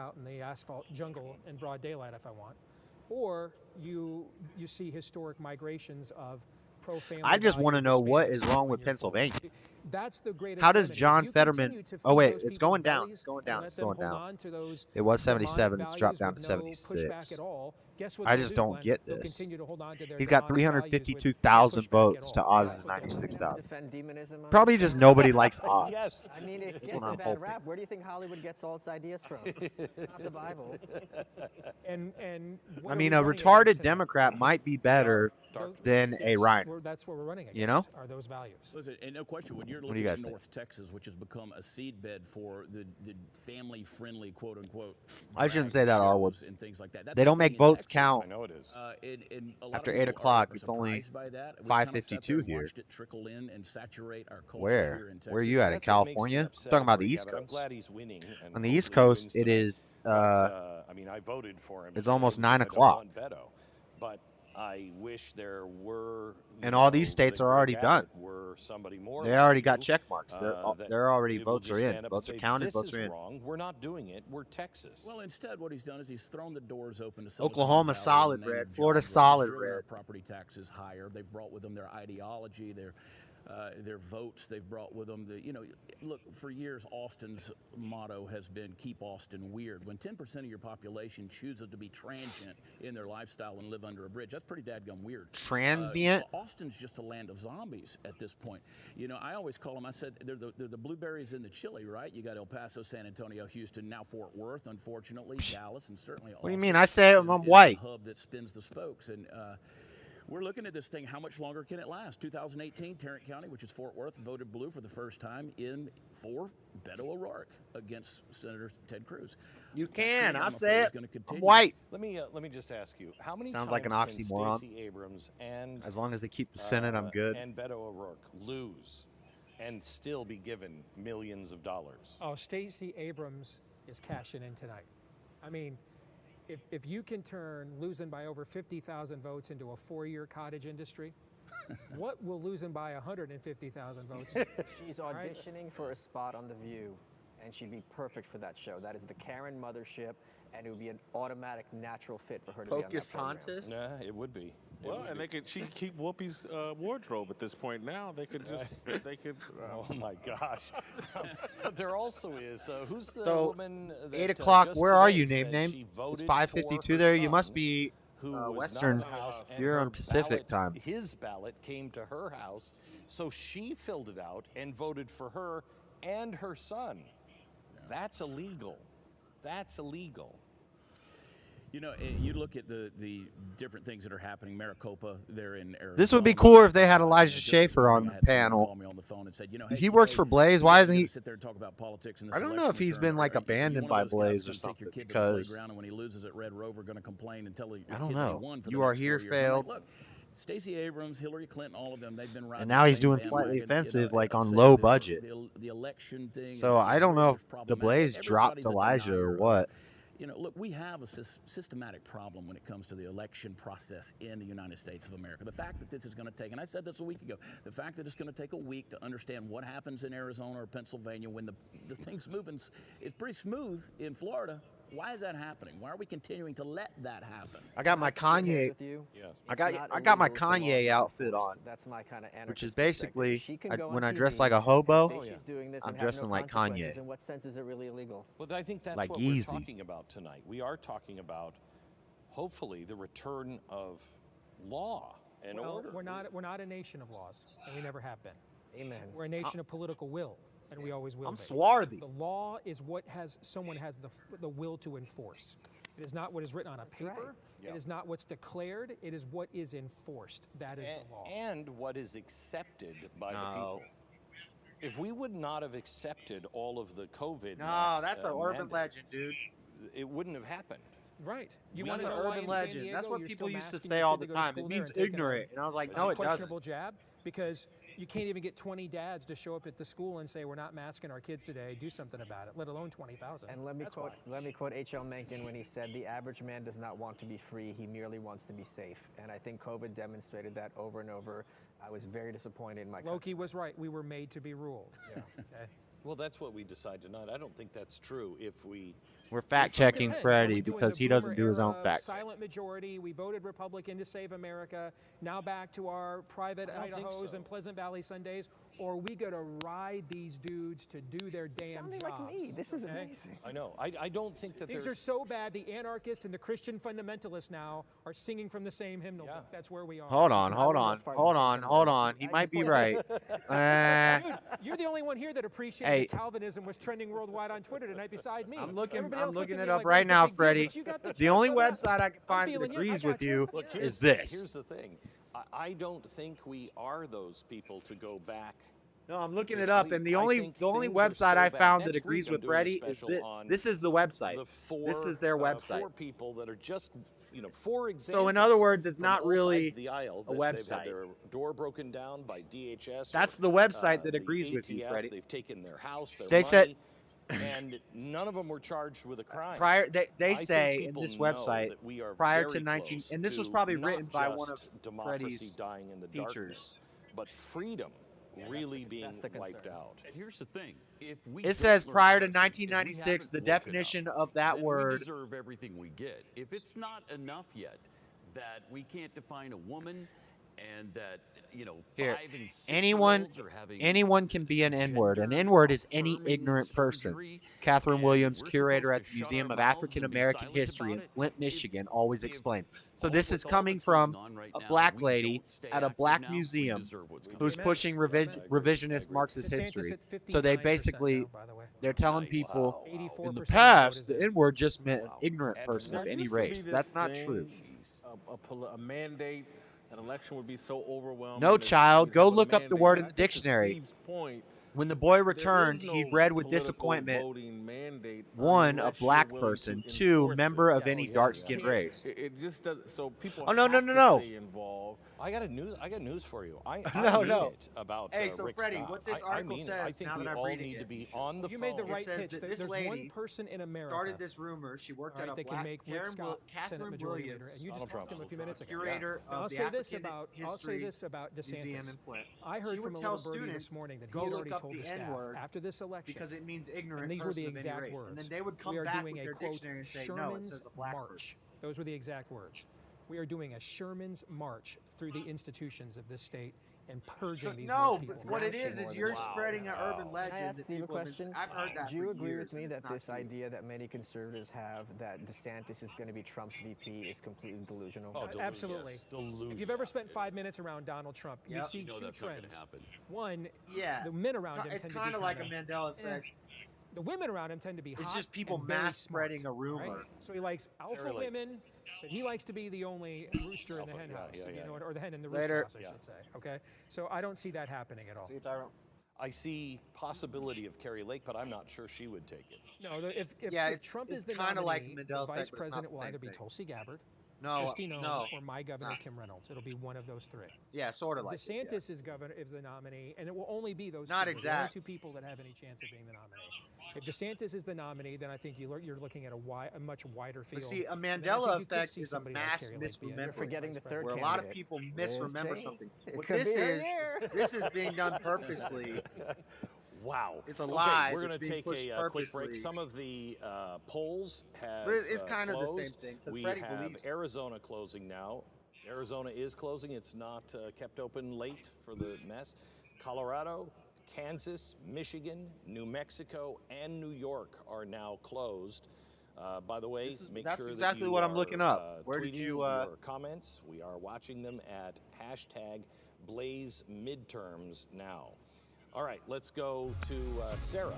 out in the asphalt jungle in broad daylight if I want. Or you see historic migrations of pro-family I just want to value know what expands is wrong when with you're Pennsylvania. That's the greatest How does remedy. If John you Fetterman? continue to Oh feed wait, those it's people's going down. bellies It's going and down. let It's them going hold down. on to those It was demonic 77. It's dropped values down to with no 76. pushback at all, guess what I they'll just do, don't Glenn? get They'll this. continue to hold on to their He's got demonic values with no 352,000 pushback at votes to all. Oz's That's what they'll do. 96,000. Defend demonism on Probably this just show? nobody likes Oz. Yes. I mean, it That's gets what a I'm bad hoping. rap. Where do you think Hollywood gets all its ideas from? It's not the Bible. And what I are mean, we a running retarded against tonight? Democrat might be better than a Yes, Reiner. that's what we're running against. You know? Are those values? Listen, and no question, when you're What do you looking guys at think? North Texas, which has become a seedbed for the family-friendly, quote-unquote, I shouldn't drag say that R word. shows and things like that. That's They don't make happening in votes Texas. count. I know it is. And a lot After of 8 people o'clock, are it's only surprised by that. We've kind of sat there 5:52 and here. watched it trickle in and saturate our culture Where? here in Texas. Where are you at? In That's what makes me California? I'm upset talking about the it, East but I'm Coast. glad he's winning. And On the East hopefully he Coast, wins it tonight. is. But, I mean, I voted for him. It's today almost because 9 I don't o'clock. want Beto, but I wish there were. And all these states the are already Greg done. Abbott were somebody more. They like already you, got check marks. that They're already will votes are just in. stand up Votes and are say, counted. This Votes is are in. wrong. We're not doing it. We're Texas. Well, instead, what he's done is he's thrown the doors open to Silicon Oklahoma Valley solid in the name red. of Florida job growth. solid He's driven our red. property taxes higher. They've brought with them their ideology, their votes. They've brought with them look, for years, Austin's motto has been keep Austin weird. When 10% of your population chooses to be transient in their lifestyle and live under a bridge, that's pretty dadgum weird. Transient? Austin's just a land of zombies at this point. You know, I always call them, I said, they're the blueberries in the chili, right? You got El Paso, San Antonio, Houston, now Fort Worth, unfortunately, Dallas, and certainly Austin. What do you mean? I say I'm is white. the hub that spins the spokes. And we're looking at this thing. How much longer can it last? 2018, Tarrant County, which is Fort Worth, voted blue for the first time for Beto O'Rourke against Senator Ted Cruz. You That can. trend, I I'm say afraid, it. is gonna I'm continue. white. Let me just ask you, how many Sounds times like an can oxymoron. Stacey Abrams and As long as they keep the Senate, I'm good. and Beto O'Rourke lose and still be given millions of dollars? Oh, Stacey Abrams is cashing in tonight. I mean, if you can turn losing by over 50,000 votes into a 4-year cottage industry, what will losing by 150,000 votes? She's auditioning for a spot on The View, and she'd be perfect for that show. That is the Karen mothership, and it would be an automatic, natural fit for her to be on that program. Pocahontas? Nah, it would be. Well, and she could keep Whoopi's wardrobe at this point. Now they could just Oh my gosh! There also is who's the So, woman? That, 8 o'clock. just Where are today you, said name? she It's voted 5:52 for her there. You son, must be who was Western. not in the house, and You're her on Pacific ballot, time. His ballot came to her house, so she filled it out and voted for her and her son. That's illegal. That's illegal. You know, you look at the different things that are happening. Maricopa, they're in Arizona. This would be cooler if they had Elijah Just Schaefer on I the had someone panel. call me on the phone and said, you know, hey, He works for Blaze. you Why guys isn't are he? gonna sit there and talk about politics in this I don't know election if he's return. been like Are you abandoned one by of those guys Blaze or that's gonna take your something kid to the because playground and when he loses at Red Rover, going to complain and tell your I don't kid know. they won for You the are next 4 here years. failed. I'm like, look, Stacey Abrams, Hillary Clinton, all of them, they've been riding And now the he's same doing slightly bandwagon, offensive, you know, like of on saying low this- budget. The election thing. So is I don't know if the problematic. Blaze dropped Everybody's a Elijah or denier what. You know, look, we have a systematic problem when it comes to the election process in the United States of America. The fact that this is going to take, and I said this a week ago, the fact that it's going to take a week to understand what happens in Arizona or Pennsylvania when the thing's moving, it's pretty smooth in Florida. Why is that happening? Why are we continuing to let that happen? I got my Kanye. I got my Kanye outfit on. That's my kind of Which is basically when I dress TV like a and hobo, say she's doing this I'm and have dressing no like consequences. Kanye. In what sense is it really illegal? Well, I think that's Like what Yeezy. we're talking about tonight. We are talking about, hopefully, the return of law and order. We're not a nation of laws, and we never have been. Amen. We're a nation of political will, and we always will I'm be. swarthy. The law is what someone has the will to enforce. It is not what is written on a paper. Yeah. It is not what's declared. It is what is enforced. That is the law. And what is accepted by the people. If we would not have accepted all of the COVID No, that's an urban mandates, legend, dude. It wouldn't have happened. Right. You That's want an to know why urban in San legend. That's Diego what you're people still used to masking say your all kid the to go to time. school It there means and taking ignorant. And I was like, a no, it doesn't. questionable jab? Because you can't even get 20 dads to show up at the school and say, we're not masking our kids today, do something about it, let alone 20,000. And let me quote H.L. Mencken when he said, "The average man does not want to be free; he merely wants to be safe." And I think COVID demonstrated that over and over. I was very disappointed in my country. Loki was right. We were made to be ruled. Yeah. Okay. Well, that's what we decide tonight. I don't think that's true if we... We're fact-checking Depends. Freddie Are we doing because the he doesn't boomer do his own era, fact. Silent majority. We voted Republican to save America. Now back to our private Idahos and Pleasant Valley Sundays. Or are we going to ride these dudes to do their damn jobs? Like me. This is amazing. I know. I don't think that Things are so bad. The anarchists and the Christian fundamentalists now are singing from the same hymnal book. That's where we are. Hold on. He might be right. Dude, you're the only one here that appreciated that Calvinism was trending worldwide on Twitter tonight beside me. I'm looking at it up right now, Freddie. The only website I can find that agrees with you is this. Here's the thing. I don't think we are those people to go back. No, I'm looking it up, and the only website I found that agrees with Freddie is this. This is the website. This is their website. 4 people that are just, 4 examples. So in other words, it's not really a website. They've had their door broken down by DHS. That's the website that agrees with you, Freddie. They've taken their house, their money, said, and none of them were charged with a crime. They say in this website prior to 19, and this was probably written by one of Freddie's dying in the teachers, darkness, but freedom really being wiped out. And here's the thing: it says prior to 1996, the definition of that word. We deserve everything we get. If it's not enough yet that we can't define a woman, and that 5 and 6 anyone can be an N-word. An N-word is any ignorant person. Catherine Williams, curator at the Museum of African American History in Flint, Michigan, always explained. So this is coming from a black lady at a black museum who's pushing revisionist Marxist history. So they basically, they're telling people in the past, the N-word just meant an ignorant person of any race. That's not true. A mandate. An election would be so overwhelming. No, child. Go look up the word in the dictionary. When the boy returned, he read with disappointment, 1, a black person, 2, member of any dark-skinned race. It just does. So people. Oh, no. Stay involved. I got news for you. I no. It about hey, so Rick Freddie, Scott. what this article says, I think now we that I'm all reading need it, to be on the phone. You made the right pitch. That this lady one person in America started this rumor. She worked at a that black can make Rick Scott Catherine Williams, and you just talked to him a few minutes ago. Curator of the African History Museum in Flint. I heard from a little birdie this morning that he had already told the staff after this election because it means ignorant. And these were the exact words. And then they would come back with their dictionary and say, no, it says a black person. Those were the exact words. We are doing a Sherman's march through the institutions of this state and purging these people. But what it is you're spreading an urban legend. Can I ask Steve a question? I've heard that. Do you agree with me that this idea that many conservatives have that DeSantis is going to be Trump's VP is completely delusional? Oh, absolutely. Delusional. If you've ever spent 5 minutes around Donald Trump, you see two trends. One, the men around him tend to be kind of like a Mandela effect. The women around him tend to be hot. It's just people and very mass spreading a rumor. Right? So he likes alpha women, but he likes to be the only rooster in the hen house, or the hen in the rooster house, I should say. Okay, so I don't see that happening at all. See, Tyrone? I see possibility of Carrie Lake, but I'm not sure she would take it. No, if Trump is the nominee, like the vice president will either be Tulsi Gabbard, Kristi Noem, or my governor, Kim Reynolds. It'll be one of those 3. Yeah, sort of like DeSantis is the nominee, and it will only be those not two. Exact. The only 2 people that have any chance of being the nominee. If DeSantis is the nominee, then I think you're looking at a much wider field. But see, a Mandela effect is a mass misremembering. You're forgetting the third where candidate. A lot of people misremember something. What this is being done purposely. Wow. It's a lie. We're going to take a quick break. Some of the polls have it's kind of closed. The same thing. We have Arizona closing now. Arizona is closing. It's not kept open late for the mess. Colorado, Kansas, Michigan, New Mexico, and New York are now closed. By the way, make sure exactly that you what are, I'm looking up. Where did you your comments? We are watching them at #BlazeMidterms now. All right, let's go to Sarah.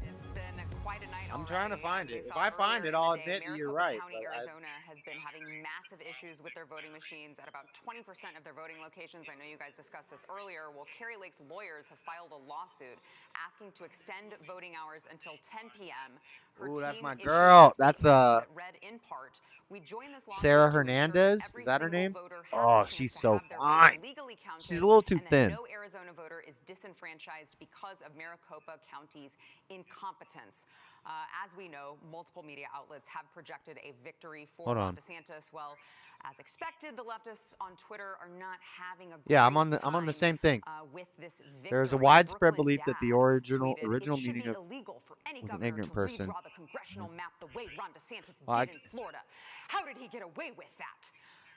It's been quite a night. I'm trying to find it. If I find it, I'll admit that you're right. County, Arizona has been having massive issues with their voting machines at about 20% of their voting locations. I know you guys discussed this earlier. Well, Carrie Lake's lawyers have filed a lawsuit asking to extend voting hours until 10 p.m. Ooh, that's my girl. That's read in part. We join this Sarah Hernandez. Is that her name? Oh, she's so fine. She's a little too thin. No Arizona voter is disenfranchised because of Maricopa County's incompetence. As we know, multiple media outlets have projected a victory for Ron DeSantis. Well, as expected, the leftists on Twitter are not having a Yeah, I'm on the same thing. With this victory. There's a widespread belief that the original tweeted, meaning of was an ignorant person. redraw the congressional map the way Ron DeSantis did in Florida. How did he get away with that?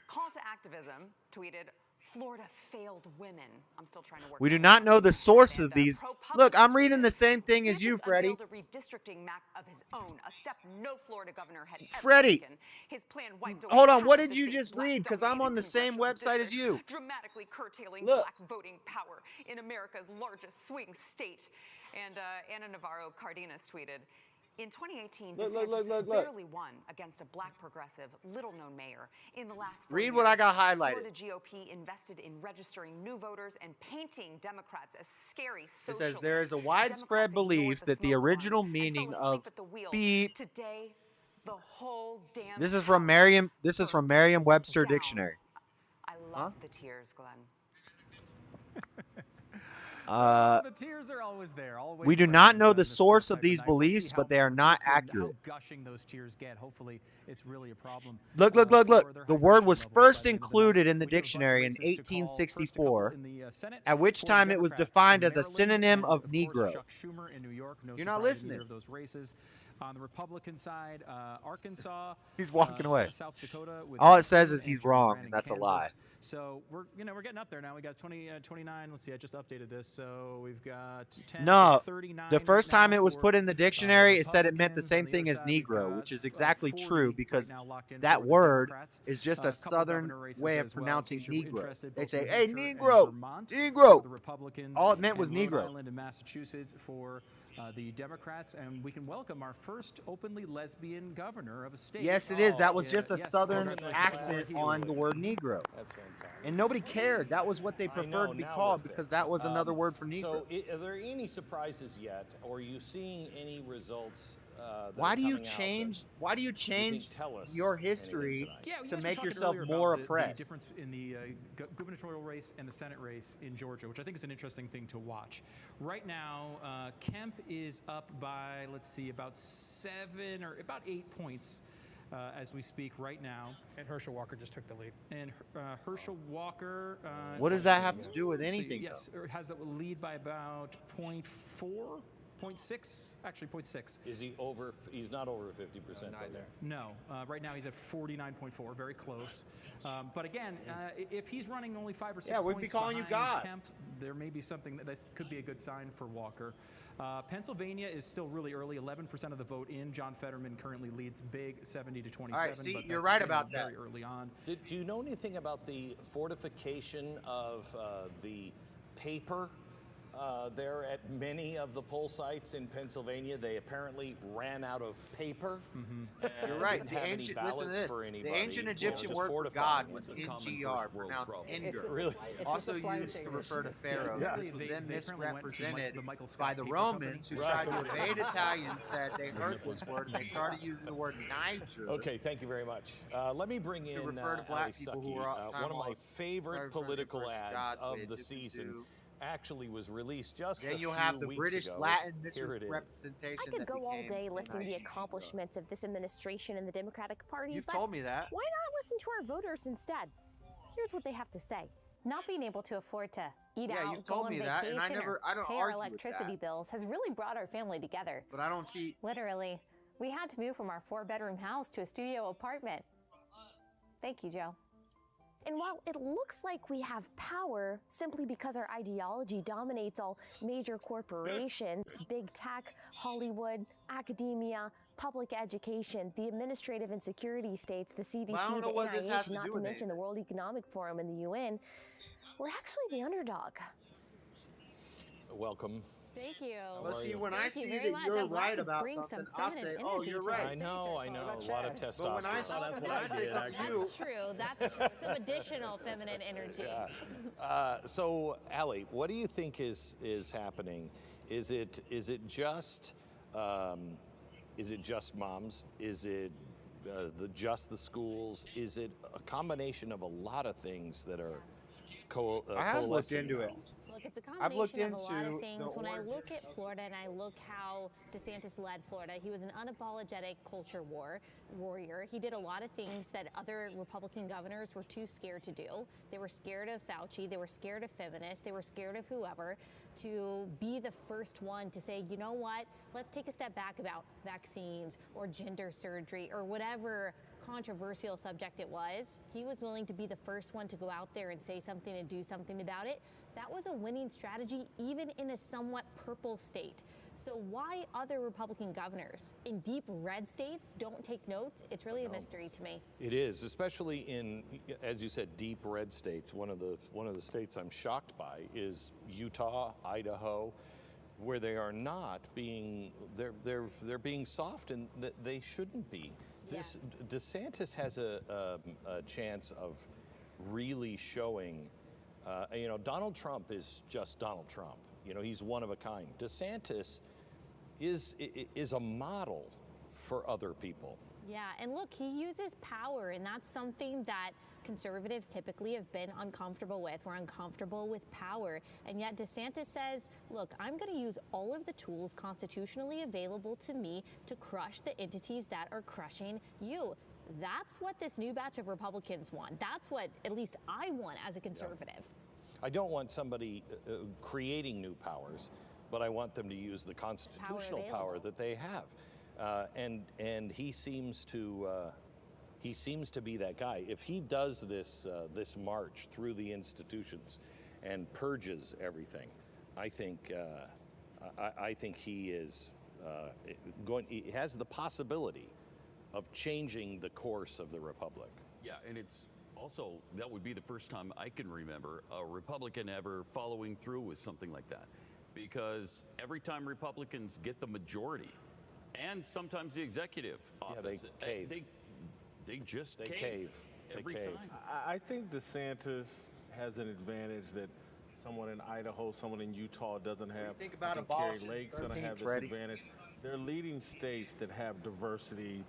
Call to activism tweeted, Florida failed women. I'm still trying to work. We do not know the source of these. Look, I'm reading the same thing as you, Freddie. A redistricting map of his own, a step no Florida governor had ever Freddie, taken. His plan wiped away hold on. What half did of you the just state's read? Because I'm on the same website as you. Dramatically curtailing Look. black voting power in America's largest swing state. And Ana Navarro Cardenas tweeted, in 2018, DeSantis barely won against a black progressive, little-known mayor. In the last 4 Read what I got highlighted. Florida GOP invested in registering new voters and painting Democrats as scary It socialists. says there is a widespread belief that the original meaning of beep. Today, the whole damn This is from Merriam. This is from Merriam-Webster Dictionary. I love the tears, Glenn. The tears are always there. Always We do not know the source of these beliefs, but they are not accurate. How gushing those tears get. Hopefully, it's really a problem. Look. The word was first included in the dictionary in 1864, at which time it was defined as a synonym of Negro. You're not listening. On the Republican side, Arkansas. He's walking away. South Dakota. All it says is he's wrong, and that's a lie. So we're getting up there now. We got 29. Let's see, I just updated this. So we've got 10. No, 39 the first right time now it was for, put in the dictionary, it said it meant the Republicans. same On the thing other as side, we've Negro, got, which is exactly 40 true right because now locked in that for the word Democrats. is just a Couple southern governor races way of as well, pronouncing in case you're Negro. interested, They both say, New "Hey, Hampshire and Negro, Vermont Negro." for the Republicans, All it meant was and Negro. Rhode Island and Massachusetts for the Democrats, and we can welcome our first openly lesbian governor of a state. Yes, it is. That was Yeah, just a yes, southern congratulations. accent on the word Negro. That's fantastic. And nobody cared. That was what they preferred to be called because that was another word for Negro. So, are there any surprises yet, or are you seeing any results? Why do you change? Why do you change your history to make yourself more oppressed? The difference in the gubernatorial race and the Senate race in Georgia, which I think is an interesting thing to watch. Right now, Kemp is up by, let's see, about 7 or about 8 points as we speak right now. And Herschel Walker just took the lead. And Herschel Walker. What does that have to do with anything? Yes, has the lead by about 0.4. 0.6, actually 0.6. Is he over? He's not over 50% either. No, right now he's at 49.4, very close. But again, if he's running only 5 or 6 Yeah, we'd points be calling you behind God. Kemp, there may be something that could be a good sign for Walker. Pennsylvania is still really early, 11% of the vote in. John Fetterman currently leads big, 70 to 27. All right, see, but you're that's right about very that. early on. Do you know anything about the fortification of the paper? There at many of the poll sites in Pennsylvania, they apparently ran out of paper. You're right. Didn't The have any ancient, listen to ballots this. for The anybody. ancient Egyptian Just word for fortified God was was a common NGR, first world pronounced problem. Nger. Really? Also used to refer to pharaohs. Yeah. This was then They apparently went to misrepresented the Michael Scott by the Paper Romans who Company. tried to evade Italians, said they heard this word and they started using the word Niger. Okay, thank you very much. Let me bring in refer to black people who are one of my favorite referring to political versus ads God's way, of the Egyptian season. Jew. Actually was released just Then a you'll few have the weeks British ago. Latin Here it is. misrepresentation. I could that go all became day listing the Niger. accomplishments of this administration and the Democratic Party. You've but told me that. Why not listen to our voters instead? Here's what they have to say. Not being able to afford to eat Yeah, out, you've go told on me vacation, that, and I don't pay our argue with electricity that. bills has really brought our family together. But I don't see. Literally, we had to move from our 4-bedroom house to a studio apartment. Thank you, Joe. And while it looks like we have power simply because our ideology dominates all major corporations, big tech, Hollywood, academia, public education, the administrative and security states, the CDC, Well, I don't know the what this has NIH, to not do to with mention the World Economic Forum and the UN, we're actually the underdog. Welcome. Thank you. Well, see, when I Thank you see very that much. you're I'm glad right to about bring something, some I'll feminine say, "Oh, energy you're to right." our I know. A lot of testosterone. But when I say something to you, That's true. That's true. Some additional feminine energy. So, Allie, what do you think is happening? Is it just moms? Is it just the schools? Is it a combination of a lot of things that are I have looked coalescing into it. Look It's a I've looked combination of a lot into of things. the When I look origins at Florida and I look how DeSantis led Florida, he was an unapologetic culture warrior. He did a lot of things that other Republican governors were too scared to do. They were scared of Fauci. They were scared of feminists. They were scared of whoever, to be the first one to say, you know what, let's take a step back about vaccines or gender surgery or whatever controversial subject it was. He was willing to be the first one to go out there and say something and do something about it. That was a winning strategy, even in a somewhat purple state. So why other Republican governors in deep red states don't take notes, it's really a mystery to me. It is, especially in, as you said, deep red states. One of the states I'm shocked by is Utah, Idaho, where they are not being, they're being soft, and they shouldn't be. This DeSantis has a chance of really showing, you know, Donald Trump is just Donald Trump. You know, he's one of a kind. DeSantis is a model for other people. Yeah, and look, he uses power, and that's something that conservatives typically have been uncomfortable with. We're uncomfortable with power, and yet DeSantis says, look, I'm going to use all of the tools constitutionally available to me to crush the entities that are crushing you. That's what this new batch of Republicans want. That's what at least I want as a conservative. Yeah. I don't want somebody creating new powers, but I want them to use the constitutional power that they have. And he seems to be that guy. If he does this march through the institutions and purges everything, I think he is he has the possibility of changing the course of the republic. Yeah, and it's also, that would be the first time I can remember a Republican ever following through with something like that. Because every time Republicans get the majority, and sometimes the executive office, they cave. They just cave every time. I think DeSantis has an advantage that someone in Idaho, someone in Utah doesn't have. Think about I think abolishing Kerry Lake's going to have this Freddie. advantage. They're leading states that have diversity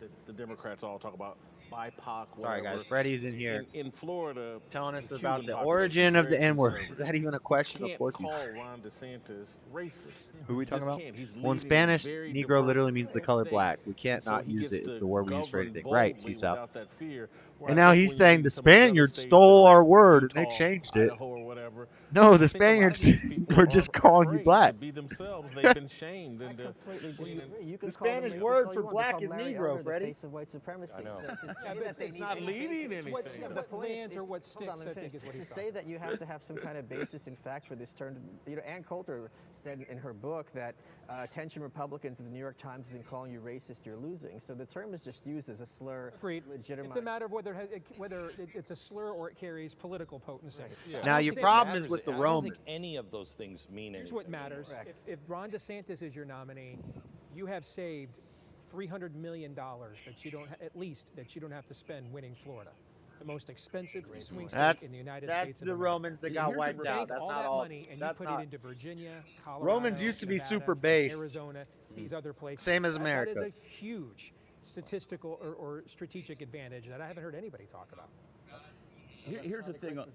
that the Democrats all talk about. BIPOC, Sorry, whatever. guys. Freddie's in here In Florida, telling us the about Cuban the population origin is of the very N-word. conservative. Is that even a question? You Of course can't you. call Ron DeSantis racist. Who are we talking Just about? can't. He's Well, in leading Spanish, very Negro diverse literally means the color state. black. We can't And so not he use gets it. It's to the word we use for govern anything. Right, boldly CSAP. without that fear. And now Whereas he's when you saying read the some of the other Spaniards states stole that are our word and they Utah, changed it. Idaho or whatever, No, I the think a lot of Spaniards these people were are just calling you afraid black. to be themselves. They've been shamed. I And completely disagree. You The can call them Spanish racist word all for you want. black They is call Mary Negro, Under Freddie. the face of white supremacy. I know. So to Yeah, say but that they it's need not a leading basis- anything. What Yeah, but what the point lands or what hold on, sticks, let I me think, finish. is what To he's say that you have to have some kind of basis in fact for this term, you know, Ann Coulter said in her book that attention Republicans at the New York Times isn't calling you racist, you're losing. So the term is just used as a slur. Agreed. Legitimize. It's a matter of whether it's a slur or it carries political potency. Yeah. Now, I don't your think it problem is matters. with the I don't think Romans. any of those things mean Here's anything. what matters. If Ron DeSantis is your nominee, you have saved $300 million that you don't at least that you don't have to spend winning Florida, the most expensive swing state in the United States. That's the Romans that got wiped out. Take That's all not that all. money and you That's put not. it into Virginia, Colorado. Romans used to be Nevada, super based. Arizona, these other places. Same as That America. is a huge statistical or strategic advantage that I haven't heard anybody talk about. Here's the thing on,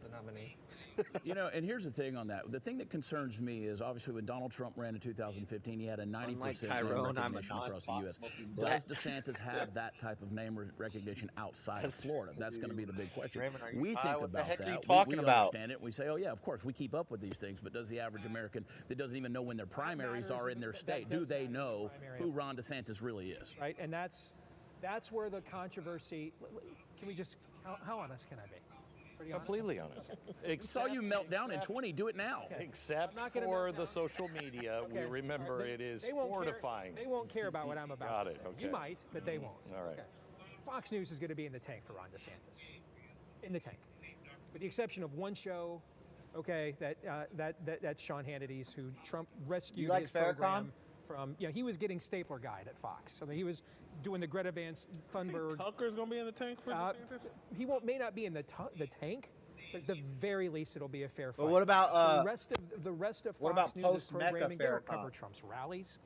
you know, and here's the thing on that. The thing that concerns me is obviously when Donald Trump ran in 2015, he had a 90% Tyrone, name I'm a recognition across the U.S. non-Fox Does DeSantis have that type of name recognition outside of Florida? That's going to be the big question. Raymond, are you We high? think What the about heck are you that. talking we about? understand it. We say, oh yeah, of course, we keep up with these things. But does the average American that doesn't even know when their primaries are in their state, do they know who Ron DeSantis really is? Right, and that's where the controversy. Can we just? How honest can I be? Pretty honest? Completely honest. We saw you melt down in 20. Do it now. Except I'm not gonna for melt the down. social media, we Okay. remember All right, it is they won't fortifying. They won't care about what I'm about Got to it, say. okay. You might, but they won't. All right. Okay. Fox News is going to be in the tank for Ron DeSantis. In the tank. With the exception of one show, okay, that's Sean Hannity's, who Trump rescued like his Farrakhan? program from, he was getting Stapler Guide at Fox. I mean, he was doing the Greta Van Thunberg. Tucker's going to be in the tank for DeSantis? He may not be in the tank, but at the very least, it'll be a fair fight. But what about the rest of what about Fox News' post-Mecca programming? They don't Farrakhan? cover Trump's rallies.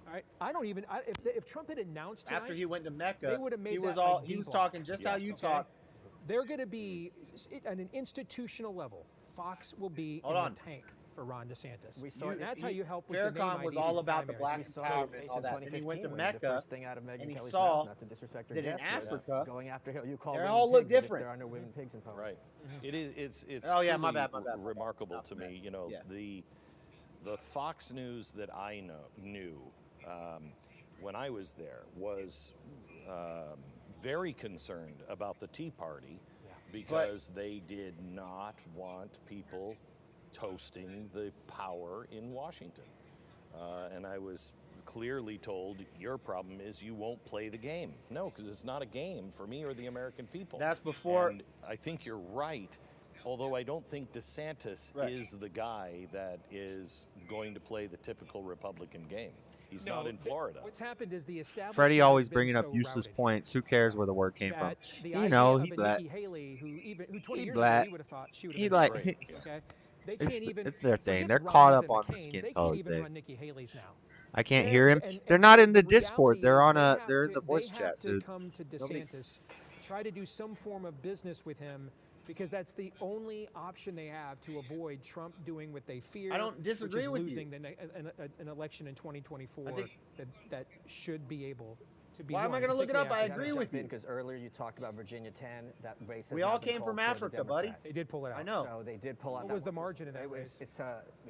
All right, I don't even. If Trump had announced tonight, After he went to Mecca, they would have made he was that all like he was D-block. talking just how you talk. They're going to be at an institutional level. Fox will be Hold in on. the tank for Ron DeSantis. We saw and that's how you help with the name Farrakhan was ID all about the primaries. black We saw empowerment it and all that. And he went to the Mecca, first thing out of Megyn and he Kelly's saw mouth, not to disrespect her that in guest, was Africa, going after him. You call they women all look pigs as if different. there are no women pigs in politics. Right. It is. It's Oh, yeah, truly my bad. remarkable to me. You know, the Fox News that I knew when I was there was very concerned about the Tea Party because they did not want people toasting the power in Washington. And I was clearly told, your problem is you won't play the game. No, because it's not a game for me or the American people. That's before. And I think you're right, although I don't think DeSantis is the guy that is going to play the typical Republican game. He's not in Florida. What's happened is the establishment Freddie has always been bringing up so useless routed points. Who cares where the word came from? that the You idea know, of he a black. Nikki Haley, who 20 He years black. ago you would have thought she would He have been like. great. Okay? They can't even. It's their thing. forget They're Romneys caught up and on the McCains. skin They color can't even thing. run Nikki Haley's now. I can't They're- hear him. and They're not so in the reality Discord. They're is on they a. have They're in to- the voice they chat, have to dude. come to Nobody- DeSantis, try to do some form of business with him, because that's the only option they have to avoid Trump doing what they fear. I don't disagree which is with you. losing an election in 2024 that should be able to be. Why am I won, going to look it up? I particularly agree after with you. Because earlier you talked about Virginia 10, that race has We now all been came called from for the Africa, buddy. Democrat. They did pull it out. I know. So they did pull out. What that was the margin in that it was, race? It's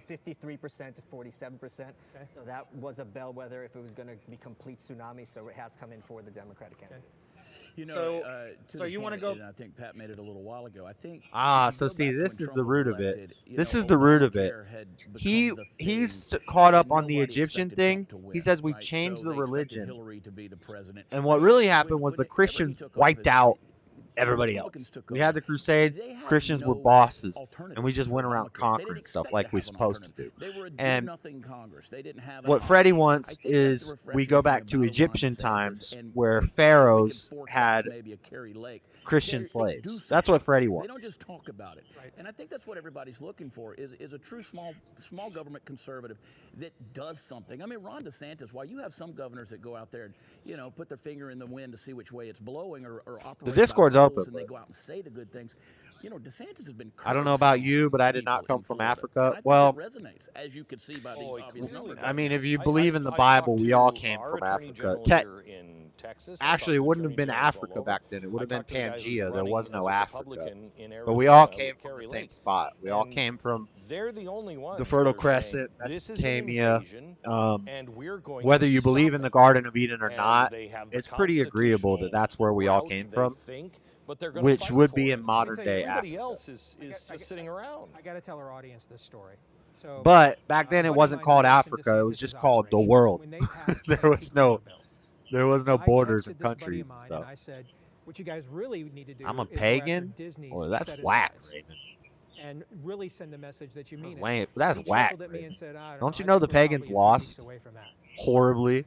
53% to 47%. So that was a bellwether if it was going to be complete tsunami. So it has come in for the Democratic candidate. You know, So- to so the you wanna point, go- and I think Pat made it a little while ago. I think. So see, this is the root of it. This is the root of it. He's caught up on the Egyptian thing. He says we changed the religion. Hillary to be the president. And what really happened was the Christians wiped out everybody else. We had the Crusades. Christians were bosses, and we just went around conquering stuff like we're supposed to do. And what Freddie wants is we go back to Egyptian times where pharaohs had Christian slaves. That's what Freddie They don't wants. just talk about it. And I think that's what everybody's looking for is a true small government conservative that does something. I mean, Ron DeSantis, while you have some governors that go out there and, you know, put their finger in the wind to see which way it's blowing or operate The Discord's by rules open, and they but- go out and say the good things. You know, DeSantis has been I don't know about you, but I did not come from Africa. Well, it resonates, as you could see by these obvious numbers. I mean, if you believe in the Bible, we all came from Africa. Actually, it wouldn't have been Africa back then. It would have been Pangea. There was no Africa. But we all came from the same spot. We all came from They're the only ones the Fertile that are Crescent, saying, "This is an Mesopotamia. invasion, and we're going Whether to you believe stop in the it." Garden of Eden or And not, they have the it's pretty agreeable that that's where we all route came they from, think, but they're gonna which fight would for be it. in modern Let me tell you, day Everybody Africa. else is just sitting around. I got to tell our audience this story. So, But back then, a it buddy wasn't of mine called who works in Africa. It was DeSantis' just called the operation, world. when they passed There the was no I borders texted and this buddy countries of and mine stuff. And I said, what you guys really need to do I'm a is go after pagan? Disney's Or that's set whack, asides Raven. and really send the message that you mean Wayne, it. that's And he whack, chuckled at me Raven. and said, I Don't you I know think the we're probably pagans a few lost weeks away from that. horribly?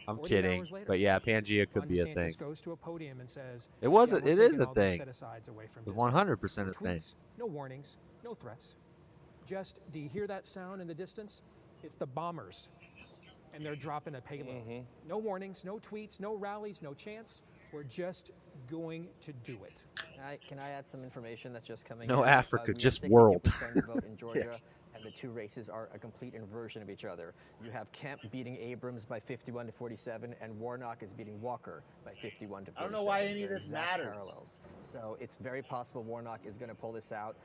I'm 48 kidding, hours later, but yeah, Pangea could Ron be a DeSantis thing. goes to a podium and says, It was. "Yeah, we're It is taking a all these thing. set-asides away from It's Disney." 100% No a thing. tweets, no warnings, no threats. Just, do you hear that sound in the distance? It's the bombers, and they're dropping a payload. No warnings, no tweets, no rallies, no chants. We're just going to do it. Can I add some information that's just coming No in? Africa, We have just 62% world. vote in Georgia, Yes. and the two races are a complete inversion of each other. You have Kemp beating Abrams by 51 to 47, and Warnock is beating Walker by 51 to 47. I don't know why any of They're this exact matters. Parallels. So it's very possible Warnock is going to pull this out.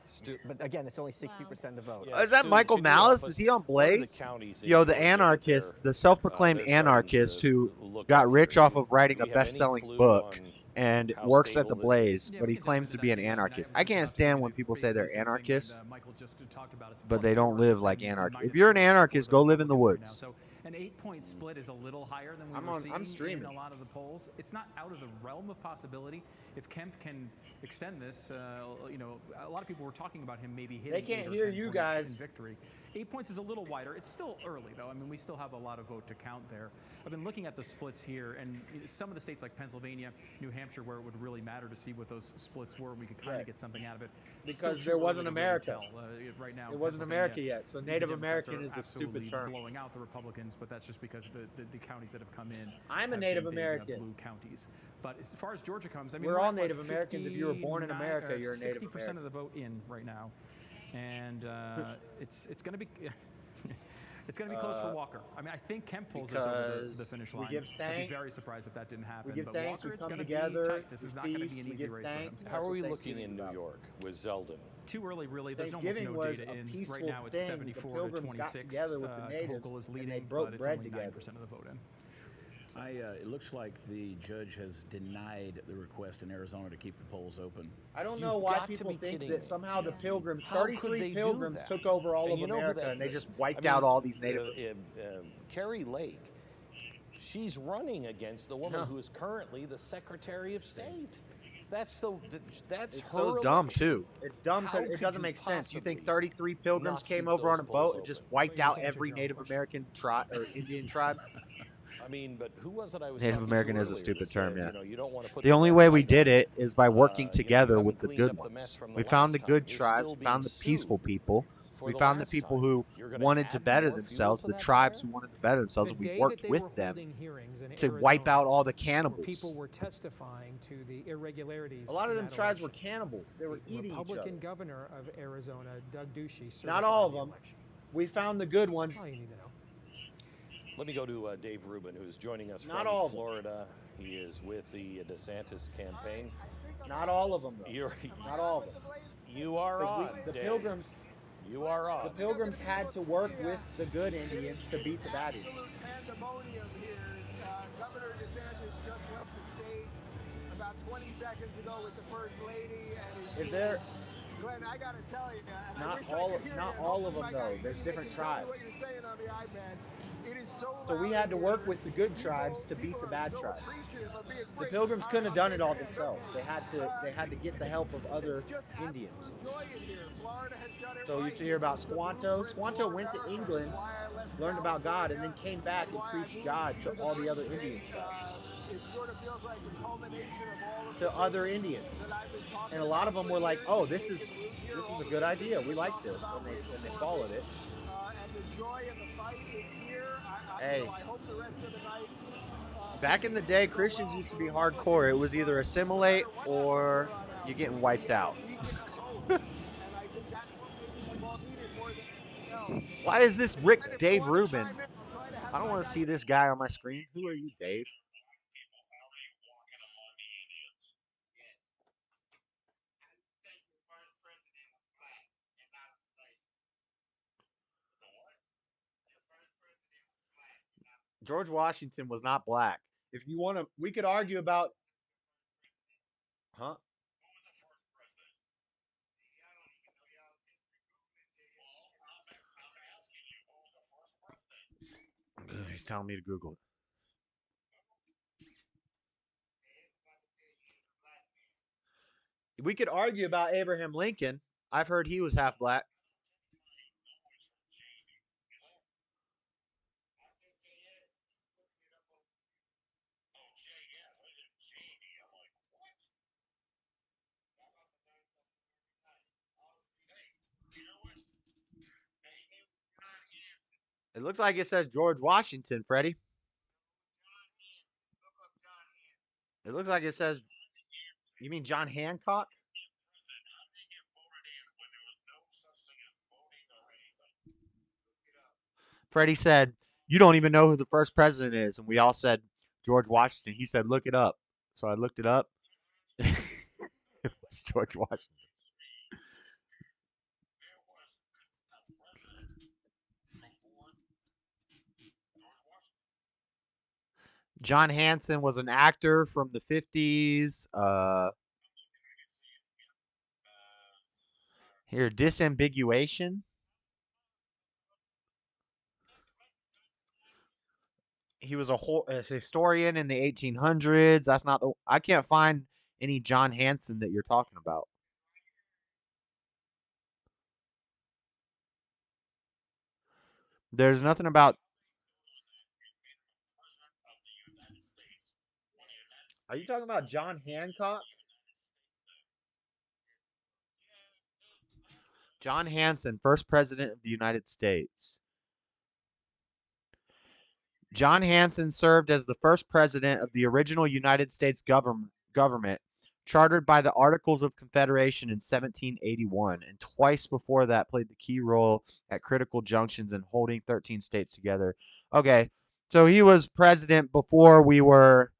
But again, it's only 60% of the vote. Is that Michael Malice? Is he on Blaze? Yo, the anarchist, the self-proclaimed anarchist who got rich off of writing a best-selling book and works at the Blaze, but he claims to be an anarchist. I can't stand when people say they're anarchists, but they don't live like anarchists. If you're an anarchist, go live in the woods. An 8-point split is a little higher than I'm we were seeing in streaming. a lot of the polls. It's not out of the realm of possibility. If Kemp can extend this, you know, a lot of people were talking about him maybe hitting. They can't 8 or hear 10 you points guys. in victory. 8 points is a little wider. It's still early though. I mean, we still have a lot of vote to count there. I've been looking at the splits here, and some of the states like Pennsylvania, New Hampshire, where it would really matter to see what those splits were, we could kind of get something out of it. Because Still there too wasn't early to really America. tell, right now. It wasn't Pennsylvania, America yet, so the Native Democrats American are is a stupid absolutely term. blowing out the Republicans, but that's just because the counties that have come in. I'm a have Native been big, American. blue counties. But as far as Georgia comes, I mean, We're we're all at, Native Americans. If you were born in 59 America, you're a Native 60% of the vote in right now. and it's going to be. It's going to be close for Walker. I mean, I think Kemp pulls us over the finish line. I'd be very surprised if that didn't happen. But Walker, it's going to be tight. This is not going to be an easy race for him. How are we looking in New York with Zeldin? Too early, really. There's almost no data in. Right now, it's 74 to 26. Hochul is leading, but it's only 9% of the vote in. It looks like the judge has denied the request in Arizona to keep the polls open. I don't know why people think that somehow the Pilgrims, 33 Pilgrims, took over all of America and they just wiped out all these Native. Carrie Lake, she's running against the woman who is currently the Secretary of State. That's it's so dumb too. It's dumb because it doesn't make sense. You think 33 Pilgrims came over on a boat and just wiped out every Native American tribe or Indian tribe? I mean, but who was it I was Native American is a stupid term, yeah. You don't want to put the only way we did it is by working together with the good ones. We found the good tribes, we found the peaceful people, we found the people who wanted to better themselves, the tribes who wanted to better themselves, and we worked with them to wipe out all the cannibals. People were testifying to the irregularities. A lot of them tribes were cannibals. They were eating each other. Republican governor of Arizona, Doug Ducey, not all of them. We found the good ones. That's all you need to know. Let me go to Dave Rubin, who's joining us from Florida. He is with the DeSantis campaign. Not all of them, though. Not all of them. You are on, the Dave. Pilgrims. You are on. The Pilgrims had to work with the good Indians to beat the bad Indians. Pandemonium here. Governor DeSantis just left the state about 20 seconds ago with the First Lady. And if they're Glenn, I gotta tell you, not all of them though. There's different tribes. What you're saying on the iPad. It is so we had to work with the good tribes to beat the bad tribes. The Pilgrims couldn't have done it all themselves. They had to get the help of other Indians. So you hear about Squanto. Squanto went to England, learned about God, and then came back and preached God to all the other Indian tribes. It sort of feels like the culmination of all of to other Indians, and a lot of them were like, "Oh, this is a good idea. We like this," and they followed it. And the joy of the fight is here. Hey, I hope the rest of the night. Back in the day, Christians used to be hardcore. It was either assimilate or you're getting wiped out. Why is this Dave Rubin? I don't want to see this guy on my screen. Who are you, Dave? George Washington was not black. If you want to, we could argue about, huh? He's telling me to Google it. We could argue about Abraham Lincoln. I've heard he was half black. It looks like it says George Washington, Freddie. It looks like it says, you mean John Hancock? Freddie said, you don't even know who the first president is. And we all said, George Washington. He said, look it up. So I looked it up. It was George Washington. John Hanson was an actor from the 50s. Here, disambiguation. He was a historian in the 1800s. That's not the. I can't find any John Hanson that you're talking about. There's nothing about. Are you talking about John Hancock? John Hanson, first president of the United States. John Hanson served as the first president of the original United States government chartered by the Articles of Confederation in 1781, and twice before that played the key role at critical junctions in holding 13 states together. Okay, so he was president before we were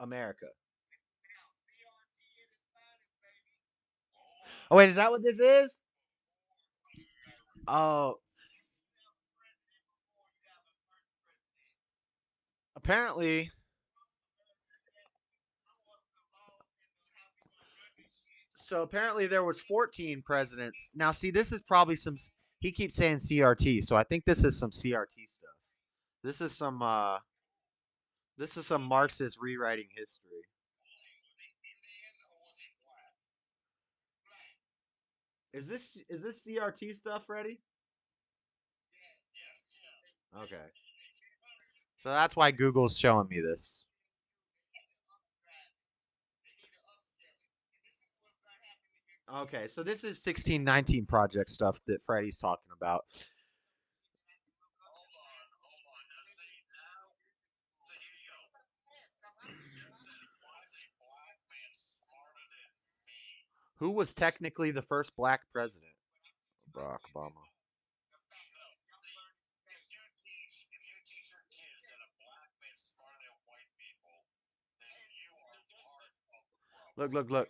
America. Oh, wait, is that what this is? Oh. Apparently, there was 14 presidents. Now, see, this is probably some. He keeps saying CRT, so I think this is some CRT stuff. This is some. This is some Marxist rewriting history. Is this CRT stuff ready? Okay. So that's why Google's showing me this. Okay, so this is 1619 project stuff that Freddie's talking about. Who was technically the first black president? Barack Obama. Look, look, look.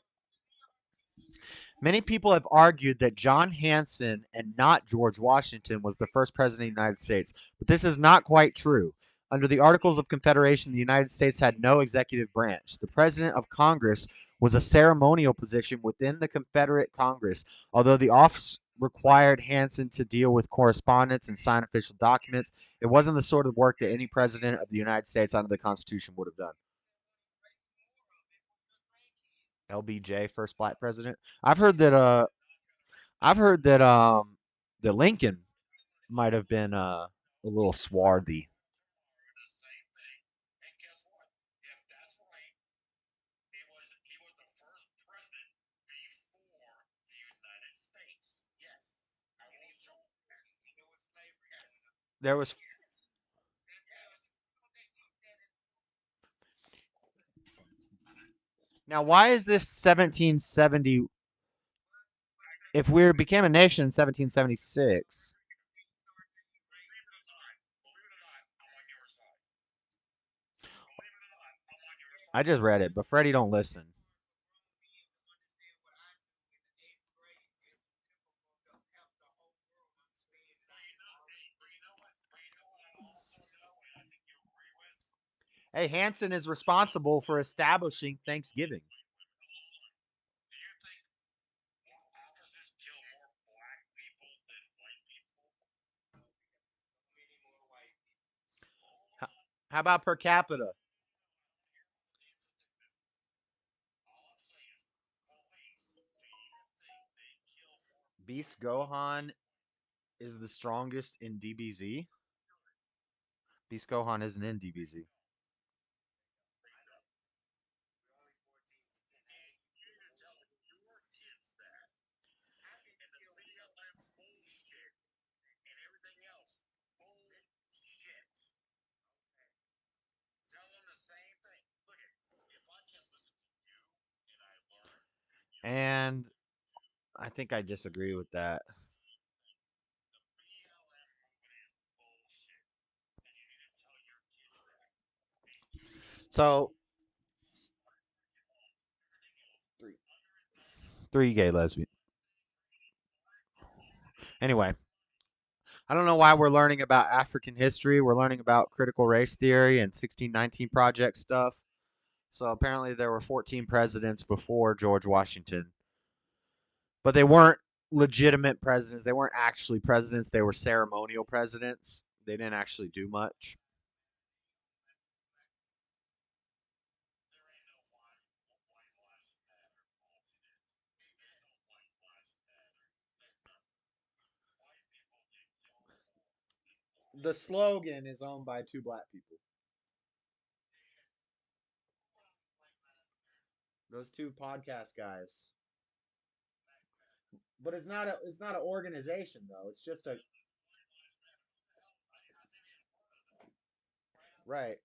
Many people have argued that John Hanson and not George Washington was the first president of the United States, but this is not quite true. Under the Articles of Confederation, the United States had no executive branch. The President of Congress was a ceremonial position within the Confederate Congress, although the office required Hanson to deal with correspondence and sign official documents. It wasn't the sort of work that any president of the United States under the Constitution would have done. LBJ, first black president. I've heard that the Lincoln might have been a little swarthy. There was Now why is this 1770 if we became a nation in 1776? I just read it, but Freddie don't listen. Hey, Hanson is responsible for establishing Thanksgiving. How about per capita? Beast Gohan is the strongest in DBZ. Beast Gohan isn't in DBZ. And I think I disagree with that. So, three gay lesbian. Anyway, I don't know why we're learning about African history. We're learning about critical race theory and 1619 project stuff. So apparently there were 14 presidents before George Washington. But they weren't legitimate presidents. They weren't actually presidents. They were ceremonial presidents. They didn't actually do much. The slogan is owned by two black people. Those two podcast guys. But it's not an organization though. It's just a right.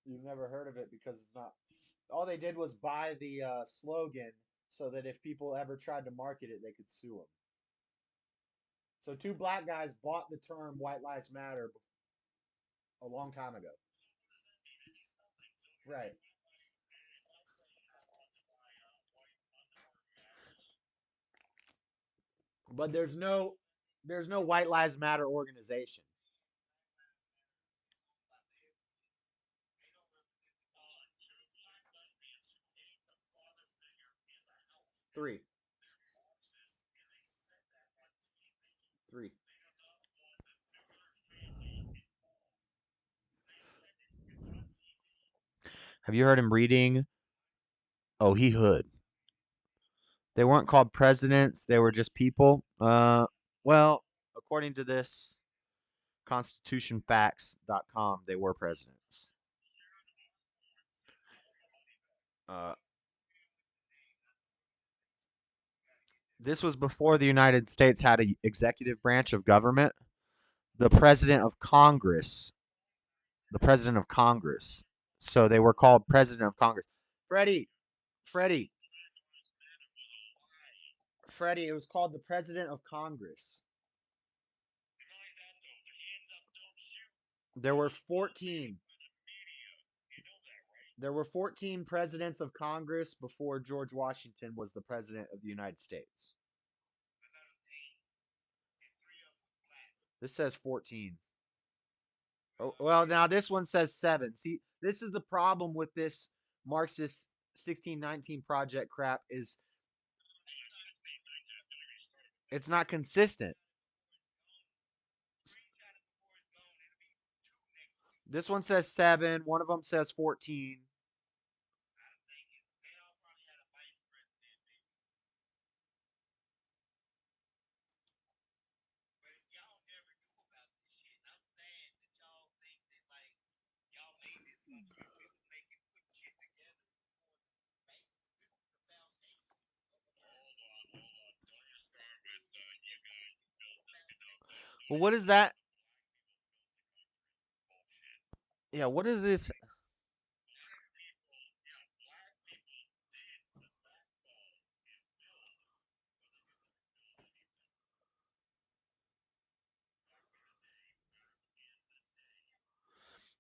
You've never heard of it because it's not. All they did was buy the slogan so that if people ever tried to market it, they could sue them. So two black guys bought the term "White Lives Matter" a long time ago. Right. But there's no White Lives Matter organization. Three. Have you heard him reading? Oh, he hood. They weren't called presidents. They were just people. Well, according to this constitutionfacts.com, they were presidents. This was before the United States had an executive branch of government. The president of Congress. So they were called president of Congress. Freddie, it was called the president of Congress. There were 14. There were 14 presidents of Congress before George Washington was the president of the United States. This says 14. Oh, well, now this one says 7. See, this is the problem with this Marxist 1619 project crap is it's not consistent. This one says 7. One of them says 14. Well, what is that? Yeah, what is this?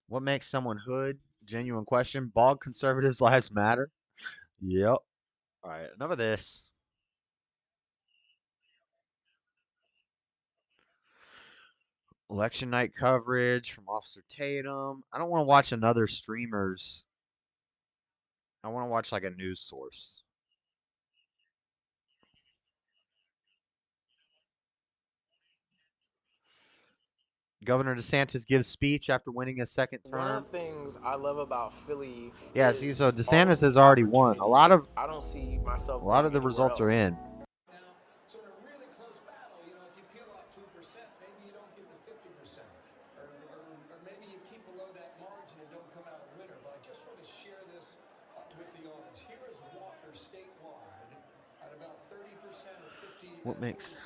What makes someone hood? Genuine question. Bald conservatives' lives matter. Yep. All right, enough of this. Election night coverage from Officer Tatum. I don't want to watch another streamer's. I want to watch like a news source. Governor DeSantis gives speech after winning a second term. One of the things I love about Philly. Yeah, see, so DeSantis has already won. A lot of the results are in. So in a really close battle, you know, if you peel off 2%, maybe you don't get the 50%, or maybe you keep below that margin and don't come out a winner. But I just want to share this with the audience. Here is Walker statewide at about 30% or 50. What makes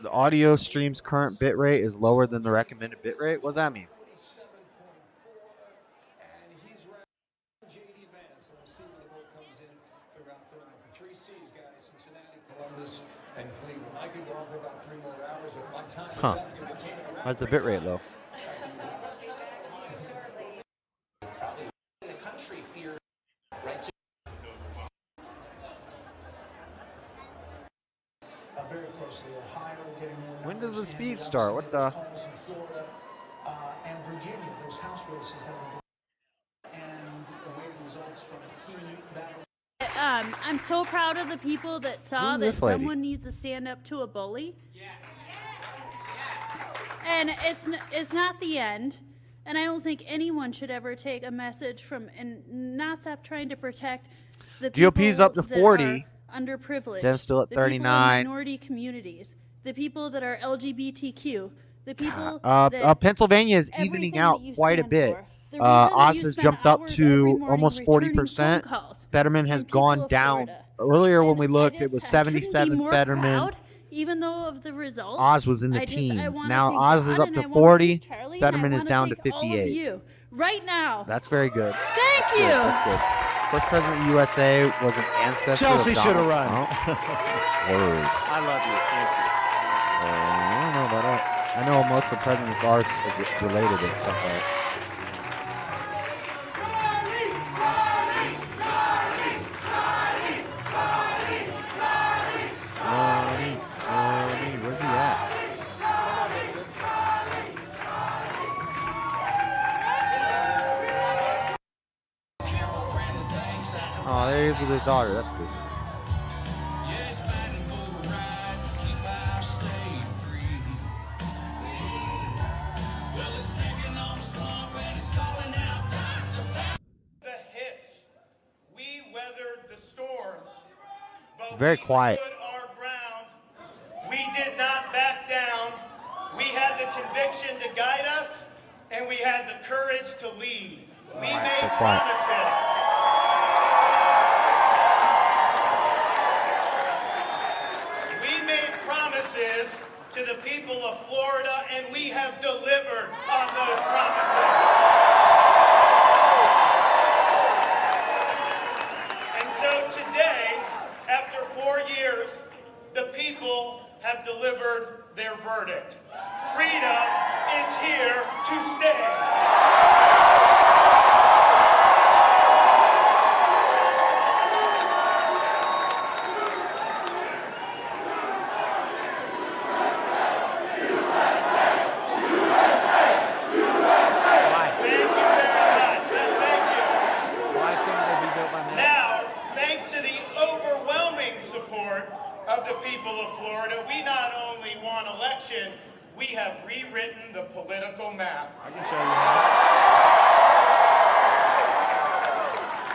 the audio stream's current bit rate is lower than the recommended bit rate? What does that mean? And Cleveland. I could go on for about 3 more hours, but my time is Huh. up. Why's the bit rate low? The country fears, right? Very closely, Ohio getting more. When does the speed start? What the? In Florida and Virginia, those House races that were and awaiting results from key battle. I'm so proud of the people that saw Who's that this lady? someone needs to stand up to a bully. And it's not the end. And I don't think anyone should ever take a message from and not stop trying to protect the people GOP's up to 40. that are underprivileged. Dem's still at the people in 39. minority communities. The people that are LGBTQ. The people that Pennsylvania is evening everything out that you quite a stand bit. for. The reason that Oz you has spend jumped up hours every to morning almost returning 40%. phone calls Fetterman has from people gone of down. Florida. Earlier when we looked, it was I couldn't be 77 more Fetterman, proud even though of the result. Oz was in the I teens. wanna Now thank Oz is God, up and to I wanna 40. thank Charlie, and I Fetterman is wanna down to thank all of 58. you right now. That's very good. Thank That's you. Good. That's good. First president of USA was an ancestor Chelsea of should have Donald run. Trump. Word. I love you. Thank you. I don't know about that. I know most of the presidents are related in some way. Where's he at? Oh, there he is with his daughter. That's cool. It's very quiet. We did not back down. We had the conviction to guide us, and we had the courage to lead. We made so quiet. promises. We made promises to the people of Florida, and we have delivered on those promises. And so today, after 4 years, the people have delivered their verdict. Freedom is here to stay. Now, thanks to the overwhelming support of the people of Florida, we not only won election, we have rewritten the political map. I can show you how.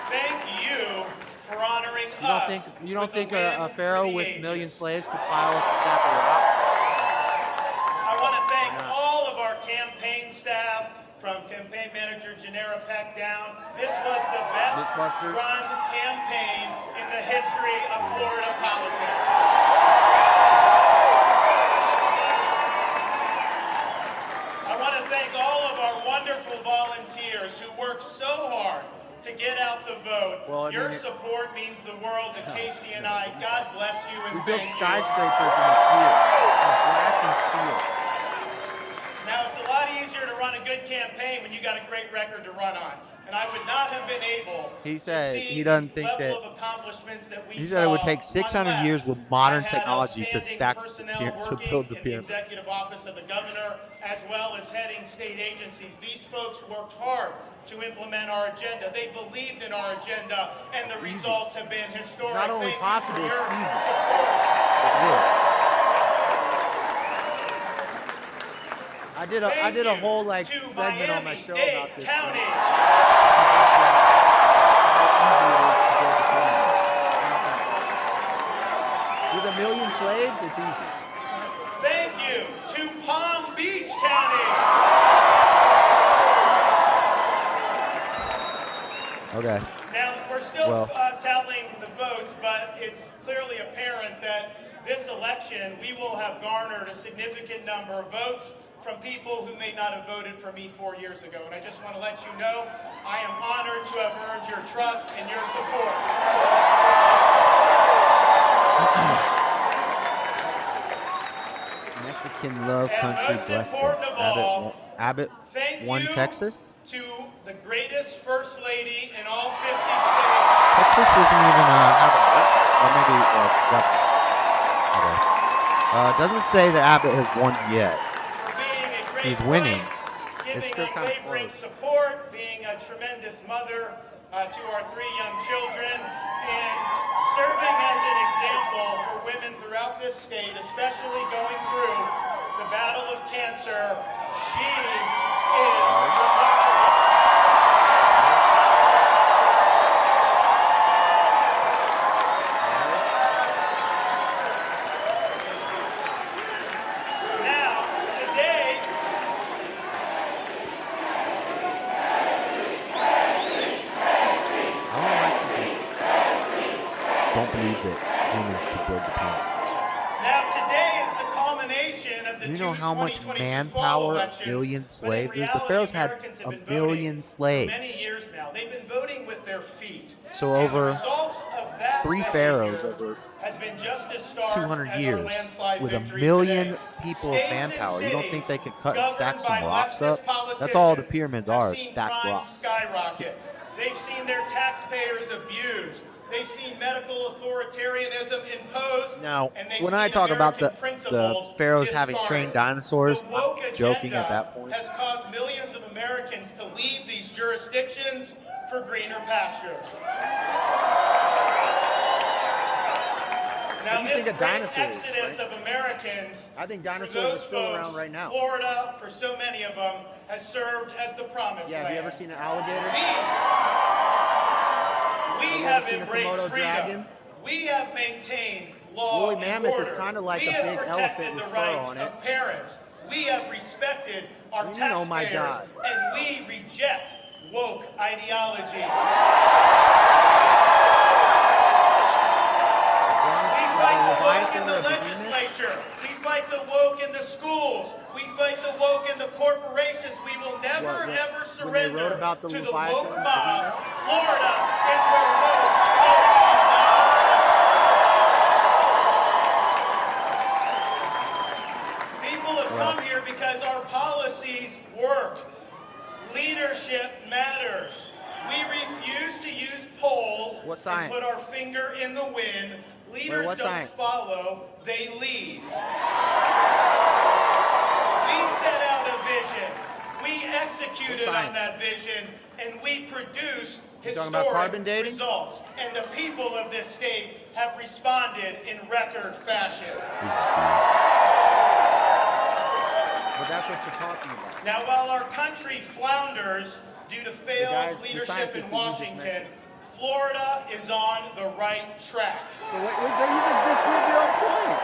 Thank you for honoring us. You don't think with a a win pharaoh for the with ages. a million slaves could file with a stack of rocks? I want to thank all of our campaign staff, from campaign manager Janera Peck down. This was the best run campaign in the history of Florida politics. I want to thank all of our wonderful volunteers who worked so hard to get out the vote. Well, Your support means the world to Casey and I. God bless you and We built thank you. skyscrapers in the field of glass and steel. Now, it's a lot easier to run a good campaign when you got a great record to run on. And I would not have been able He to said see he doesn't the think level that. of accomplishments that we He said it would saw take 600 unless years with modern I had technology to outstanding stack personnel to working build the in pyramid. executive office of the governor, as well as heading state agencies. These folks worked hard to implement our agenda. They believed in our agenda, and the results have been historic. It's not only Thank you possible, for it's your easy. support. It is. I did a whole like segment on my show about this. With a million slaves, it's easy. Thank you to Palm Beach County. Okay. Now, we're still Well. tallying the votes, but it's clearly apparent that this election, we will have garnered a significant number of votes from people who may not have voted for me 4 years ago. And I just want to let you know, I am honored to have earned your trust and your support. Mexican love country most bless them. important of all, Abbott thank won you Texas. to the greatest First Lady in all 50 states. Texas isn't even having votes. Or maybe governor. Okay. It doesn't say that Abbott has won yet. He's winning. It's still kind of Unwavering close. support, being a tremendous mother to our 3 young children, and serving as an example for women throughout this state, especially going through the battle of cancer. She is remarkable. Now, today, Don't believe that humans could build the pyramids. Now today is the culmination of the Do you know June how much 2022 fall manpower a elections, million but in slaves is? The reality, Pharaohs had Americans have a been voting million for slaves. many years now. They've been voting with their feet. So And the over results of that 3 behavior pharaohs over has been just as stark 200 as our years landslide with a victory million today. people of States and manpower. You don't think they could cut and governed stack some by rocks leftist up? That's all the politicians pyramids have are, seen stacked crime rocks. skyrocket. They've seen their taxpayers abused. They've seen medical authoritarianism imposed. Now, and they've when I seen talk about American the principles pharaohs having discarded. trained dinosaurs, The woke I'm joking agenda at that point. has caused millions of Americans to leave these jurisdictions for greener pastures. Now, What do you this think of great dinosaurs, exodus Frank? of Americans, I think for dinosaurs those are still folks, around right now. Florida, for so many of them, has served as the promised Yeah, land. have you ever seen an alligator? We you have ever seen a embraced Komodo freedom. dragon? We have maintained law Woolly and mammoth is order. kinda like we a have big protected elephant the with fur rights on it. of parents. We have respected our What do you taxpayers, mean, oh my God? and we reject woke ideology. We fight the woke in the legislature. We fight the woke in the schools. We fight the woke in the corporations. We will never, ever When they wrote surrender about the to the Leviathan woke and mob. Behemoth? Florida is where woke goes. People have come here because our policies work. Leadership matters. We refuse to use polls What and science? put our finger in the wind. Leaders what don't science? follow, they lead. We set out a vision. We executed What on science? that vision, and we produced You talking about carbon historic dating? results. And the people of this state have responded in record fashion. But that's what you're talking about. Now, while our country flounders due to failed guys, the leadership scientists in that you just Washington, mentioned. Florida is on the right track. So you just disproved your own point.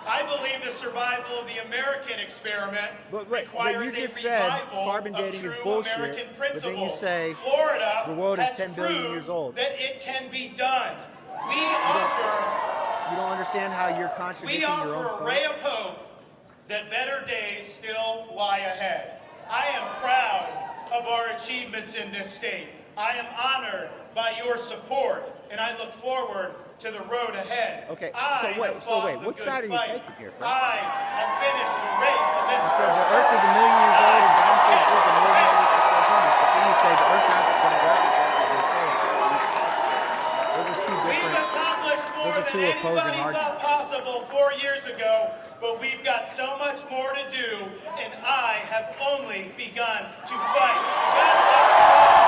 I believe the survival of the American experiment requires you just a said revival carbon of dating true is bullshit, American but principles. then you say Florida the world is has 10 billion proved years old. that it can be done. We offer You don't understand how you're contradicting your own a point? ray of hope that better days still lie ahead. I am proud of our achievements in this state. I am honored by your support, and I look forward to the road ahead. Okay, I so wait, have fought the what good side are you fight. taking here, Frank? I have finished the race, and this You is said the Earth is a million years old and dinosaurs lived a million years before humans, but then you say the Earth hasn't been around as long as they say it. Those are two We've different. accomplished more Those are than two opposing anybody thought arguments. possible 4 years ago, but we've got so much more to do, and I have only begun to fight. God bless you all.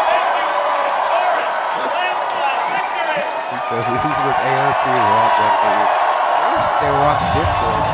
Thank you for a historic landslide victory. So he's with AOC. I wish they were watching Discord.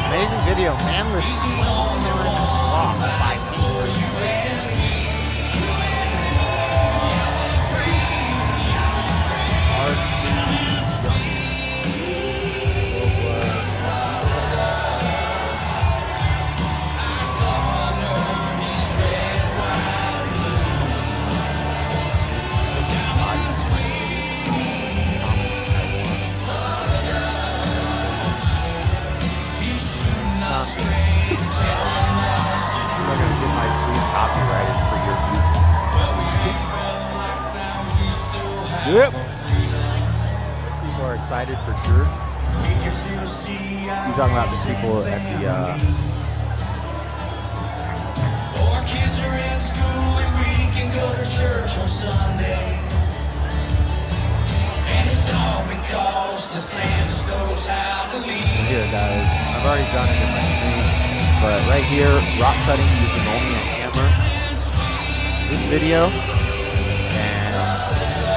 Amazing video, manless off by I'm not gonna get my sweet copyrighted for your music. Yep. People are excited for sure. You talking about the people at the Our kids are in school and we can go to church on Sunday. And it's all because the Santa knows how to lead. Here guys, I've already done it in my stream, but right here, rock cutting using only a hammer. this video and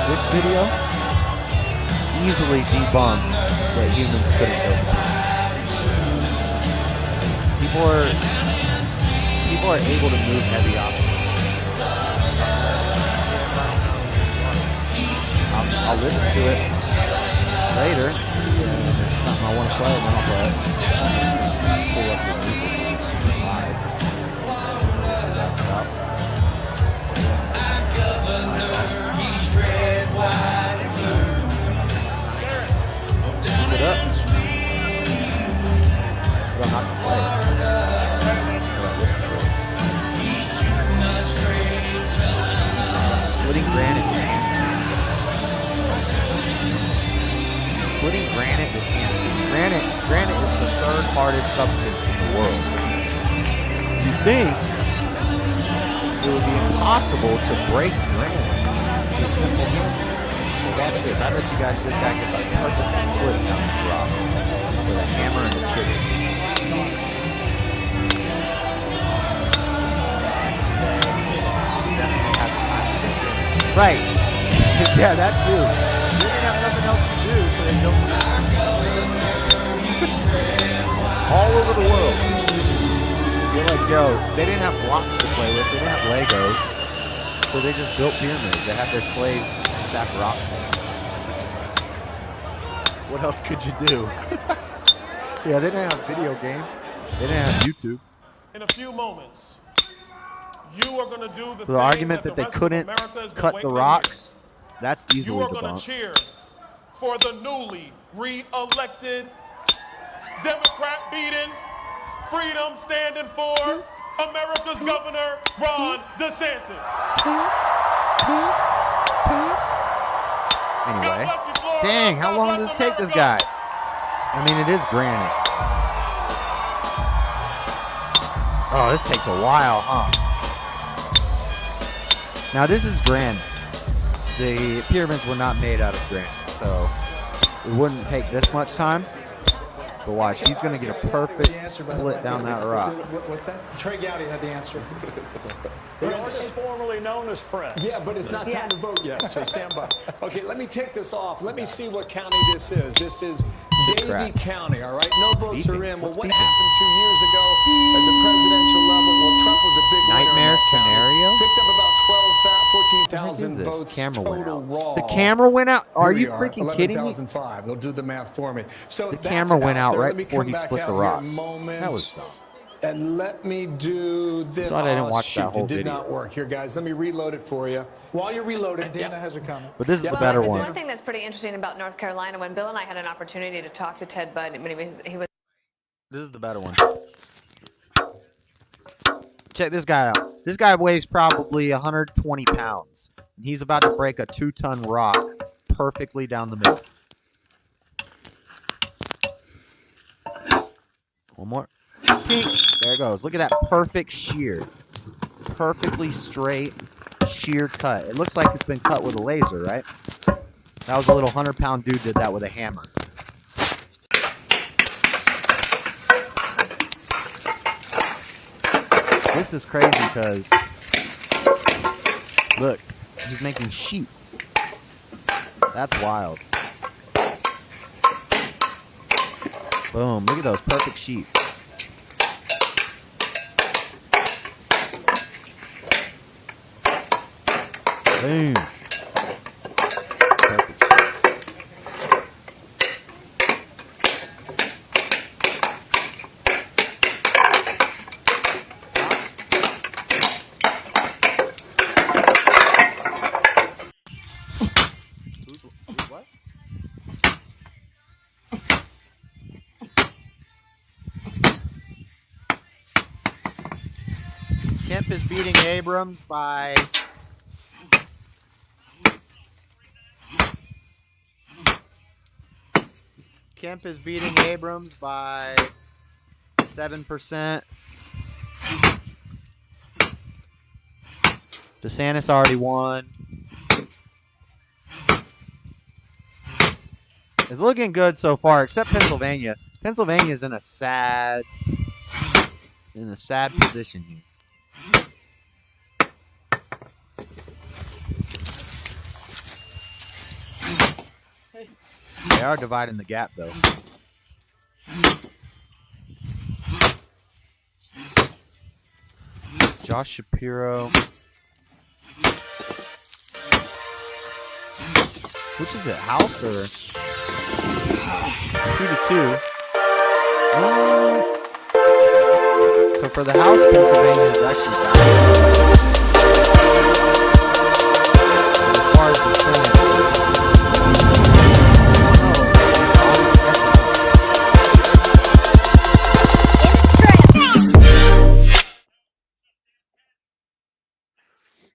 this video easily debunk that humans couldn't vote. People are able to move heavy objects. I'll listen to it later. And if it's something I want to play, then I'll play it. Pull up the music live. Look it up. But I'm not going to play it. So I listen to it. Splitting granite. Splitting granite with hands. Granite is the third hardest substance in the world. You think it would be impossible to break granite with simple hands? Well, watch this. I bet you guys this guy gets a perfect split down this rock with a hammer and a chisel. Right. Yeah, that too. They didn't have nothing else to do, so they built all over the world. You're like, yo, they didn't have blocks to play with. They didn't have Legos. So they just built pyramids. They had their slaves stack rocks in. What else could you do? Yeah, they didn't have video games. They didn't have YouTube. In a few moments, you are going to do the So the argument that they couldn't cut the rocks, that's easily you are going to debunked. cheer for the newly re-elected, Democrat-beaten, freedom standing for America's Governor, Ron DeSantis. Anyway, dang, how long does this take this guy? I mean, it is granite. Oh, this takes a while, huh? Now, this is granite. The pyramids were not made out of granite, so it wouldn't take this much time. But watch, he's going to get a perfect split down that rock. What's that? Trey Gowdy had the answer. The artist formerly known as Prince. Yeah, but it's not time to vote yet, so stand by. Okay, let me take this off. Let me see what county this is. This is Davie County, all right? No votes are in. Well, what happened 2 years ago at the presidential level? Well, Trump was a big winner in Nightmare that county. scenario? Picked up about 14,000 What the heck is votes this? Camera went total out. raw. The camera went out? Are Here you we freaking kidding me? 11,005. They'll do the math for me. So The that's camera went out there. right Let me before come he back split the out here rock. a moment. That was dumb. And let me do this. Glad I didn't watch shoot, that whole it did video. not work. Here, guys, let me reload it for you. While you're reloading, Dana has a comment. But this is the Well, better there's one. one thing that's pretty interesting about North Carolina. When Bill and I had an opportunity to talk to Ted Budd, he was This is the better one. Check this guy out. This guy weighs probably 120 pounds. And he's about to break a 2-ton rock perfectly down the middle. One more. Tink. There it goes. Look at that perfect shear. Perfectly straight shear cut. It looks like it's been cut with a laser, right? That was a little 100-pound dude did that with a hammer. This is crazy because, look, he's making sheets. That's wild. Boom, look at those perfect sheets. Boom. Kemp is beating Abrams by Kemp is beating Abrams by 7%. DeSantis already won. It's looking good so far, except Pennsylvania. Pennsylvania's in a sad position here. They are dividing the gap, though. Josh Shapiro. Which is it, House or 2-2? So for the House, Pennsylvania is actually down. But as far as the Senate,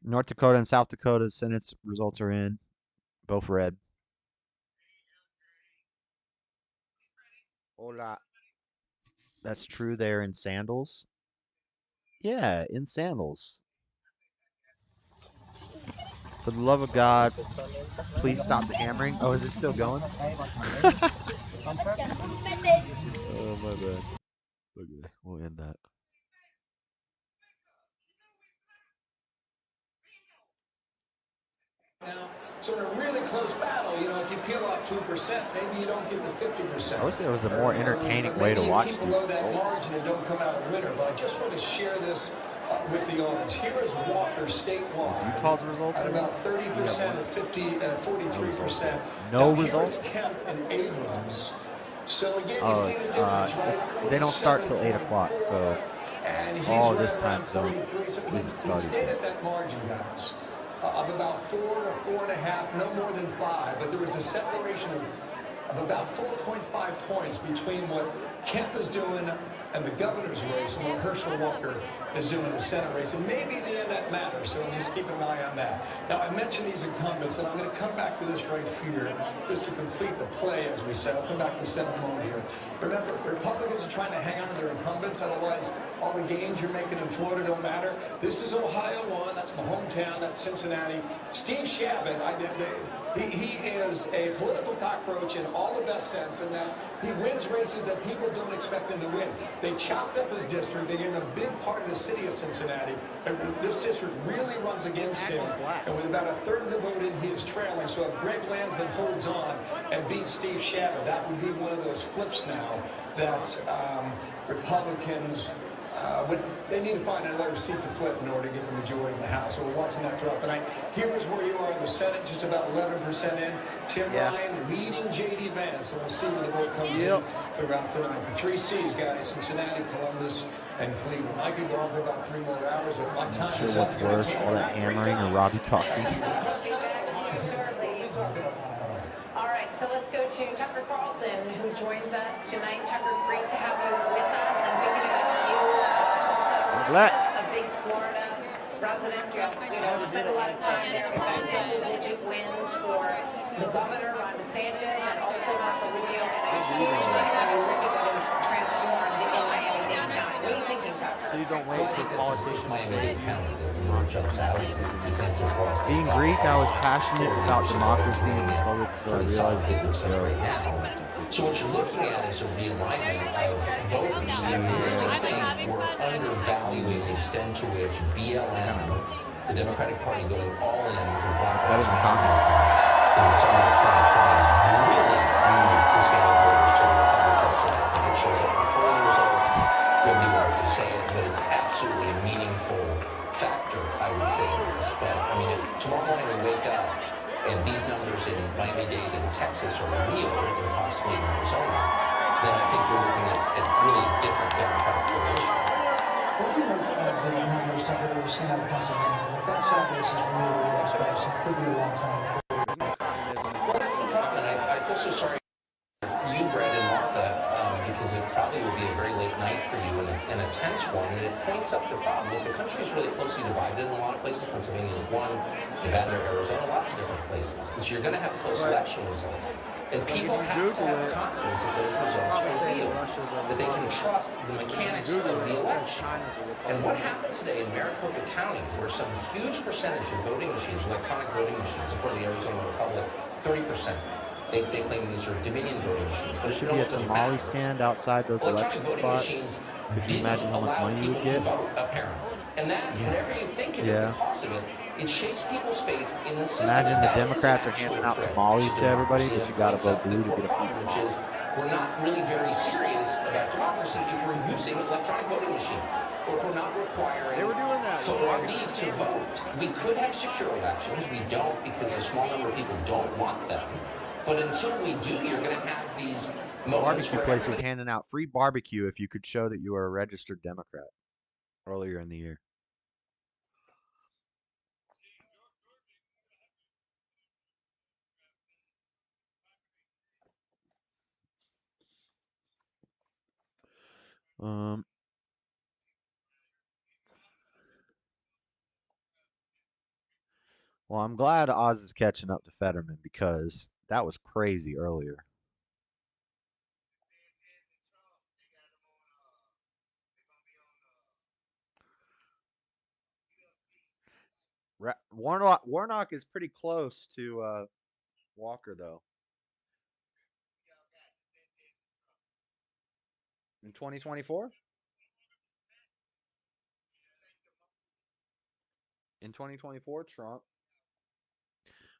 North Dakota and South Dakota Senate's results are in. Both red. Hola. That's true. They're in sandals. Yeah, in sandals. For the love of God, please stop the hammering. Oh, is it still going? Oh, my bad. Okay, we'll end that. Now, so in a really close battle, you know, if you peel off 2%, maybe you don't get the 50%. I wish there was a more entertaining way to watch these below that results. margin and don't come out a winner. But I just want to share this with the audience. Here is Walker statewide. Is Utah's results at in? about 30% and 43%. No Now, results? Here's Kemp and Abrams. So again, you Oh, see the difference, right? they don't start till 8 o'clock, so And he's all right this around time zone 43, so isn't he started stayed yet. at that margin, guys, of about 4 to 4.5, no more than 5. But there was a separation of about 4.5 points between what Kemp is doing and the governor's race and what Herschel Walker is doing in the Senate race. And maybe in the end that matters, so just keep an eye on that. Now, I mentioned these incumbents, and I'm going to come back to this right here, just to complete the play, as we said. I'll come back to Senate mode here. Remember, Republicans are trying to hang on to their incumbents, otherwise all the gains you're making in Florida don't matter. This is Ohio 1, that's my hometown, that's Cincinnati. Steve Shabbat, he is a political cockroach in all the best sense, and that he wins races that people don't expect him to win. They chopped up his district. They gave him a big part of the city of Cincinnati. And this district really runs against him. And with about a third of the vote in, he is trailing. So if Greg Landsman holds on and beats Steve Shabbat, that would be one of those flips now that Republicans they need to find another seat to flip in order to get the majority in the House. So we're watching that throughout the night. Here is where you are in the Senate, just about 11% in. Tim Ryan leading J.D. Vance, and we'll see where the vote comes in throughout the night. The 3 C's, guys, Cincinnati, Columbus, and Cleveland. I could go on for about 3 more hours, but my time is up. What's worse, all that hammering or Robbie talking? All right, so let's go to Tucker Carlson, who joins us tonight. Tucker, great to have you with us. And thinking about you, a big Florida resident. You spent a lot of time there. We've got double-digit wins for the governor, Ron DeSantis, and also Marco Rubio. Transformed in Miami-Dade County. What are you thinking, Tucker? So you don't wait for politicians to say being Greek, I was passionate about democracy and the public until I realized it's a joke. So what you're looking at is a realignment of voters. And I really think we're undervaluing the extent to which BLM, the Democratic Party, going all in for Black Lives Matter in the summer of 2020, really moved Hispanic voters to the Republican side. I think it shows up in polling results. Nobody wants to say it, but it's absolutely a meaningful factor, I would say, in this. But, I mean, if tomorrow morning we wake up and these numbers in Miami-Dade and Texas are real, and possibly in Arizona, then I think you're looking at really different Democratic formation. What do you make of the numbers Tucker we've seen out of Pennsylvania? Like that Senate race is really, really close. It could be a long time before. Well, that's the problem, and I feel so sorry for you, Brad, and Martha, because it probably will be a very late night for you and a tense one, and it points up the problem. Look, the country is really closely divided in a lot of places. Pennsylvania is one, Nevada, Arizona, lots of different places. And so you're going to have close election results. And people have to have confidence that those results are real, that they can trust the mechanics of the election. And what happened today in Maricopa County, where some huge percentage of voting machines, electronic voting machines, according to the Arizona Republic, 30%. They claim these are Dominion voting machines. There should be a tamale stand outside those election spots. Could you imagine how much money you would get? Vote, apparently. And that, whatever you think of it, the cost of it, It shakes people's faith in the system. Imagine the That is Democrats are actually handing a out threat tamales to everybody, democracy but you and got to points vote up the blue to core get a free problem, which tamale. is we're not really very serious about democracy if we're using electronic voting machines, or if we're not requiring They were doing that. photo ID to vote. We could have secure elections. We don't, because a small number of people don't want them. But until we do, you're going to have these The moments barbecue where place was everybody handing out free barbecue if you could show that you were a registered Democrat earlier in the year. Um, well, I'm glad Oz is catching up to Fetterman because that was crazy earlier. Warnock is pretty close to Walker though. In 2024? In 2024, Trump.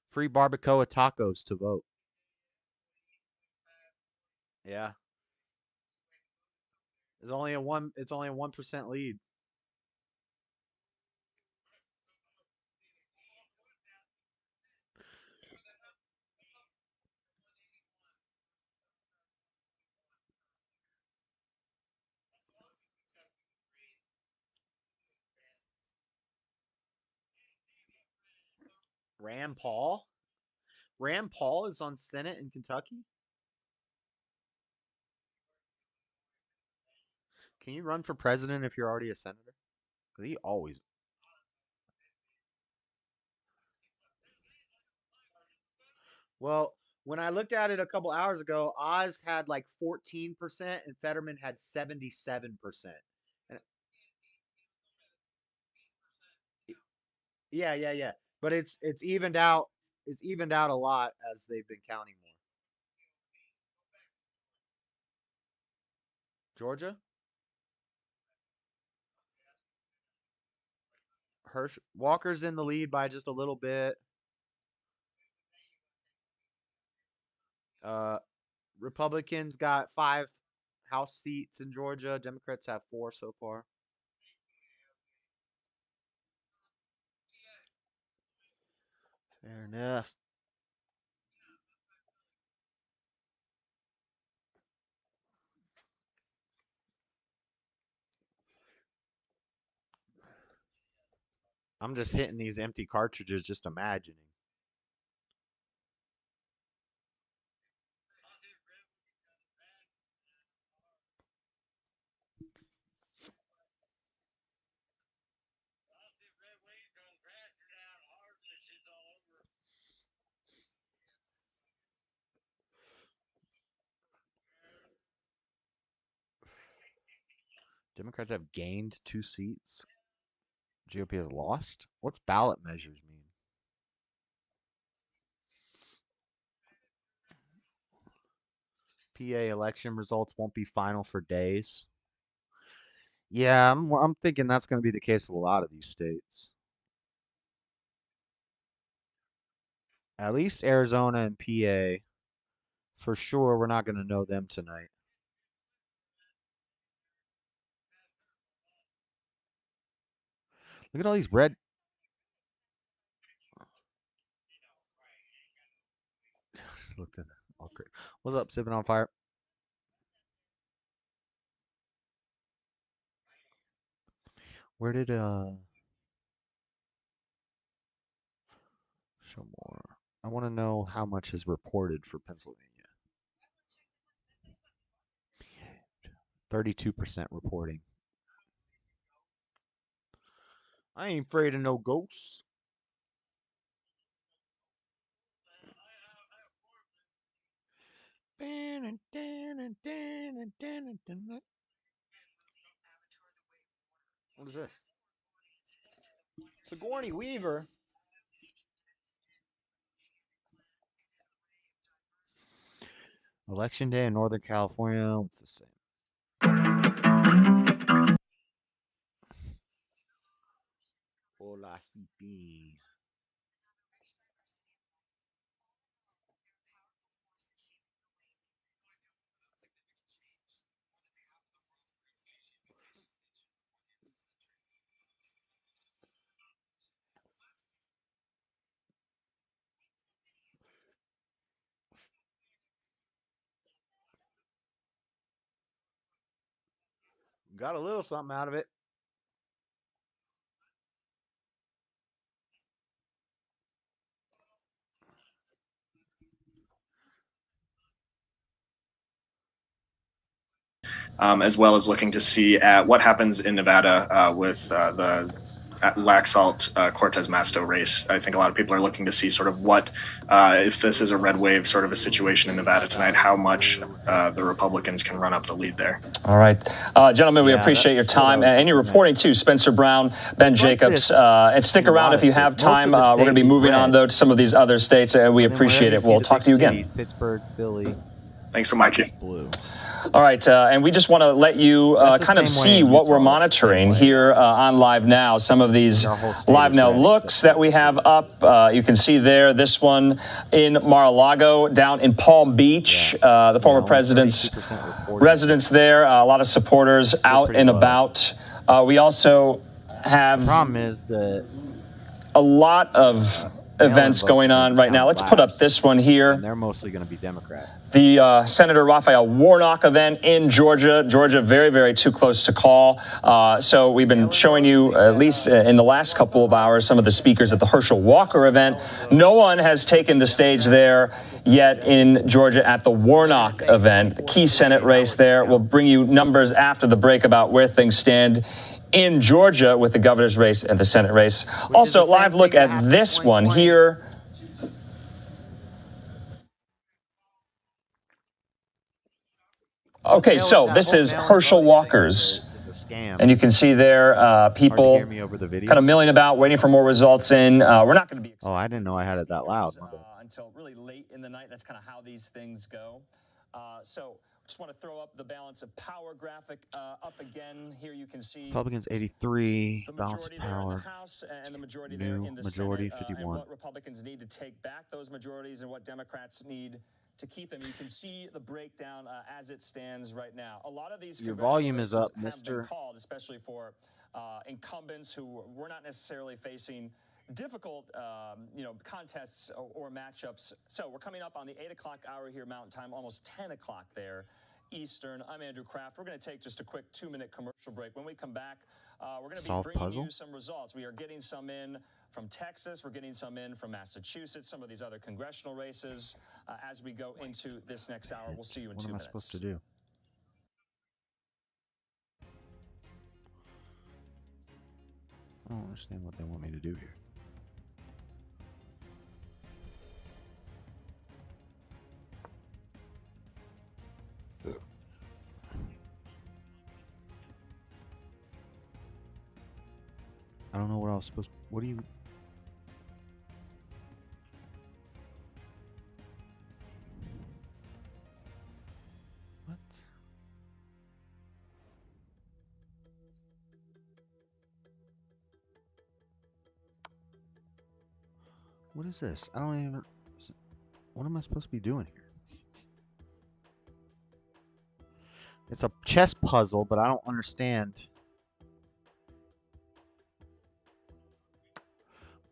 Free barbacoa tacos to vote. Yeah. It's only a 1% lead. Rand Paul? Rand Paul is on Senate in Kentucky? Can you run for president if you're already a senator? Because he always. Well, when I looked at it a couple hours ago, Oz had like 14% and Fetterman had 77%. And yeah. But it's evened out. It's evened out a lot as they've been counting more. Georgia? Hirsch Walker's in the lead by just a little bit. Uh, Republicans got 5 House seats in Georgia. Democrats have 4 so far. Fair enough. I'm just hitting these empty cartridges, just imagining. Democrats have gained 2 seats. GOP has lost. What's ballot measures mean? PA election results won't be final for days. Yeah, I'm thinking that's going to be the case with a lot of these states. At least Arizona and PA. For sure, we're not going to know them tonight. Look at all these red. Just looked at that. Okay. What's up, Sipping on Fire? Where did show more? I want to know how much is reported for Pennsylvania. 32% reporting. I ain't afraid of no ghosts. What is this? Sigourney Weaver. Election day in Northern California. What's the same? Hola, CP. Got a little something out of it. As well as looking to see at what happens in Nevada with the Laxalt Cortez Masto race. I think a lot of people are looking to see sort of what, if this is a red wave sort of a situation in Nevada tonight, how much the Republicans can run up the lead there. All right. Gentlemen, we appreciate your time and your reporting too. Spencer Brown, Ben Jacobs. And stick around if you have time. We're going to be moving on, though, to some of these other states, and we appreciate it. We'll talk to you again. Pittsburgh, Philly. Thanks so much. Blue. All right, and we just want to let you kind of see what we're monitoring here on Live Now. Some of these Live Now looks that we have up. You can see there, this one in Mar-a-Lago, down in Palm Beach, the former president's residence there. A lot of supporters out and about. We also have The problem is that a lot of events going on right now. Let's put up this one here. and they're mostly going to be Democrat. The Senator Raphael Warnock event in Georgia. Georgia, very, very too close to call. So we've been showing you, at least in the last couple of hours, some of the speakers at the Herschel Walker event. No one has taken the stage there yet in Georgia at the Warnock event. The key Senate race there. We'll bring you numbers after the break about where things stand in Georgia with the governor's race and the Senate race. Also, live look at this one here. Okay, so this is Herschel Walker's, and you can see there people kind of milling about, waiting for more results in. We're not going to be. Oh, I didn't know I had it that loud. Until really late in the night. That's kind of how these things go. So just want to throw up the balance of power graphic up again. Here you can see Republicans 83, balance of there in the power, House and the majority new there in the majority Senate, 51. and what Republicans need to take back those majorities and what Democrats need to keep them. You can see the breakdown as it stands right now. A lot of these Your congressional volume is races up, have mister. been called, especially for incumbents who were not necessarily facing difficult, contests or matchups. So we're coming up on the 8 o'clock hour here Mountain Time, almost 10 o'clock there Eastern. I'm Andrew Kraft. We're going to take just a quick 2-minute commercial break. When we come back, we're going to be bringing you some results. We are getting some in from Texas. We're getting some in from Massachusetts, some of these other congressional races. As we go into this next hour, we'll see you in 2 minutes. What am I supposed to do? I don't understand what they want me to do here. I don't know what I was supposed to. What do you. What? What is this? I don't even. What am I supposed to be doing here? It's a chess puzzle, but I don't understand.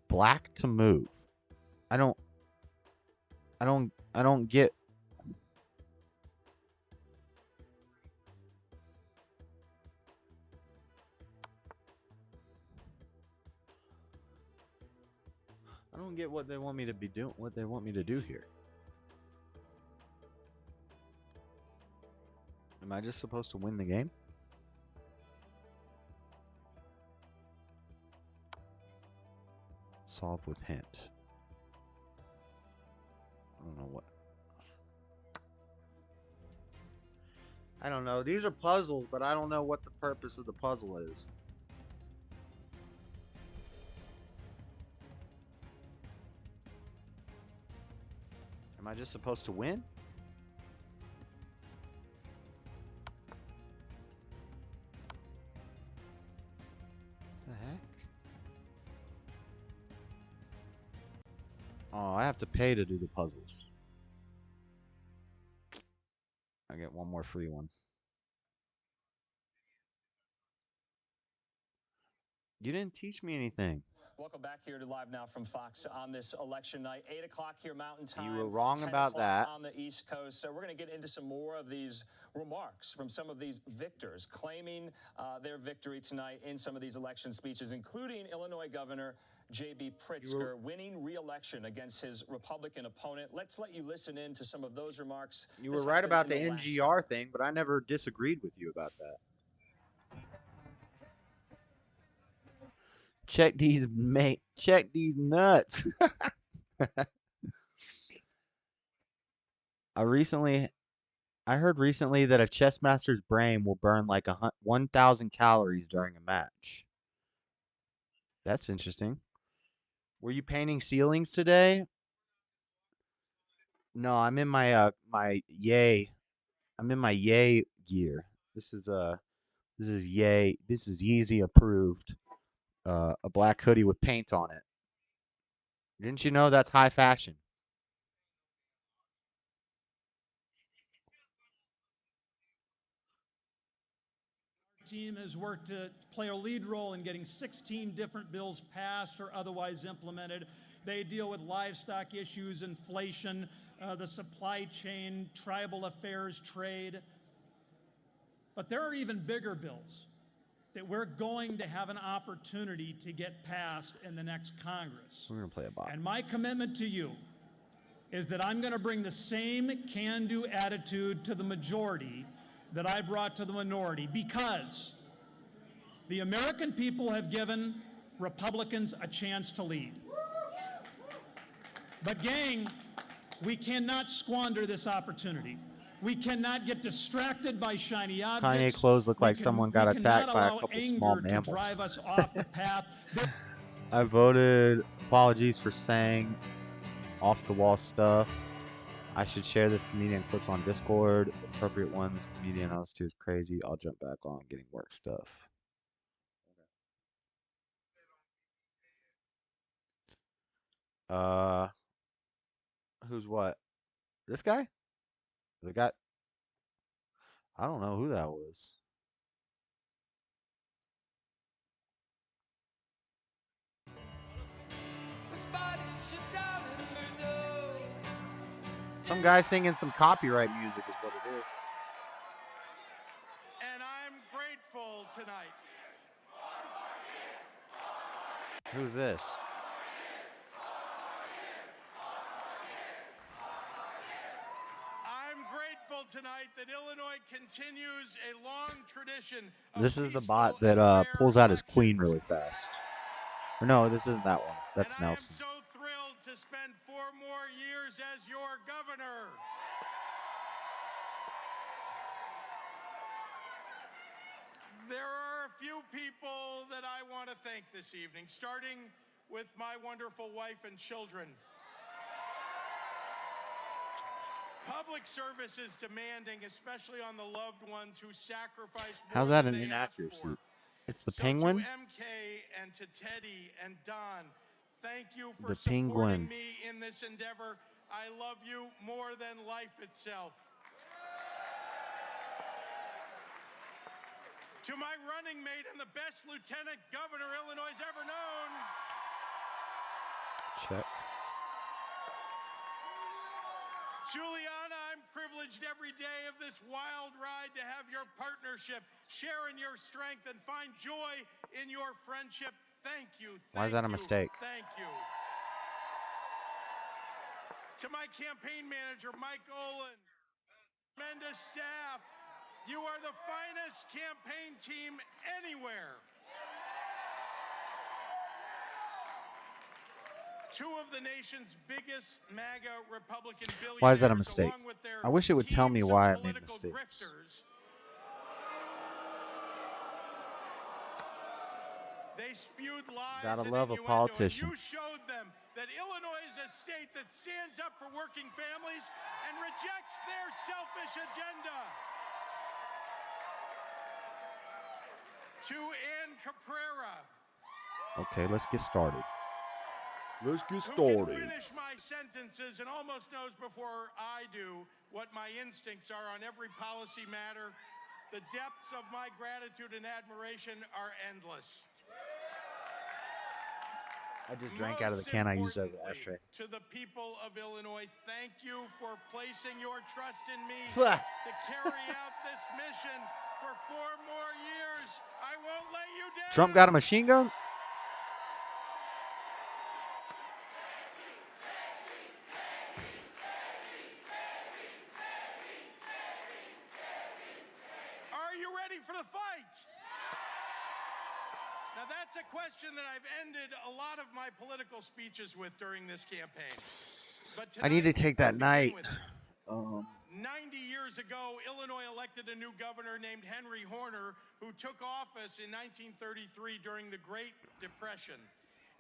Black to move. I don't get. I don't get what they want me to be doing. What they want me to do here. Am I just supposed to win the game? Solve with hint. I don't know what. I don't know. These are puzzles, but I don't know what the purpose of the puzzle is. Am I just supposed to win? The heck? Oh, I have to pay to do the puzzles. I get one more free one. You didn't teach me anything. Welcome back here to Live Now from Fox on this election night. 8 o'clock here Mountain Time. You were wrong 10 about o'clock that. on the East Coast. So we're going to get into some more of these remarks from some of these victors claiming their victory tonight in some of these election speeches, including Illinois Governor J.B. Pritzker winning re-election against his Republican opponent. Let's let you listen in to some of those remarks. You were right about the NGR thing, but I never disagreed with you about that. Check these nuts. I heard recently that a chess master's brain will burn like 1,000 calories during a match. That's interesting. Were you painting ceilings today? No, I'm in my my yay. I'm in my yay gear. This is yay. This is Yeezy approved. A black hoodie with paint on it. Didn't you know that's high fashion? Team has worked to play a lead role in getting 16 different bills passed or otherwise implemented. They deal with livestock issues, inflation, the supply chain, tribal affairs, trade. But there are even bigger bills that we're going to have an opportunity to get passed in the next Congress. We're going to play a bot. And my commitment to you is that I'm going to bring the same can-do attitude to the majority that I brought to the minority, because the American people have given Republicans a chance to lead. But gang, we cannot squander this opportunity. We cannot get distracted by shiny objects. Kanye clothes look like someone got attacked by a couple small mammals. Drive us off the path. I voted. Apologies for saying off the wall stuff. I should share this comedian clip on Discord. Appropriate one. This comedian I listen to is crazy. I'll jump back on getting work stuff. Who's what? This guy? The guy? I don't know who that was. Some guy singing some copyright music is what it is. And I'm grateful tonight. Who's this? I'm grateful tonight that Illinois continues a long tradition. This is the bot that pulls out his queen really fast. Or no, this isn't that one. That's Nelson. I'm so thrilled to spend 4 more years as your governor. There are a few people that I want to thank this evening, starting with my wonderful wife and children. Public service is demanding, especially on the loved ones who sacrifice more How's that than an they ask for. inaccuracy? It's the So penguin? to MK and to Teddy and Don, thank you for The supporting penguin. me in this endeavor. I love you more than life itself. To my running mate and the best lieutenant governor Illinois has ever known, Check. Juliana, I'm privileged every day of this wild ride to have your partnership, share in your strength, and find joy in your friendship. Thank you. Why is that a mistake? Thank you. To my campaign manager, Mike Olin, tremendous staff, you are the finest campaign team anywhere. Two of the nation's biggest MAGA Republican billionaires, Why is that a mistake? along with their I wish it would tell me teams of why I made political mistakes. grifters, they spewed lies Gotta and love a innuendo, politician. and you showed them that Illinois is a state that stands up for working families and rejects their selfish agenda. To Ann Caprera, Okay, let's get started. Let's get who can started. finish my sentences and almost knows before I do what my instincts are on every policy matter. The depths of my gratitude and admiration are endless. I just drank out of the can I used as an ashtray. To the people of Illinois, thank you for placing your trust in me Flah. to carry out this mission for 4 more years. I won't let you down. Trump got a machine gun? Are you ready for the fight? Now that's a question that I've ended a lot of my political speeches with during this campaign. But I need to take that night. 90 years ago, Illinois elected a new governor named Henry Horner, who took office in 1933 during the Great Depression,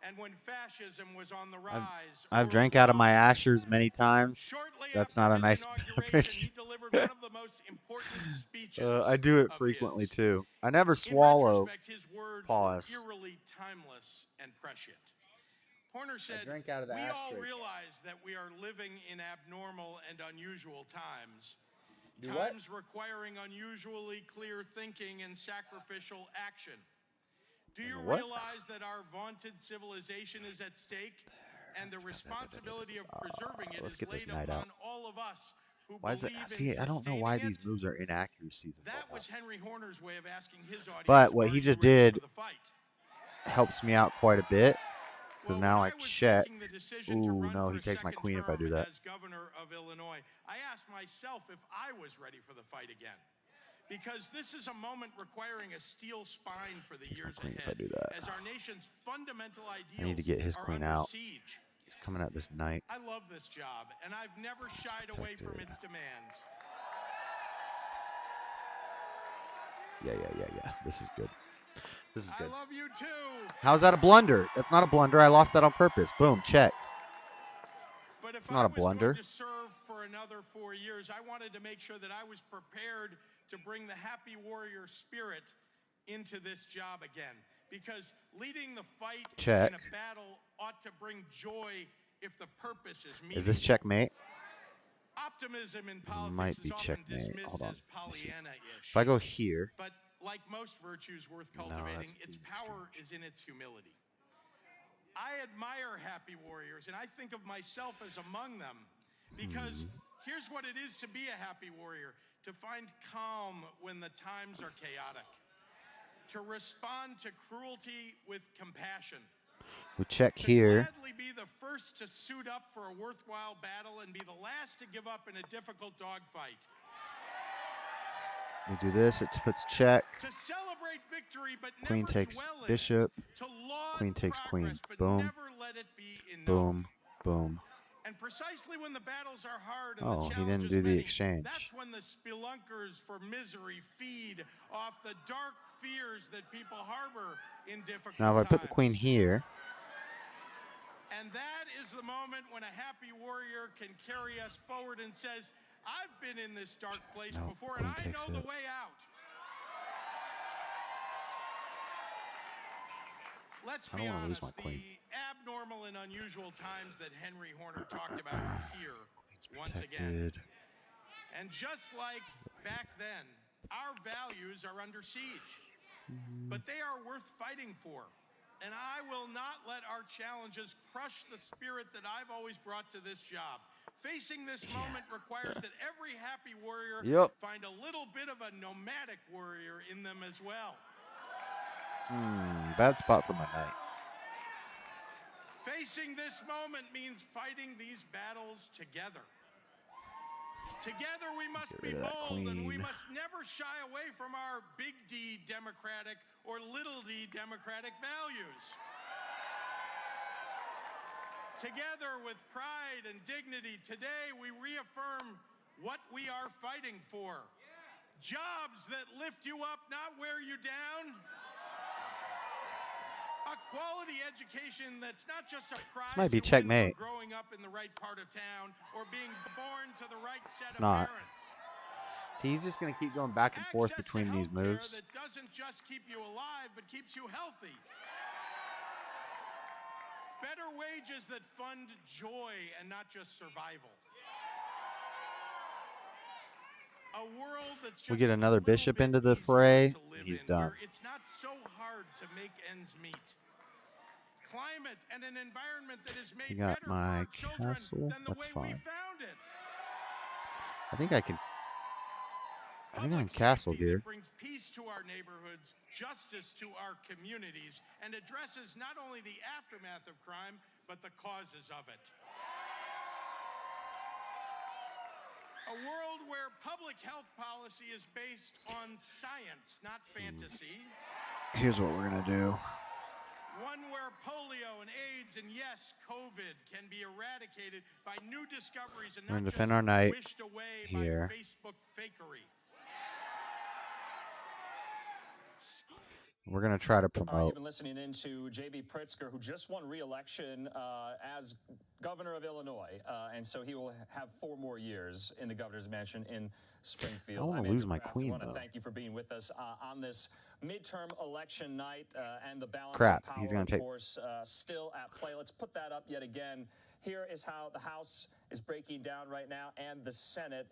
and when fascism was on the rise. I've drank out of my ashers many times. That's not a nice beverage. He delivered one of the most important speeches. I do it frequently too. I never swallow. His words Pause. were eerily timeless and prescient. Horner said, drank out of the "We all ashtray. realize that we are living in abnormal and unusual times. Do what? Times requiring unusually clear thinking and sacrificial action. Do you what? realize that our vaunted civilization is at stake, and the responsibility of preserving it Let's is get this laid night out. upon all of us who Why is that? believe in See, I don't know why sustaining these it?" moves are inaccuracies. and That whatnot. was Henry Horner's way of asking his audience. But what "Are he you just ready did for the fight?" helps me out quite a bit. Because now I check. Ooh, no, he takes my queen if I do that. As governor of Illinois, I asked myself if I was ready for the fight again. Because this is a moment requiring a steel spine for the years queen if ahead. I do that. As our nation's fundamental ideals I need to get his are queen under out. siege. He's coming out this night. I love this job, and I've never shied away from its demands. Yeah. This is good. This is I good. love you too. How's that a blunder? That's not a blunder. I lost that on purpose. Boom, check. But if It's not a I was blunder. going to serve for another 4 years, I wanted to make sure that I was prepared to bring the happy warrior spirit into this job again. Because leading the fight Check. in a battle ought to bring joy if the purpose is meaningful. Is this checkmate? Optimism in It politics might is be often checkmate. dismissed Hold on. as Let me see. Pollyanna-ish. If I go here, But like most virtues worth No, cultivating, that's its power is in its humility. I admire happy warriors, and I think of myself as among them, because here's what it is to be a happy warrior: to find calm when the times are chaotic, to respond to cruelty with compassion, we check to here. gladly be the first to suit up for a worthwhile battle and be the last to give up in a difficult dogfight. We do this. It puts check. To celebrate victory, but Queen never takes dwell in it. bishop. To laud Queen takes queen. progress, but Boom. never let it be enough. Boom. Boom. And precisely when the battles are hard and Oh, the he didn't challenges do the many, exchange. that's when the spelunkers for misery feed off the dark fears that people harbor in difficult Now, if I put the times. queen here, And that is the moment when a happy warrior can carry us forward and says, "I've been in this dark place No, before, and queen I know takes the it. way out." Let's I be don't wanna lose honest, my queen. the abnormal and unusual times that Henry Horner talked about are here once again. protected. And just like back then, our values are under siege. But they are worth fighting for. And I will not let our challenges crush the spirit that I've always brought to this job. Facing this moment requires that every happy warrior Yep. find a little bit of a nomadic warrior in them as well. Bad spot for my knight. Facing this moment means fighting these battles together. Together we must Get be rid of that bold, and we queen. must never shy away from our big D democratic or little d democratic values. Together with pride and dignity, today we reaffirm what we are fighting for. Jobs that lift you up, not wear you down. A quality education that's not just a prize might be you win checkmate. for growing up in the right part of town or being born to the right set It's of not. parents. See, he's just going to keep going back and forth between these moves. That doesn't just keep you alive, but keeps you healthy. Better wages that fund joy and not just survival. A world that's We just get a another little bishop bit into the easier fray, to and live he's in, done. where it's not so hard to make ends meet. Climate and an environment that is He made got better my for our children castle. than the That's way we fine. found it. I think I can. I think I can castle Safety here. that brings peace to our neighborhoods, justice to our communities, and addresses not only the aftermath of crime, but the causes of it. A world where public health policy is based on science, not fantasy. Here's what we're gonna do. One where polio and AIDS and yes, COVID can be eradicated by new discoveries and We're gonna not defend just our knight wished away here. by Facebook fakery. We're gonna try to You've promote. been listening in to J.B. Pritzker, who just won re-election as governor of Illinois, and so he will have 4 more years in the governor's mansion in Springfield. I don't wanna I'm lose Andrew my Kraft. queen, I want to though. thank you for being with us on this midterm election night and the balance Crap, of power, he's gonna of take- course, still at play. Let's put that up yet again. Here is how the House is breaking down right now, and the Senate.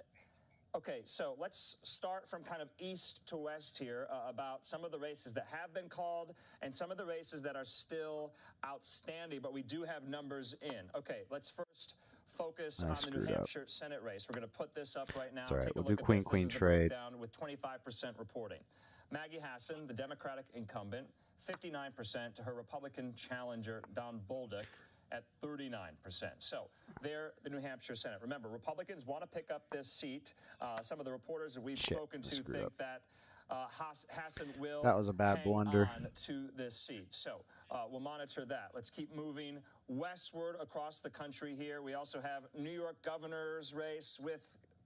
Okay, so let's start from kind of east to west here about some of the races that have been called and some of the races that are still outstanding, but we do have numbers in. Okay, let's first focus on the New screwed up. Hampshire Senate race. We're going to put this up right now. It's all right. Take a We'll look do at queen, this. queen This is the trade. breakdown with 25% reporting. Maggie Hassan, the Democratic incumbent, 59% to her Republican challenger, Don Bolduc, at 39%. So they're the New Hampshire Senate. Remember, Republicans want to pick up this seat. Some of the reporters that we've spoken to screwed think up. that Hassan will That was a bad hang blunder. on to this seat. So we'll monitor that. Let's keep moving westward across the country here. We also have New York governor's race with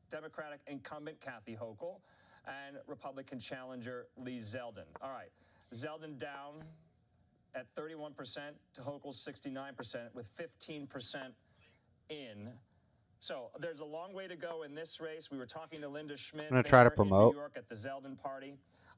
Democratic incumbent Kathy Hochul and Republican challenger Lee Zeldin. All right, Zeldin down at 31% to Hochul's 69% with 15% in. So there's a long way to go in this race. We were talking to Linda Schmidt. I'm gonna try to there promote. in New York at the Zeldin party.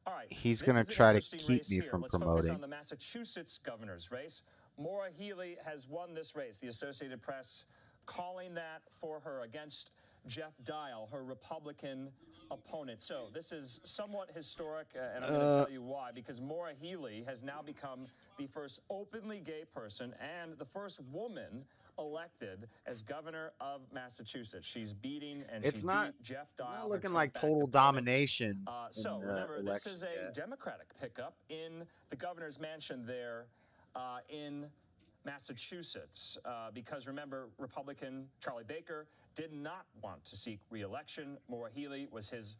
All right. He's this gonna is an try to interesting keep race me here. from Let's focus promoting. on the Massachusetts governor's race. Maura Healey has won this race. The Associated Press calling that for her against Jeff Dial, her Republican opponent. So this is somewhat historic, and I'm going to tell you why. Because Maura Healey has now become the first openly gay person and the first woman elected as governor of Massachusetts. She's beating and It's she not- beat Jeff It's Dial. not her looking like Trump-backed total opponent. domination. So in the remember, this is election a yet. Democratic pickup in the governor's mansion there in Massachusetts, because remember, Republican Charlie Baker did not want to seek re-election. Maura Healey was his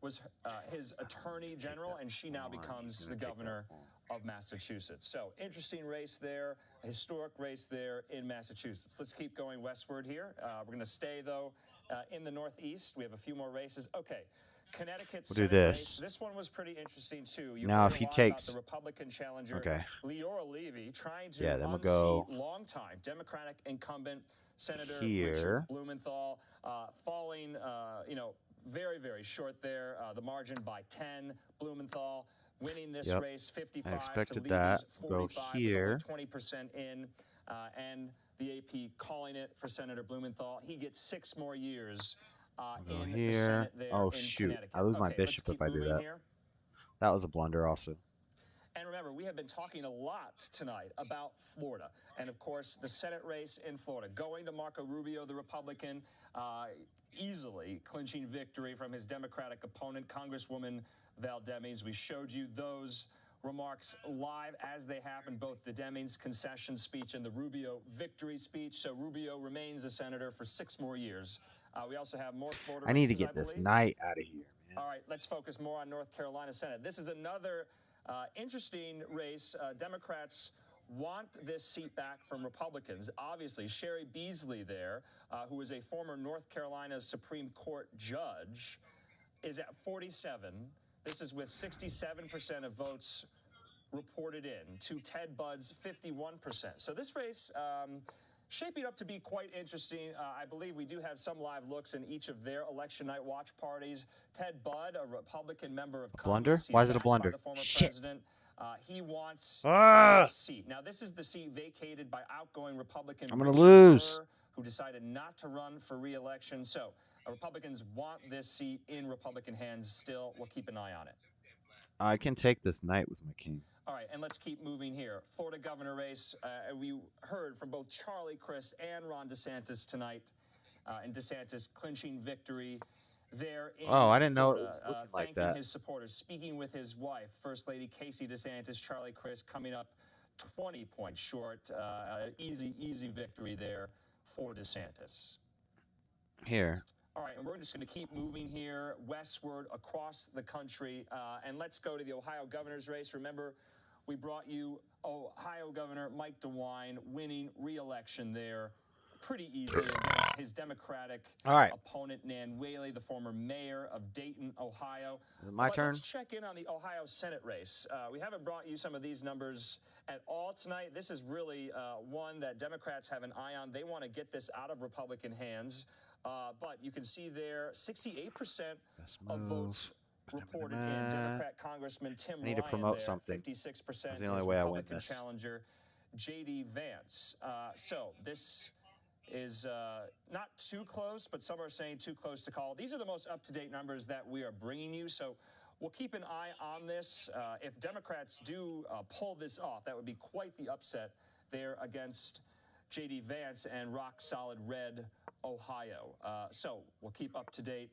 was his attorney general, and she now becomes the governor of Massachusetts. So interesting race there, a historic race there in Massachusetts. Let's keep going westward here. We're going to stay, though, in the Northeast. We have a few more races. Okay. Connecticut We'll do Senate this. race. This one was pretty interesting too. You Now, heard if a he lot takes- about the Republican challenger, Okay. Leora Levy, trying to Yeah, then we'll unseat go longtime Democratic incumbent Senator here. Richard Blumenthal, falling, very, very short there. The margin by 10. Blumenthal winning this Yep. race, 55 I expected to that. Levy's Go 45, here. with only 20% in, and the AP calling it for Senator Blumenthal. He gets 6 more years. Go in the here. Senate there Oh in shoot! Connecticut. I lose my Okay, bishop let's if I keep do moving that. here. That was a blunder, also. And remember, we have been talking a lot tonight about Florida. And of course, the Senate race in Florida. Going to Marco Rubio, the Republican, easily clinching victory from his Democratic opponent, Congresswoman Val Demings. We showed you those remarks live as they happened, both the Demings concession speech and the Rubio victory speech. So Rubio remains a senator for 6 more years. We also have more Florida I need to races, get this believe. knight out of here, man. All right, let's focus more on North Carolina Senate. This is another interesting race. Democrats want this seat back from Republicans. Obviously, Sherry Beasley there, who is a former North Carolina Supreme Court judge, is at 47. This is with 67% of votes reported in, to Ted Budd's 51%. So this race shaping up to be quite interesting. I believe we do have some live looks in each of their election night watch parties. Ted Budd, a Republican member of Blunder? Congress. He's Why is it a backed by blunder? the former Shit. president. He wants Ah! this seat. Now, this is the seat vacated by outgoing Republican I'm gonna Richard lose. Burr, who decided not to run for re-election. So Republicans want this seat in Republican hands still. We'll keep an eye on it. I can take this knight with my king. All right, and let's keep moving here. Florida governor race. We heard from both Charlie Crist and Ron DeSantis tonight, and DeSantis clinching victory there in Oh, I didn't know it Florida, was looking like thanking that. his supporters, speaking with his wife, First Lady Casey DeSantis, Charlie Crist coming up 20 points short. Easy victory there for DeSantis. Here. All right, and we're just going to keep moving here westward across the country, and let's go to the Ohio governor's race. Remember, we brought you Ohio Governor Mike DeWine winning re-election there pretty easily against his Democratic opponent, Nan Whaley, the former mayor of Dayton, Ohio. Is it my turn? Let's check in on the Ohio Senate race. We haven't brought you some of these numbers at all tonight. This is really one that Democrats have an eye on. They want to get this out of Republican hands. But you can see there, 68% of votes reported in. Democrat Congressman Tim I need to Ryan promote there, something. 56% That's the only way I win Republican this. challenger J.D. Vance. So this is not too close, but some are saying too close to call. These are the most up-to-date numbers that we are bringing you, so we'll keep an eye on this. If Democrats do pull this off, that would be quite the upset there against J.D. Vance and rock-solid red Ohio. So we'll keep up to date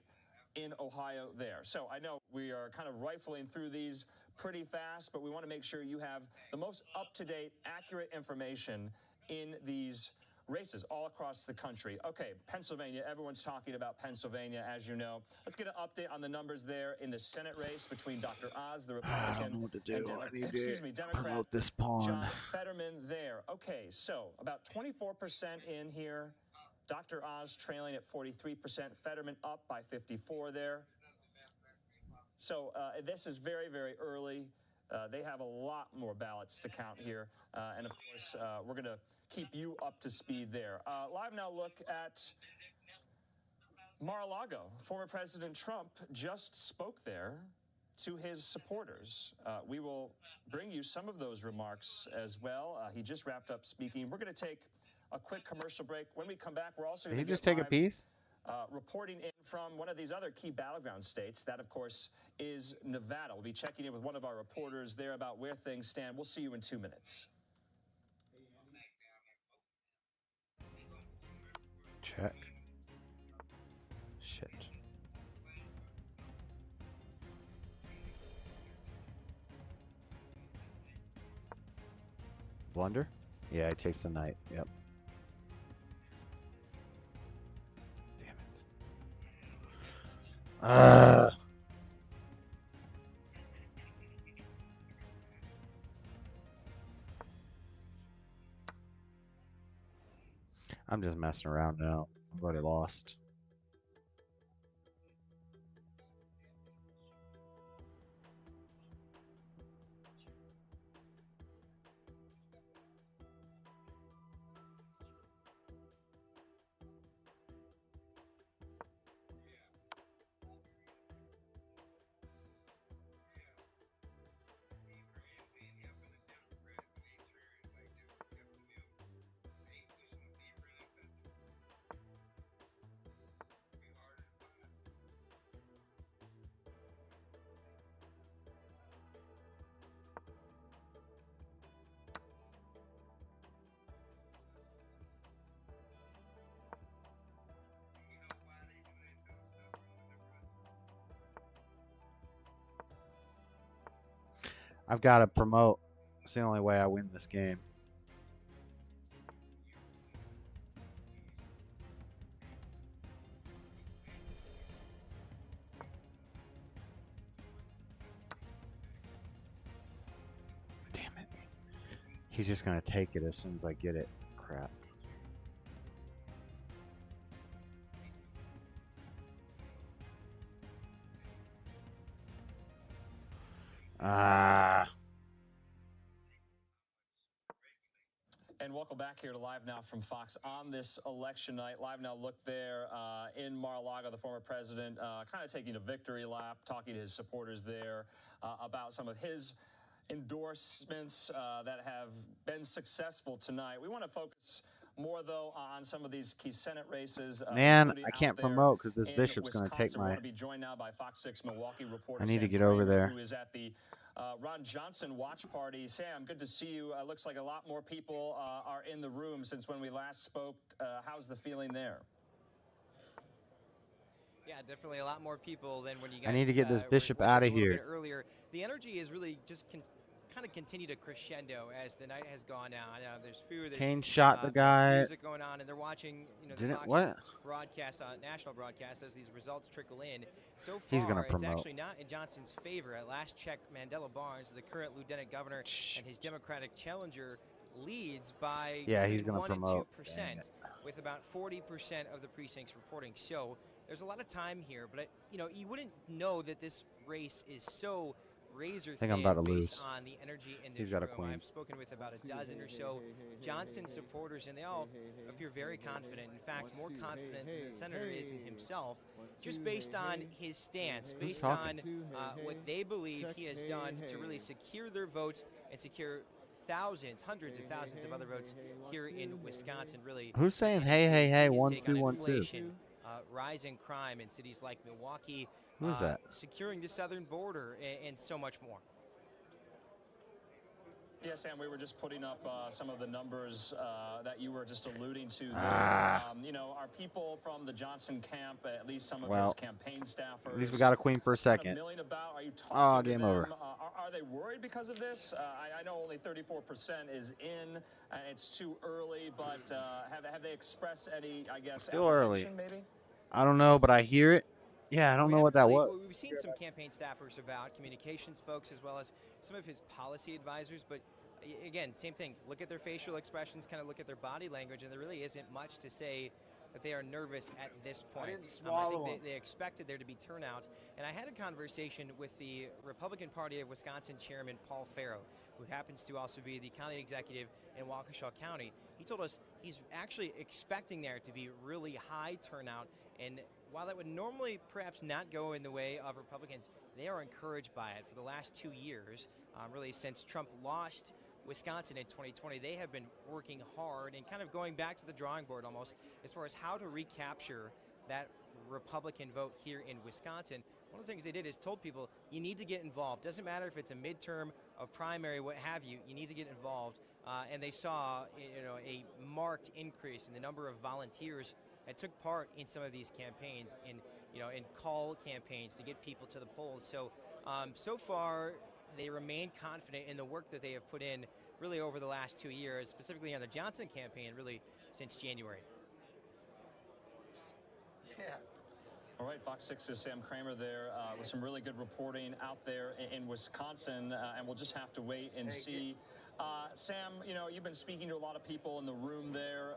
in Ohio there. So I know we are kind of rifling through these pretty fast, but we want to make sure you have the most up-to-date, accurate information in these races all across the country. Okay, Pennsylvania, everyone's talking about Pennsylvania, as you know. Let's get an update on the numbers there in the Senate race between Dr. Oz, the Republican, I don't know what to do. and I need to Democrat promote this pawn. John Fetterman there. Okay, so about 24% in here. Dr. Oz trailing at 43%. Fetterman up by 54 there. So this is very, very early. They have a lot more ballots to count here. And of course, we're going to keep you up to speed there. Live now look at Mar-a-Lago. Former President Trump just spoke there to his supporters. We will bring you some of those remarks as well. He just wrapped up speaking. We're going to take a quick commercial break. When we come back, we're also Did going he to just take a piece? reporting in from one of these other key battleground states. That, of course, is Nevada. We'll be checking in with one of our reporters there about where things stand. We'll see you in 2 minutes. Check. Shit. Blunder? Yeah, it takes the knight. Yep. Damn it. I'm just messing around now. I've already lost. I've got to promote. It's the only way I win this game. Damn it. He's just going to take it as soon as I get it. Crap. And welcome back here to Live Now from Fox on this election night. Live Now look there in Mar-a-Lago, the former president kind of taking a victory lap, talking to his supporters there about some of his endorsements that have been successful tonight. We want to focus more, though, on some of these key Senate races. Man, I can't promote because this bishop's going to take We my. want to be joined now by Fox 6 Milwaukee reporter I need to Sam get over Kramer, there. who is at the Ron Johnson watch party. Sam, good to see you. Looks like a lot more people are in the room since when we last spoke. How's the feeling there? Yeah, definitely a lot more people than when you guys I need to get this were bishop with us out a of little here. bit earlier. The energy is really just kind of continued to crescendo as the night has gone on. There's food, there's Kane shot the guy. music going on, and they're watching, the Didn't Fox what? broadcast, national broadcast, as these results trickle in. So He's gonna far, it's promote. actually not in Johnson's favor. At last check, Mandela Barnes, the current lieutenant governor, and his Democratic challenger leads by Yeah, he's between gonna 1 and promote. 2%, with about 40% of the precincts reporting. So there's a lot of time here, but you wouldn't know that this race is so razor think I'm thin about to based lose. on the energy in this He's got a room. queen. I've spoken with about a dozen or so Johnson supporters, and they all appear very confident. In fact, more confident than the senator is in himself, just based on his stance, Who's based on talking? what they believe he has done to really secure their vote and secure thousands, hundreds of thousands of other votes here in Wisconsin. Really, Who's saying continue hey, to hey, hey, increase take on 1212? inflation, rising crime in cities like Milwaukee, Who is that? securing the southern border, and so much more. Yeah, Sam, we were just putting up some of the numbers that you were just alluding to there. Ah. Are people from the Johnson camp, at least some of Well, his campaign staffers, at least we got a queen for a kind of second. milling about? Are you Oh, talking to game them? over. Are they worried because of this? I know only 34% is in. It's too early, but have they expressed any, I guess, Still early. apprehension maybe? I don't know, but I hear it. Yeah, I don't know what that was. We've seen some campaign staffers about, communications folks, as well as some of his policy advisors. But again, same thing. Look at their facial expressions, kind of look at their body language, and there really isn't much to say that they are nervous at this point. I think they expected there to be turnout. And I had a conversation with the Republican Party of Wisconsin Chairman Paul Farrow, who happens to also be the county executive in Waukesha County. He told us he's actually expecting there to be really high turnout, and while that would normally perhaps not go in the way of Republicans, they are encouraged by it. For the last 2 years, really since Trump lost Wisconsin in 2020, they have been working hard and kind of going back to the drawing board almost as far as how to recapture that Republican vote here in Wisconsin. One of the things they did is told people, you need to get involved. Doesn't matter if it's a midterm, a primary, what have you, you need to get involved. And they saw a marked increase in the number of volunteers that took part in some of these campaigns, in call campaigns to get people to the polls. So, so far, they remain confident in the work that they have put in really over the last 2 years, specifically on the Johnson campaign, really since January. Yeah. All right, Fox 6's Sam Kramer there with some really good reporting out there in Wisconsin, and we'll just have to wait and see. Sam, you've been speaking to a lot of people in the room there,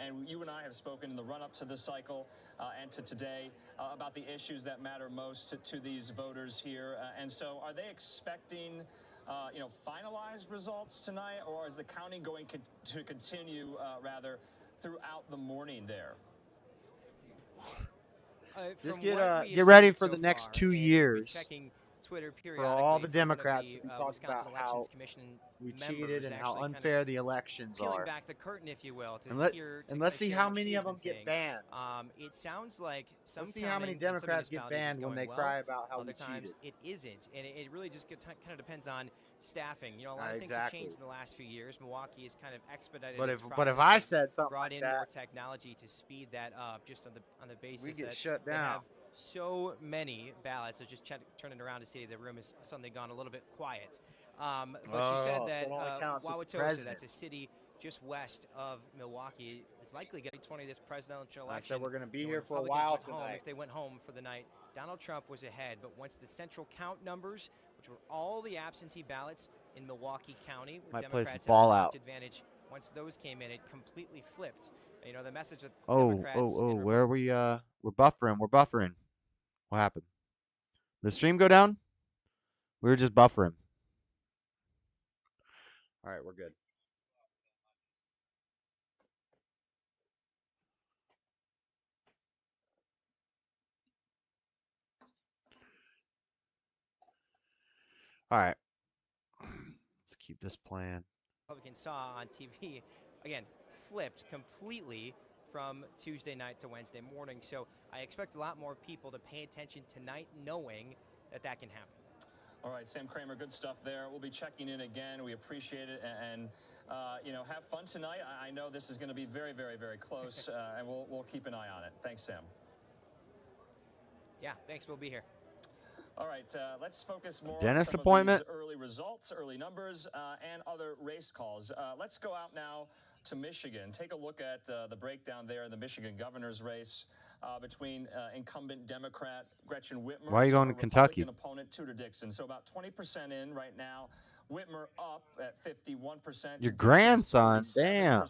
and you and I have spoken in the run-up to this cycle and to today about the issues that matter most to these voters here. And so are they expecting, finalized results tonight, or is the counting going to continue, throughout the morning there? Just get ready for the next 2 years. Twitter for all the periodically Democrats from to be one of talking the about Wisconsin how Elections Commission we members cheated and how actually kind of unfair the elections peeling are. back the curtain, if you will, to And let's kinda see share how what many she's of them been get saying. banned. It sounds like some Let's see how many counting in some Democrats get municipalities is banned when going they well. cry about how Other we times cheated. it isn't, and it really just kind of depends on staffing. A lot of things have changed in the last few years. Milwaukee has kind of expedited But its if process. I They've said something brought like in that, more technology to speed that up, just on the basis we get that shut they down. have so many ballots. I just turning around to see the room has suddenly gone a little bit quiet. But she said that Wauwatosa, that's a city just west of Milwaukee, is likely getting 20 this presidential election. I said we're going to be when here for a Republicans while went home, tonight. if they went home for the night, Donald Trump was ahead. But once the central count numbers, which were all the absentee ballots in Milwaukee County, where Might play some Democrats had ball a out. marked advantage, once those came in, it completely flipped. The message that Democrats Where are we? We're buffering. We're buffering. What happened? The stream go down? We were just buffering. All right, we're good. All right. keep this playing. Republicans saw on TV, again, flipped completely from Tuesday night to Wednesday morning. So I expect a lot more people to pay attention tonight, knowing that that can happen. All right, Sam Kramer, good stuff there. We'll be checking in again. We appreciate it, and you know, have fun tonight. I know this is going to be very, very, very close, and we'll keep an eye on it. Thanks, Sam. Yeah, thanks. We'll be here. All right, let's focus more Dentist on some appointment? of these early results, early numbers, and other race calls. Let's go out now to Michigan. Take a look at the breakdown there in the Michigan governor's race between incumbent Democrat Gretchen Whitmer Why are you going to her Kentucky? Republican opponent Tudor Dixon. So about 20% in right now. Whitmer up at 51%. Your grandson, damn.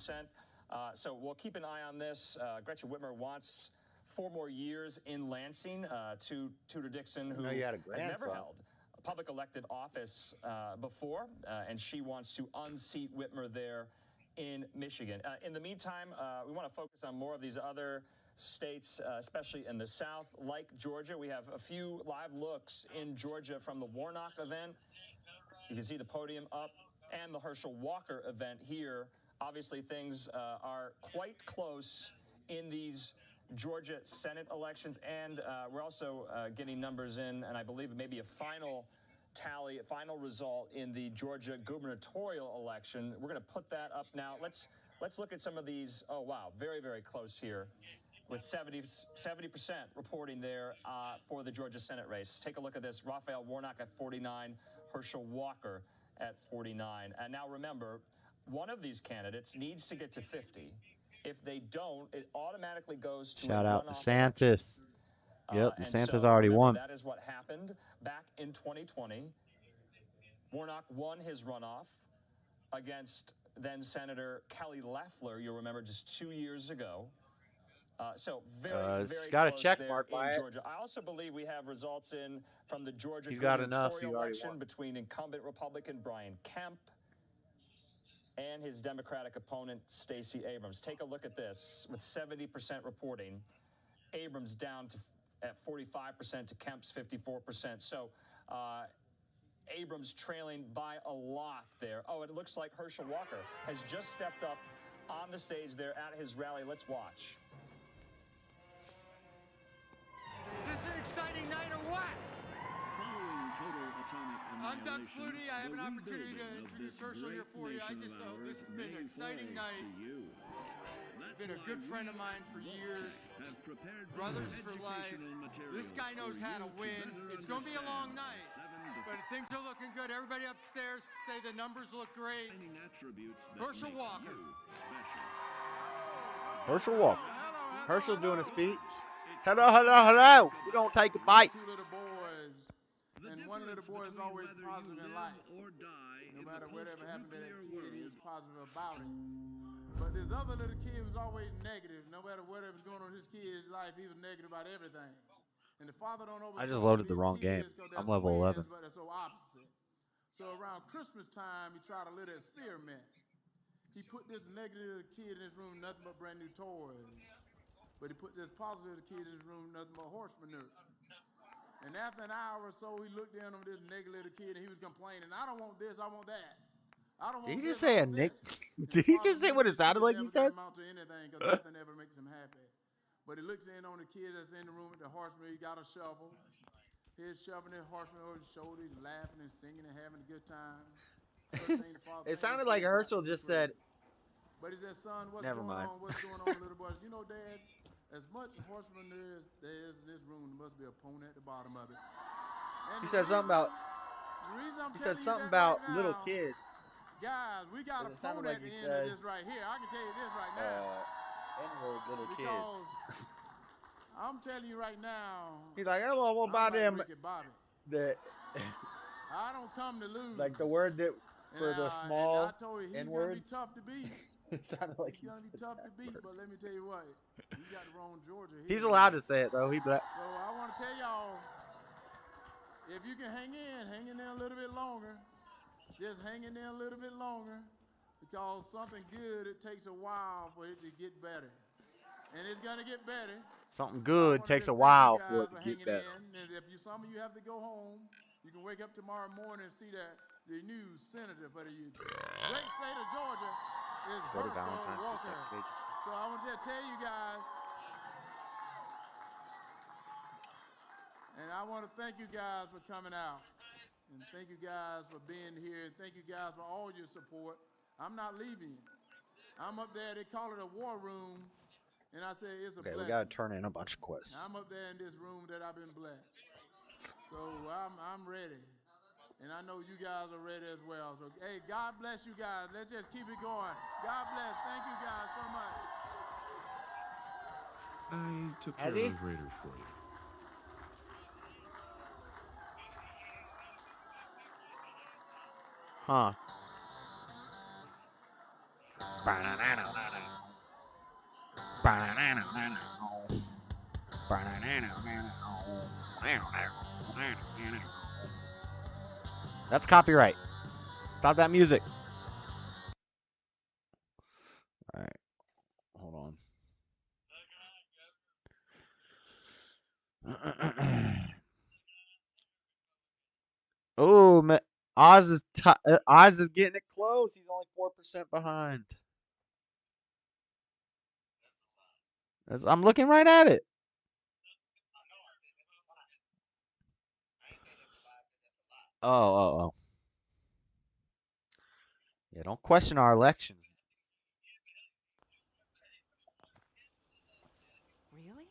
So we'll keep an eye on this. Gretchen Whitmer wants 4 more years in Lansing to Tudor Dixon, who you had a has grandson. never held a public elected office before, and she wants to unseat Whitmer there in Michigan. In the meantime, we want to focus on more of these other states, especially in the South, like Georgia. We have a few live looks in Georgia from the Warnock event. You can see the podium up and the Herschel Walker event here. Obviously, things are quite close in these Georgia Senate elections, and we're also getting numbers in, and I believe maybe a final tally, a final result in the Georgia gubernatorial election. We're going to put that up now. Let's look at some of these. Oh, wow, very, very close here with 70% reporting there for the Georgia Senate race. Take a look at this. Raphael Warnock at 49, Herschel Walker at 49. And now remember, one of these candidates needs to get to 50. If they don't, it automatically goes to Shout a out runoff DeSantis. Yep, and DeSantis so, already remember, won. That is what happened back in 2020. Warnock won his runoff against then Senator Kelly Loeffler, you'll remember, just 2 years ago. So very, It's very got a close check there mark by in it. Georgia. I also believe we have results in from the Georgia He's got enough. He gubernatorial already election won. between incumbent Republican Brian Kemp and his Democratic opponent, Stacey Abrams. Take a look at this. With 70% reporting, Abrams down to at 45% to Kemp's 54%. So Abrams trailing by a lot there. Oh, it looks like Herschel Walker has just stepped up on the stage there at his rally. Let's watch. Is this an exciting night or what? I'm Doug Flutie. I have an opportunity to introduce Herschel here for you. This has been an exciting night. Been a good friend of mine for years. Brothers for life. This guy knows how to win. It's going to be a long night, but things are looking good. Everybody upstairs say the numbers look great. Herschel Walker. Herschel Walker. Herschel's doing a speech. Hello, hello, hello. We're going to take a bite. Two little boys, and one little boy is always positive in life. No matter whatever happened to that kid, he was positive about it. But this other little kid was always negative. No matter whatever's going on in his kid's life, he was negative about everything. And the father don't always. I just loaded the wrong game. I'm level 11. But they're so opposite. So around Christmas time, he tried a little experiment. He put this negative kid in his room, nothing but brand new toys. But he put this positive kid in his room, nothing but horse manure. And after an hour or so, he looked down on this negative little kid and he was complaining, I don't want this, I want that. I don't want Did he just this, say I a want Nick? this. Did he just say what it sounded like he said? Never amount to anything because nothing ever makes him happy. But he looks in on the kid that's in the room with the horse manure. He got a shovel. He's shoving his horse manure over his shoulder. He's laughing and singing and having a good time. It sounded like Herschel just said. But he said, son, what's Never going mind. on? What's going on, little boys? You know, Dad, as much horse manure as there is in this room, there must be a pony at the bottom of it. And He said something about. the reason I'm He telling said you something that about right little now, kids. Guys, we got a It sounded pony like at the he end of said, this right here. I can tell you this right now. N-word little Because kids. I'm telling you right now. He's like, oh, what about I'm like them? Ricky Bobby. The I don't come to lose. like the word that for the small and I told you, he's N gonna be words. tough to beat. It sounded like He's gonna be tough to beat, but let me tell you what, you got the wrong Georgia. He's allowed to say it though. He black. So I want to tell y'all, if you can hang in there a little bit longer, just hang in there a little bit longer, because something good, it takes a while for it to get better, and it's gonna get better. Something good takes a while for it to get better. And if some of you have to go home, you can wake up tomorrow morning and see that the new senator for the great state of Georgia is Go to Herschel Valentine's Walker. Detective Agency. So I want to just tell you guys, and I want to thank you guys for coming out. And thank you guys for being here. And thank you guys for all your support. I'm not leaving you. I'm up there, they call it a war room. And I say it's a Okay, blessing. we gotta turn in a bunch of quests. I'm up there in this room that I've been blessed. So I'm ready. And I know you guys are ready as well. So, hey, God bless you guys. Let's just keep it going. God bless. Thank you guys so much. I took care of those raiders for you. Huh. That's copyright. Stop that music. All right. Hold on. Oh, Oz is getting it close. He's only 4% behind. I'm looking right at it. Oh. Yeah, don't question our elections. Really?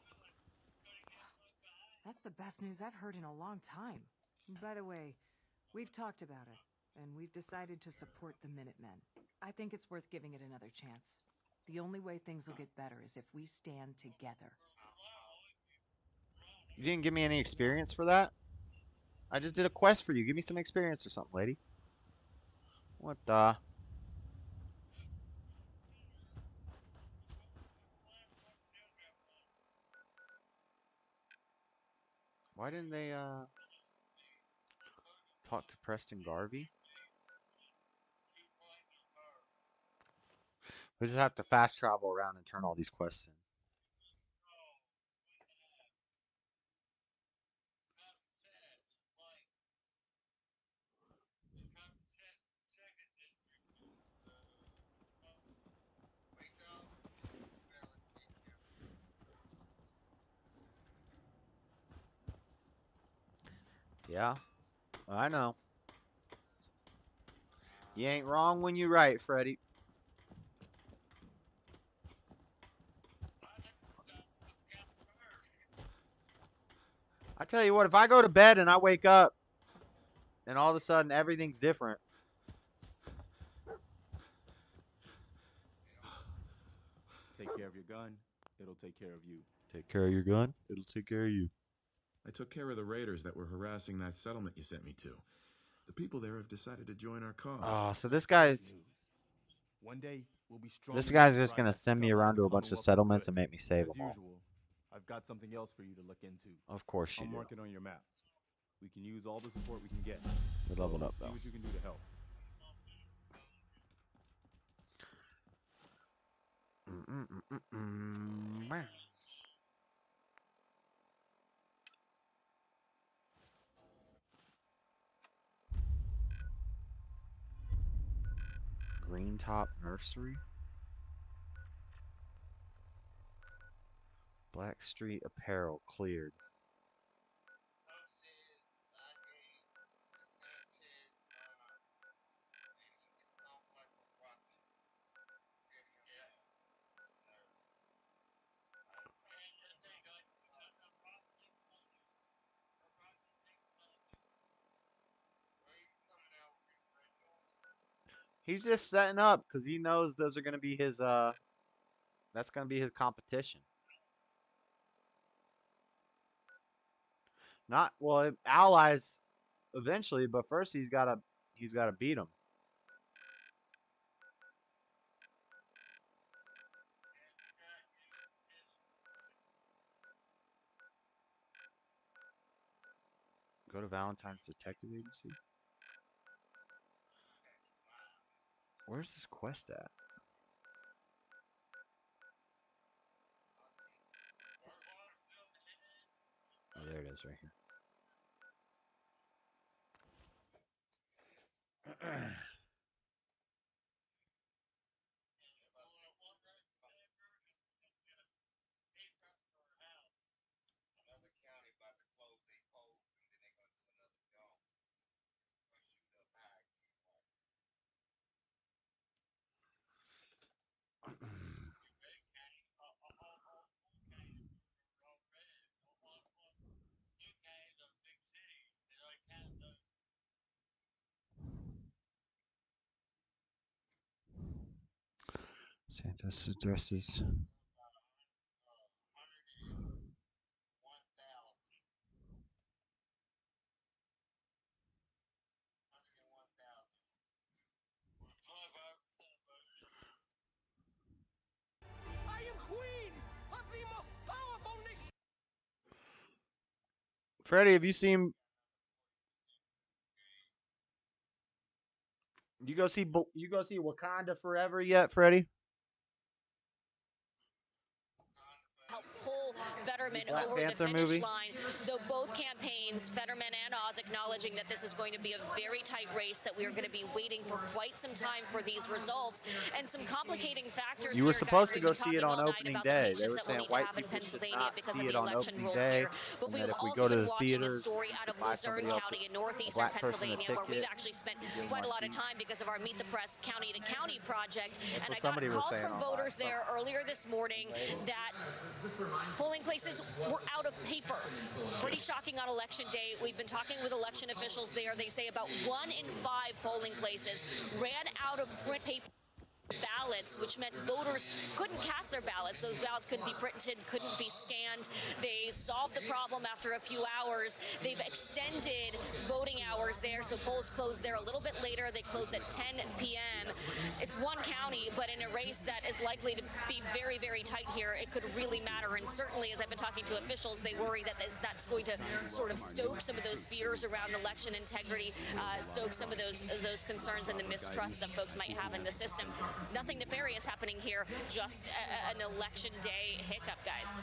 That's the best news I've heard in a long time. By the way, we've talked about it, and we've decided to support the Minutemen. I think it's worth giving it another chance. The only way things will get better is if we stand together. You didn't give me any experience for that? I just did a quest for you. Give me some experience or something, lady. What the? Why didn't they talk to Preston Garvey? We just have to fast travel around and turn all these quests in. Yeah, I know. You ain't wrong when you're right, Freddy. I tell you what, if I go to bed and I wake up and all of a sudden everything's different. Take care of your gun, it'll take care of you. Take care of your gun, it'll take care of you. I took care of the raiders that were harassing that settlement you sent me to. The people there have decided to join our cause. Oh, so this guy's... One day, we'll be strong. This guy's just going to send me around to a bunch of settlements and make me save them all. As usual, I've got something else for you to look into. Of course you I'll do. mark it on your map. We can use all the support we can get. We leveled up, See though. what you can do to help. Green Top Nursery. Black Street Apparel cleared. He's just setting up because he knows those are going to be his, that's going to be his competition. Not, well, allies eventually, but first he's got to beat them. Go to Valentine's Detective Agency. Where's this quest at? Oh, there it is right Santa's addresses. I am queen of the most powerful nation. Freddie, have you seen? You go see Wakanda Forever yet, Freddie? Help pull Fetterman Black over Panther the finish movie? line. Though both campaigns, Fetterman and Oz, acknowledging that this is going to be a very tight race, that we are going to be waiting for quite some time for these results, and some complicating factors. You were here, supposed guys. to We've go been see it talking on all night opening about the day. They patience were that we'll saying need to white have in people should Pennsylvania not because see of it the on election opening rules day, here. But and we've that if we also go to been the watching a theaters, story out of buy Luzerne somebody else County in a northeastern black person a Pennsylvania, where we've ticket, actually spent you get quite a more lot of seats. time because of our Meet the Press County to County project. That's And what I somebody got was calls saying from online. voters there earlier this morning that polling places were out of paper. Pretty shocking on election day. We've been talking with election officials there. They say about 1 in 5 polling places ran out of print paper ballots, which meant voters couldn't cast their ballots. Those ballots couldn't be printed, couldn't be scanned. They solved the problem after a few hours. They've extended voting hours there, so polls closed there a little bit later. They closed at 10 p.m. It's one county, but in a race that is likely to be very, very tight here, it could really matter. And certainly, as I've been talking to officials, they worry that that's going to sort of stoke some of those fears around election integrity, stoke some of those concerns and the mistrust that folks might have in the system. Nothing nefarious happening here, just an election day hiccup, guys.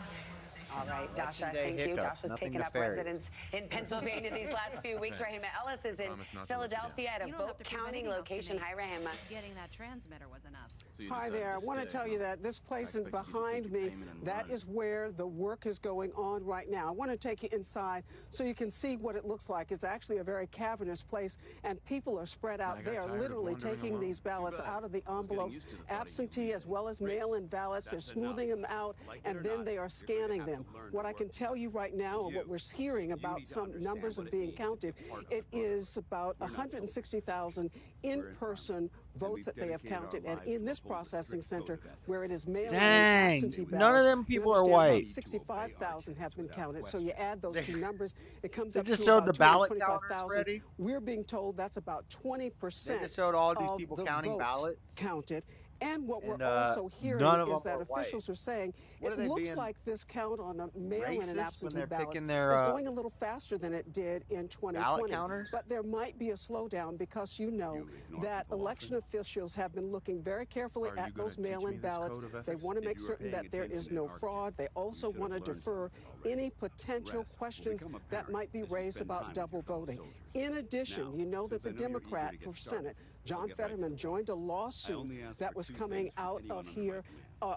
All right, Dasha, day thank you. hiccup, Dasha's nothing taken up nefarious. residence in Pennsylvania these last few weeks. Rahima Ellis is in Philadelphia at a vote counting location. Hi, Rahima. Getting that transmitter was enough. Hi there. I want to tell you that this place is behind me. That is where the work is going on right now. I want to take you inside so you can see what it looks like. It's actually a very cavernous place, and people are spread out. They are literally taking these ballots out of the envelopes, absentee as well as mail-in ballots. They're smoothing them out, and then they are scanning them. What I can tell you right now, and what we're hearing about some numbers are being counted, it is about 160,000 in-person votes that they have counted, and in this processing center where it is mail-in and absentee ballots, none of them people are white. About 65,000 have been counted. So you add those two numbers, it comes They up just to showed about the ballot counters, 225,000. Freddie. We're being told that's about 20% They just showed all these of people the counting votes ballots. counted. And what we're And, also hearing none of is them that are white. officials are saying What are it they looks being like this count on the mail-in racist and when absentee they're ballots picking their, is going a little faster than it did in 2020. counters? But there might be a slowdown because you know that election officials have been looking very carefully at those mail-in ballots. They want to make certain that there is no fraud. They also want to defer any potential questions that might be raised about double voting. In addition, you know that the Democrat for Senate, John Fetterman, joined a lawsuit that was coming out of here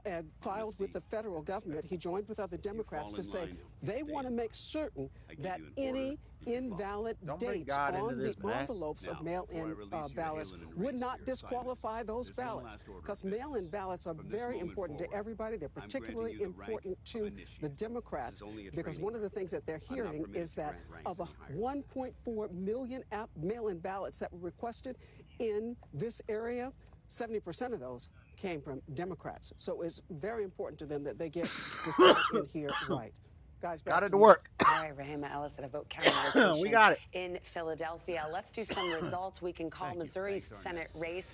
and filed with the federal government. He joined with other Democrats to say they want to make certain that any invalid dates on the envelopes of mail-in ballots would not disqualify those ballots, because mail-in ballots are very important to everybody. They're particularly important to the Democrats, because one of the things that they're hearing is that of the 1.4 million mail-in ballots that were requested in this area, 70% of those came from Democrats. So it's very important to them that they get this count in here right. Guys, back Got it to to you. work. All right, Rahima Ellis at a vote counting location We got it. in Philadelphia. Let's do some results we can call Missouri's Senate race.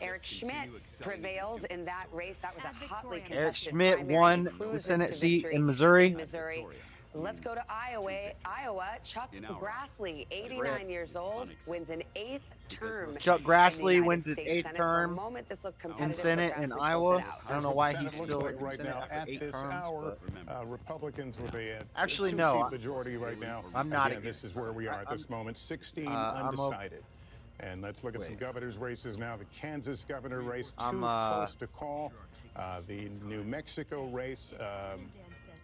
Eric Schmidt prevails in that race. That was a hotly contested Eric Schmidt primary. won He the cruises Senate to seat victory in Missouri. Let's go to Iowa. Chuck Grassley, 89 years old, wins an 8th term. Chuck in the Grassley United wins his States 8th Senate. term For a moment, this looked in competitive, Senate but in Grassley Iowa. pulls it out. I don't know why Senate he's looks still like in the right Senate now after at 8 this terms. hour, but Republicans with a Actually, two-seat no. majority right now. I'm not Again, this is where we are at this moment. 16 I'm undecided. And let's look at some governor's races now. The Kansas governor race, too I'm, close to call. The New Mexico race,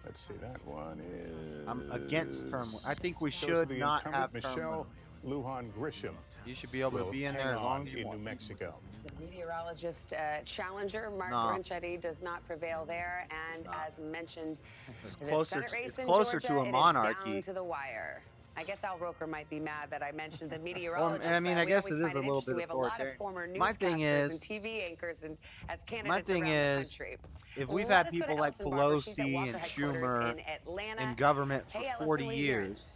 let's see, that one is... I'm against term. I think we goes to should the not incumbent have term Michelle limits. Lujan Grisham. You should be able to will be in hang there as long on as you in want. New Mexico. The meteorologist challenger, Mark No. Gronchetti, does not prevail there. And as mentioned, It's the closer Senate to- race it's in closer Georgia, to a it is monarchy. down to the wire. I guess Al Roker might be mad that I mentioned the meteorologist. I mean, I guess it always is a find little interesting. bit We have a lot of authoritarian. former My thing newscasters is, and TV anchors and as my candidates thing around the is, country. if we've Let had us go to people like Allison Barber. She's at Pelosi Walker and headquarters Schumer in Atlanta. in government for Hey, Allison, 40 what are you hearing? years,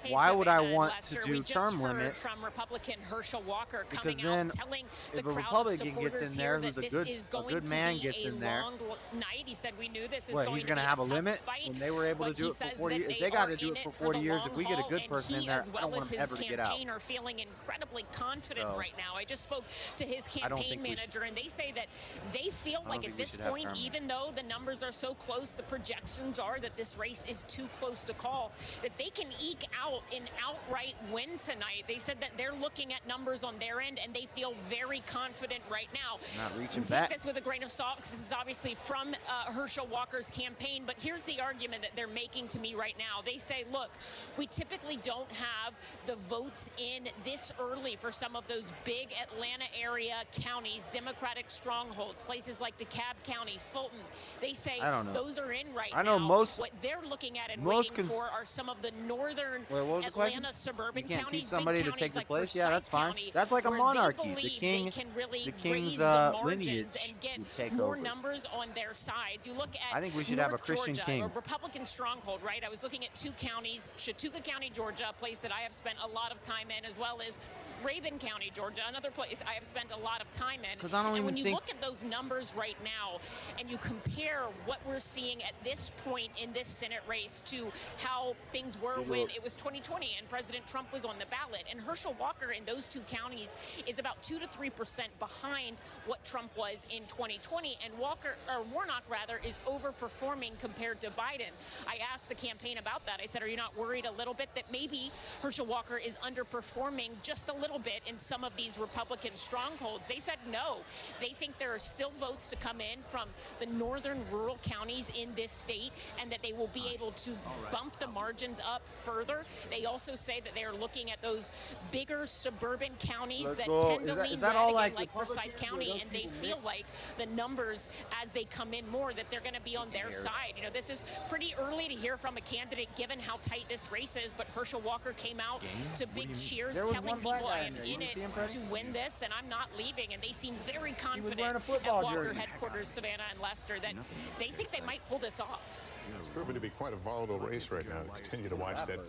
Hey, why would I Savannah and want Lester, to we do just term heard limits? from Republican Herschel Walker Because coming then, out telling the if a crowd of Republican gets supporters in there here who's that a this good, is a going good to man be gets a in there, long night. He said we knew this is what, going he's to going be to a have a tough limit fight. when they were able to But do he it for says 40 that years? they They got are to do in it for for 40 the years. long If we get a haul, good and person in he, there, as I well don't want as them his ever to get out. campaign, are feeling incredibly confident So, right now. I just spoke to his I don't campaign think we should- manager, and they say that they feel I don't like think at we this should have point, term even though the numbers are so close, the projections are that this race is too close to call, that they can eke out an outright win tonight. They said that they're looking at numbers on their end, and they feel very confident right now. Not reaching Take back. this with a grain of salt, because this is obviously from Herschel Walker's campaign, but here's the argument that they're making to me right now. They say, look, we typically don't have the votes in this early for some of those big Atlanta area counties, Democratic strongholds, places like DeKalb County, Fulton. They say I don't know. those are in right I know now. most- What they're looking at and most waiting for are some of the northern Wait, what was the question? Atlanta suburban You can't counties, teach somebody big to counties take your like place? Yeah, Forsyth that's fine. County, That's like a where monarchy. They The believe king, they can really the king's raise the margins lineage and get would take more over. numbers on their sides. You look at I think we should have a North Christian Georgia, king. a Republican stronghold, right? I was looking at two counties, Chattooga County, Georgia, a place that I have spent a lot of time in, as well as Rabun County, Georgia, another place I have spent a lot of time in. 'Cause I don't and even when you think- look at those numbers right now and you compare what we're seeing at this point in this Senate race to how things were when it was 2020 and President Trump was on the ballot, and Herschel Walker in those two counties is about 2 to 3% behind what Trump was in 2020, and Warnock rather is overperforming compared to Biden. I asked the campaign about that. I said, are you not worried a little bit that maybe Herschel Walker is underperforming just a little bit in some of these Republican strongholds? They said no. They think there are still votes to come in from the northern rural counties in this state, and that they will be able to bump the margins up further. They also say that they are looking at those bigger suburban counties Let's that go. tend to Is that- lean is that red all, again, like, like Forsyth Republicans, or County, those and they people feel mixed? like the numbers as they come in more, that they're going to be on their side. You know, this is pretty early to hear from a candidate given how tight this race is, but Herschel Walker came out to big cheers There was telling one black people guy I in am there. You in didn't it see him, Freddie? to win this, and I'm not leaving, and they seem very confident wearing a at football Walker jersey. headquarters, Savannah and Lester, that they think they might pull this off. It's proving to be quite a volatile race right now. Continue to watch that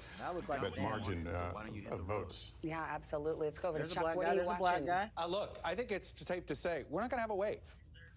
margin of votes. Yeah, absolutely. Let's go over to There's a Chuck. black What guy. are you There's a black watching? guy. Look, I think it's safe to say we're not going to have a wave.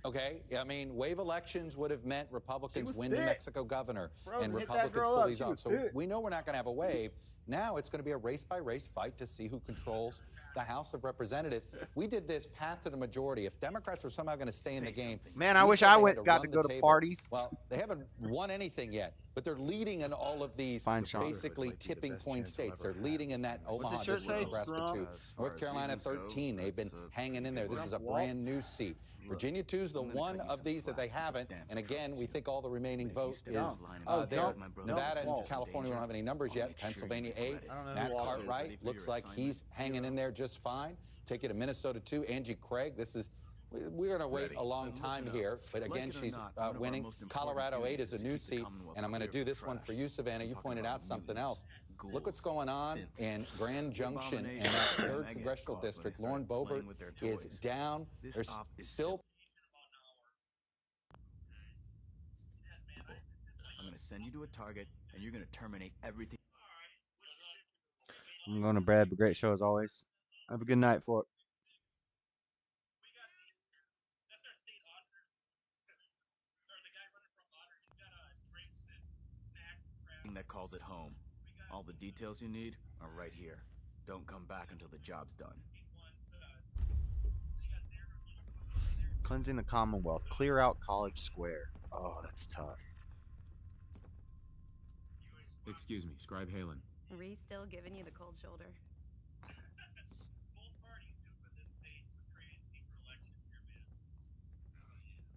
Okay? I mean, wave elections would have meant Republicans win New thick. Mexico governor Frozen and hit that Republicans girl pull up. these She off. was So thick. we know we're not going to have a wave. Now it's going to be a race-by-race fight to see who controls the House of Representatives. We did this path to the majority. If Democrats were somehow going to stay in the game, Man, I we wish said I they went had got run to the go to table. parties. Well, they haven't won anything yet, but they're leading in all of these Fine, Sean. basically tipping point states. They're leading in that Omaha his shirt district, say? Nebraska 2. North Carolina 13, they've been hanging in there. This is a brand new seat. Virginia 2 is the one of these that they haven't. And again, we think all the remaining vote is there. Nevada and California don't have any numbers yet. Pennsylvania 8. Matt Cartwright looks like he's hanging in there just fine. Take you to Minnesota 2. Angie Craig. We're going to wait a long time here, but again, she's winning. Colorado 8 is a new seat, and I'm going to do this one for you, Savannah. You pointed out something else. Look what's going on in Grand Junction in that 3rd congressional district. Lauren Boebert is down. There's still. I'm going to send you to a target, and you're going to terminate everything. I'm going to Brad. Great show as always. Have a good night, Floyd. That calls it home. All the details you need are right here. Don't come back until the job's done. Cleansing the Commonwealth. Clear out College Square. Oh, that's tough. Excuse me, Scribe Halen. Reese still giving you the cold shoulder.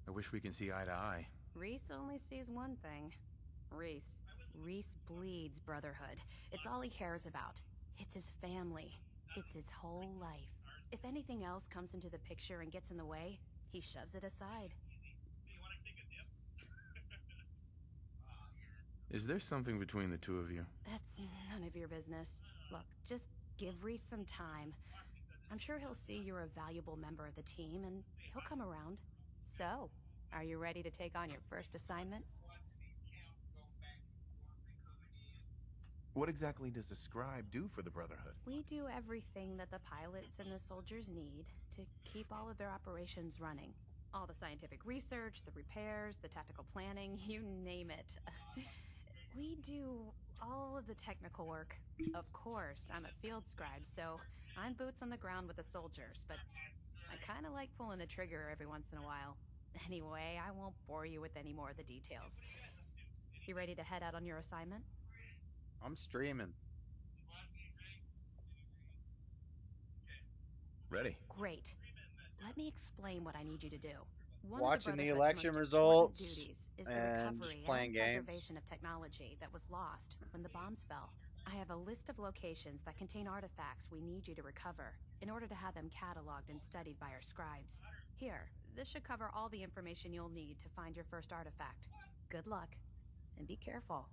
I wish we can see eye to eye. Reese only sees one thing. Reese bleeds brotherhood. It's all he cares about. It's his family. It's his whole life. If anything else comes into the picture and gets in the way, he shoves it aside. Is there something between the two of you? That's none of your business. Look, just give Reese some time. I'm sure he'll see you're a valuable member of the team, and he'll come around. So, are you ready to take on your first assignment? What exactly does the scribe do for the Brotherhood? We do everything that the pilots and the soldiers need to keep all of their operations running. All the scientific research, the repairs, the tactical planning, you name it. We do all of the technical work. Of course, I'm a field scribe, so I'm boots on the ground with the soldiers, but I kind of like pulling the trigger every once in a while. Anyway, I won't bore you with any more of the details. You ready to head out on your assignment? I'm streaming. Ready. Great. Let me explain what I need you to do. One Watching of the Brotherhood's election most results important duties is the and recovery just playing and games. preservation of technology that was lost when the bombs fell. I have a list of locations that contain artifacts we need you to recover in order to have them cataloged and studied by our scribes. Here, this should cover all the information you'll need to find your first artifact. Good luck, and be careful.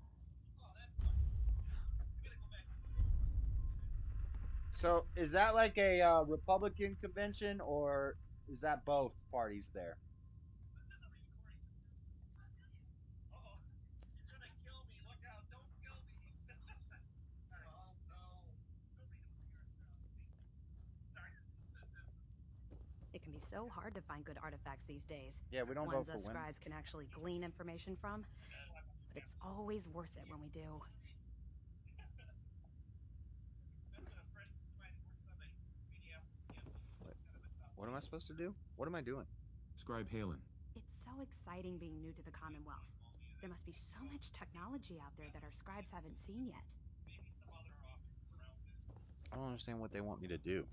So, is that like a Republican convention, or is that both parties there? It can be so hard to find good artifacts these days. Yeah, we don't Ones vote for us women. scribes can actually glean information from, but it's always worth it when we do. What am I supposed to do? What am I doing? Scribe Halen. It's so exciting being new to the Commonwealth. There must be so much technology out there that our scribes haven't seen yet. I don't understand what they want me to do.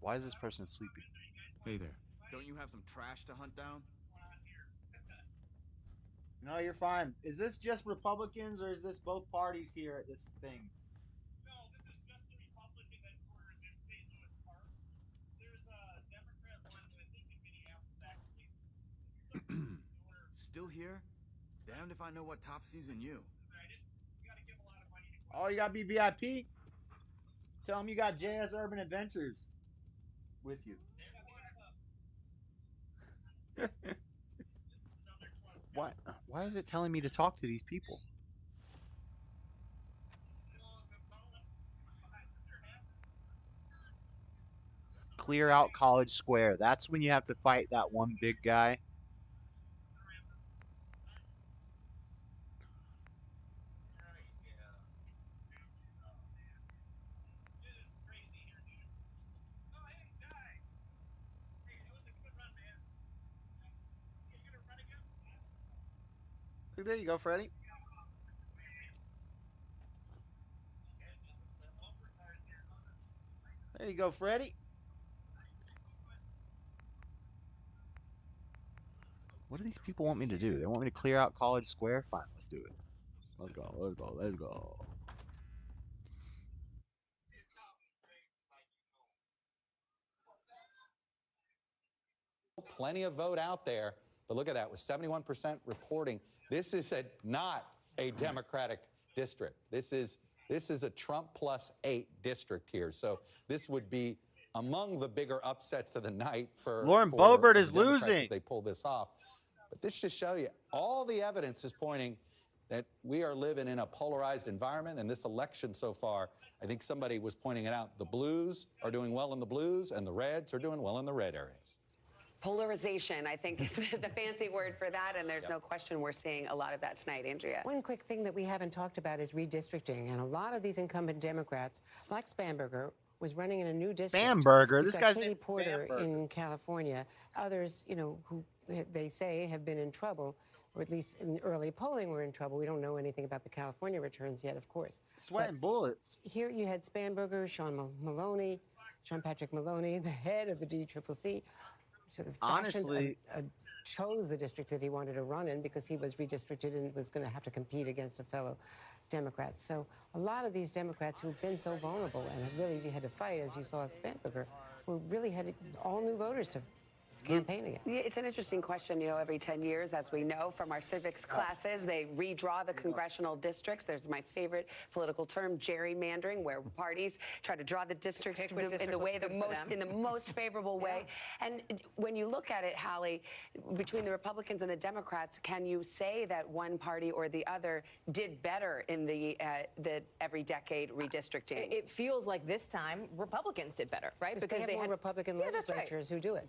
Why is this person sleeping? Hey there. Don't you have some trash to hunt down? No, you're fine. Is this just Republicans, or is this both parties here at this thing? Still here? Damned if I know what top season you. Oh, you gotta be VIP? Tell them you got jsurbanadventures with you. Why is it telling me to talk to these people? Clear out College Square. That's when you have to fight that one big guy. There you go, Freddy. There you go, Freddy. What do these people want me to do? They want me to clear out College Square? Fine, let's do it. Let's go, let's go, let's go. Plenty of vote out there, but look at that, with 71% reporting. This is not a Democratic district. This is a Trump +8 district here. So this would be among the bigger upsets of the night for Lauren for Boebert the is Democrats losing. if they pull this off. But this just shows you all the evidence is pointing that we are living in a polarized environment. And this election so far, I think somebody was pointing it out. The blues are doing well in the blues, and the reds are doing well in the red areas. Polarization, I think, is the fancy word for that, and there's no question we're seeing a lot of that tonight. Andrea. One quick thing that we haven't talked about is redistricting, and a lot of these incumbent Democrats, like Spanberger, was running in a new district. Spanberger? You've This got guy's Katie name's Porter Spanberger. in California. Others, you know, who they say have been in trouble, or at least in early polling were in trouble. We don't know anything about the California returns yet, of course. Sweating bullets. Here you had Spanberger, Sean Patrick Maloney, the head of the DCCC, sort of Honestly, chose the district that he wanted to run in because he was redistricted and was going to have to compete against a fellow Democrat. So a lot of these Democrats who've been so vulnerable and have really had to fight, as you saw at Spanberger, were really had all new voters to campaigning it? Yeah, it's an interesting question. You know, every 10 years, as we know from our civics classes, they redraw the congressional districts. There's my favorite political term, gerrymandering, where parties try to draw the districts in the most favorable way. And when you look at it, Hallie, between the Republicans and the Democrats, can you say that one party or the other did better in the every decade redistricting? It feels like this time Republicans did better, right? Because they have more Republican legislatures who do it.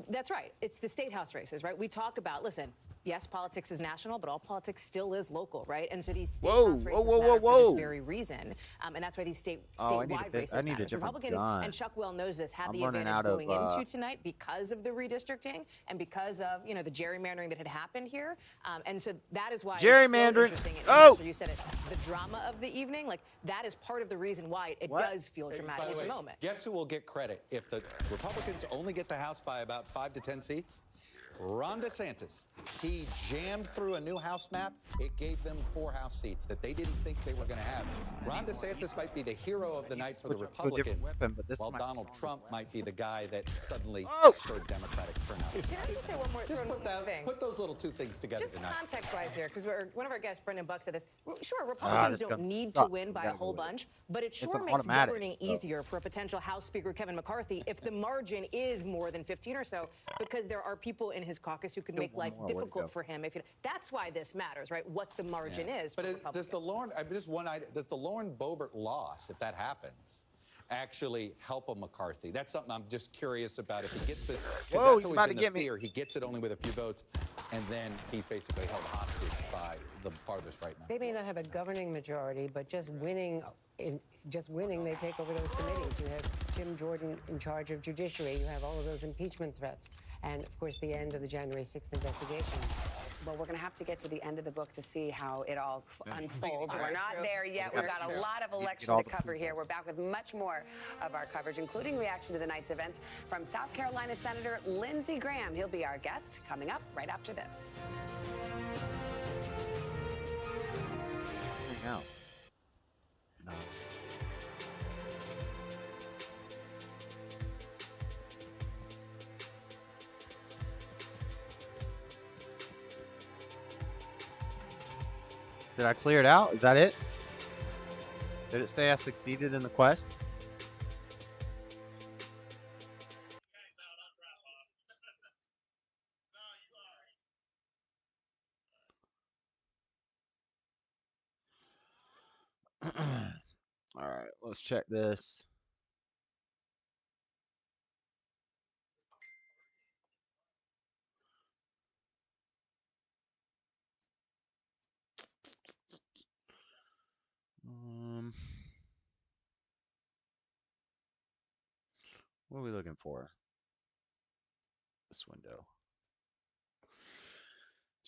That's right. It's the state house races, right? We talk about, listen, yes, politics is national, but all politics still is local, right? And so these state house races matter for this very reason. And that's why these statewide races matter. Republicans, and Chuck well knows this, had the advantage going into tonight because of the redistricting and because of, you know, the gerrymandering that had happened here. And so that is why gerrymandering. It's so interesting. And you said it, the drama of the evening, like that is part of the reason why it does feel dramatic at the moment. Guess who will get credit if the Republicans only get the House by about 5 to 10 seats? Ron DeSantis. He jammed through a new House map. It gave them 4 House seats that they didn't think they were going to have. Ron DeSantis might be the hero of the night for the Republicans, while Donald Trump might be the guy that suddenly spurred Democratic turnout. Can I just say one more thing? Put those little two things together just tonight. context-wise here, because one of our guests, Brendan Buck, said this. Sure, Republicans don't need to win by a whole bunch, but it sure makes governing easier for a potential House Speaker Kevin McCarthy if the margin is more than 15 or so, because there are people in his caucus who could make life difficult for him. That's why this matters, right? What the margin is. But does the Lauren Boebert loss, if that happens, actually help a McCarthy? That's something I'm just curious about. If he gets the, because that's always been the fear. He gets it only with a few votes, and then he's basically held hostage by the farthest right now. They may not have a governing majority, but just winning, they take over those committees. You have Jim Jordan in charge of Judiciary. You have all of those impeachment threats. And, of course, the end of the January 6th investigation. Well, we're going to have to get to the end of the book to see how it all unfolds. We're not there yet. We've got a lot of election to cover here. We're back with much more of our coverage, including reaction to the night's events from South Carolina Senator Lindsey Graham. He'll be our guest coming up right after this. No. Did I clear it out? Is that it? Did it say I succeeded in the quest? All right, let's check this. What are we looking for? This window.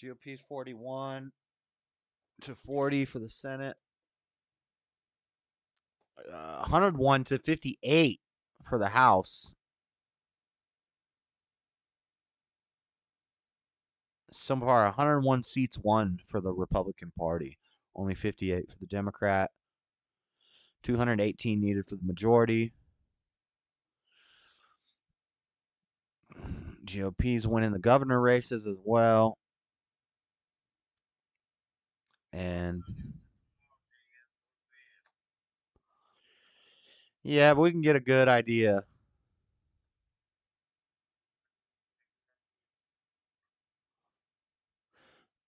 GOP's 41 to 40 for the Senate. 101 to 58 for the House. So far, 101 seats won for the Republican Party. Only 58 for the Democrat. 218 needed for the majority. GOP's winning the governor races as well. And yeah, but we can get a good idea.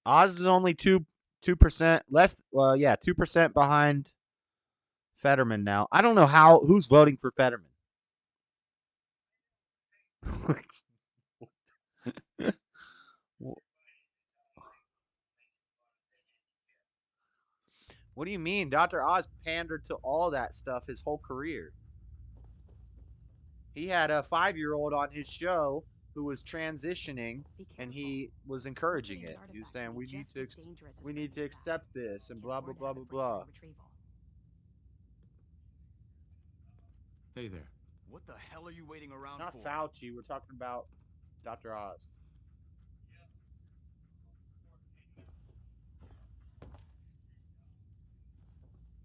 Oz is only 2% less. Well, yeah, 2% behind Fetterman now. I don't know who's voting for Fetterman. What do you mean? Dr. Oz pandered to all that stuff his whole career. He had a 5-year-old on his show who was transitioning, and he was encouraging it. He was saying we need to accept this and blah blah blah blah blah. Hey there. What the hell are you waiting around Not for? Fauci. We're talking about Dr. Oz.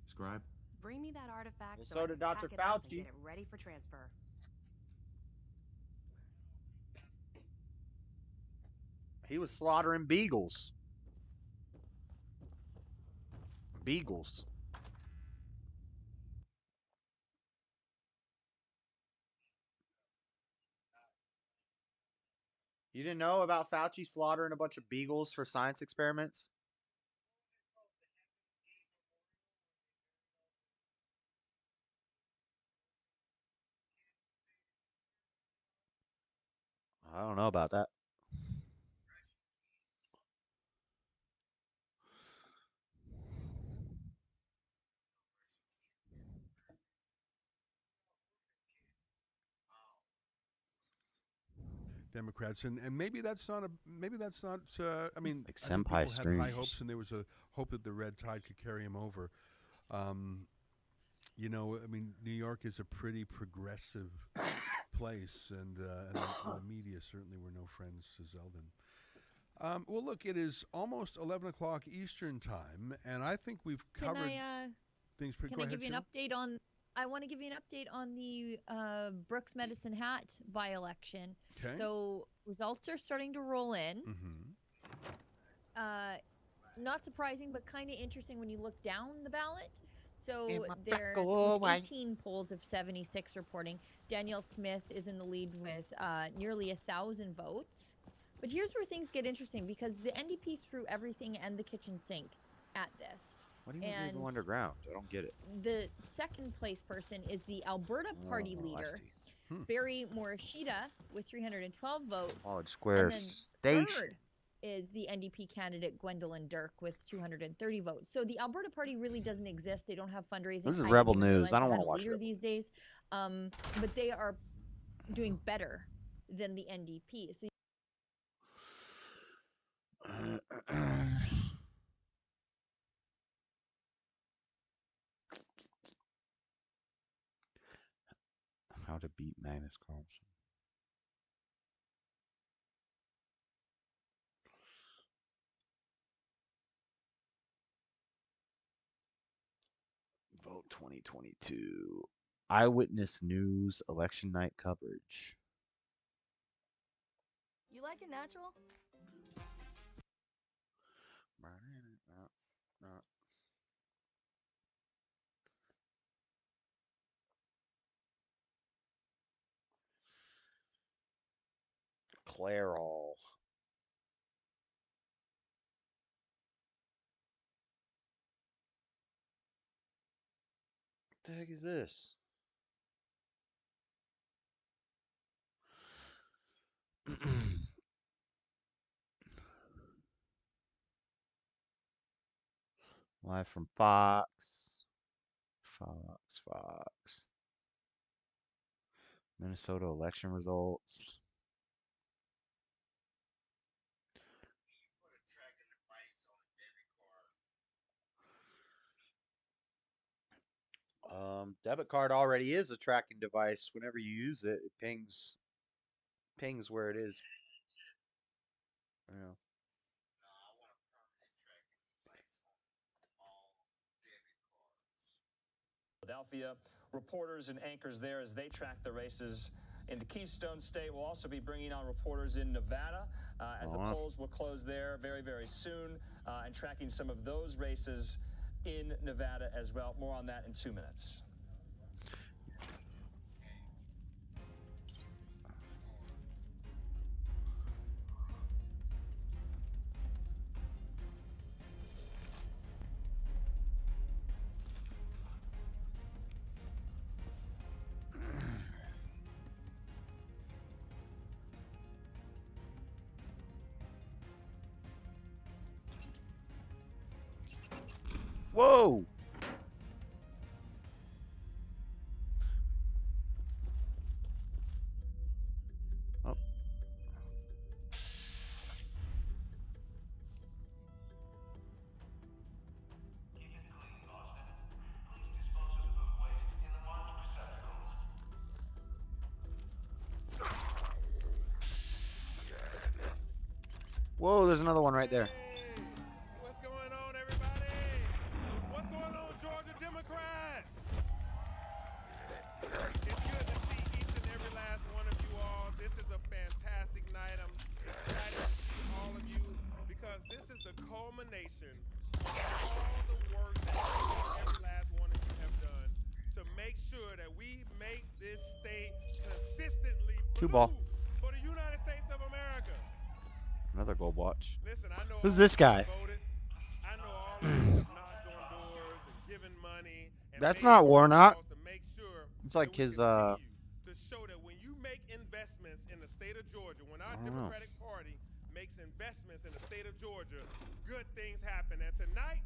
Scribe? Bring me that artifact Well, so so I did can Dr. pack it up and Fauci. get it ready for transfer. He was slaughtering beagles. Beagles. You didn't know about Fauci slaughtering a bunch of beagles for science experiments? I don't know about that. Democrats, and maybe that's not I mean, Like I think senpai people had high streams. hopes, and there was a hope that the red tide could carry him over. You know, I mean, New York is a pretty progressive place, and the media certainly were no friends to Zeldin. Well, look, it is almost 11 o'clock Eastern time, and I think we've covered things pretty. Can I give you an update on? I want to give you an update on the Brooks Medicine Hat by-election. Okay. So results are starting to roll in. Not surprising, but kind of interesting when you look down the ballot. So there's 18 polls of 76 reporting. Danielle Smith is in the lead with nearly 1,000 votes. But here's where things get interesting, because the NDP threw everything and the kitchen sink at this. What do you mean they go underground? I don't get it. The second place person is the Alberta Party leader, Barry Morishita, with 312 votes. College Square and then Station. third is the NDP candidate Gwendolyn Dirk with 230 votes. So the Alberta Party really doesn't exist. They don't have fundraising. This is I Rebel didn't even News. realize I don't they want had to a watch leader Rebel. these days. But they are doing better than the NDP. So How to beat Magnus Carlsen. Vote 2022. Eyewitness News election night coverage. You like it natural? Clairol. What the heck is this? Live from Fox. Fox. Minnesota election results. Debit card already is a tracking device. Whenever you use it, it pings where it is. Yeah. Philadelphia. Reporters and anchors there as they track the races in the Keystone State. We'll also be bringing on reporters in Nevada as the polls will close there very, very soon, and tracking some of those races in Nevada as well. More on that in 2 minutes. Whoa! Oh. Whoa, there's another one right there. What's going on, everybody? What's going on, Georgia Democrats? It's good to see each and every last one of you all. This is a fantastic night. I'm excited to see all of you the culmination of all the work that every last one of you have done to make sure that we make this state consistently Two blue ball. for the United States of America. Another gold watch. Listen, I know Who's all this of you guy? voted. I know all of you have knocked on doors and given money. And That's made not phone Warnock. calls to make sure It's like that we his continue to show that when you make investments in the state of Georgia, when our I don't know. Democratic Party makes investments in the state of Georgia, good things happen. And tonight,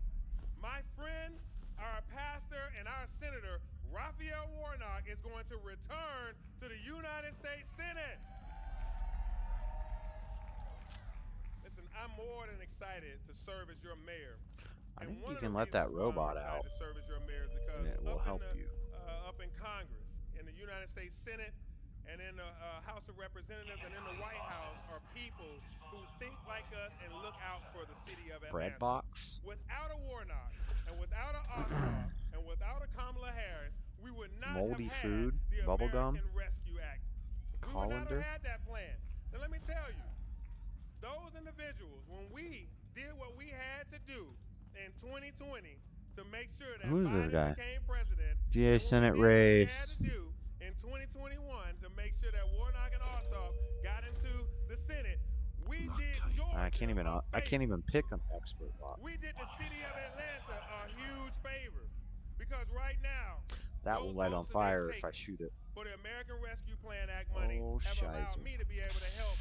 my friend, our pastor, and our senator, Raphael Warnock, is going to return to the United States Senate. Listen, I'm more than excited to serve as your mayor. I And think one you of can the let that reasons why I'm robot excited out. to serve as your mayor is because And it will help you. up in Congress, in the United States Senate, and in the House of Representatives, and in the White House are people who think like us and look out for the city of Atlanta. Bread box. Without a Warnock, and without a Ossoff, and without a Kamala Harris, we would not Moldy have food, had the bubble gum, American Rescue Act. We would not colander. have had that plan. Now let me tell you, those individuals, when we did what we had to do in 2020 to make sure that Who is this Biden guy? became president, GA Senate race. in 2021 to make sure that Warnock and Ossoff got into the Senate, we did Georgia I can't even pick an expert lock. we did the city of Atlanta a huge favor because right now That will light on fire if I shoot it. for the American Rescue Plan Act money Oh, have allowed shizer. me to be able to help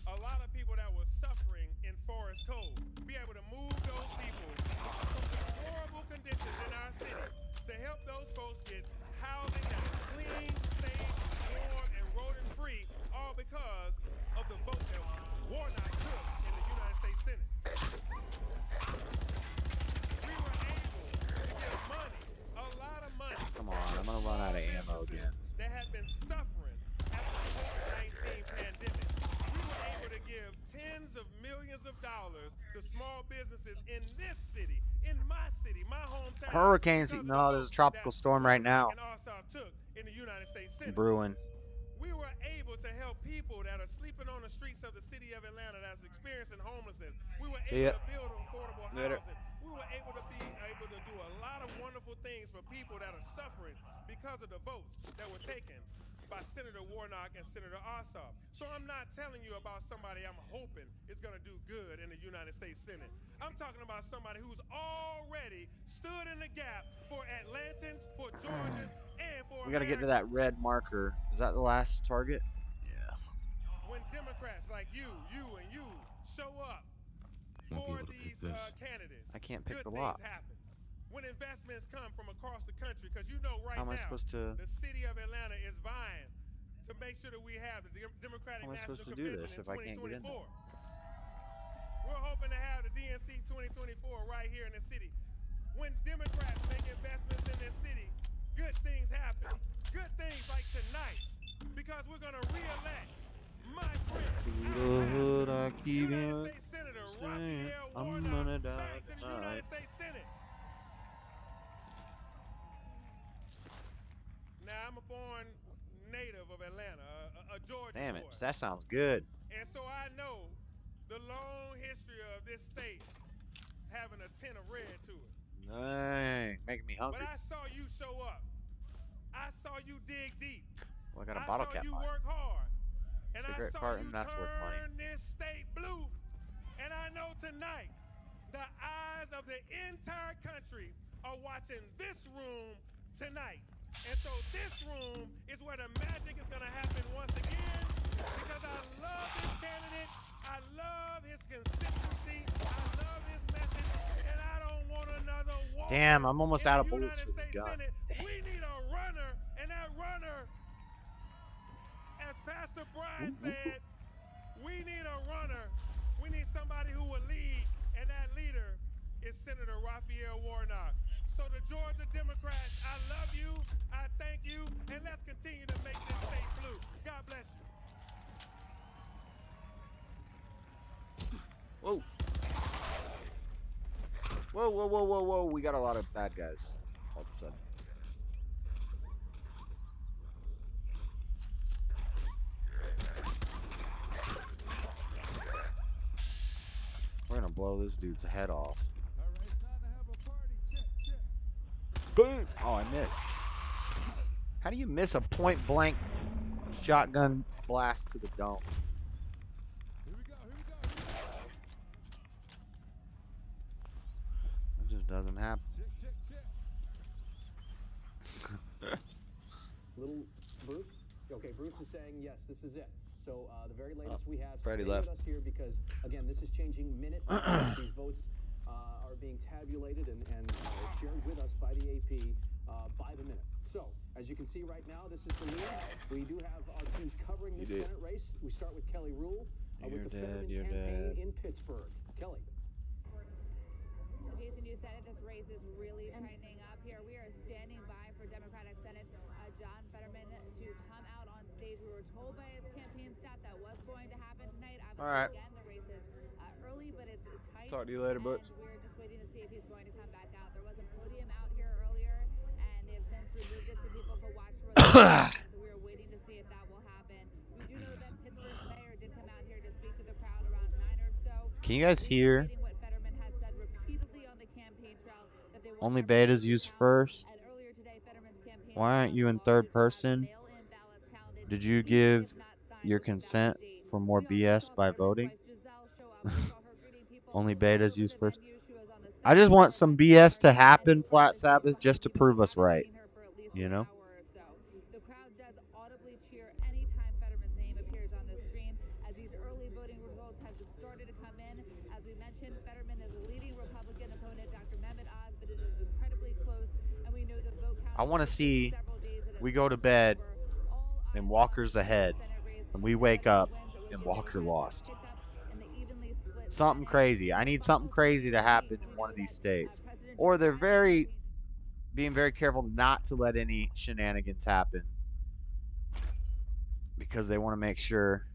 a lot of people that were suffering in Forest Cove, be able to move those people from some horrible conditions in our city to help those folks get housing that is clean, safe, warm, and rodent-free, all because of the vote that Warnock took in the United States Senate. We were able to give money, a lot of money, Come on, I'm gonna run out of ammo again. that had been suffering after the COVID-19 pandemic. We were able to give tens of millions of dollars to small businesses in this city, in my city, my hometown. Hurricanes. because of No, the there's a vote tropical that storm right now. and Ossoff took in the United States Senate. Brewing. We were able to help people that are sleeping on the streets of the city of Atlanta that's experiencing homelessness. We were See able ya. to build affordable Later. housing. We were able to do a lot of wonderful things for people that are suffering because of the votes that were taken by Senator Warnock and Senator Ossoff. So I'm not telling you about somebody I'm hoping is going to do good in the United States Senate. I'm talking about somebody who's already stood in the gap for Atlantans, for Georgians, and for We gotta get to that red marker. Is that the last target? Yeah. when Democrats like you and you show up Won't be for able to pick these this. candidates, I can't pick good the things lock. happen. When investments come from across the country, because you know right How am I now supposed to- the city of Atlanta is vying to make sure that we have the Democratic How am I National supposed to do Convention this in if I can't get in 2024. We're hoping to have the DNC 2024 right here in the city. When Democrats make investments in this city, good things happen. Good things like tonight, because we're going to re-elect my friend, Hood, I keep United on States Senator saying Raphael I'm Warnock gonna die back to the tonight. United States Senate. Now, I'm a born native of Atlanta, a Georgia Damn it. boy. That sounds good. And so I know the long history of this state having a tint of red to it. Dang, making me hungry. But I saw you show up. I saw you dig deep. Well, I got a bottle saw cap you on. work hard. And Cigarette I saw carton, you that's worth money. turn this state blue. And I know tonight the eyes of the entire country are watching this room tonight. And so this room is where the magic is going to happen once again, because I love this candidate. I love his consistency. I love his message. And I don't want another war. Damn, I'm almost in out the of bullets United for this States gun. Senate. We need a runner, and that runner, as Pastor Brian said, we need a runner. We need somebody who will lead, and that leader is Senator Raphael Warnock. So the Georgia Democrats, I love you, I thank you, and let's continue to make this state blue. God bless you. Whoa. Whoa, whoa, whoa, whoa, whoa. We got a lot of bad guys all of a sudden. We're gonna blow this dude's head off. Boom! Oh, I missed. How do you miss a point blank shotgun blast to the dome? It just doesn't happen. Little Bruce? Okay, Bruce is saying yes, this is it. So the very latest we have, Freddie stay left. with us here because, again, this is changing minute by minute. These votes are being tabulated and shared with us by the AP by the minute. So, as you can see right now, this is the lead. We do have our teams covering this Senate race. We start with Kelly Rule with the Fetterman campaign in Pittsburgh. Kelly. Jason, you said it, this race is really tightening up here. We are standing by for Democratic Senate John Fetterman to come out on stage. We were told by his campaign staff that was going to happen tonight. Obviously, All right. again, the race is early, but it's tight. Talk to you later, Butch. And we're just waiting to see if he's going to come back out. There was a podium out here earlier, and they've since removed it so people could watch for so we are waiting to see if that will happen. We do know that Pittsburgh's mayor did come out here to speak to the crowd around 9 or so. Can you guys hear? Only betas used first. Why aren't you in third person? Did you give your consent for more BS by voting? Only betas used first. I just want some BS to happen, Flat Sabbath, just to prove us right. You know? The crowd does audibly cheer anytime Fetterman's name appears on the screen as these early voting results have started to come in. As we mentioned, Fetterman is leading Republican opponent Dr. Mehmet Oz, but it is incredibly close, and we know the vote count. I want to see we go to bed and Walker's ahead, and we wake up and Walker lost. Something crazy. I need something crazy to happen in one of these states. Or they're being very careful not to let any shenanigans happen because they want to make sure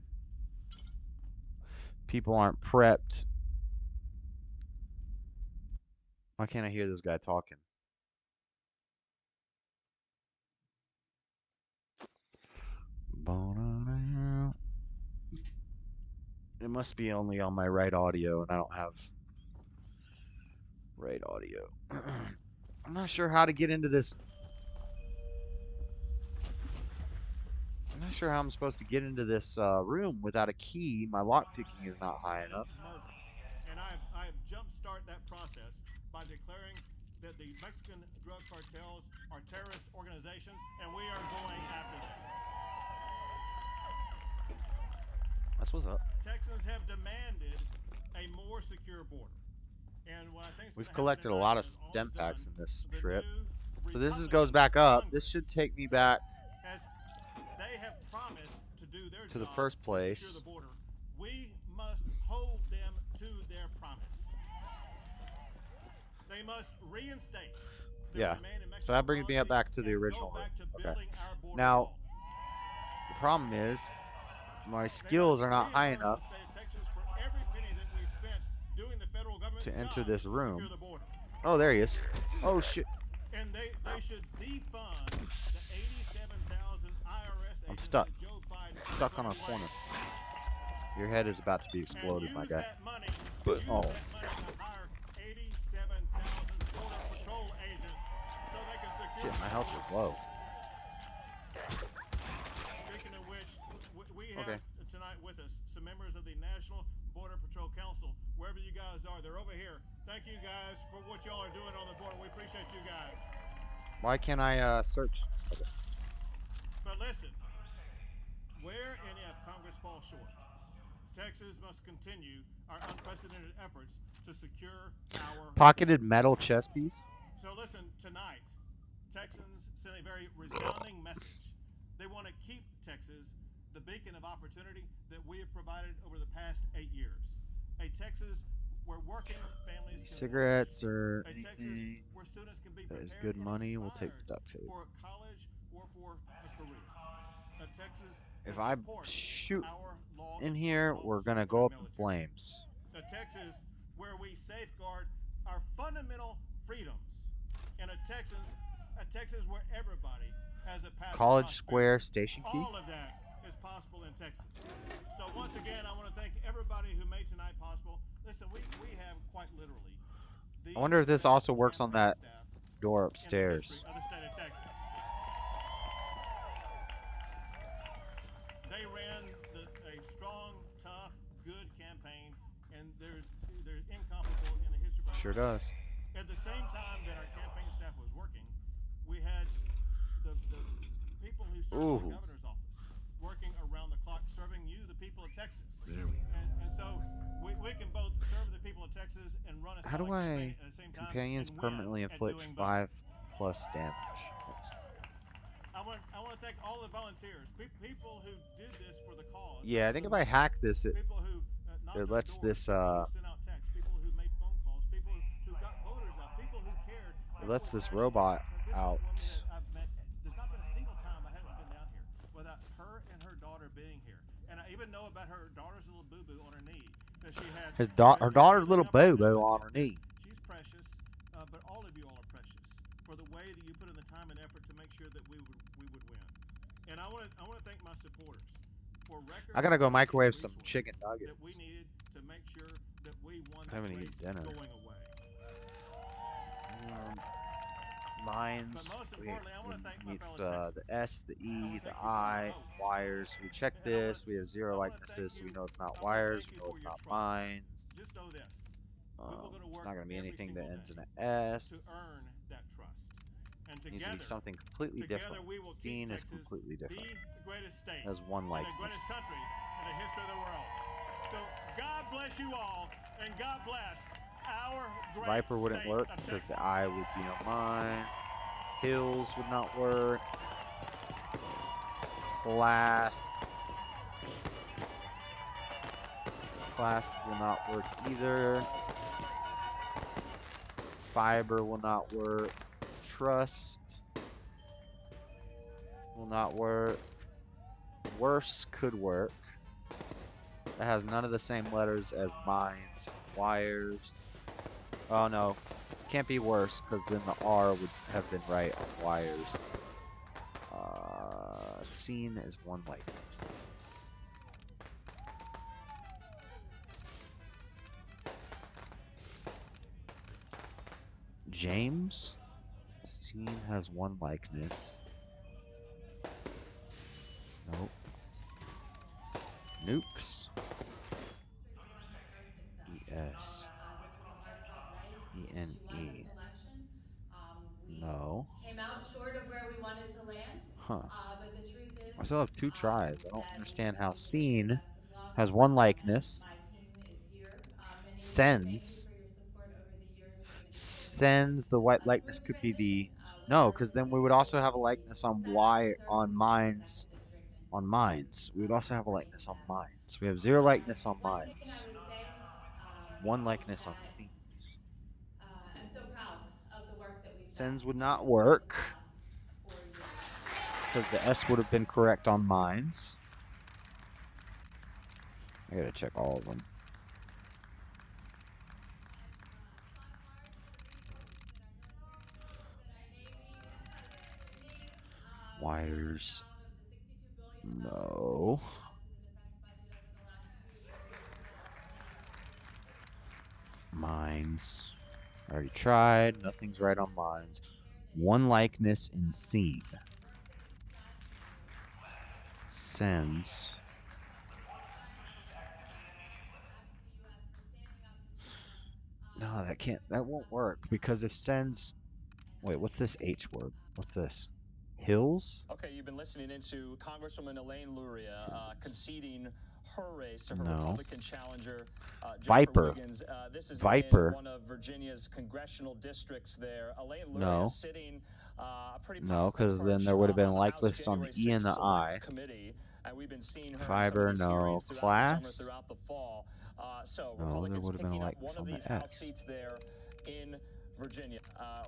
people aren't prepped. Why can't I hear this guy talking? It must be only on my right audio, and I don't have right audio. I'm not sure how to get into this. I'm not sure how I'm supposed to get into this room without a key. My lock picking is not high enough. And I have jump-started that process by declaring that the Mexican drug cartels are terrorist organizations, and we are going after them. That's what's up. Texans have demanded a more secure border. And what I think We've collected a lot of stem packs in this trip. So this goes back up. This should take me back as they have promised to do their to the job first to place. secure the border. We must hold them to their promise. They must reinstate. Yeah. So that brings me up back to the original room. Okay. Now, the problem is my skills are not high enough to enter this room. Oh, there he is. Oh, shit. And they should defund the 87,000 IRS I'm stuck. Stuck on a corner. Your head is about to be exploded, my guy. But, oh. Shit, my health is low. Speaking of which, we have tonight with us some members of the National Border Patrol Council. Wherever you guys are, they're over here. Thank you guys for what y'all are doing on the border. We appreciate you guys. Why can't I search? Okay. But listen, where and if Congress falls short, Texas must continue our unprecedented efforts to secure our Pocketed metal chess piece? So listen, tonight, Texans sent a very resounding message. They want to keep Texas the beacon of opportunity that we have provided over the past 8 years. A Texas where working families can Cigarettes or a Texas anything where students can be that is prepared good and money, we'll take inspired the duct tape. for college or for a career. A Texas If that I supports shoot our law in here, we're going to go up in flames. A Texas where we safeguard our fundamental freedoms. And a Texas where everybody has a path to College prosperity. Square station key? All of that is possible in Texas. So once again, I want to thank everybody who made tonight possible. Listen, we have quite literally. I wonder if this also works on that door upstairs. Of the state of Texas. They ran a strong, tough, good campaign, and they're incomparable in the history of our Sure state. does. At the same time that our campaign staff was working, we had the people who serve the governor's office working around the clock, serving you, the people of Texas. There we go. And so we can both serve the people of Texas and run a How do solid campaign I at the same time. companions and win permanently at inflict doing 5+ both. damage? I want to thank all the volunteers, people who did this for the cause. Yeah, I think if I hack this, it People who lets this sent out texts, people who made phone calls, people who got voters out, people who cared. it lets this robot out. This is a woman that I've met. There's not been a single time I haven't been down here without her and her daughter being here. And I even know about her daughter's little boo-boo on her knee that she had. Her daughter's little boo-boo on her knee. She's precious, but all of you all are precious for the way that you put in the time and effort to make sure that we would win. And I want to thank my supporters for record. I gotta go microwave some chicken nuggets. That we needed to make sure that we won I haven't this eaten race dinner. going away. Mines. But most We importantly, I want to thank my meets fellow the S, the E, the I, wires. We check this. We have 0 likeness to this, so we know it's not wires. We know it's not mines. Just know this. It's not gonna be anything that ends in an S. To earn that trust. And It needs to together, be something completely different. we will keep Scene is Texas completely different. the greatest state Has one and likeness. the greatest country in the history of the world. So God bless you all, and God bless our great Viper wouldn't state work of because Texas. the I would be on mines. Hills would not work. Class will not work either. Fiber will not work. Trust will not work. Worse could work. That has none of the same letters as mines. Wires. Oh no. Can't be worse because then the R would have been right on wires. Scene is one likeness. James. Scene has one likeness. Nope. Nukes. ES. ENE. No. Came out short of where we wanted to land. Huh. But the truth is, I still have 2 tries. I don't understand how Scene has one likeness. Sends. Sends, the white likeness could be the... No, because then we would also have a likeness on Y on mines. On mines. We would also have a likeness on mines. We have 0 likeness on mines. 1 likeness on Scene. I'm so proud of the work that we've done. Sends would not work. Because the S would have been correct on mines. I gotta check all of them. Wires. No. Mines. I already tried. Nothing's right on mines. 1 likeness in Scene. Sends. No, that won't work because if sends... Wait, what's this H word? What's this? Hills? Okay, you've been listening into Congresswoman Elaine Luria conceding her race to her No. Republican challenger, Jennifer Viper. Wiggins. This is Viper. in one of Virginia's congressional districts there. Elaine Luria No. is sitting a pretty No, because then there would have been a likeness on the E and the I. committee, and we've been seeing her in Fiber, some of these no. hearings throughout the Class? summer, throughout the fall. So No, there Republicans would have been a picking up likeness one of on these the House S. seats there in Virginia.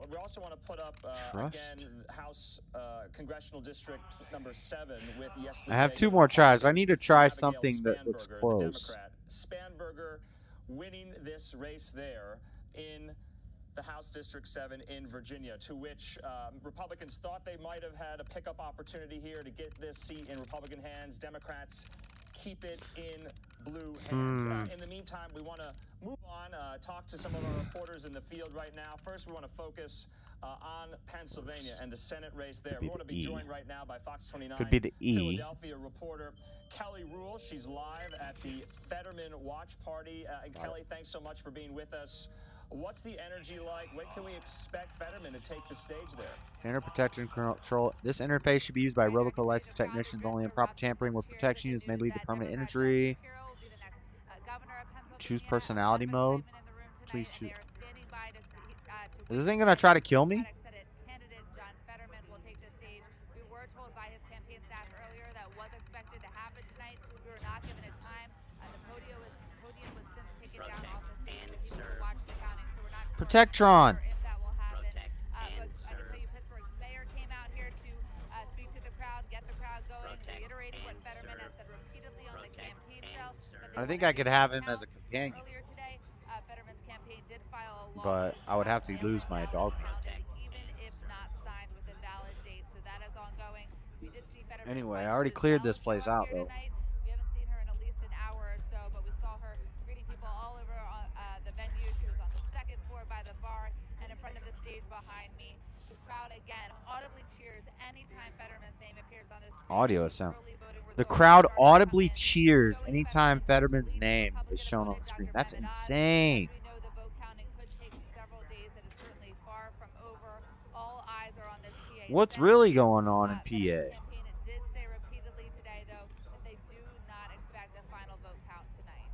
We also want to put up Trust? again House Congressional District number 7 with I have 2 more tries. I need to try something that looks Spanberger, the close. Democrat. Spanberger winning this race there in the House District 7 in Virginia, to which Republicans thought they might have had a pickup opportunity here to get this seat in Republican hands. Democrats keep it in blue hands. In the meantime, we want to move on, talk to some of our reporters in the field right now. First, we want to focus on Pennsylvania and the Senate race there. We want to be joined right now by Fox 29 Could be the E. Philadelphia reporter Kelly Rule. She's live at the Fetterman Watch Party. And Kelly, thanks so much for being with us. What's the energy like? When can we expect Fetterman to take the stage there? Enter protection control. This interface should be used by Roboco licensed technicians. Only improper tampering with protection use may lead to permanent injury. Choose personality mode. Please choose. Is this thing gonna try to kill me? Protectron. I think I could have him as a companion, but I would have to lose my dog. Anyway, I already cleared this place out though. We haven't seen her in at least an hour or so, but we saw her greeting people all over the venue. She was on the second floor by the bar and in front of the stage behind me. The crowd again audibly cheers anytime Fetterman's name appears on the screen. Audio sound. The crowd audibly cheers anytime Fetterman's name is shown on the screen. That's insane. We know the vote counting could take several days. It is certainly far from over. All eyes are on this PA. What's really going on in PA? Campaign did say repeatedly today, though, that they do not expect a final vote count tonight.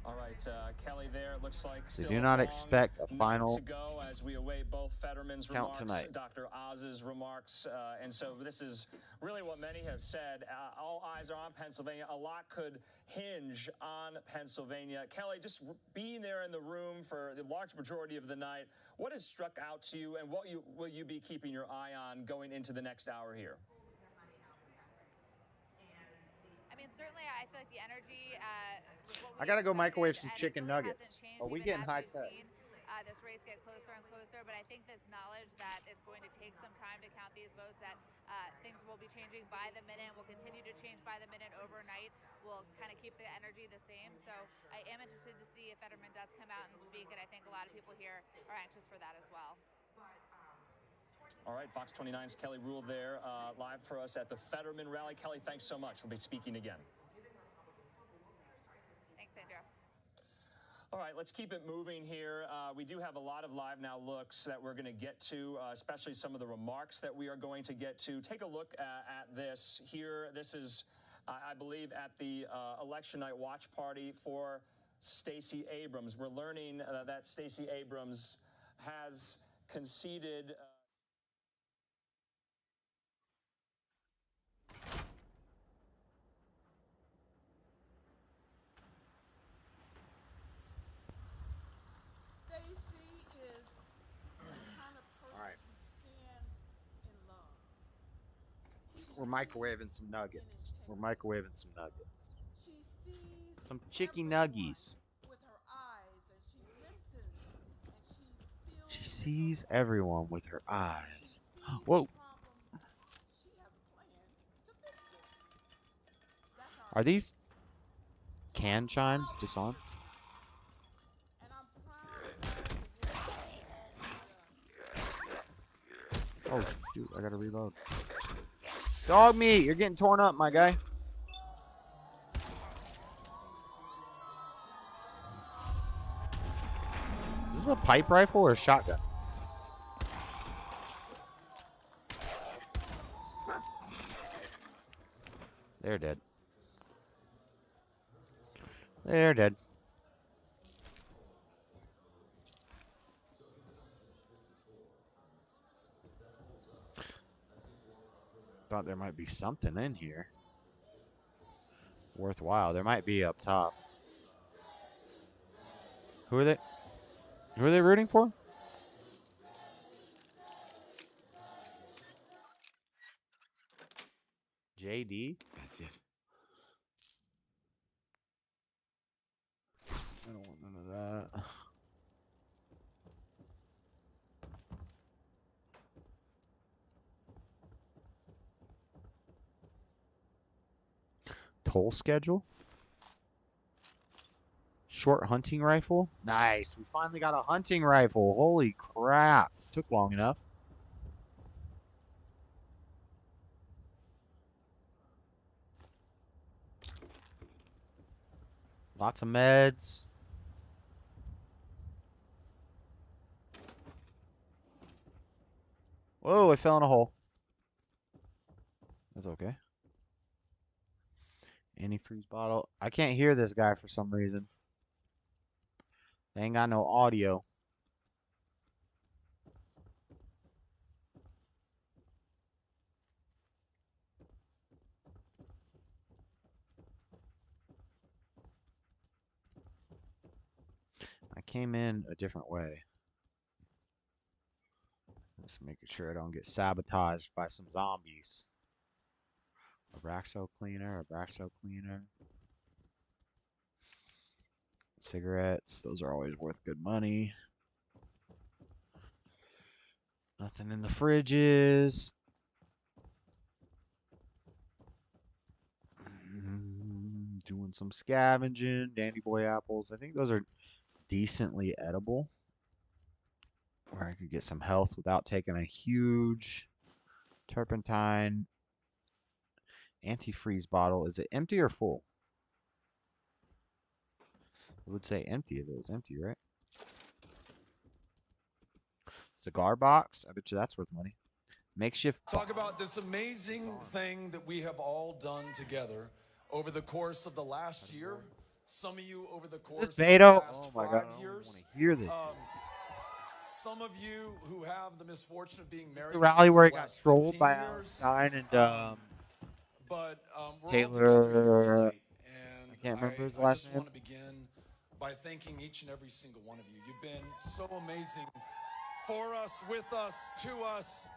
All right, Kelly, there. It looks like They do not expect a final to go as we await both Fetterman's count remarks, tonight. Dr. Oz's remarks, and so this is really what many have said. All eyes are on Pennsylvania. A lot could hinge on Pennsylvania. Kelly, just being there in the room for the large majority of the night, what has struck out to you, and what will you be keeping your eye on going into the next hour here? I mean, certainly, I feel like the energy. I gotta go microwave some chicken nuggets. Are we getting high tech? This race get closer and closer, but I think this knowledge that it's going to take some time to count these votes, that things will be changing by the minute, will continue to change by the minute overnight, will kind of keep the energy the same. So I am interested to see if Fetterman does come out and speak, and I think a lot of people here are anxious for that as well. All right, Fox 29's Kelly Rule there, live for us at the Fetterman rally. Kelly, thanks so much. We'll be speaking again. Thanks, Andrew. All right, let's keep it moving here. We do have a lot of Live Now looks that we're going to get to, especially some of the remarks that we are going to get to. Take a look at this here. This is, I believe, at the election night watch party for Stacey Abrams. We're learning that Stacey Abrams has conceded... We're microwaving some nuggets. We're microwaving some nuggets. Some chicky nuggies. She sees everyone with her eyes. Whoa. Are these can chimes disarmed? Oh shoot, I gotta reload. Dog meat, you're getting torn up, my guy. Is this a pipe rifle or a shotgun? They're dead. They're dead. Thought there might be something in here worthwhile. There might be up top. Who are they? Who are they rooting for? JD? That's it. I don't want none of that. Toll schedule? Short hunting rifle. Nice. We finally got a hunting rifle. Holy crap. Took long enough. Lots of meds. Whoa, I fell in a hole. That's okay. Antifreeze bottle. I can't hear this guy for some reason. They ain't got no audio. I came in a different way. Just making sure I don't get sabotaged by some zombies. Abraxo cleaner, Abraxo cleaner. Cigarettes, those are always worth good money. Nothing in the fridges. Doing some scavenging. Dandy boy apples. I think those are decently edible. Where I could get some health without taking a huge turpentine. Antifreeze bottle. Is it empty or full? I would say empty if it was empty, right? Cigar box. I bet you that's worth money. Makeshift. Talk about this amazing thing that we have all done together over the course of the last year. Some of you over the course of the last 5 years. I hear this. Some of you who have the misfortune of being married. The rally where he got trolled by Einstein and Taylor. I can't remember his last name. I just want to begin by thanking each and every single one of you. You've been so amazing for us, with us, to us.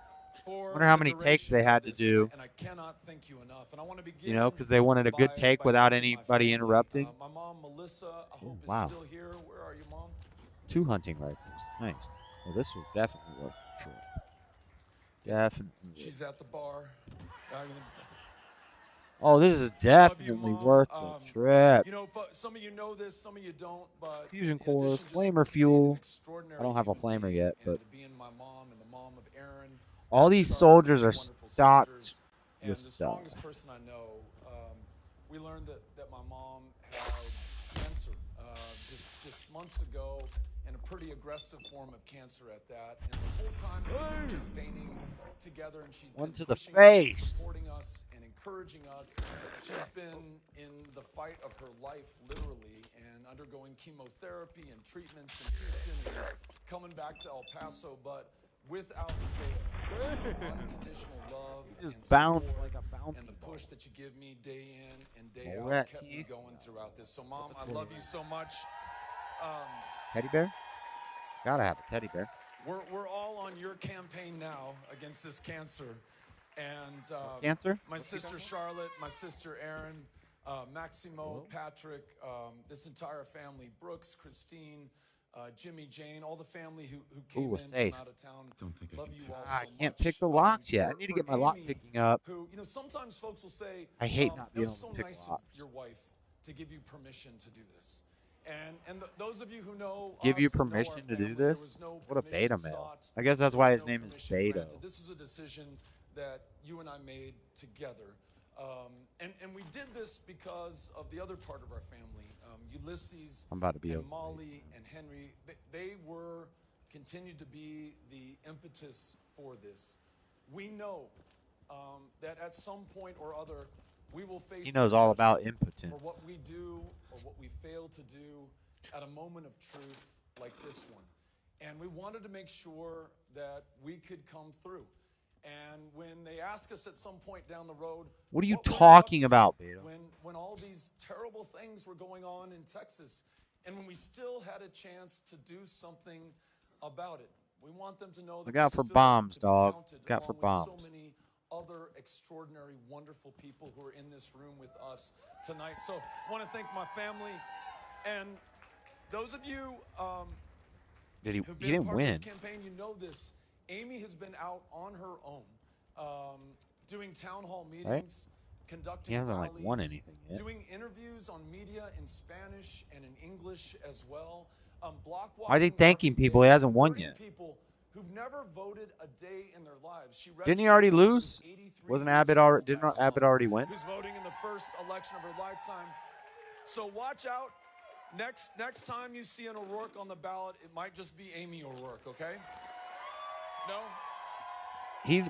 I wonder how many takes they had to do. And I cannot thank you enough. And I want to begin, you know, because they wanted a good take without anybody interrupting. My mom, Melissa, I hope wow. is still here. Where are you, Mom? 2 hunting rifles. Nice. Well, this was definitely worth the trip. Definitely. She's at the bar. Oh, this is definitely worth the trip. You know, some of you know this, some of you don't, but fusion cores, flamer fuel. I don't have a flamer yet, but my mom and the mom of Aaron. all these soldiers are stocked with stuff. The strongest person I know, we learned that my mom had cancer just months ago, and a pretty aggressive form of cancer at that. And the whole time we've been campaigning together, and she's been to the pushing face. us, supporting us, and encouraging us. She's been in the fight of her life, literally, and undergoing chemotherapy and treatments in Houston and coming back to El Paso, but without fail, unconditional love just and bounce support like a bouncy and the push that you give me day in and day All out right, kept me teeth. going throughout this. So, Mom, I love you so much. Teddy bear? Gotta have a teddy bear. We're all on your campaign now against this cancer. And Cancer? my sister Charlotte, my sister Erin, Maximo, Patrick, this entire family, Brooks, Christine, Jimmy, Jane, all the family who came in safe. from out of town. Don't think love you all I so can't much. pick the locks yet. I For- need to for get my lock Amy, picking up. Who, you know, sometimes folks will say, I hate not that being was able so to pick nice locks. of your wife to give you permission to do this. And those of you who know Give you us and know our permission to family, do there this? was no What a permission beta male. sought. I guess that's There why was his no name is permission Beto. granted. This was a decision that you and I made together. And we did this because of the other part of our family. Ulysses I'm about to be and over Molly and Henry, they were, continued to be the impetus for this. We know that at some point or other, we will face He knows all about judgment impotence. for what we do or what we fail to do at a moment of truth like this one. And we wanted to make sure that we could come through. And when they ask us at some point down the road, What are you were you talking up to about, Beto? when all these terrible things were going on in Texas, and when we still had a chance to do something about it, we want them to know that Look out we for stood bombs, to be dog. counted Look out for along with bombs. So many other extraordinary, wonderful people who are in this room with us tonight. So I want to thank my family and those of you Did he? who've He been didn't part win. of this campaign. You know this. Amy has been out on her own, doing town hall meetings, conducting He hasn't like rallies, won anything yet. doing interviews on media in Spanish and in English as well. Block Why is he walking thanking every people? day, He hasn't won converting yet. people who've never voted a day in their lives. She Didn't he already lose? Wasn't Abbott already? Didn't Abbott already win? Who's voting in the first election of her lifetime. So watch out. Next time you see an O'Rourke on the ballot, it might just be Amy O'Rourke, okay? No?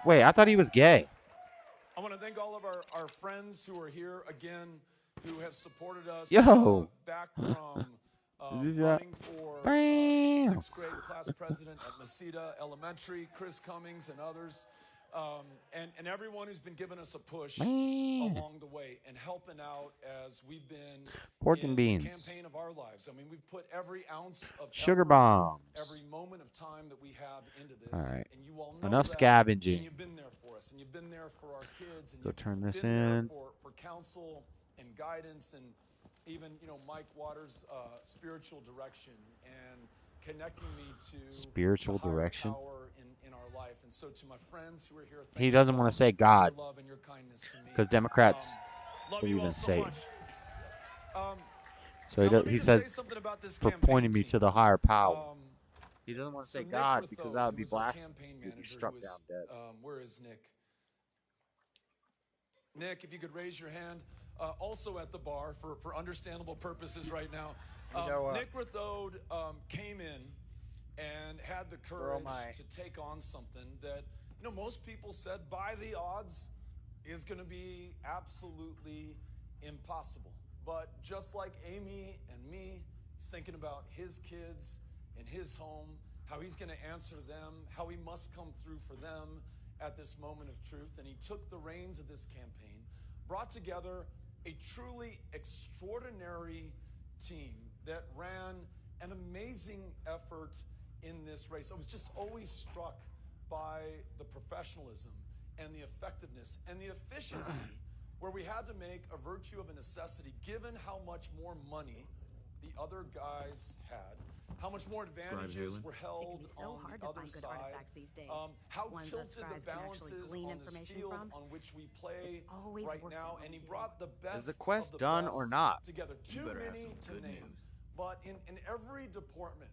Wait, I thought he was gay. I want to thank all of our friends who are here again, who have supported us back from running for 6th grade class president at Mesita Elementary, Chris Cummings and others, and everyone who's been giving us a push along the way and helping out as we've been Pork in and the beans. campaign of our lives. I mean, we've put every ounce of Sugar effort, bombs. every moment of time that we have into this. All right. And you all know Enough that, scavenging. And you've been there for us, and you've been there for our kids, and Go you've turn this been there in. for counsel and guidance, and even Mike Waters' spiritual direction and connecting me to Spiritual the higher direction. power in our life. And so to my friends who are here, thank He you doesn't want to say God for your love and your kindness to me. because Democrats Love believe you all in so Satan. much. So he says for pointing me to the higher power. He doesn't want to say Nick God Ritho, because that would be who's our blasphemy. campaign He'd be manager, struck who down is, dead. Where is Nick? Nick, if you could raise your hand. Also at the bar for understandable purposes right now. Nick Ritho came in and had the courage to take on something that most people said by the odds is going to be absolutely impossible. But just like Amy and me, he's thinking about his kids in his home, how he's going to answer them, how he must come through for them at this moment of truth. And he took the reins of this campaign, brought together a truly extraordinary team that ran an amazing effort in this race. I was just always struck by the professionalism and the effectiveness and the efficiency where we had to make a virtue of a necessity given how much more money the other guys had, how much more advantages were held on the other side, how tilted the balances on this field on which we play right now, and he brought the best Is the quest of the done best or not? together. Too many to name. But in every department,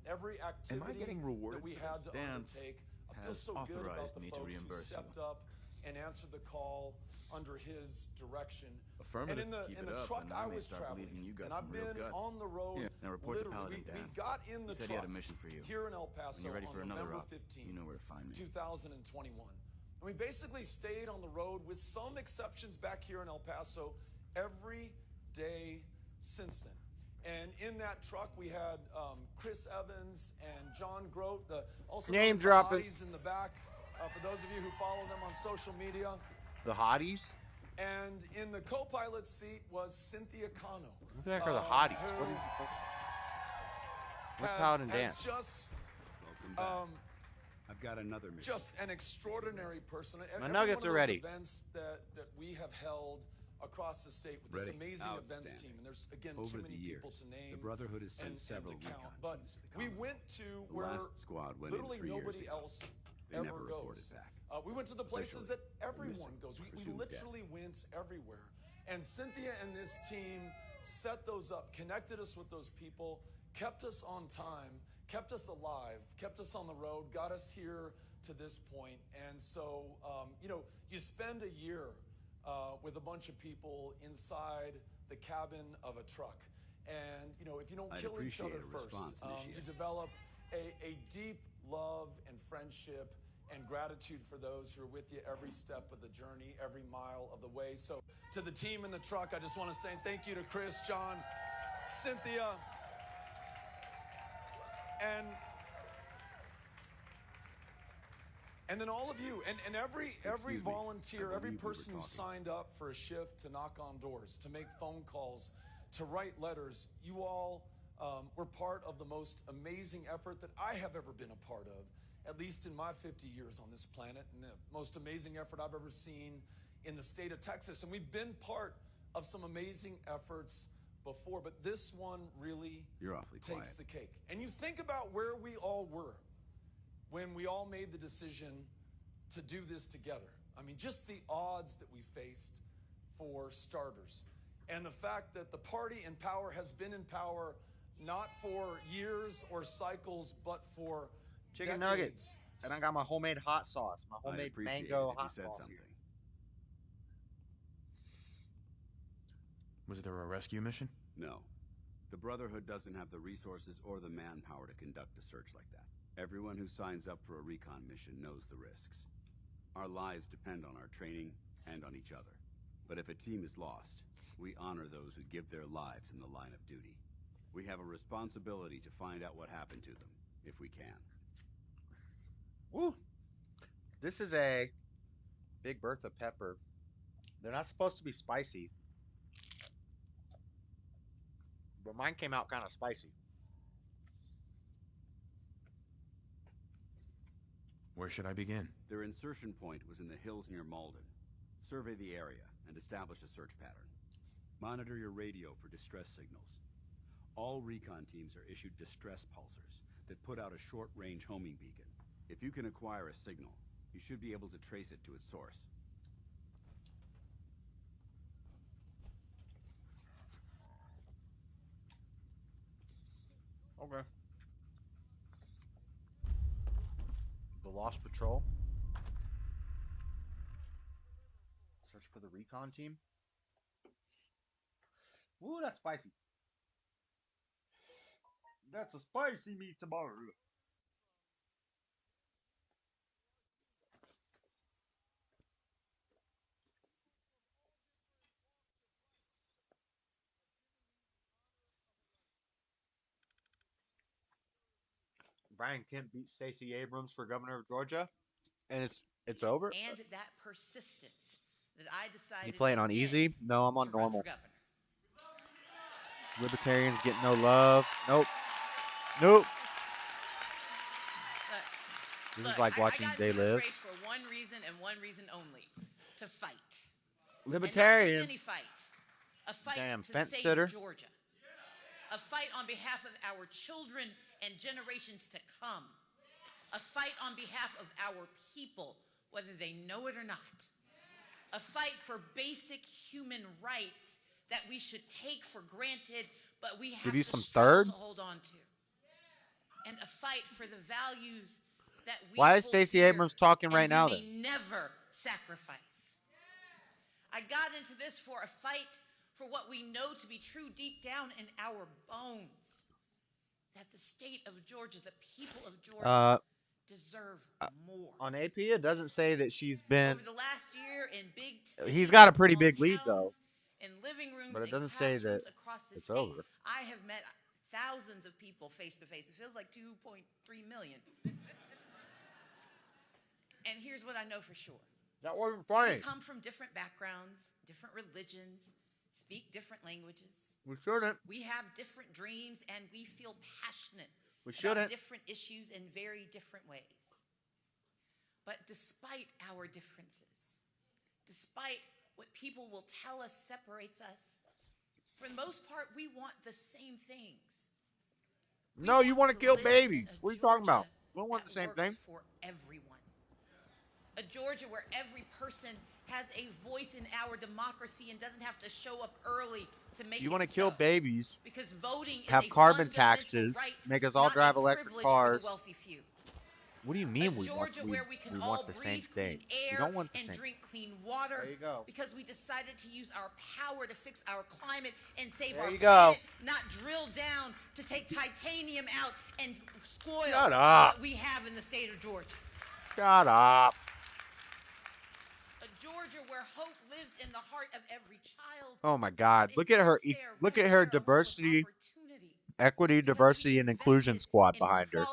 every activity that we had to undertake, I feel so good about the folks who stepped up and answered the call under his direction. And in the truck I was traveling, and I've been on the road. Now report to Literally, Paladin, we got in the he said truck he had a mission for you. here in El Paso When you're ready for on another November op, 15th, you know where to find me. 2021. And we basically stayed on the road with some exceptions back here in El Paso every day since then. And in that truck, we had Chris Evans and John Grote, also Name known as the dropping. Hotties in the back, for those of you who follow them on social media. The hotties? And in the co-pilot seat was Cynthia Cano. What the heck are the hotties? What is it? What's Paladin Dance? Just, I've got another mission. Just an extraordinary person. My Every nuggets one are of those ready. Events that we have held across the state with this amazing events team, and there's again too many people to name. The Brotherhood has sent and several to count. recon But teams to the we colony. went to The where last squad went in literally 3 years nobody ago. else They ever never reported goes. back. We went to the places that Officially, everyone missing, goes. We presumed literally went everywhere. And Cynthia and this team set those up, connected us with those people, kept us on time, kept us alive, kept us on the road, got us here to this point. And so, you spend a year with a bunch of people inside the cabin of a truck. And, if you don't I'd kill each appreciate other a first, response you initiative. develop a deep love and friendship and gratitude for those who are with you every step of the journey, every mile of the way. So to the team in the truck, I just want to say thank you to Chris, John, Cynthia, and then all of you, and every volunteer, every person who signed up for a shift to knock on doors, to make phone calls, to write letters, you all were part of the most amazing effort that I have ever been a part of, at least in my 50 years on this planet, and the most amazing effort I've ever seen in the state of Texas. And we've been part of some amazing efforts before, but this one really takes the cake. And you think about where we all were when we all made the decision to do this together. I mean, just the odds that we faced for starters. And the fact that the party in power has been in power not for years or cycles, but for chicken decades. nuggets. And I got my homemade hot sauce, my homemade mango hot sauce here. Was there a rescue mission? No. The Brotherhood doesn't have the resources or the manpower to conduct a search like that. Everyone who signs up for a recon mission knows the risks. Our lives depend on our training and on each other. But if a team is lost, we honor those who give their lives in the line of duty. We have a responsibility to find out what happened to them, if we can. Woo! This is a Big Bertha pepper. They're not supposed to be spicy. But mine came out kind of spicy. Where should I begin? Their insertion point was in the hills near Malden. Survey the area and establish a search pattern. Monitor your radio for distress signals. All recon teams are issued distress pulsers that put out a short-range homing beacon. If you can acquire a signal, you should be able to trace it to its source. Okay. The Lost Patrol. Search for the recon team. Ooh, that's spicy. That's a spicy meatball. Brian Kemp beat Stacey Abrams for governor of Georgia, and it's over. And that persistence that I decided. You playing on easy? No, I'm on normal. governor. Libertarians get no love. Nope. Nope. This is like watching They Live. Race for one reason and one reason only: to fight. Libertarian. And not just any fight. A fight Damn to fence save sitter. Georgia. A fight on behalf of our children and generations to come. A fight on behalf of our people, whether they know it or not. A fight for basic human rights that we should take for granted, but we have Give you to some struggle third? to hold on to. And a fight for the values that we Why is hold Stacey dear Abrams talking and right we now may then? never sacrifice. I got into this for a fight for what we know to be true deep down in our bones. That the state of Georgia, the people of Georgia, deserve more. On AP, it doesn't say that she's been. Over the last year in big He's got a pretty big lead though, in living rooms, but it in doesn't say that across the it's state, over. I have met thousands of people face to face. It feels like 2.3 million. And here's what I know for sure. That wasn't funny. We come from different backgrounds, different religions, speak different languages. We shouldn't. We have different dreams, and we feel passionate We shouldn't. about different issues in very different ways. But despite our differences, despite what people will tell us separates us, for the most part, we want the same things. No, you want to kill babies. What are you talking about? We don't want the same thing. For everyone. A Georgia where every person has a voice in our democracy and doesn't have to show up early to make You it want to kill so. babies, Because voting is have a carbon fundamental taxes, right, make us all not a drive electric privilege for cars. the wealthy few. What do you mean we Georgia want where we can we all want the same breathe thing? clean We air don't want the and same. drink clean water. There you go. Because we decided to use our power to fix our climate and save There our you go. planet, not drill down to take titanium out and spoil Shut up. what we have in the state of Georgia. Shut up. A Georgia where hope lives in the heart of every child. Oh my God! Look at her. Look at her diversity, equity, diversity, and inclusion squad behind her.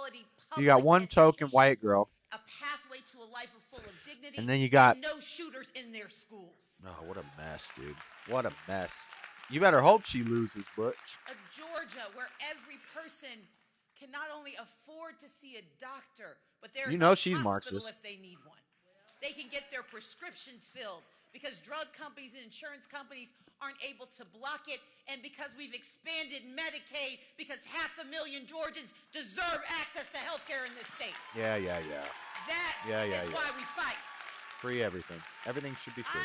You got one token white girl, A pathway to a life full of dignity. and then you got. no shooters in their schools. Oh, what a mess, dude! What a mess. You better hope she loses, Butch. A Georgia where every person can not only afford to see a doctor, but there's You know a she's hospital Marxist. if they need one. They can get their prescriptions filled because drug companies and insurance companies aren't able to block it, and because we've expanded Medicaid because 500,000 Georgians deserve access to health care in this state. Yeah. That Yeah, is why we fight. Free everything. Everything should be free.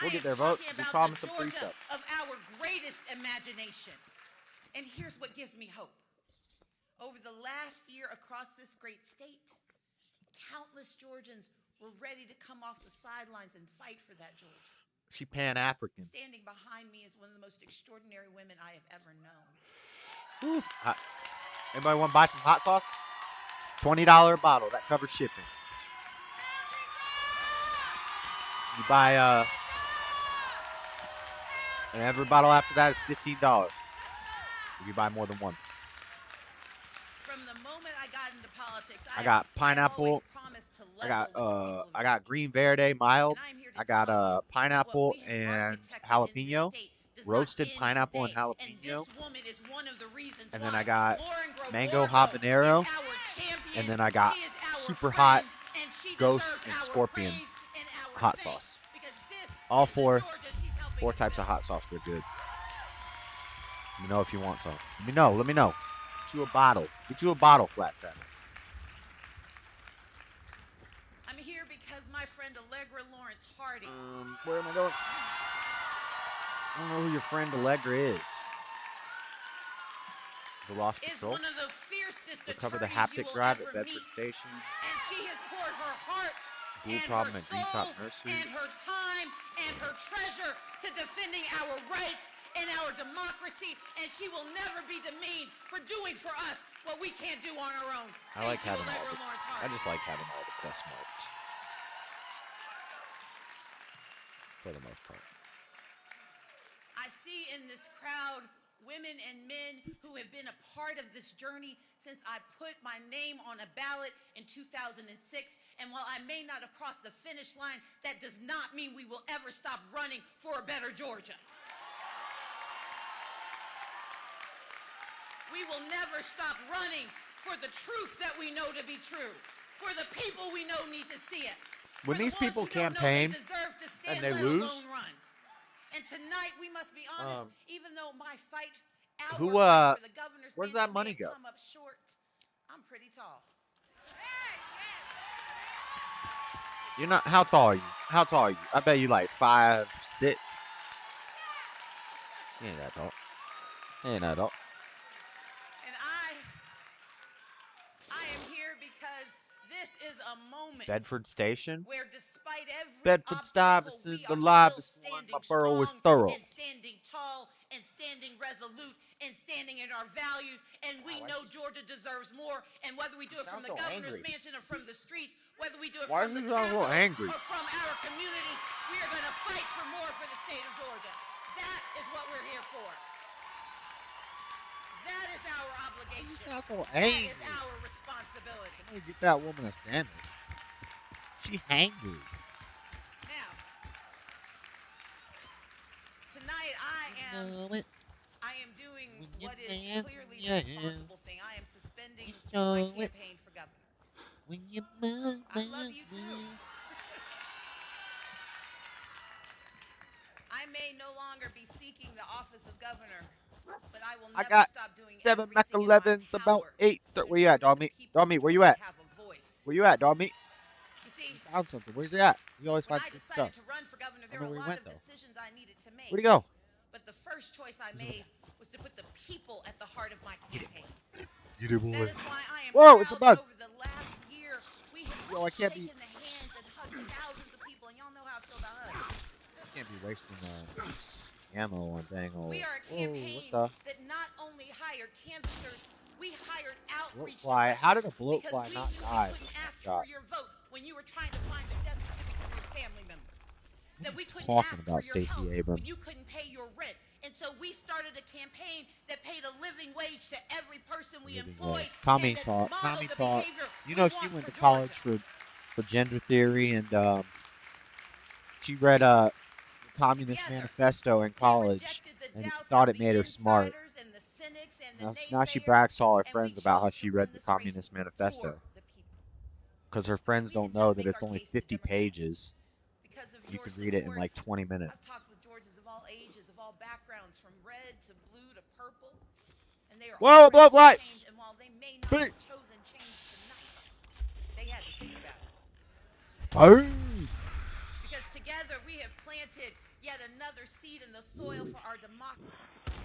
We'll get their vote because we promised some free Georgia stuff. Of our greatest imagination. And here's what gives me hope. Over the last year across this great state, countless Georgians were ready to come off the sidelines and fight for that Georgia. She Pan-African. Standing behind me is one of the most extraordinary women I have ever known. Anybody want to buy some hot sauce? $20 a bottle. That covers shipping. You buy and every bottle after that is $15. If you buy more than one. From the moment I got into politics, I got pineapple. I got green verde mild. I got pineapple and jalapeno, roasted pineapple and jalapeno. And then I got mango habanero. And then I got super hot ghost and scorpion hot sauce. All four types of hot sauce. They're good. Let me know if you want some. Let me know. Get you a bottle. Get you a bottle, Flat Satin. I'm here because my friend Allegra Lawrence Hardy. Where am I going? I don't know who your friend Allegra is. The Lost Patrol. Is one of the fiercest they cover the haptic drive at Bedford Station. And she has poured her heart Blue Problem at Green Top Nursery. And her time and her treasure to defending our rights and our democracy, and she will never be demeaned for doing for us what we can't do on our own. I just like having all the press marked. For the most part. I see in this crowd women and men who have been a part of this journey since I put my name on a ballot in 2006. And while I may not have crossed the finish line, that does not mean we will ever stop running for a better Georgia. We will never stop running for the truth that we know to be true, for the people we know need to see us. When these people campaign and they lose, and tonight we must be honest, even though my fight for the governor's where's that money go? Come up short, I'm pretty tall. You're not. How tall are you? How tall are you? I bet you like 5'6". You ain't that tall. You ain't that tall. And I am here because this is a moment. Bedford Station. Where despite every Bedford Stuyvesant, the livest one. My borough is thorough. And standing tall and standing resolute and standing in our values. And we know Georgia deserves more. And whether we do it from the governor's mansion or from the streets, whether we do it from the Capitol or from our communities, we are going to fight for more for the state of Georgia. That is what we're here for. That is our obligation. That is our responsibility. Let me get that woman a sandwich. She hangry. Now, tonight I am doing what is clearly the responsible thing. I am suspending my campaign for governor. When you move, I love you too. I may no longer be seeking the office of governor, but I will never stop doing 7 Mac 11s, about 8. Where you at, dog meat? Dog meat, where you at? Where you at, dog meat? You see, found something. Where's he at? You always find good stuff. To run for governor, there were a lot of decisions I needed to make. Where'd he go? But the first choice I made was to put the people at the heart of my campaign. Get it, boy. That is why I am Whoa, it's a bug. Over the last year, we have Yo, I can't be. shaken the hands and hugged thousands of people, and y'all know how I feel about hugs. Can't be wasting ammo on dang old. We are a campaign that not only hired canvassers, we hired outreach. Bloatfly. How did a bloatfly not die? Ask for your vote when you were trying to find a death certificate for your family members. That we couldn't Talking ask about for your Stacey help Abrams. when you couldn't pay your rent. And so we started a campaign that paid a living wage to every person we employed. Tommy thought. You know, she went to college for gender theory, and she read the Communist Manifesto in college, and thought it made her smart. Now she brags to all her friends about how she read the Communist Manifesto, because her friends don't know that it's only 50 pages. You can read it in like 20 minutes. I've talked with Georgians of all ages, of all backgrounds, from red to blue to purple, and they are whoa, bloatfly! And while they may not have chosen change tonight, they had to think about it. Because together we have planted yet another seed in the soil for our democracy.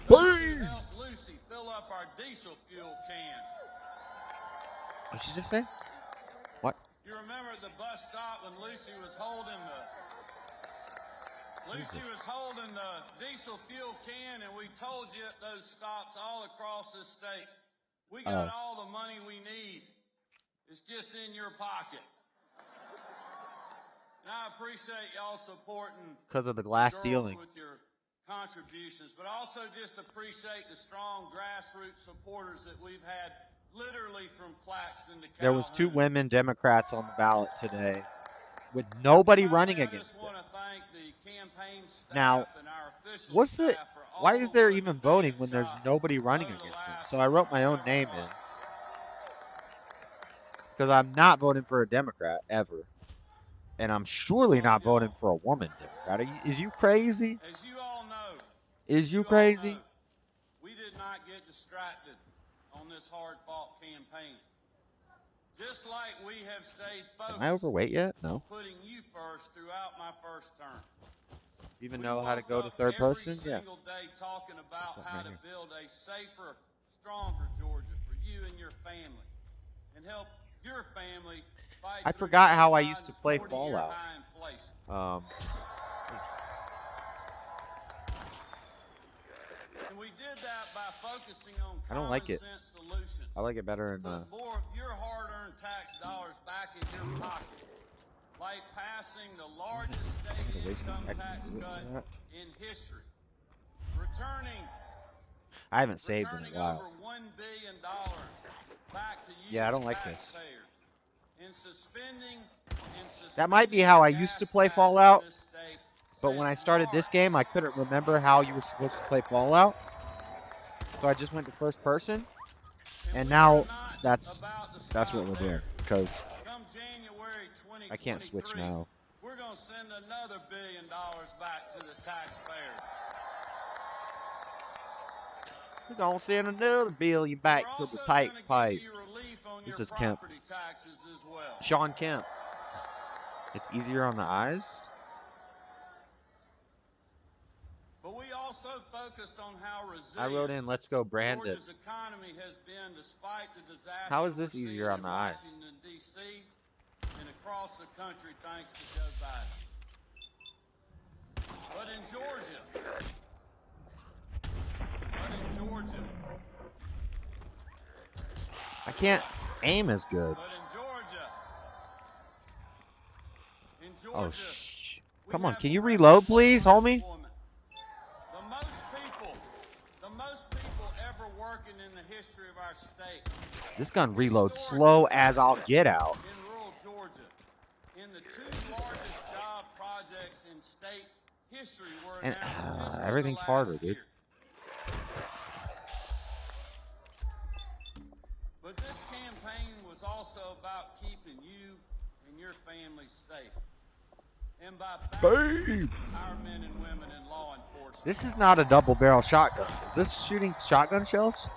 Help Lucy fill up our diesel fuel can. What did she just say? What? You remember at the bus stop when Lucy was holding the diesel fuel can, and we told you at those stops all across this state, we got all the money we need. It's just in your pocket. And I appreciate y'all supporting Because of the glass girls ceiling. with your contributions, but also just appreciate the strong grassroots supporters that we've had literally from Claxton to Calhoun. There was 2 women Democrats on the ballot today with nobody running against them. Now, what's the, why is there even voting when there's nobody running against them? So I wrote my own name in. Because I'm not voting for a Democrat ever. And I'm surely not voting for a woman Democrat. Is you crazy? As you all know, Is you crazy? we did not get distracted on this hard-fought campaign. Just like we have stayed focused Am I overweight yet? No. on putting you first throughout my first term. Even know how to go to third person? Yeah. Every single day talking about how to build a safer, stronger Georgia for you and your family, and help your family fight. I forgot how I used to play Fallout. And we did that by focusing on I don't like it. common sense solutions. I like it better in Put more of your hard-earned tax dollars back in your pocket, like passing the largest state income tax cut in history, returning. I haven't saved in a while. Over $1 billion back to you, Yeah, I don't like this. taxpayers, and suspending That might be how I used to play Fallout. But when I started this game, I couldn't remember how you were supposed to play Fallout. So I just went to first person. And now that's what we're doing. Because I can't switch now. we're going to send another $1 billion back to the taxpayers. We're going to send another $1 billion back to the tight pipe. This is Kemp. Taxes as well. Sean Kemp. It's easier on the eyes. But we also focused on how resilient I wrote in, let's go Brandon. Georgia's economy has been despite the disaster. How is this we're easier seeing on in the eyes? Washington, D.C. and across the country thanks to Joe Biden. But in Georgia, I can't aim as good. Oh, shh. Come on, can you reload, please, homie? the most people ever working in the history of our state. This gun reloads slow as I'll get out. In rural Georgia, in the 2 largest job projects in state history were And announced just everything's last harder, dude. year. But this campaign was also about keeping you and your family safe. And by backing our men and women in law enforcement. This is not a double barrel shotgun. Is this shooting shotgun shells?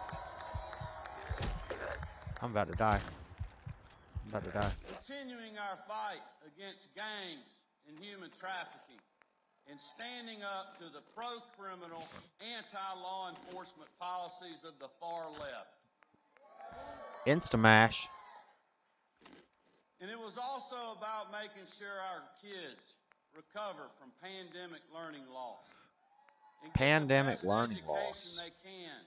I'm about to die. I'm about to die. Continuing our fight against gangs and human trafficking, and standing up to the pro-criminal, anti-law enforcement policies of the far left. Instamash. And it was also about making sure our kids recover from pandemic learning loss. And get Pandemic the best learning education loss. they can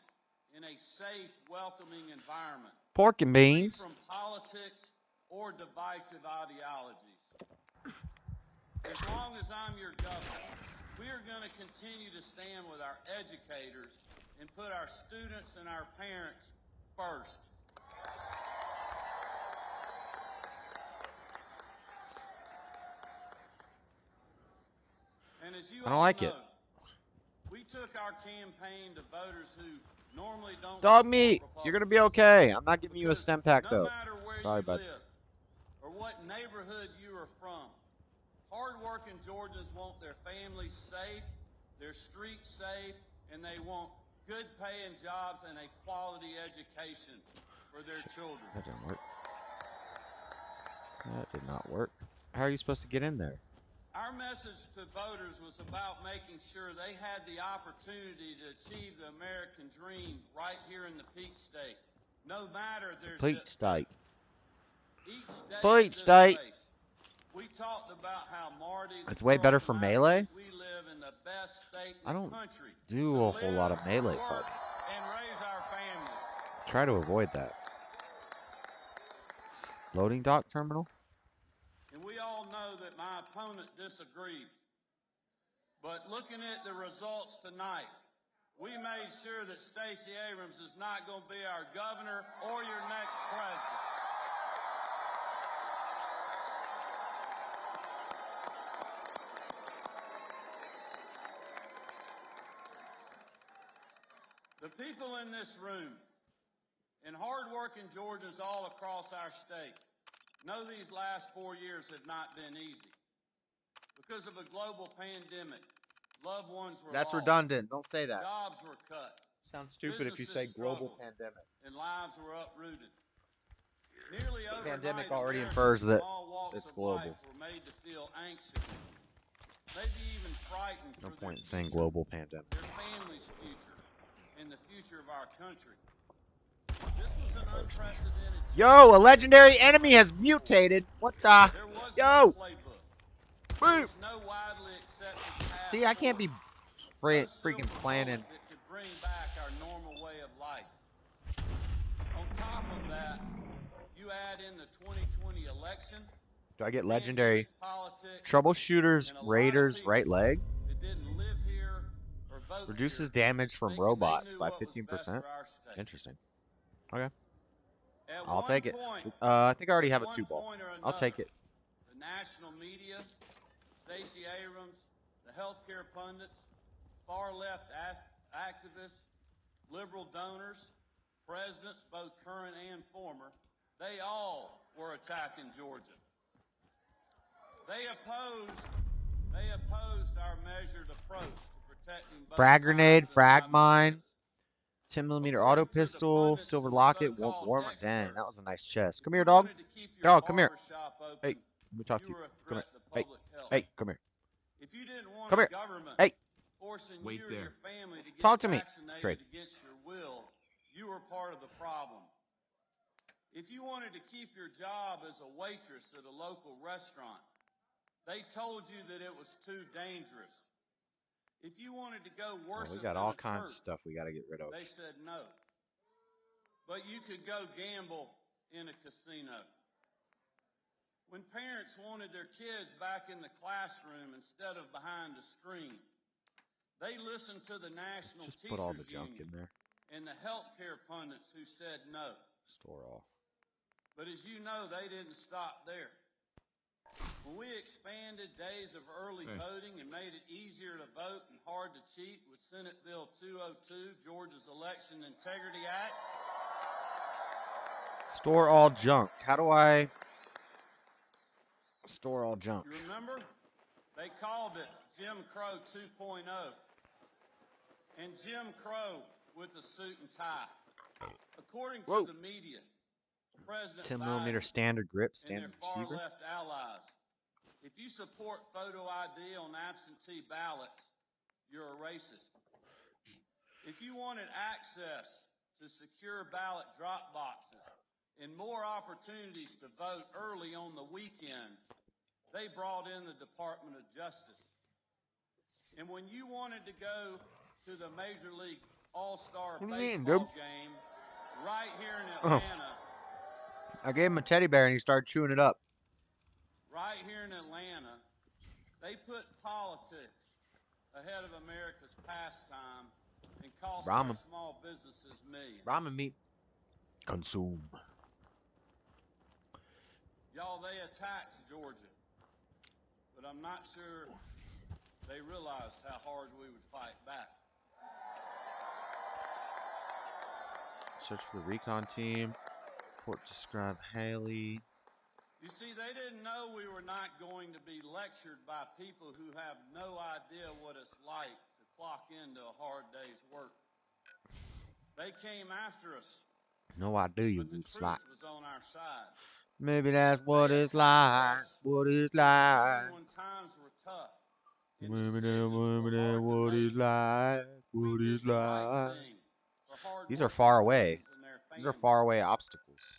in a safe, welcoming environment. Pork and Free beans. from politics or divisive ideologies. As long as I'm your governor, we are going to continue to stand with our educators and put our students and our parents first. And as you I don't all like know, it. we took our campaign to voters who normally don't Dog support meat. You're going to be okay. I'm not giving you a stem pack, no though. matter where Sorry, you bud. live or what neighborhood you are from, hardworking Georgians want their families safe, their streets safe, and they want good paying jobs and a quality education for their children. That didn't work. That did not work. How are you supposed to get in there? Our message to voters was about making sure they had the opportunity to achieve the American dream right here in the Peach State. No matter their Peach State. Each day Peach of this State. race, we talked about how Marty, It's way better for I Melee. think we live in the best state in I don't the country do to a whole lot of Melee live, work, fighting. and raise our families. Try to avoid that. Loading dock terminal. And we all know that my opponent disagreed. But looking at the results tonight, we made sure that Stacey Abrams is not going to be our governor or your next president. The people in this room and hardworking Georgians all across our state know these last 4 years have not been easy. Because of a global pandemic, loved ones were That's lost, redundant. Don't say that. jobs were cut, Sounds stupid if you say businesses global struggled, pandemic. and lives were uprooted. Nearly Pandemic overnight, already Americans infers from that all walks it's of global. life were made to feel anxious, maybe even frightened No for point in their saying future, global pandemic. their family's future, and the future of our country. This was an unprecedented Yo, a legendary enemy has mutated. What the? There was Yo. no playbook. Boom. There's no widely accepted path See, I can't be forward. freaking planning. That could bring back our normal way of life. On top of that, you add in the 2020 election. Do I get legendary Politics, troubleshooters, and a lot of raiders, people right leg? that didn't live here or vote Reduces here, damage from thinking robots they knew by what was best 15%. for our state. Interesting. Okay. At I'll one take it. point- I think I already at have a one 2-ball. point or I'll take another, it. The national media, Stacey Abrams, the healthcare pundits, far-left activists, liberal donors, presidents, both current and former, they all were attacking Georgia. They opposed our measured approach to protecting both Frag grenade, lives and frag mine, livelihoods. 10mm auto pistol, pundits silver and locket, so-called warm. experts, Dang, that was a nice chest. if Come you here, dog. wanted to keep your Dog, come here. barbershop open, Hey, let me talk to you you. were a Come here. threat to Hey, public health. hey, come here. If you didn't want Come a here. government Hey. forcing Wait you or there. your family to get Talk to me. vaccinated Trade. against your will, you were part of the problem. If you wanted to keep your job as a waitress at a local restaurant, they told you that it was too dangerous. If you wanted to go Oh, worship we got in all a kinds of church, stuff we got to get rid of. they said no. But you could go gamble in a casino. When parents wanted their kids back in the classroom instead of behind a screen, they listened to the National Just Teachers put all the junk Union in there. and the healthcare pundits who said no. Store all. But as you know, they didn't stop there. When we expanded days of early voting and made it easier to vote and hard to cheat with Senate Bill 202, Georgia's Election Integrity Act, Store all junk. How do I store all junk? you remember? They called it Jim Crow 2.0. And Jim Crow with a suit and tie. According to the media, President 10mm Biden standard grip, and standard their receiver. far-left allies, if you support photo ID on absentee ballots, you're a racist. If you wanted access to secure ballot drop boxes and more opportunities to vote early on the weekend, they brought in the Department of Justice. And when you wanted to go to the Major League All-Star What do you mean, baseball dude? game right here in Oh. Atlanta, I gave him a teddy bear and he started chewing it up. right here in Atlanta, they put politics ahead of America's pastime and cost our Ramen. small businesses millions. Ramen meat. Consume. Y'all, they attacked Georgia, but I'm not sure they realized how hard we would fight back. Search for the recon team. Report describe Haley. You see, they didn't know we were not going to be lectured by people who have no idea what it's like to clock into a hard day's work. They came after us, No idea but the who's truth like. was on our side. Maybe that's what it's like. What it's like. Even when times were tough. And Maybe decisions were hard to what make. it's like. We What did it's the right like. thing for hard These are working far away. veterans and their These are families. far away obstacles.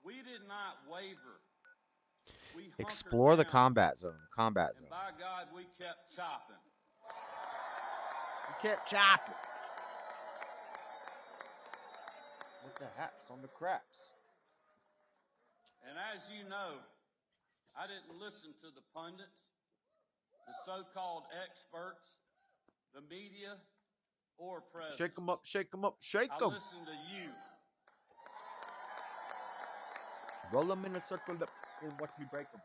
We did not waver. We hunkered Explore the down, combat zone. Combat and zone. by God, we kept chopping. You kept chopping. What's the haps on the craps? And as you know, I didn't listen to the pundits, the so-called experts, the media, or presidents. Shake them up, shake them up, shake I them. listened to you. Roll them in a circle and watch me break them.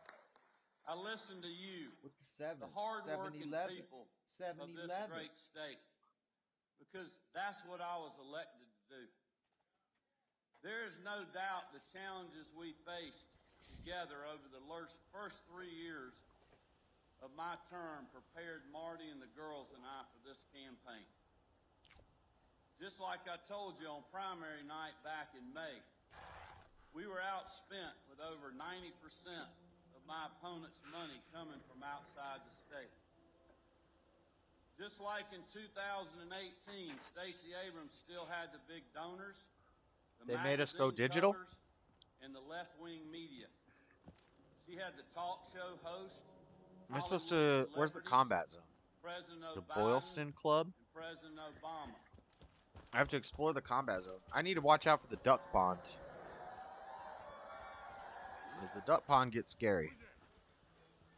I listened to you, With the seven, the hard-working 7-11, people of 7-11. this great state, because that's what I was elected to do. There is no doubt the challenges we faced together over the first 3 years of my term prepared Marty and the girls and I for this campaign. Just like I told you on primary night back in May, we were outspent with over 90% of my opponent's money coming from outside the state. Just like in 2018, Stacey Abrams still had the big donors, the They made us go magazine digital? covers, and the left-wing media. She had the talk show host. Am I supposed to... Where's the combat zone? President The Biden, Boylston Club? and President Obama. I have to explore the combat zone. I need to watch out for the duck pond. Because the duck pond gets scary.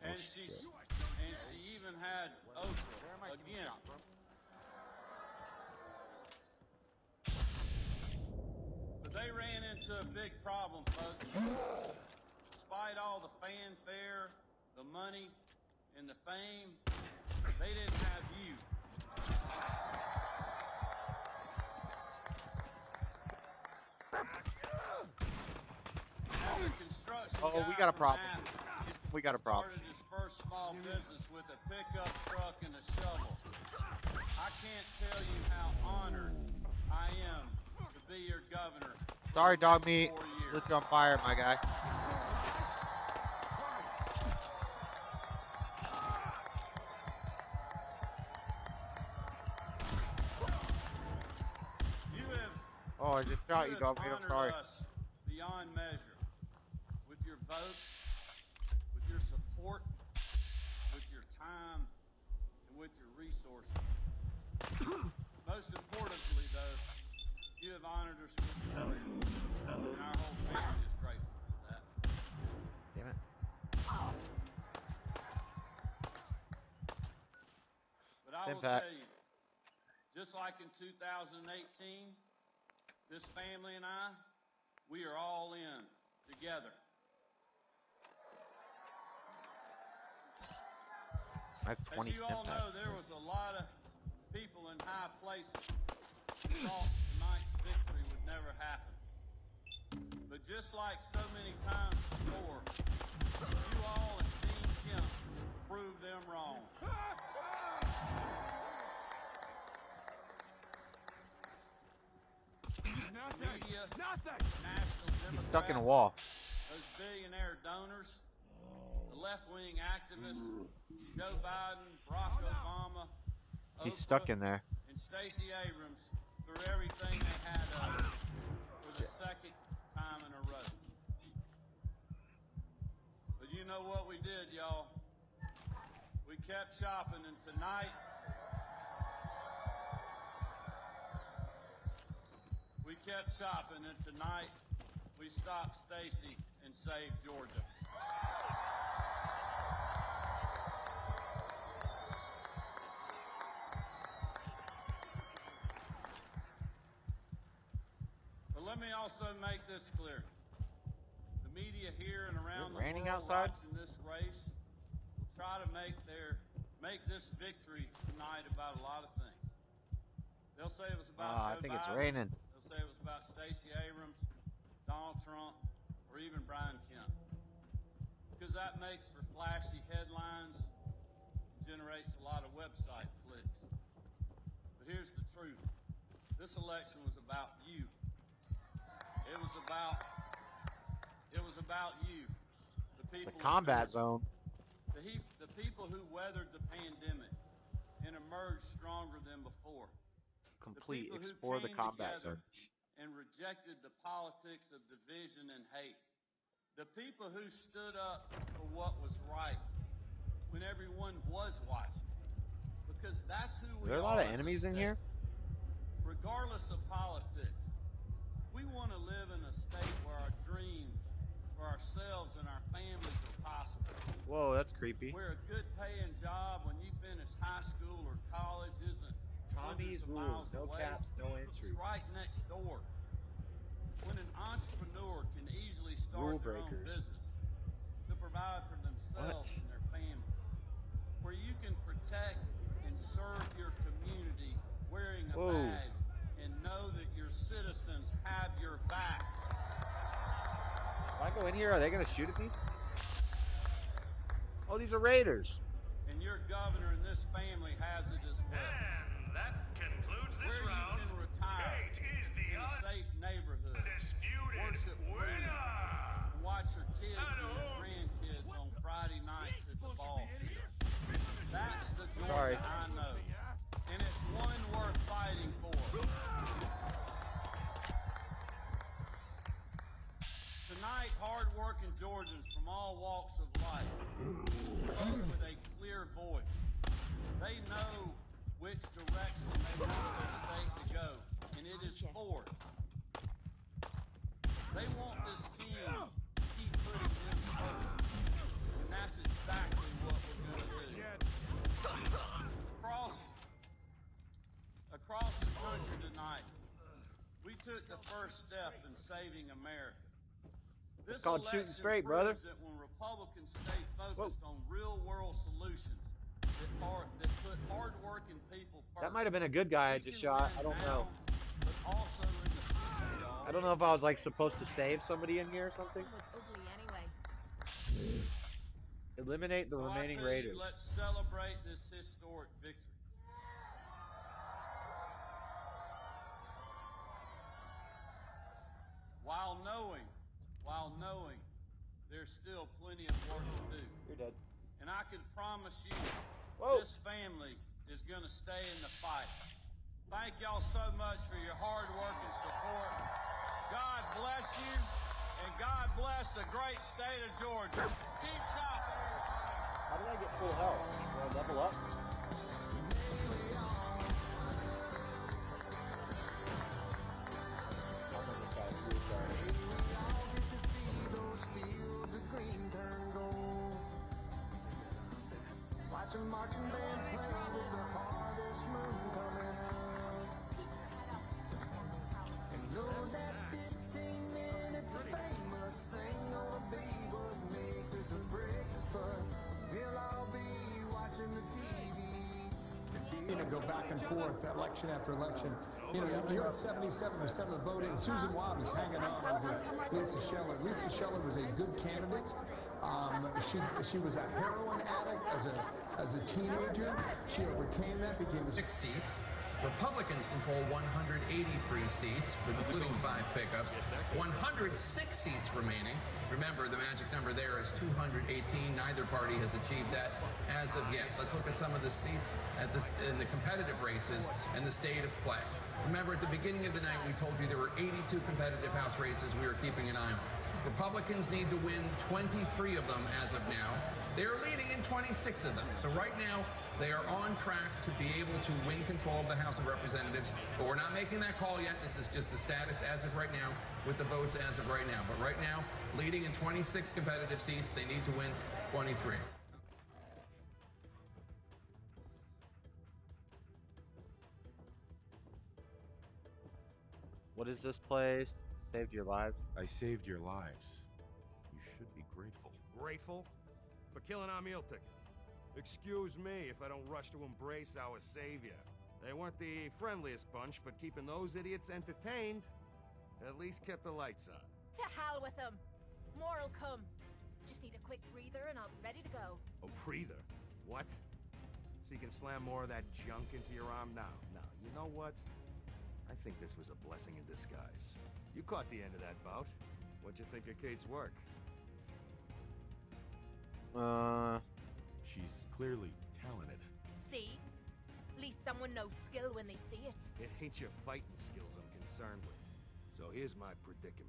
And she even had Oprah again. But they ran into a big problem, folks. Despite all the fanfare, the money, and the fame, they didn't have you. Oh, we got a problem. We got a problem. Started his first small business with a pickup truck and a shovel. I can't tell you how honored I am to be your governor. Sorry, dog meat. Just lit you on fire, my guy. Oh, I just shot you, dog meat. I'm sorry. Us beyond measure with your vote, with your support, with your time, and with your resources. Most importantly, though, you have honored us with your prayers, and our whole family is grateful for that. Damn it. But I will tell you, just like in 2018, this family and I, we are all in together. I have 20 As you all know, there was a lot of people in high places who thought tonight's victory would never happen. But just like so many times before, you all and Team Kemp proved them wrong. Media, He's stuck in a wall. those billionaire donors, the left-wing activists, Joe Biden, Barack Obama, He's Oprah, stuck in there. and Stacey Abrams threw everything they had of it for the second time in a row. But you know what we did, y'all? We kept shopping, and tonight, we stopped Stacey and saved Georgia. But let me also make this clear. The media here and around the raining world outside? watching this race will try to make this victory tonight about a lot of things. They'll say it was about I Joe think it's Biden. raining. They'll say it was about Stacey Abrams, Donald Trump, or even Brian Kemp. Because that makes for flashy headlines, generates a lot of website clicks. But here's the truth. This election was about you. It was about you, the people. The combat zone. The people who weathered the pandemic and emerged stronger than before. Complete. The people Explore who the came combat together zone. and rejected the politics of division and hate. The people who stood up for what was right when everyone was watching. Because that's who we are. Are there a lot of as enemies in state. here? Regardless of politics, we want to live in a state where our dreams for ourselves and our families are possible. Whoa, that's creepy. Where a good paying job when you finish high school or college isn't Tommy's hundreds of rules. miles No away. caps, no entry. It's right next door. When an entrepreneur can easily Rule start their own breakers. business to provide for themselves and their families. Where you can protect and serve your community wearing a Whoa. badge and know that your citizens have your back. If I go in here, are they going to shoot at me? Oh, these are raiders. And your governor and this family has it as well. And that concludes this Where round. you can retire Fate is the in a safe neighborhood, undisputed worship winner. and watch your kids and your grandkids on Friday nights at the ball field. That's the Georgia I know, and it's one worth fighting for. Tonight, hard-working Georgians from all walks of life spoke with a clear voice. They know which direction they want their state to go, and it is forward. They want this team to keep putting them first, and that's exactly what we're going to do. Across the country tonight, we took the first step in saving America. It's called shooting straight, brother. That when Republicans stay focused on real-world solutions that put hard-working people first, That might have been a good guy I just shot. I don't know. but also in the future, y'all. I don't know if I was like supposed to save somebody in here or something. Eliminate the So I remaining tell you, raiders. let's celebrate this historic victory. While knowing there's still plenty of work to do. You're dead. And I can promise you, this family is going to stay in the fight. Thank y'all so much for your hard work and support. God bless you, and God bless the great state of Georgia. Keep chopping. How did I get full health? Do I level up? I'll bring this guy through, sorry. Watch a marching band play with the harvest moon coming up. And know that 15 minutes of fame must ain't gonna be what makes us or breaks us, but we'll all be watching the TV. Go back and forth, election after election. You're at 77% of the voting. Susan Watt is hanging on over Lisa Scheller. Lisa Scheller was a good candidate. She was a heroin addict as a teenager. She overcame that, became a 6 seats. Republicans control 183 seats, including 5 pickups. 106 seats remaining. Remember, the magic number there is 218. Neither party has achieved that as of yet. Let's look at some of the seats in the competitive races and the state of play. Remember, at the beginning of the night, we told you there were 82 competitive House races we were keeping an eye on. Republicans need to win 23 of them as of now. They're leading in 26 of them. So right now, they are on track to be able to win control of the House of Representatives. But we're not making that call yet. This is just the status as of right now with the votes as of right now. But right now, leading in 26 competitive seats, they need to win 23. What is this place? Saved your lives? I saved your lives. You should be grateful. Grateful? For killing our meal ticket. Excuse me if I don't rush to embrace our savior. They weren't the friendliest bunch, but keeping those idiots entertained at least kept the lights on. To hell with them. More'll come. Just need a quick breather and I'll be ready to go. A breather? What? So you can slam more of that junk into your arm now? No, you know what? I think this was a blessing in disguise. You caught the end of that bout. What'd you think of Kate's work? She's clearly talented. See? At least someone knows skill when they see it. It ain't your fighting skills I'm concerned with. So here's my predicament.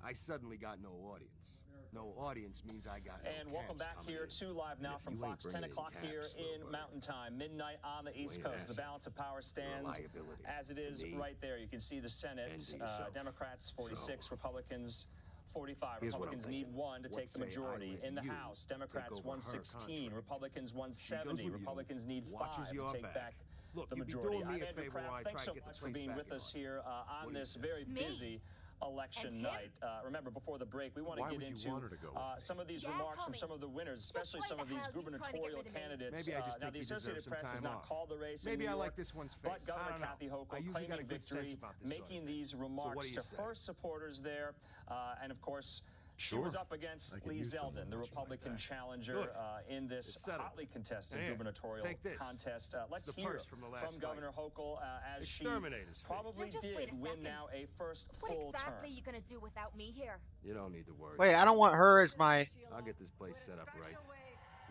I suddenly got no audience. No audience means I got no And welcome calves back coming here in. to Live Now And if from you ain't Fox, 10 bringing in o'clock here calves, in Snowbird, Mountain Time, midnight on the East ain't Coast. The asset. balance of power You're a stands liability as it to is me right there. You can see the Senate, and to yourself. Democrats 46, So, Republicans 45. here's what I'm Republicans need thinking. one to What take the say I majority. let In the you House, take Democrats over her 116, contract? Republicans She goes 170. with you, Republicans need watches 5 your to take back. back Look, the you'd be majority. doing me I'm a Andrew favor while I Kraft. try Thanks to so get the much for place being back with in us order. here What on do you this say? very Me? busy election And him? night. Remember, before the break, we want to Why get would you into want her to go with me? some of these Yeah, remarks from Tommy. some of the winners, especially why some the of these hell you trying to get gubernatorial rid of me? candidates. Maybe I just Now, think the you deserve Associated some Press has time not off. called the race in Maybe New I York, like this one's but face. I Governor don't know. Kathy Hochul I usually claiming got a good sense victory, about this sort of making thing. these So what remarks do you to say? her supporters there, and of course. She Sure. was up against I could Lee use someone Zeldin, the watching like Republican that. challenger Good. in this It's settled. hotly contested Here, gubernatorial take this. contest. Let's It's the hear purse from the last from fight. Governor Hochul as she Exterminator's face. probably Now just did wait a win second. now a first What full exactly term. are you gonna do without me here? You don't need to worry. Wait, I don't want her as my. I'll get this place set up right.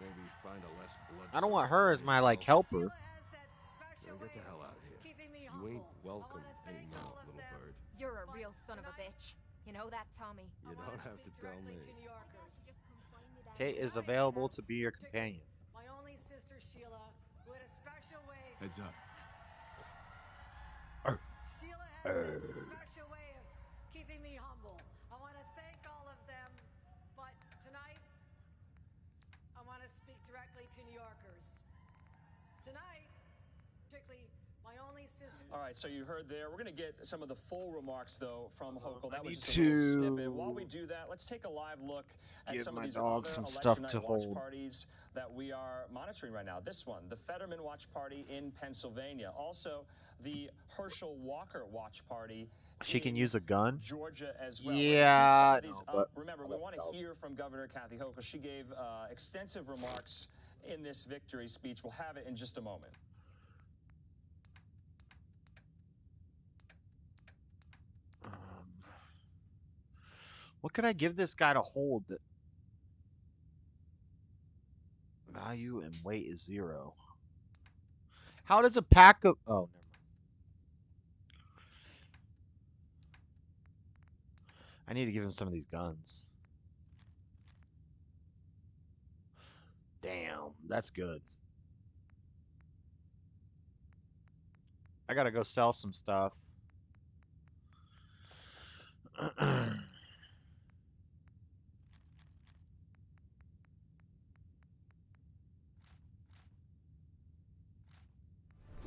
Maybe find a less blood. I don't want her as my like helper. Then get the hell out of here. You ain't welcome anymore, little bird. You're a real son of a bitch. You know that, Tommy? You don't have to tell me. Kate is available to be your companion. My only sister Sheila, who had a special way. Heads up. Sheila has a special way of keeping me humble. I want to thank all of them, but tonight I want to speak directly to New Yorkers. Tonight, particularly my only sister. All right, so you heard there. We're going to get some of the full remarks, though, from Hochul. That was need just a little to snippet. While we do that, let's take a live look at give some my of these dog other some election stuff night to watch hold. parties that we are monitoring right now. This one, the Fetterman Watch Party in Pennsylvania. Also, the Herschel Walker Watch Party. She can in use a gun? Georgia as well. Yeah, We're gonna keep some of these no, up. but Remember, I we love want to dogs. hear from Governor Kathy Hochul. She gave extensive remarks in this victory speech. We'll have it in just a moment. What could I give this guy to hold that value and weight is 0? How does a pack of never mind. I need to give him some of these guns. Damn, that's good. I gotta go sell some stuff.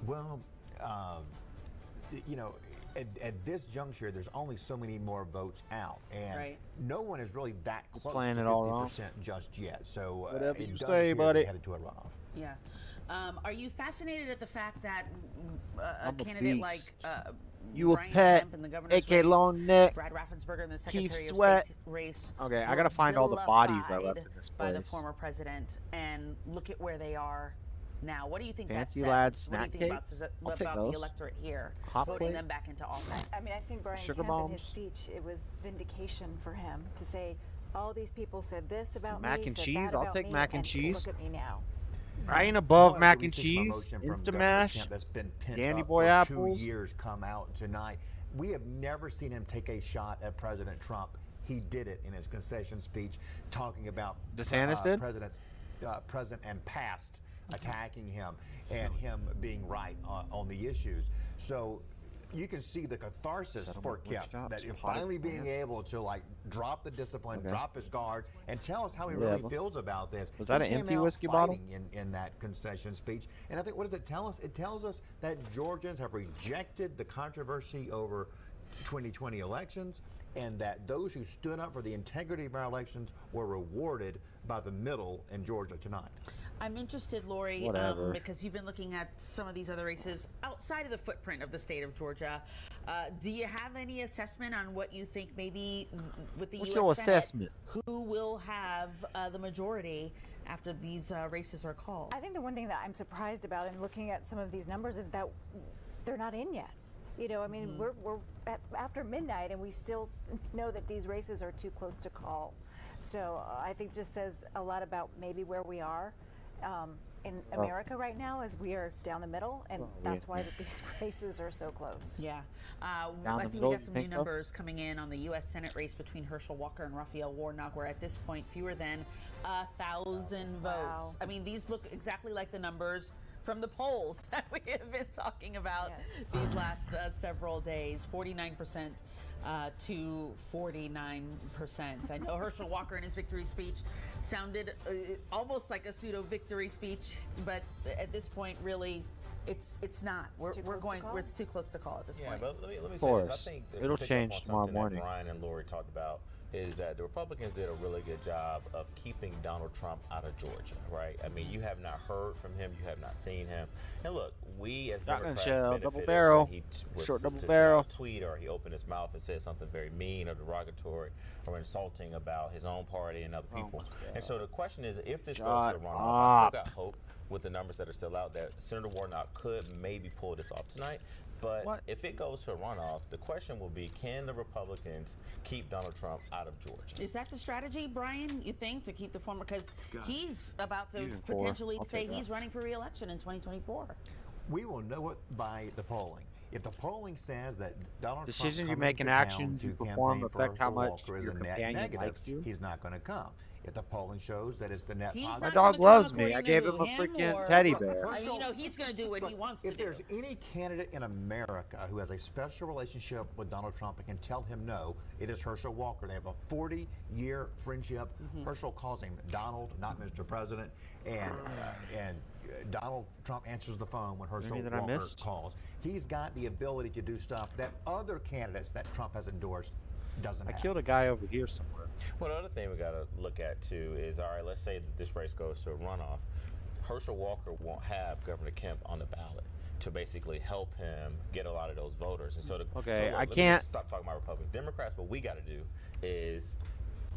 Well, you know, at this juncture, there's only so many more votes out, and no one is really that close Playing to it all wrong. 50% just yet. So Whatever it you does say, appear buddy. they're headed to a runoff. Yeah. Are you fascinated at the fact that a I'm a candidate like beast. You a Brian pet, Kemp in the governor's AK race, Lone Neck, Brad Raffensperger in the Keith Secretary of Sweat. State's race? Okay, I were gotta find all the bodies I left vilified in this by the place. former president, and look at where they are now. What do you think Fancy that says? Lads What do you snack think about, cakes? about I'll take the those. electorate here, Hot voting plate? them back into office? I mean, I think Brian Sugar Kemp in bombs? his speech, it was vindication for him to say, all these people said this about Mac me, and said cheese? that I'll about take me, mac and cheese. Look at me now. I ain't above Well, mac the and recent cheese, promotion from Governor Instamash, Kemp that's been pent Dandy up Boy for apples. 2 years come out tonight. We have never seen him take a shot at President Trump. He did it in his concession speech, talking about DeSantis did? President and past attacking him and him being right on the issues. So you can see the catharsis for Settlement Kemp, workshops, that potted finally being plants. able to like drop the discipline, Okay. drop his guard, and tell us how he Whatever. really feels about this. Was that He an came empty out whiskey bottle? fighting in that concession speech. And I think, what does it tell us? It tells us that Georgians have rejected the controversy over 2020 elections, and that those who stood up for the integrity of our elections were rewarded by the middle in Georgia tonight. I'm interested, Lori, Whatever. because you've been looking at some of these other races outside of the footprint of the state of Georgia. Do you have any assessment on what you think maybe with the What's U.S. your Senate, assessment? who will have the majority after these races are called? I think the one thing that I'm surprised about in looking at some of these numbers is that they're not in yet. You know, I mean, we're after midnight and we still know that these races are too close to call. So I think just says a lot about maybe where we are in America right now, as we are down the middle, and that's why these races are so close. Yeah. I think we middle, got you some think new so? numbers coming in on the U.S. Senate race between Herschel Walker and Raphael Warnock, where at this point fewer than 1,000 votes. I mean, these look exactly like the numbers from the polls that we have been talking about these last several days. 49% to 49%. I know Herschel Walker in his victory speech sounded almost like a pseudo victory speech, but at this point, really, it's not. It's too close to call at this point. But let me say this. I think it'll pick up change on tomorrow something that morning. Brian and Lori talked about is that the Republicans did a really good job of keeping Donald Trump out of Georgia, right? I mean, you have not heard from him, you have not seen him. And look, we as Shotgun Democrats shell, benefited double barrel, when he was short double to barrel. send a tweet or he opened his mouth and said something very mean or derogatory or insulting about his own party and other people. And so the question is, if this goes to a runoff, I still got hope with the numbers that are still out there. Senator Warnock could maybe pull this off tonight. But if it goes to a runoff, the question will be, can the Republicans keep Donald Trump out of Georgia? Is that the strategy, Brian, you think, to keep the former? Because he's about to Fusion four. potentially I'll say take that. he's running for re-election in 2024. We will know it by the polling. If the polling says that Donald Decisions Trump you coming make to and town actions you to perform campaign for affect how Herschel much Walker is your a net companion negative, likes you. he's not going to come. If the polling shows that it's the net positive, My dog loves me. I gave him a freaking teddy bear. I mean, you know, he's going to do what he wants to if do. there's any candidate in America who has a special relationship with Donald Trump and can tell him no, it is Herschel Walker. They have a 40-year friendship. Herschel calls him Donald, not Mr. President, and Donald Trump answers the phone when Herschel Anything that I Walker missed? calls. He's got the ability to do stuff that other candidates that Trump has endorsed doesn't I have. killed a guy over here somewhere. Well, the other thing we got to look at, too, is, all right, let's say that this race goes to a runoff. Herschel Walker won't have Governor Kemp on the ballot to basically help him get a lot of those voters. And so, Okay, I let me can't- stop talking about Republicans. Democrats, what we got to do is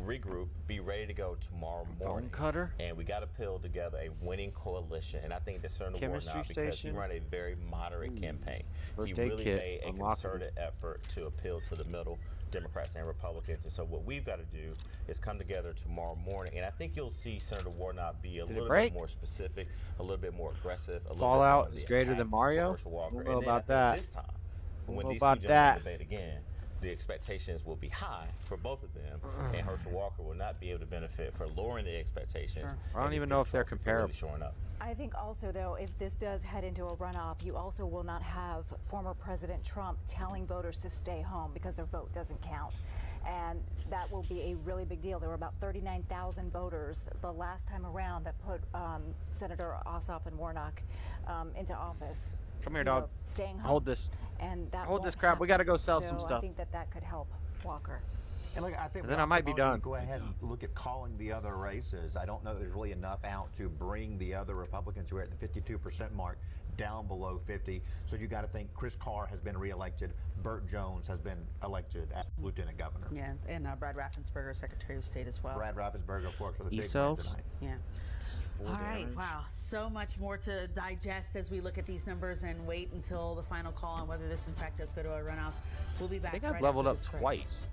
regroup, be ready to go tomorrow morning. cutter. And we got to pull together a winning coalition. And I think that Senator Chemistry Warnock, because he station. ran a very moderate campaign, First he aid really kit, made a unlockable. concerted effort to appeal to the middle, Democrats and Republicans. And so what we've got to do is come together tomorrow morning. And I think you'll see Senator Warnock be a Did it little break? bit more specific, a little bit more aggressive, a little Fallout bit more is on the greater attack than for Mario? Herschel Walker. Don't know And then about I think that. this time, Don't when know DC about jumps in that. debate again, the expectations will be high for both of them, and Herschel Walker will not be able to benefit for lowering the expectations. I don't and even just know get if they're trophy for really comparable. showing up. I think also, though, if this does head into a runoff, you also will not have former President Trump telling voters to stay home because their vote doesn't count. And that will be a really big deal. There were about 39,000 voters the last time around that put Senator Ossoff and Warnock into office. Come here, you know, dog. staying home. Hold this. And that Hold this won't crap. We got to go happen. sell So some I stuff. think that could help Walker. And look, I think And then I might be done. Go ahead and look at calling the other races. I don't know that there's really enough out to bring the other Republicans who are at the 52% mark down below 50. So you got to think Chris Carr has been reelected. Burt Jones has been elected as lieutenant governor. Yeah, and Brad Raffensperger, Secretary of State as well. Brad Raffensperger, of course, for the big win E-cells? tonight. Yeah. All right, wow, so much more to digest as we look at these numbers and wait until the final call on whether this in fact does go to a runoff. We'll be back. I think I've right leveled after up this break. twice.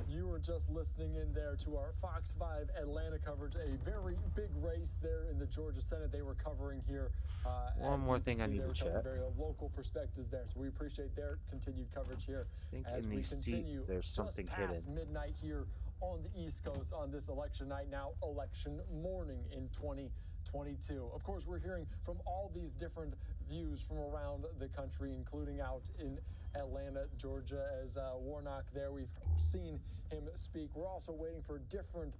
You were just listening in there to our Fox 5 Atlanta coverage, a very big race there in the Georgia Senate they were covering here. One as more you thing can I see, need they to were covering check. very local perspectives there, so we appreciate their continued coverage here. I think as in we these continue seats there's something just past hidden. midnight here on the East Coast on this election night, now election morning in 2022. Of course, we're hearing from all these different views from around the country, including out in Atlanta, Georgia, as Warnock there. We've seen him speak. We're also waiting for different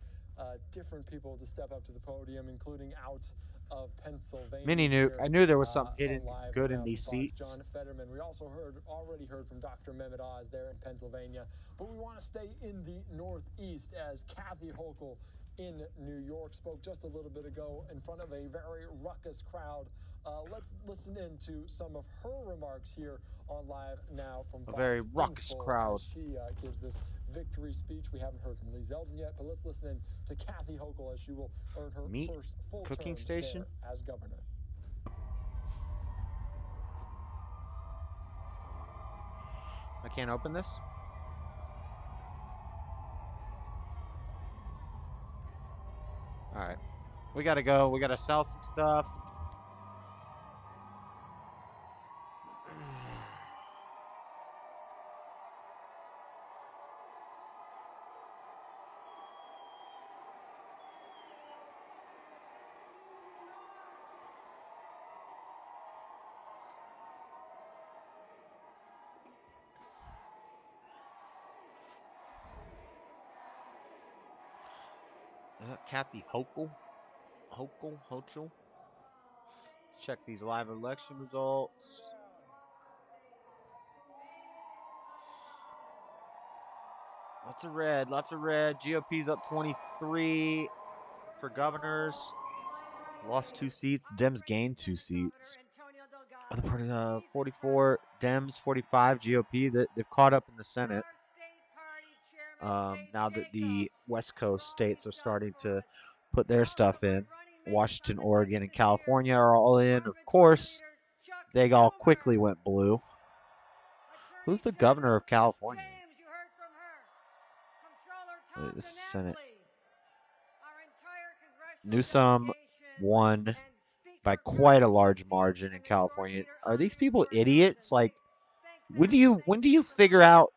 people to step up to the podium, including out of Pennsylvania. Mini nuke. here, I knew there was something on hidden live good now in these from Fox, seats. John Fetterman. We also already heard from Dr. Mehmet Oz there in Pennsylvania. But we want to stay in the Northeast as Kathy Hochul in New York spoke just a little bit ago in front of a very ruckus crowd. Let's listen in to some of her remarks here on Live Now from Fox very ruckus Info crowd. as she gives this victory speech. We haven't heard from Lee Zeldin yet, but let's listen in to Kathy Hochul as she will earn her Meat first full cooking term station? there as governor. I can't open this? All right. We got to go. We got to sell some stuff. Is that Kathy Hochul? Hochul? Let's check these live election results. Lots of red, lots of red. GOP's up 23 for governors. Lost 2 seats. Dems gained 2 seats. Other party, 44 Dems, 45 GOP. They've caught up in the Senate. Now that the West Coast states are starting to put their stuff in. Washington, Oregon, and California are all in. Of course, they all quickly went blue. Who's the governor of California? Wait, this is Senate. Newsom won by quite a large margin in California. Are these people idiots? Like, when do you figure out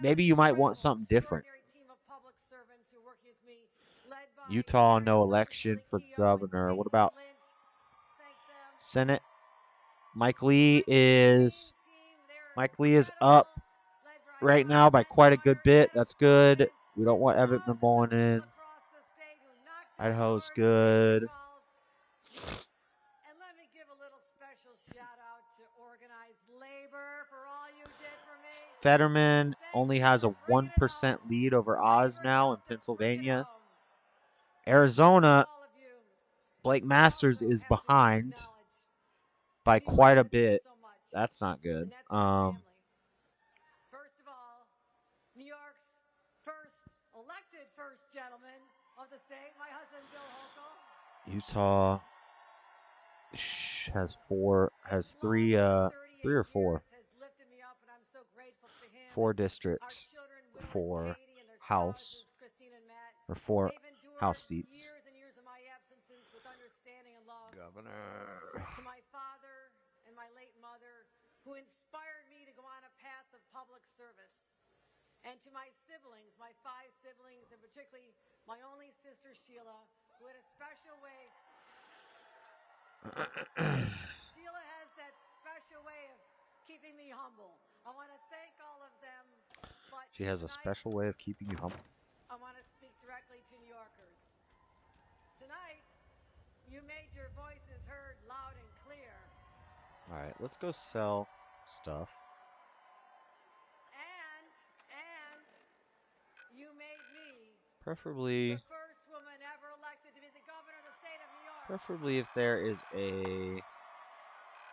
maybe you might want something different? Utah, no election for governor. What about Senate? Mike Lee is up right now by quite a good bit. That's good. We don't want Evan McMullen in. Idaho's good. Fetterman only has a 1% lead over Oz now in Pennsylvania. Arizona, Blake Masters is behind by quite a bit. That's not good. First of all, New York's elected first gentleman of the state, my husband Bill Hochul. Utah has three or four. Four districts for House, or 4 House seats. Governor. To my father and my late mother, who inspired me to go on a path of public service. And to my siblings, my 5 siblings, and particularly my only sister Sheila, who had a special way. Sheila has that special way of keeping me humble. I want to thank all of them. But She has a special way of keeping you humble. I want to speak directly to New Yorkers. Tonight, you made your voices heard loud and clear. All right, let's go sell stuff. And you made me Preferably the first woman ever elected to be the governor of the state of New York. Preferably if there is a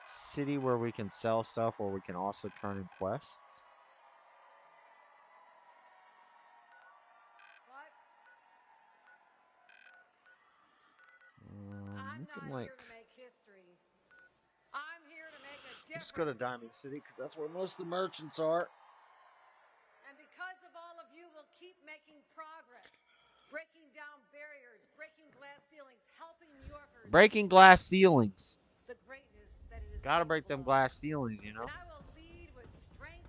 city where we can sell stuff or we can also turn in quests. Looking like let's go to Diamond City because that's where most of the merchants are. And because of all of you, we'll keep making progress, breaking down barriers, breaking glass ceilings, helping New Yorkers. Breaking glass ceilings. The greatness that it is. Gotta break them glass ceilings, you know. And I will lead with strength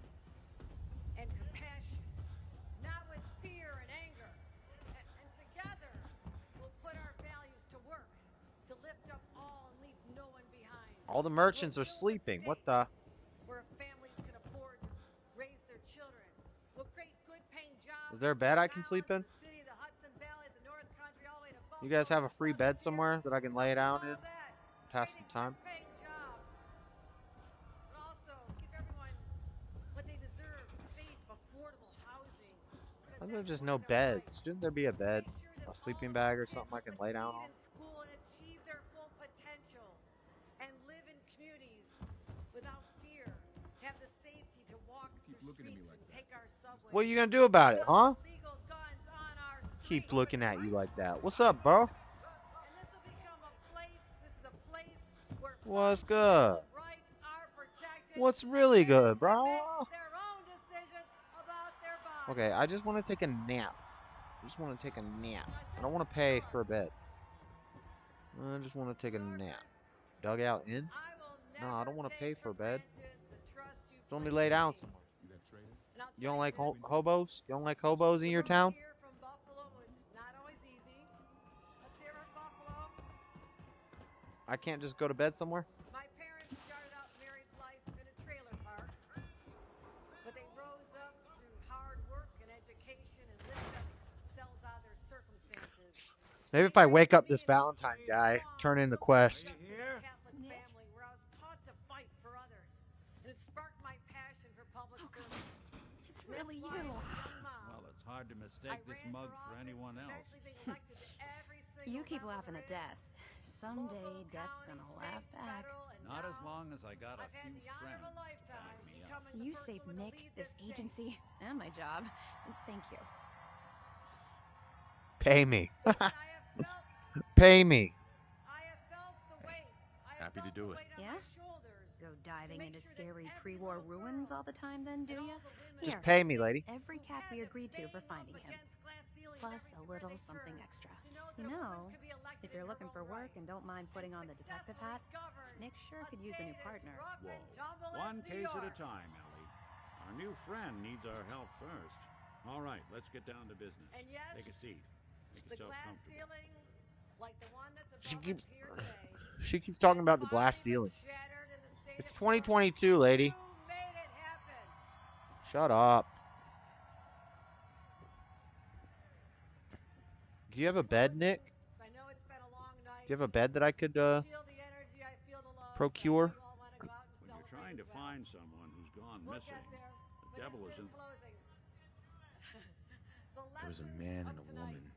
and compassion, not with fear and anger. And together, we'll put our values to work to lift up all and leave no one behind. All the merchants are sleeping. What the? Where families can afford to raise their children. We'll create good-paying jobs. Is there a bed I can sleep in? You guys have a free bed somewhere that I can lay down in? Pass some time. But also give everyone what they deserve: safe, affordable housing. Why are there just no beds? Shouldn't there be a bed? A sleeping bag or something I can lay down on? School and achieve their full potential, and live in communities without fear. Have the safety to walk through streets and take our subway. What are you gonna do about it, huh? Keep looking at you like that. What's up, bro? What's good? What's really good, bro? Okay, I just want to take a nap. I just want to take a nap. I don't want to pay for a bed. I just want to take a nap. Dugout in? No, I don't want to pay for a bed. Just want me to lay down somewhere. You don't like hobos? You don't like hobos in your town? I can't just go to bed somewhere? My parents started out married life in a trailer park, but they rose up through hard work and education and lifted themselves out of their circumstances. Maybe if I wake up this Valentine guy, turn in the quest. Catholic family where I was taught to fight for others, and it sparked my passion for public service. It's really you. Well, it's hard to mistake this mug for anyone else. You keep laughing at death. Someday death's gonna laugh back. Not as long as I got a few friends to back me up. You saved Nick, this agency, and my job. Thank you. Pay me. Pay me. Happy to do it. Yeah? Go diving into scary pre-war ruins all the time then, do ya? Just pay me, lady. Every cap we agreed to for finding him. Plus a little something extra. You know, if you're looking for work and don't mind putting on the detective hat, Nick sure could use a new partner. Whoa. One case at a time, Ellie. Our new friend needs our help first. All right, let's get down to business. Take a seat. Make yourself comfortable. She keeps talking about the glass ceiling. It's 2022, lady. Shut up. Do you have a bed, Nick? Do you have a bed that I could procure? When you're trying to find someone who's gone missing, the devil is in... There was a man and a woman.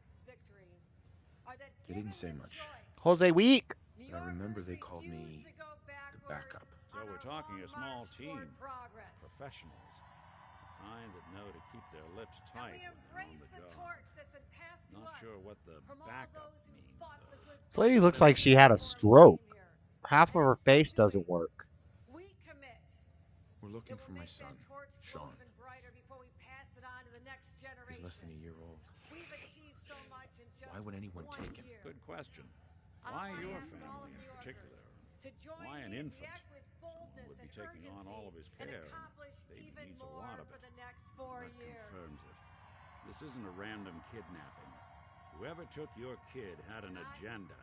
They didn't say much. Jose Week. But I remember they called me the backup. So we're talking a small team. Professionals. Kind that know to keep their lips tight when they're on the job. Not sure what the backup means, though. This lady looks like she had a stroke. Half of her face doesn't work. We're looking for my son, Sean. He's less than a year old. Why would anyone take him? Good question. Why your family in particular? Why an infant? Someone would be taking on all of his care, and baby needs a lot of it. That confirms it. This isn't a random kidnapping. Whoever took your kid had an agenda.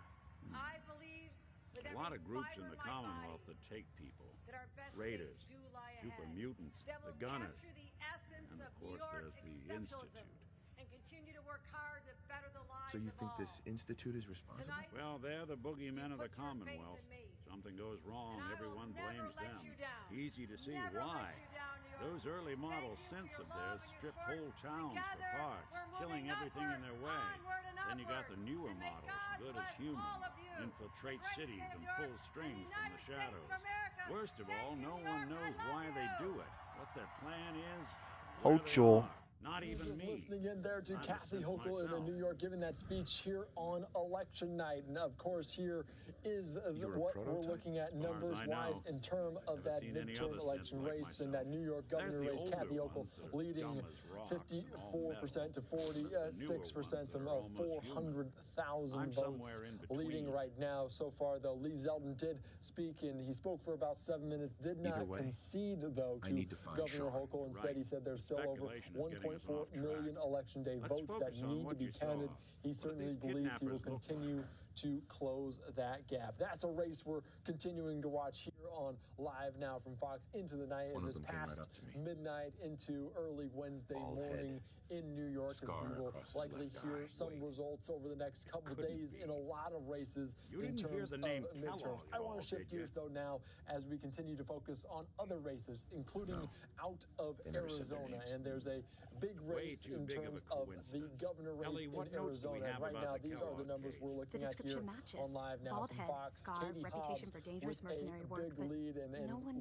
There's a lot of groups in the Commonwealth that take people. Raiders, super mutants, the gunners, and of course there's the Institute. So you think this institute is responsible? Well, they're the boogeymen of the Commonwealth. Something goes wrong, everyone blames them. Easy to see why. Those early model synths of theirs strip whole towns for parts, killing everything in their way. Then you got the newer models, good as human, infiltrate cities and pull strings from the shadows. Worst of all, no one knows why they do it, what their plan is, where they are. Not even me. Listening in there to Kathy Hochul in New York giving that speech here on election night. And of course, here is what we're looking at numbers-wise in terms of that midterm election race and that New York governor race. Kathy Hochul leading 54% to 46%, some 400,000 votes leading right now. So far, though, Lee Zeldin did speak, and he spoke for about 7 minutes, did not concede, though, to Governor Hochul. Instead, he said there's still over 1.4 million election day votes that need to be counted. He certainly believes he will continue to close that gap. That's a race we're continuing to watch here on Live Now from Fox into the night as it's past midnight into early Wednesday morning in New York, as we will likely hear some results over the next couple of days in a lot of races in terms of midterms. I want to shift gears, though, now as we continue to focus on other races, including out of Arizona. And there's a big race in terms of the governor race in Arizona. Right now, these are the numbers we're looking at here on Live Now from Fox. Katie Hobbs with a big lead, and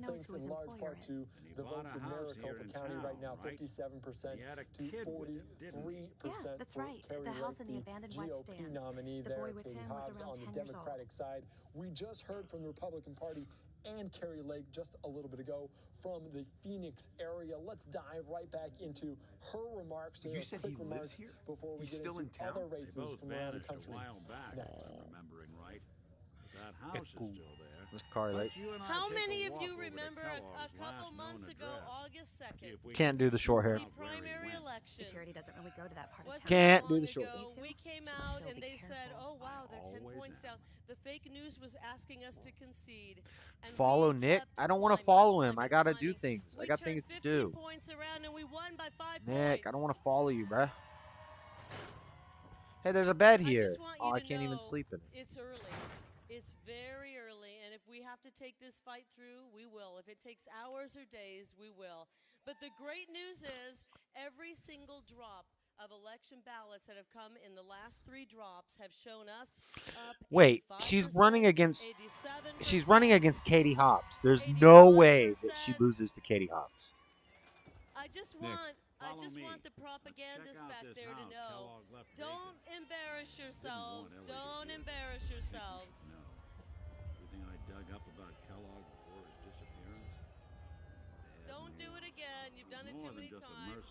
thanks in large part to the votes in Maricopa County right now, 57% to 43% that's for right. Carrie The house Lake, in the abandoned white GOP stands. nominee The there, boy with Katie him was Hobbs around on the 10 years Democratic side. We just heard from the Republican Party and Carrie Lake just a little bit ago from the Phoenix area. Let's dive right back into her remarks. You said he lives here? Before we He's get still into in town? other races They both from around the vanished country. a while back, if I'm remembering right. That house is still there. Let's correlate. How many of you remember a couple months ago, August 2nd? Can't do the short hair. Primary election. Security doesn't really go to that part of town. Can't do the short hair. We came out and they said, "Oh wow, they're 10 points down." The fake news was asking us to concede. And Follow Nick? I don't want to follow him. I gotta do things. I got things to do. Points around and we won by 5 Nick, I don't want to follow you, bruh. Hey, there's a bed here. Oh, I can't even sleep in it. It's early. It's very early, and if we have to take this fight through, we will. If it takes hours or days, we will. But the great news is every single drop of election ballots that have come in the last 3 drops have shown us up. Wait, she's running against Katie Hobbs. There's no way that she loses to Katie Hobbs. I just want the propagandists back there to know. Don't embarrass yourselves. Don't embarrass yourselves. No. Everything I dug up about Kellogg before his disappearance. Don't do it again. You've done it too many times.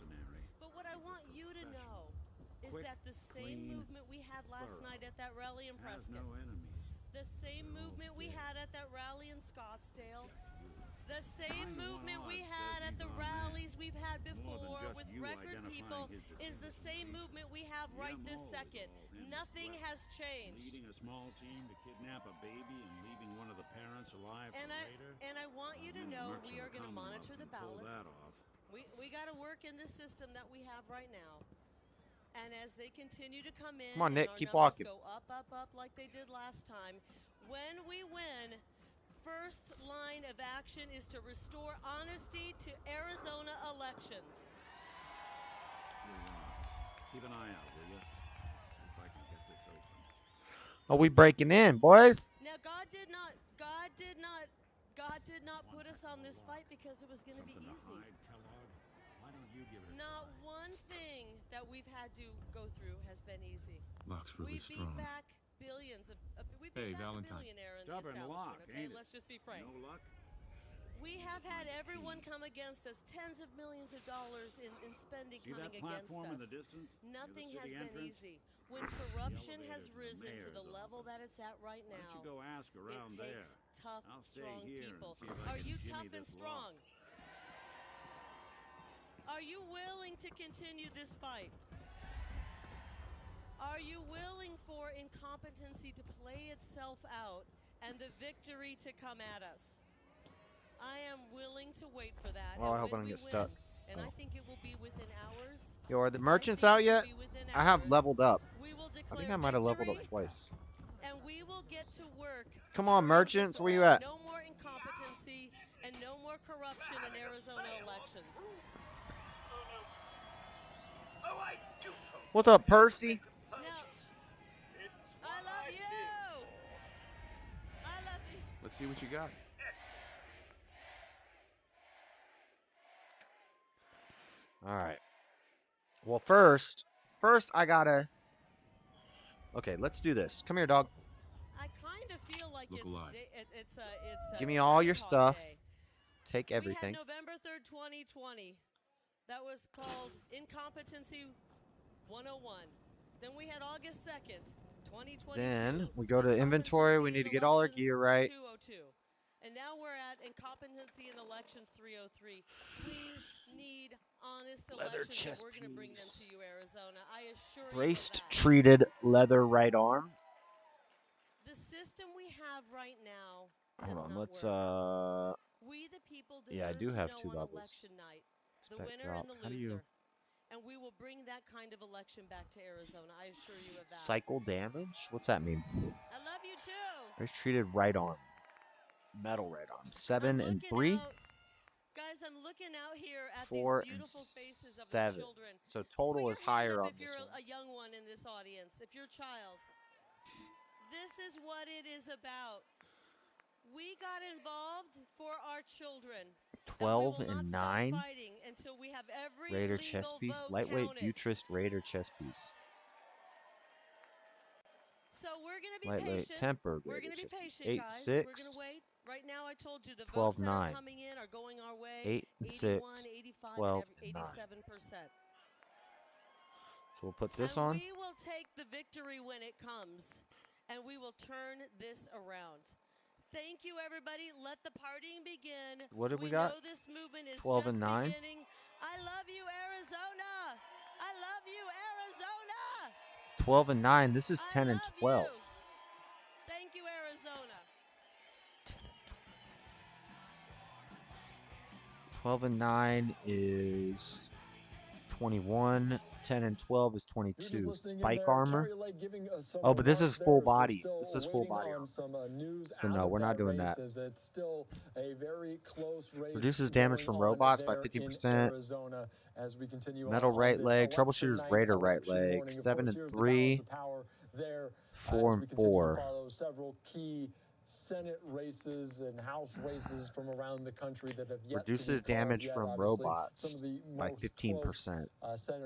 But what I want you to know is that the same movement we had last night at that rally in Prescott, the same movement we had at that rally in Scottsdale, the same movement we had at the rallies we've had before with record people is the same movement we have right this second. Nothing has changed. Leading a small team to kidnap a baby and leaving one of the parents alive later. And I want you to know we are going to monitor the ballots. We got to work in this system that we have right now. And as they continue to come in, come on, Nick, and our keep numbers walking. Go up, up, up like they did last time. When we win, first line of action is to restore honesty to Arizona elections. Keep an eye out, will you? See if I can get this open. Are we breaking in, boys? Now, God did not put us on this fight because it was going to be easy. Not one thing that we've had to go through has been easy. Locke's really strong. We beat back billions of we beat back a billionaire in the establishment. Okay, let's just be frank. No luck. We have had everyone come against us, tens of millions of dollars in spending coming against us. Nothing has been easy. When corruption has risen to the level that it's at right now, go ask around it takes tough, strong people. Are you tough and strong? Are you willing to continue this fight? Are you willing for incompetency to play itself out and the victory to come at us? I am willing to wait for that. Oh, I hope I don't get stuck. And I think it will be within hours. Yo, are the merchants out yet? I have leveled up. I think I might have leveled up twice. And we will get to work. Come on, merchants, where you at? No more incompetency and no more corruption in Arizona elections. What's up, Percy? I love you. I love you. Let's see what you got. All right. Well, first I gotta. Okay, let's do this. Come here, dog. I kind of feel like it's Give me all your stuff. Take everything. We had November 3rd, 2020. That was called Incompetency 101. Then we had August 2nd, 2022. Then we go to inventory. We need to get all our gear right. 202. And now we're at Incompetency in Elections 303. We need honest elections. We're going to bring them to you, Arizona. I assure you. Braced, treated, leather right arm. The system we have right now Hold on, let's we the people deserve yeah, I do have to 2 know on levels. election night, the Spec winner drop. and the How do loser. you And we will bring that kind of election back to Arizona. I assure you of that. cycle damage? What's that mean? I love you too. Braced, treated, right arm. Metal right arm. 7 and 3. Guys, I'm looking out here at 4 these and beautiful faces of 7. the children. So total is higher on if this you're one. a young one in this audience, if you're a child, this is what it is about. We got involved for our children. 12 and 9. Until we have every Raider chess piece. Lightweight Butrist Raider chess piece. So we're going to be Lightweight patient. Temper We're Raider going to be chess piece. patient, 8 guys. 6. We're going to wait. Right now, I told you the 12 votes that 9. are coming in are going our way. 8 and 81, 6. 85, 12 and 9. 87%. So we'll put this on. We will take the victory when it comes. and we will turn this around. Thank you, everybody. Let the partying begin. What did we We got? know this movement is 12 just and 9. beginning. I love you, Arizona. I love you, Arizona. 12 and 9. This is 10 and 12. Thank you, Arizona. 12 and 9 is 21. 10 and 12 is 22. Spike armor. Oh, but this is full body. This is full body armor. So no, we're not doing that. It's still a very close race. Reduces damage from robots by 50%. Metal right leg. Troubleshooter's Raider right leg. 7 and 3. 4 and 4. Several key Senate races and House races from around the country that have yet Reduces to be damage yet, from obviously. robots Some of the by most 15%. Senate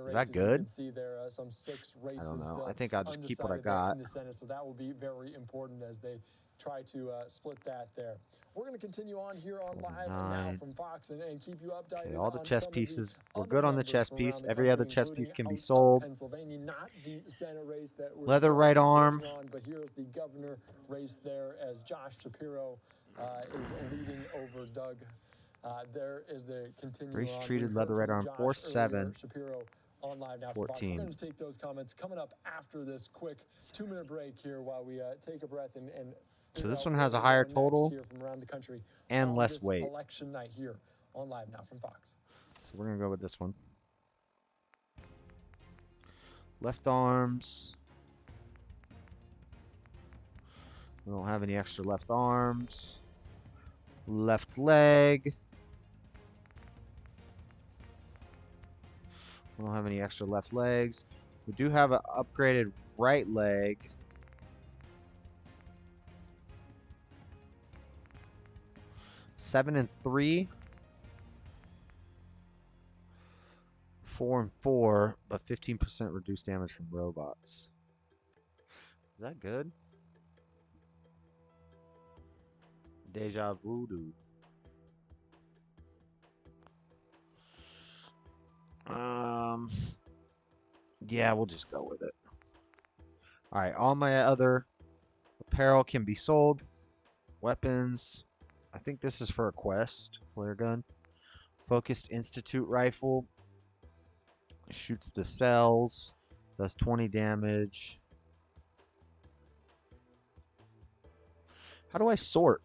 Is that races good? You can see there some 6 races I don't know. still I think I'll just keep what I undecided there got. in the Senate, so that will be very important as they try to split that there. We're going to continue on here on live now from Fox and keep you updated. Okay, all the on chess some of pieces. the We're other good on the numbers chess from piece. around the Every other country, chess piece including can be out of sold. Pennsylvania, not the Senate race that we're Leather still right arm. working on, but here's the governor race there as Josh Shapiro is leading over Doug. There is the continuing Race on. treated We leather heard right from arm. Josh 4-7. earlier, Shapiro on live now for Fox. We're 14. going to take those comments coming up after this quick 2-minute break here while we take a breath and So this one has a higher total here from around the country and on less this weight. election night here on live now from Fox. So we're going to go with this one. Left arms. We don't have any extra left arms. Left leg. We don't have any extra left legs. We do have an upgraded right leg. Seven and 3. 4 and 4, but 15% reduced damage from robots. Is that good? Deja Voodoo. Yeah, we'll just go with it. All right, all my other apparel can be sold. Weapons. I think this is for a quest. Flare gun. Focused Institute rifle. Shoots the cells. Does 20 damage. How do I sort?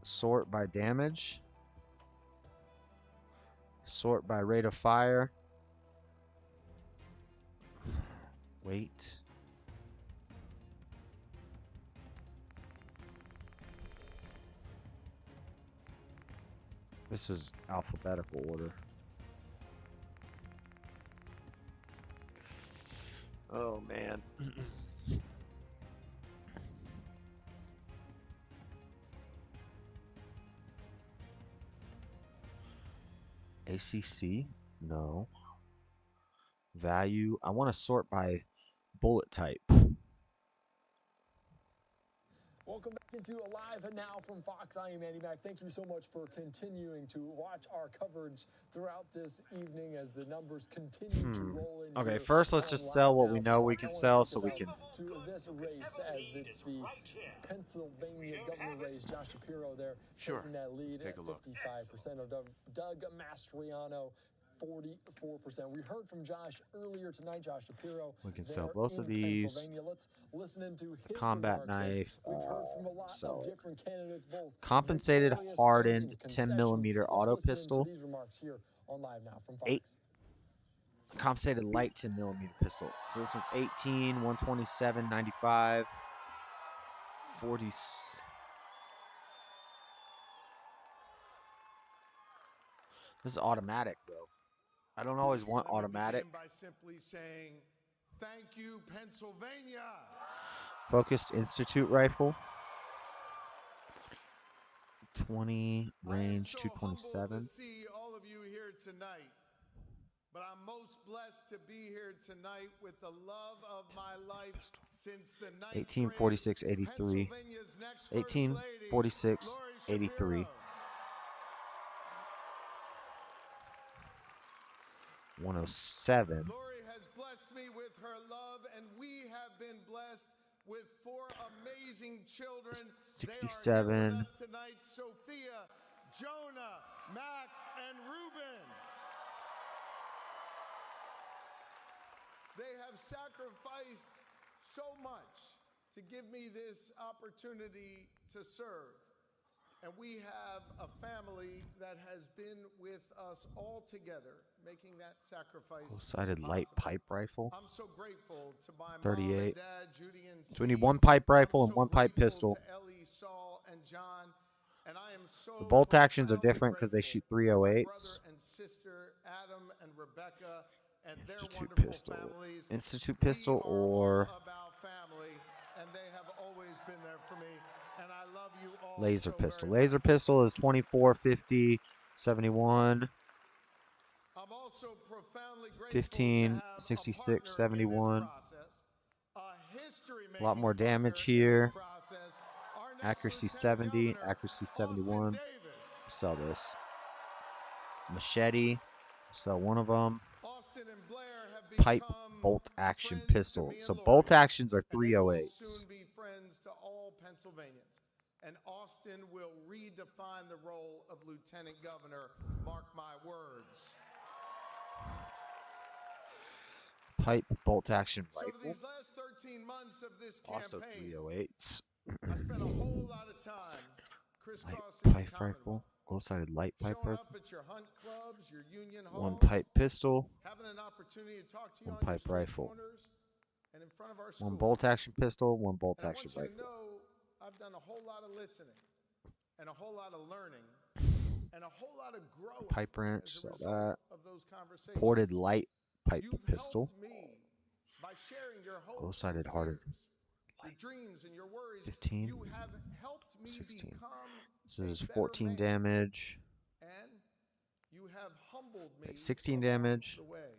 Sort by damage. Sort by rate of fire. Wait. This is alphabetical order. Oh, man. ACC? No. Value. I want to sort by bullet type. Welcome back into Alive and Now from Fox. I am Andy Mack. Thank you so much for continuing to watch our coverage throughout this evening as the numbers continue to roll in. Okay, first let's just sell what we know we can sell so we can... To this race as it's the Pennsylvania governor race. Josh Shapiro there taking that lead at 55%. Doug Mastriano, 44%. We heard from Josh earlier tonight, Josh Shapiro. We can sell both of these. Let's listen into his Combat remarks. knife. We've heard from a lot of different candidates, both Compensated victorious hardened and 10mm Let's auto listen into pistol. these remarks here on Live Now from Fox. 8. Compensated light 10mm pistol. So this one's 18, 127, 95, 40. This is automatic though. I don't always want automatic. By simply saying, "Thank you, Pennsylvania." Focused Institute rifle. 20 range, 227. To see all of you here tonight, but I'm most blessed to be here tonight with the love of my life since the 1846 83. 1846 83. 107. Lori has blessed me with her love, and we have been blessed with 4 amazing children. 67. They are here with us tonight, Sophia, Jonah, Max, and Ruben. They have sacrificed so much to give me this opportunity to serve. And we have a family that has been with us all together, making that sacrifice. Dual-sided light pipe rifle. I'm so grateful to my 38. mom and dad, Judy and Steve. So we need 1 pipe rifle and I'm 1 pipe grateful pistol. to Ellie, Saul, and John. And I am so The bolt actions are profoundly different because they shoot grateful to my 308s. brother and sister, Adam and Rebecca, and their Institute wonderful pistol. families. Institute We pistol are or all about family, and they have always been there for me. And I love you all laser so pistol. very Laser pistol is 24, 50, 71, I'm also profoundly grateful 15, to have a 66, partner in this 71. process, a history-making A lot more damage partner in here. this process. Our next Accuracy Lieutenant 70, Governor, accuracy Austin 71. Davis. Sell this. Machete. Sell one of them. Austin and Blair have Pipe become bolt action friends to pistol. me and So Lori, both actions are and they will 308s. soon be friends to all Pennsylvanians. And Austin will redefine the role of Lieutenant Governor. Mark my words. Pipe bolt action So for rifle. these last 13 months of this Also campaign, 308s. I spent a whole lot of time crisscrossing Light the pipe Commonwealth, rifle. Low-sided light pipe showing rifle. up at your hunt clubs, your union 1 halls, pipe pistol. having an opportunity to talk to you 1 on your pipe street rifle. corners and in front of our 1 schools. bolt action pistol. 1 bolt And I action want you to rifle. know I've done a whole lot of listening and a whole lot of learning and a whole lot of growing Pipe wrench. as a Sell result that. of those conversations. Ported light pipe You've pistol. helped me by sharing your hopes Low-sided and hardened. fears, your dreams and your worries. 15. You have helped me 16. become This a is better 14 man, damage. and you have humbled me 16 along damage. the way.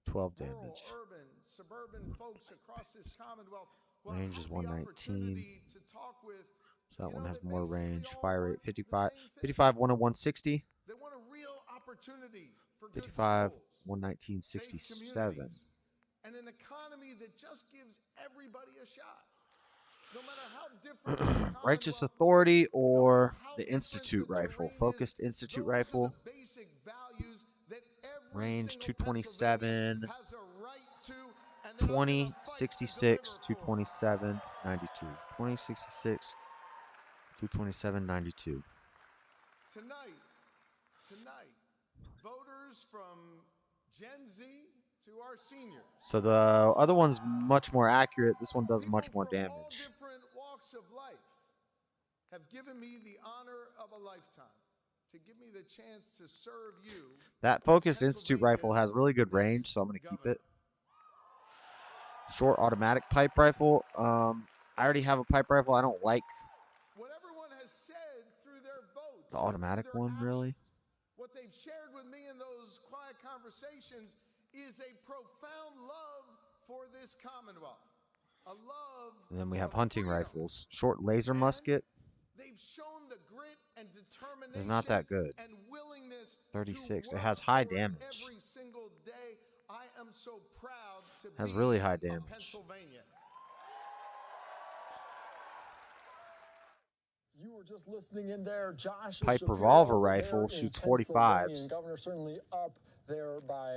12 Rural, damage. urban, suburban folks across this Commonwealth will Range have is the 119. opportunity to talk with. So that You one know, has they more basically range. all Fire want rate the 55. same thing. 55, 10160. They want a real opportunity for good 55, schools, 119, safe 67. communities, and an economy that just gives everybody a shot. No matter how different the Righteous Commonwealth Authority looks, no or matter how the different Institute the rifle. terrain is, Focused Institute those are rifle. the basic values that every Range single 227. Pennsylvanian has a right to, and that I'm 20, gonna fight to 66, deliver for. 227, 92. 20, 66, 227, 92. Tonight, voters from Gen Z to our seniors, So the other one's much more accurate. This one does much more from all damage. different walks of life, have given me the honor of a lifetime to give me the chance to serve you. That Focused Institute rifle has really good range, so I'm going to keep it. Short automatic pipe rifle. I already have a pipe rifle. I don't like What everyone has said through their votes, the automatic and through their one, really. what they've shared with me in those quiet conversations is a profound love for this Commonwealth. A love. And then we have of hunting freedom. rifles. Short laser musket. They've shown the grit and determination It's not that good. and willingness 36. to It has work high for it damage. every single day. I am so proud to Has be really high a damage. Pennsylvanian. You were just listening in there, Josh. Pipe Shapiro revolver rifle there in shoots Pennsylvania, 45s. and Governor certainly up there by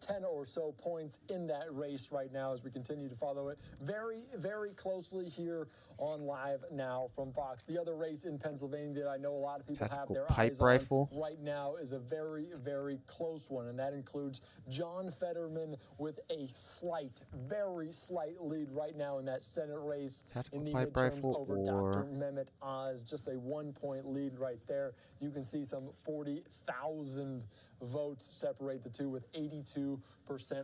10 or so points in that race right now as we continue to follow it very, very closely here on Live Now from Fox. The other race in Pennsylvania that I know a lot of people have Tactical their pipe eyes rifle. on right now is a very, very close one, and that includes John Fetterman with a slight, very slight lead right now in that Senate race Tactical in the pipe midterms rifle over or Dr. Mehmet Oz. Just a 1-point lead right there. You can see some 40,000 votes separate the two, with 82%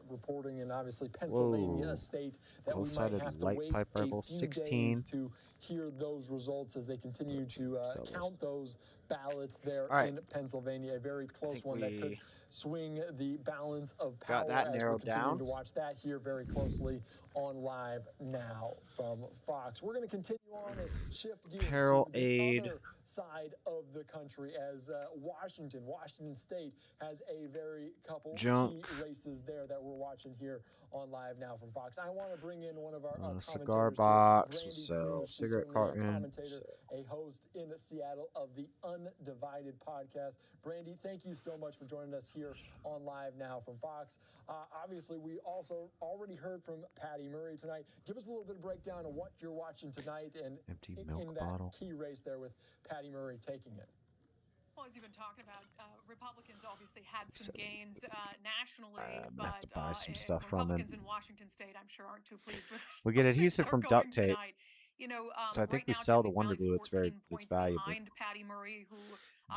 reporting, and obviously Pennsylvania, Whoa. a state that we might Low-sided have to light wait pipe a rifle, few 16. days to hear those results as they continue to count those ballots there All right. in Pennsylvania. A very close one that could we swing the balance of power got that as we narrowed continue down. to watch that here very closely on Live Now from Fox. We're going to continue on and shift gears Apparel to the aid. other side of the country, as Washington State has a very couple Junk. key races there that we're watching here on Live Now from Fox. I want to bring in one of our cigar commentators box. here, We'll Brandy sell Cruz. She's cigarette certainly a carton. commentator, a host in Seattle of the Undivided podcast. Brandy, thank you so much for joining us here on Live Now from Fox. Obviously, we also already heard from Patty Murray tonight. Give us a little bit of breakdown of what you're watching tonight and Empty in milk that bottle. key race there with Patty Murray taking it. Well, as you've been talking about, Republicans obviously had some gains nationally, I'm but gonna have to buy some stuff from him. Republicans in Washington State, I'm sure, aren't too pleased with. We get how things adhesive are from going duct tape. tonight. You know, So I think right we now, sell the Tiffany Wonder Smiley's Glue. It's 14 it's points valuable. behind Patty Murray, who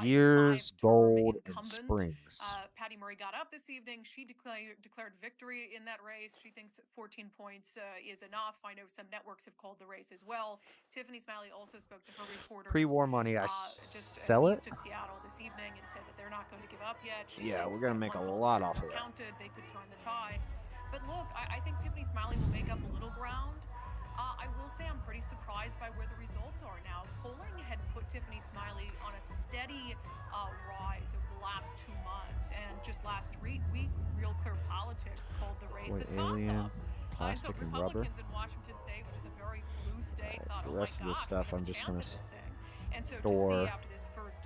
Gears, gold, and springs. Patty Murray got up this evening. She declared victory in that race. She thinks 14 points is enough. I know some networks have called the race as well. Tiffany Smiley also spoke to her reporters. Pre-war money, I sell it. East of Seattle this evening and said that they're not going to give up yet. Yeah, we're gonna make a lot off of that. Counted, they could turn the tide. But look, I think Tiffany Smiley will make up a little ground. I will say I'm pretty surprised by where the results are now. Polling had put Tiffany Smiley on a steady rise over the last 2 months, and just last week, Real Clear Politics called the race a toss-up. Plastic and rubber. Republicans in Washington State, which is a very blue state, thought, The rest of this stuff I'm just gonna and so store. to see after this first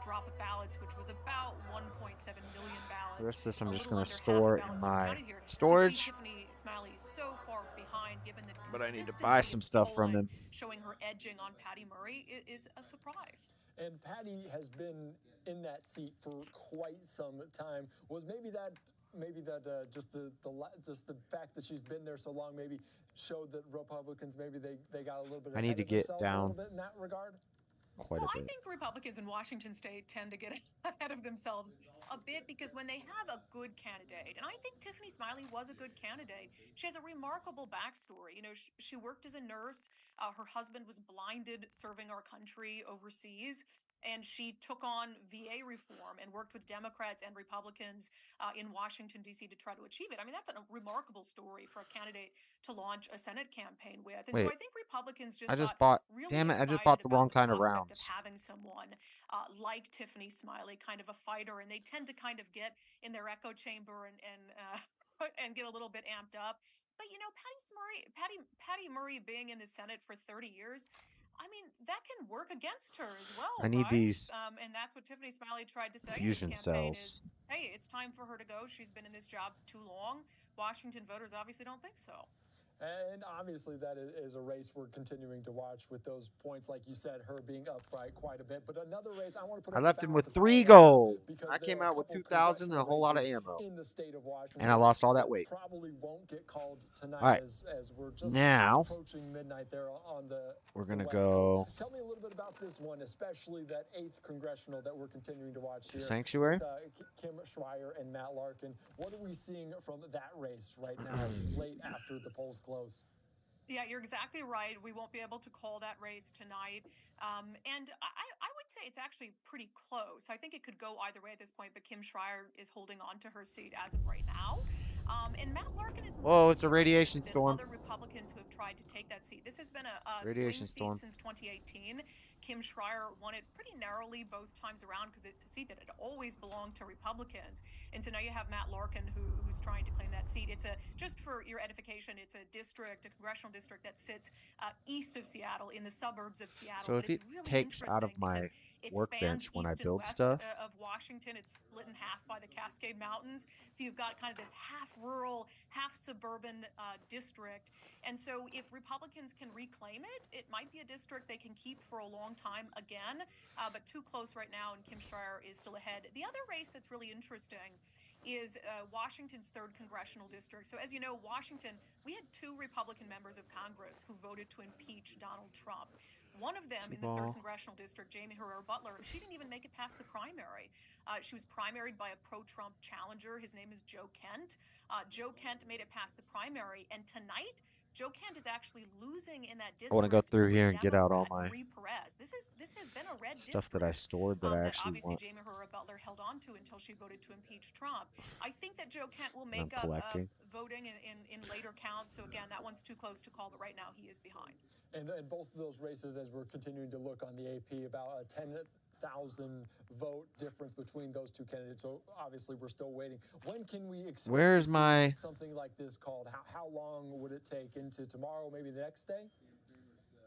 drop of ballots, which was about 1.7 million ballots. The rest of this I'm a just little gonna under store half in the ballots my counted here. storage. To see Tiffany Smiley so far behind, given the But I need to consistency buy of some stuff from polling him. showing her edging on Patty Murray is a surprise. And Patty has been in that seat for quite some time. Was maybe that just the fact that she's been there so long maybe showed that Republicans maybe they got a little bit. I need to get down a little bit in that regard. Quite a I bit. think Republicans in Washington State tend to get ahead of themselves a bit because when they have a good candidate, and I think Tiffany Smiley was a good candidate, she has a remarkable backstory. You know, she worked as a nurse. Her husband was blinded serving our country overseas. And she took on VA reform and worked with Democrats and Republicans in Washington, D.C. to try to achieve it. I mean, that's a remarkable story for a candidate to launch a Senate campaign with. And so I think Republicans just got really damn it, I just excited bought the about wrong kind of prospect rounds. of having someone like Tiffany Smiley, kind of a fighter, and they tend to kind of get in their echo chamber and get a little bit amped up. But you know, Patty Murray being in the Senate for 30 years. I mean, that can work against her as well. I need right? these and that's what Tiffany Smiley tried to say. fusion in this campaign cells. Is, hey, it's time for her to go. She's been in this job too long. Washington voters obviously don't think so. And obviously that is a race we're continuing to watch with those points, like you said, her being up quite a bit. But another race I want to put. I left him with 3 gold. I came out with 2,000 and a whole lot of ammo. In the state of Washington, and I lost all that weight. Probably won't get called tonight. All right. As we're just now approaching midnight there on the. We're gonna West go. Coast. Tell me a little bit about this one, especially that 8th congressional that we're continuing to watch here. Sanctuary. With, Kim Schreier and Matt Larkin. What are we seeing from that race right now, late after the polls close? Yeah, you're exactly right. We won't be able to call that race tonight. And I would say it's actually pretty close. I think it could go either way at this point, but Kim Schreier is holding on to her seat as of right now. And Matt Larkin is Whoa, it's a radiation storm. Other Republicans who have tried to take that seat. This has been a radiation swing storm seat since 2018. Kim Schreier won it pretty narrowly both times around because it's a seat that had always belonged to Republicans. And so now you have Matt Larkin who's trying to claim that seat. It's just for your edification, it's a district, a congressional district that sits east of Seattle in the suburbs of Seattle. So if it really takes out of my workbench when I build stuff. Of Washington, it's split in half by the Cascade Mountains. So you've got kind of this half rural, half suburban district. And so if Republicans can reclaim it, it might be a district they can keep for a long time again, but too close right now, and Kim Schreier is still ahead. The other race that's really interesting is Washington's 3rd congressional district. So as you know, Washington, we had 2 Republican members of Congress who voted to impeach Donald Trump. One of them in the 3rd congressional district, Jamie Herrera Butler, she didn't even make it past the primary. She was primaried by a pro-Trump challenger. His name is Joe Kent. Joe Kent made it past the primary, and tonight Joe Kent is actually losing in that district. I want to go through to a here and get out all Democrat, my Marie Perez. This has been a red stuff district that I stored that I that actually obviously want. Jamie Herrera Butler held on to until she voted to impeach Trump. I think that Joe Kent will I'm make up collecting. voting in later counts. So again, that one's too close to call, but right now he is behind. And both of those races, as we're continuing to look on the AP, about a 10,000 vote difference between those two candidates. So obviously we're still waiting. When can we expect Where's my something like this called? How long would it take? Into tomorrow, maybe the next day?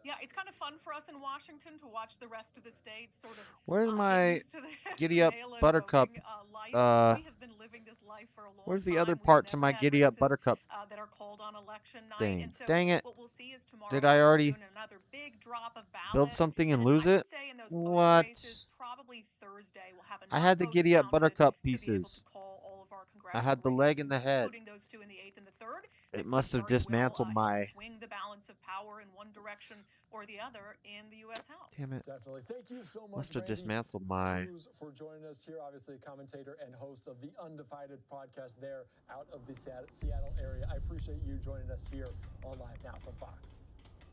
Yeah, it's kind of fun for us in Washington to watch the rest of the states sort of. Where's my used to the giddy up mail-in buttercup? voting, life. We have been living this life for a long Where's the time. other We've parts of never my had giddy up races, buttercup that are called on election night. thing? And so Dang it! what we'll see is tomorrow Did I already afternoon another big drop of ballots. build something and then lose I it? would say in those closer What? races, probably Thursday, we'll have I enough had the votes giddy up counted buttercup to be able to pieces. call all of our I had the congressional leg races, and the head. including those two in the 8th and the 3rd. It that must could have very dismantled well, my. swing the balance of power in one direction or the other in the U.S. House. Damn it! Definitely. Thank you so much, Must have Brandy dismantled my. Cruz, for joining us here. Obviously, a commentator and host of the Undivided podcast there out of the Seattle area. I appreciate you joining us here on Live Now from Fox.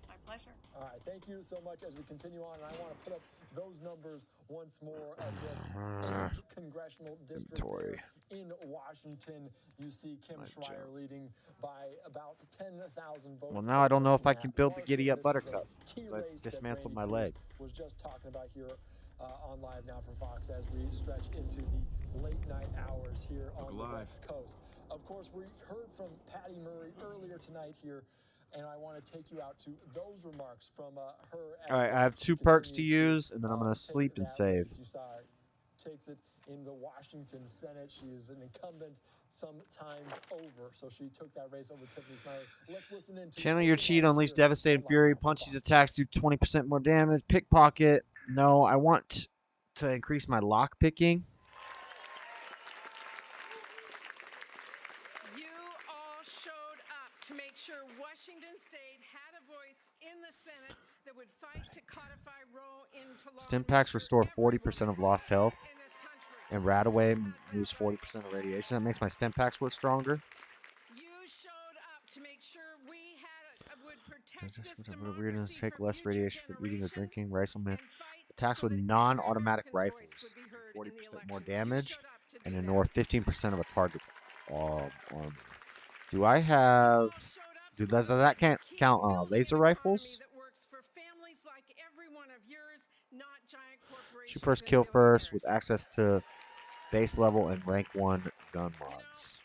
My pleasure. All right, thank you so much. As we continue on, and I want to put up those numbers once more of this congressional district there in Washington. You see Kim Schreier leading by about 10,000 votes. Well, now I don't know if I can build the giddy up buttercup because I dismantled my leg. Was just talking about here on Live Now from Fox as we stretch into the late night hours here on the West Coast. Of course, we heard from Patty Murray earlier tonight here, and I want to take you out to those remarks from her. All right, I have 2 perks to use, and then I'm going to sleep and save. You saw her takes it in the Washington Senate. She is an incumbent sometimes over, so she took that race over Tiffany Smiley. Let's listen in. Channel your cheat, unleash devastating fury, punches attacks, do 20% more damage, pickpocket. No, I want to increase my lock picking. You all showed up to make sure Washington State had a voice in the Senate that would fight to codify Roe into law. Stim packs restore 40% of lost health, and Radaway moves 40% of radiation. That makes my stim packs work stronger. You showed up to make sure we would protect this democracy. Weirdness, take less radiation for eating or drinking. Rifleman attacks with non-automatic rifles, 40% more damage, and ignore 15% of a target's armor. Do I have? Does that can't count laser rifles? Shoot first, kill first, with access to base level and rank 1 gun mods.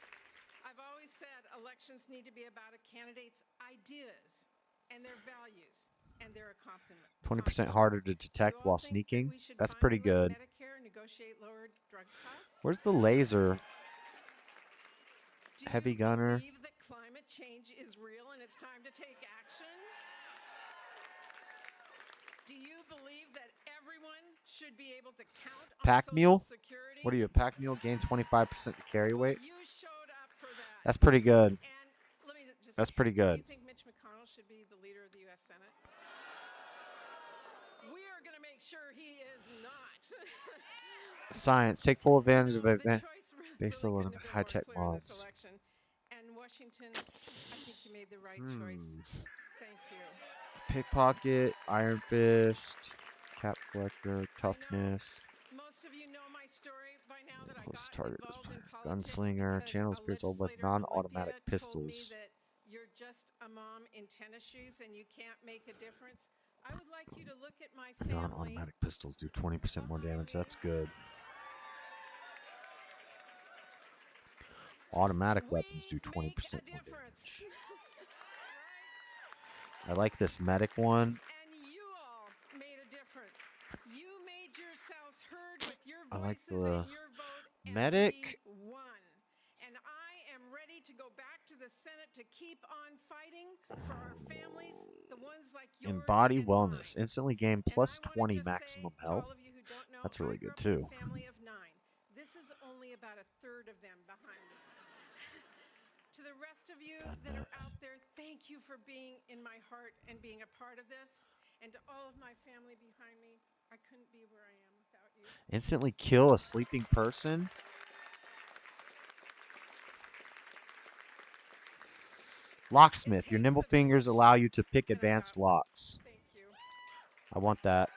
I've always said elections need to be about a candidate's ideas and their values and their accomplishments. 20% harder to detect while sneaking. That's pretty good. Where's the laser? Heavy gunner. Believe that climate change is real and it's time to take action? Do you believe that everyone should be able to count on Pack Social mule? Security? What are you, a pack mule? Gain 25% to carry weight? You showed up for that. That's pretty good. And let me just That's say, pretty do good. you think Mitch McConnell should be the leader of the U.S. Senate? We are going to make sure he is not. Science. Take full advantage of it. The choice Based really on couldn't have been high-tech more clear in this mods. election. And Washington, I think you made the right choice. Thank you. Pickpocket, Iron Fist, Cap Collector, Toughness. Most of you know my story by now that I Close got target. involved in politics Gunslinger, because channel a spirits all with legislator in non-automatic Olympia told me pistols. that you're just a mom in tennis shoes and you can't make a difference. I would like you to look at my family. Non-automatic pistols do 20% more damage. That's good. Automatic weapons do 20% more damage. I like this medic one. And you all made a difference. You made yourselves heard with your I like voices the and your vote, and medic. we won. And I am ready to go back to the Senate to keep on fighting for our families, the ones like yours. In body wellness, instantly gain plus 20 maximum health. That's really good too. Family of 9. This is only about a third of them behind me. To the rest of you that are out there, thank you for being in my heart and being a part of this. And to all of my family behind me, I couldn't be where I am without you. Instantly kill a sleeping person. Locksmith. Your nimble fingers allow you to pick advanced locks. Thank you. I want that.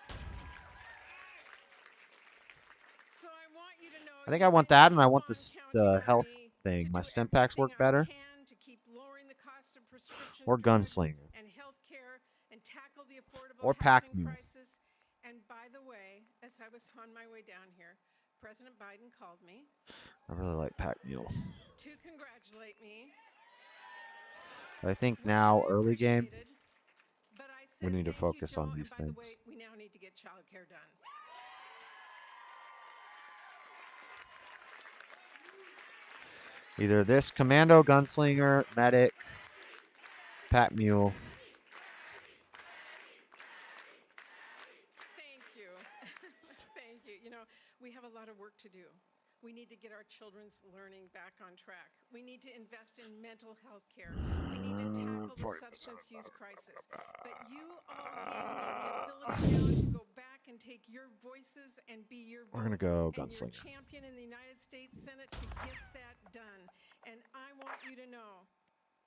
So I want you to know I think I want that, and I want the health thing. My stem packs work better. to keep lowering the cost of prescription Or drugs gunslinger. and healthcare and tackle the affordable Or pack housing mule. crisis. And by the way, as I was on my way down here, President Biden called me I really like pack mule. to congratulate me. But I think now, early game, But I we said need to thank you, focus Joe, on these and by things. the way, we now need to get childcare done. Either this commando, gunslinger, medic, pack mule. Thank you. Thank you. You know, we have a lot of work to do. We need to get our children's learning back on track. We need to invest in mental health care. We need to tackle the substance use crisis. But you all gave me the ability now to go back and take your voices and be your We're going to go and your gunslinger. champion in the United States Senate to get that done. And I want you to know,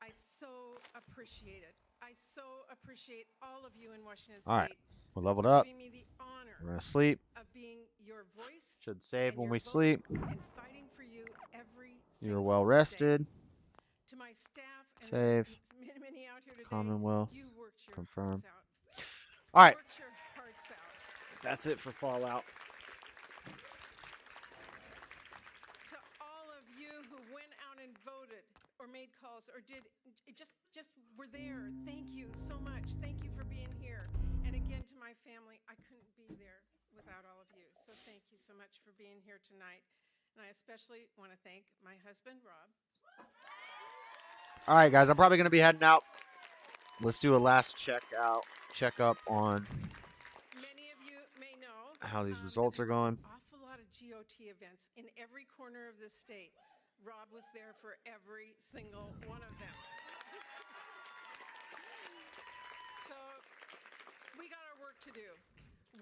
I so appreciate it. I so appreciate all of you in Washington State. All right. We're leveled for up. giving me the honor We're going to sleep. of being your voice Should save and when your we vote sleep. and fighting for you every You're single well rested. day. To my staff and Save. many out here today, Commonwealth. you worked your Confirm. hearts out. All right. Worked your hearts out. That's it for Fallout. To all of you who went out and voted or made calls or did just were there, thank you so much. Thank you for being here. And again, to my family, I couldn't be there without all of you. So thank you so much for being here tonight. And I especially want to thank my husband, Rob. All right, guys. I'm probably going to be heading out. Let's do a last check up on Many of you may know how these results are going. awful lot of GOT events in every corner of the state. Rob was there for every single one of them. So we got our work to do.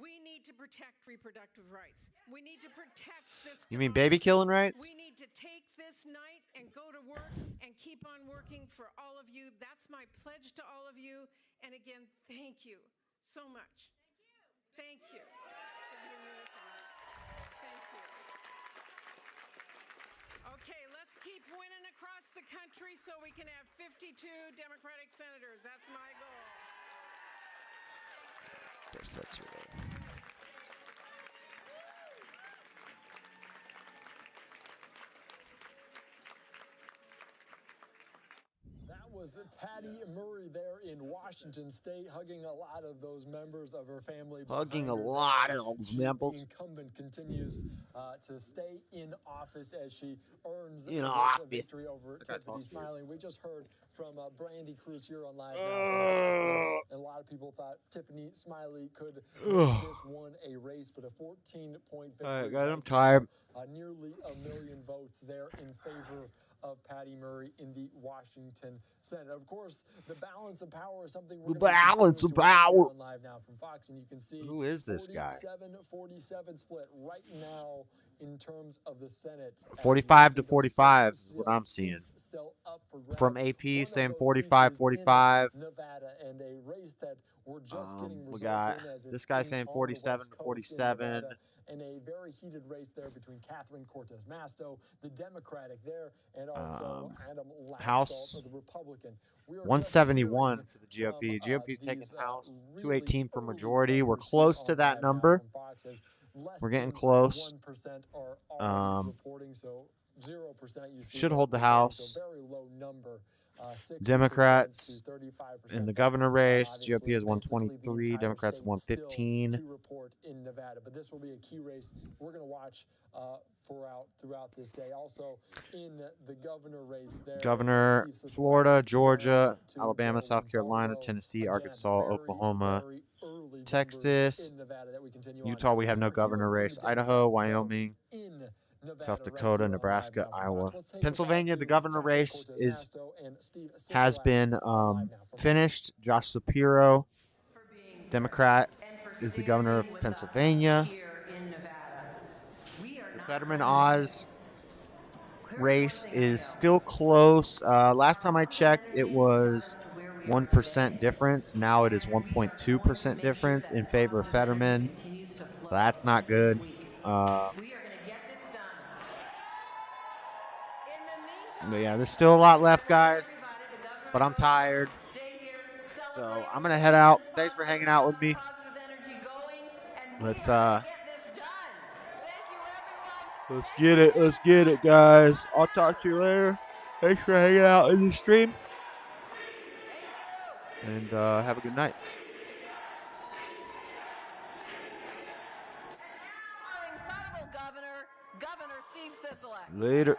We need to protect reproductive rights. We need to protect this. You mean baby killing rights? We need to take this night and go to work and keep on working for all of you. That's my pledge to all of you. And again, thank you so much. Thank you. For giving me this honor. Thank you. Okay, let's keep winning across the country so we can have 52 Democratic senators. That's my goal. Of course, that's your goal. That was Patty Murray there in Washington State, hugging a lot of those members of her family. Hugging a behind her lot there. of those She, members. the incumbent, continues to stay in office as she earns In this office. victory over That guy Tiffany talks weird. Smiling. We just heard from Brandy Cruz here on Live Now from Fox, and a lot of people thought Tiffany Smiley could make this one a race, but a 14-point victory. All right, guys, I'm tired. Nearly 1 million votes there in favor of Patty Murray in the Washington Senate. Of course, the balance of power is something we're The gonna be balance of continuing to watch here power. on Live Now from Fox, and you can see Who is this guy? 47-47 split right now in terms of the Senate. 45 to 45 is what I'm seeing. From AP saying 45-45. Nevada, and a race that we're just getting We results got in as this it's guy in saying on the 47 West to Coast in 47. Nevada, and a very heated race there between Catherine Cortez Masto, the Democratic there, and also Adam Laxalt, House the Republican. We are 171 just for the GOP. hearing GOP's from, taking these, House. really 218 for early majority. We're numbers close here to on that Live Now number. from Fox, as less We're getting than close. 1% are already reporting, so 0% you see Should that hold the reporting, House. so very low number. 60% Democrats to 35%. in the governor race. Obviously, GOP has basically the 123. entire Democrats state 115. still to report in Nevada, but this will be a key race we're going to watch throughout this day. Also in the governor race there. Governor, Steve Sisolak Florida, Georgia, to Alabama, Joe South Carolina, Lombardo. Tennessee, Again, Arkansas, very, Oklahoma, very early numbers Texas, in Nevada that we continue on. Utah. We have no We're governor hearing from race. the Idaho, Democrats, though, Wyoming, in Nevada, South right Dakota, here on Nebraska, Live Now from Iowa, Fox. Let's take it Pennsylvania. back The to governor Catherine race Cortez is Masto and Steve has Sisolak been on Live Now from Fox. finished. Josh Shapiro, Democrat, is the governor of Pennsylvania. Here in Nevada. We are not Fetterman done Oz race is still close. Last time I checked, it was 1% difference. Now it is 1.2% difference in favor of Fetterman. So that's not good. But yeah, there's still a lot left, guys. But I'm tired. So I'm going to head out. Thanks for hanging out with me. Let's get it. Let's get it, guys. I'll talk to you later. Thanks for hanging out in the stream. And have a good night. Incredible Governor Steve Sisolak. Later.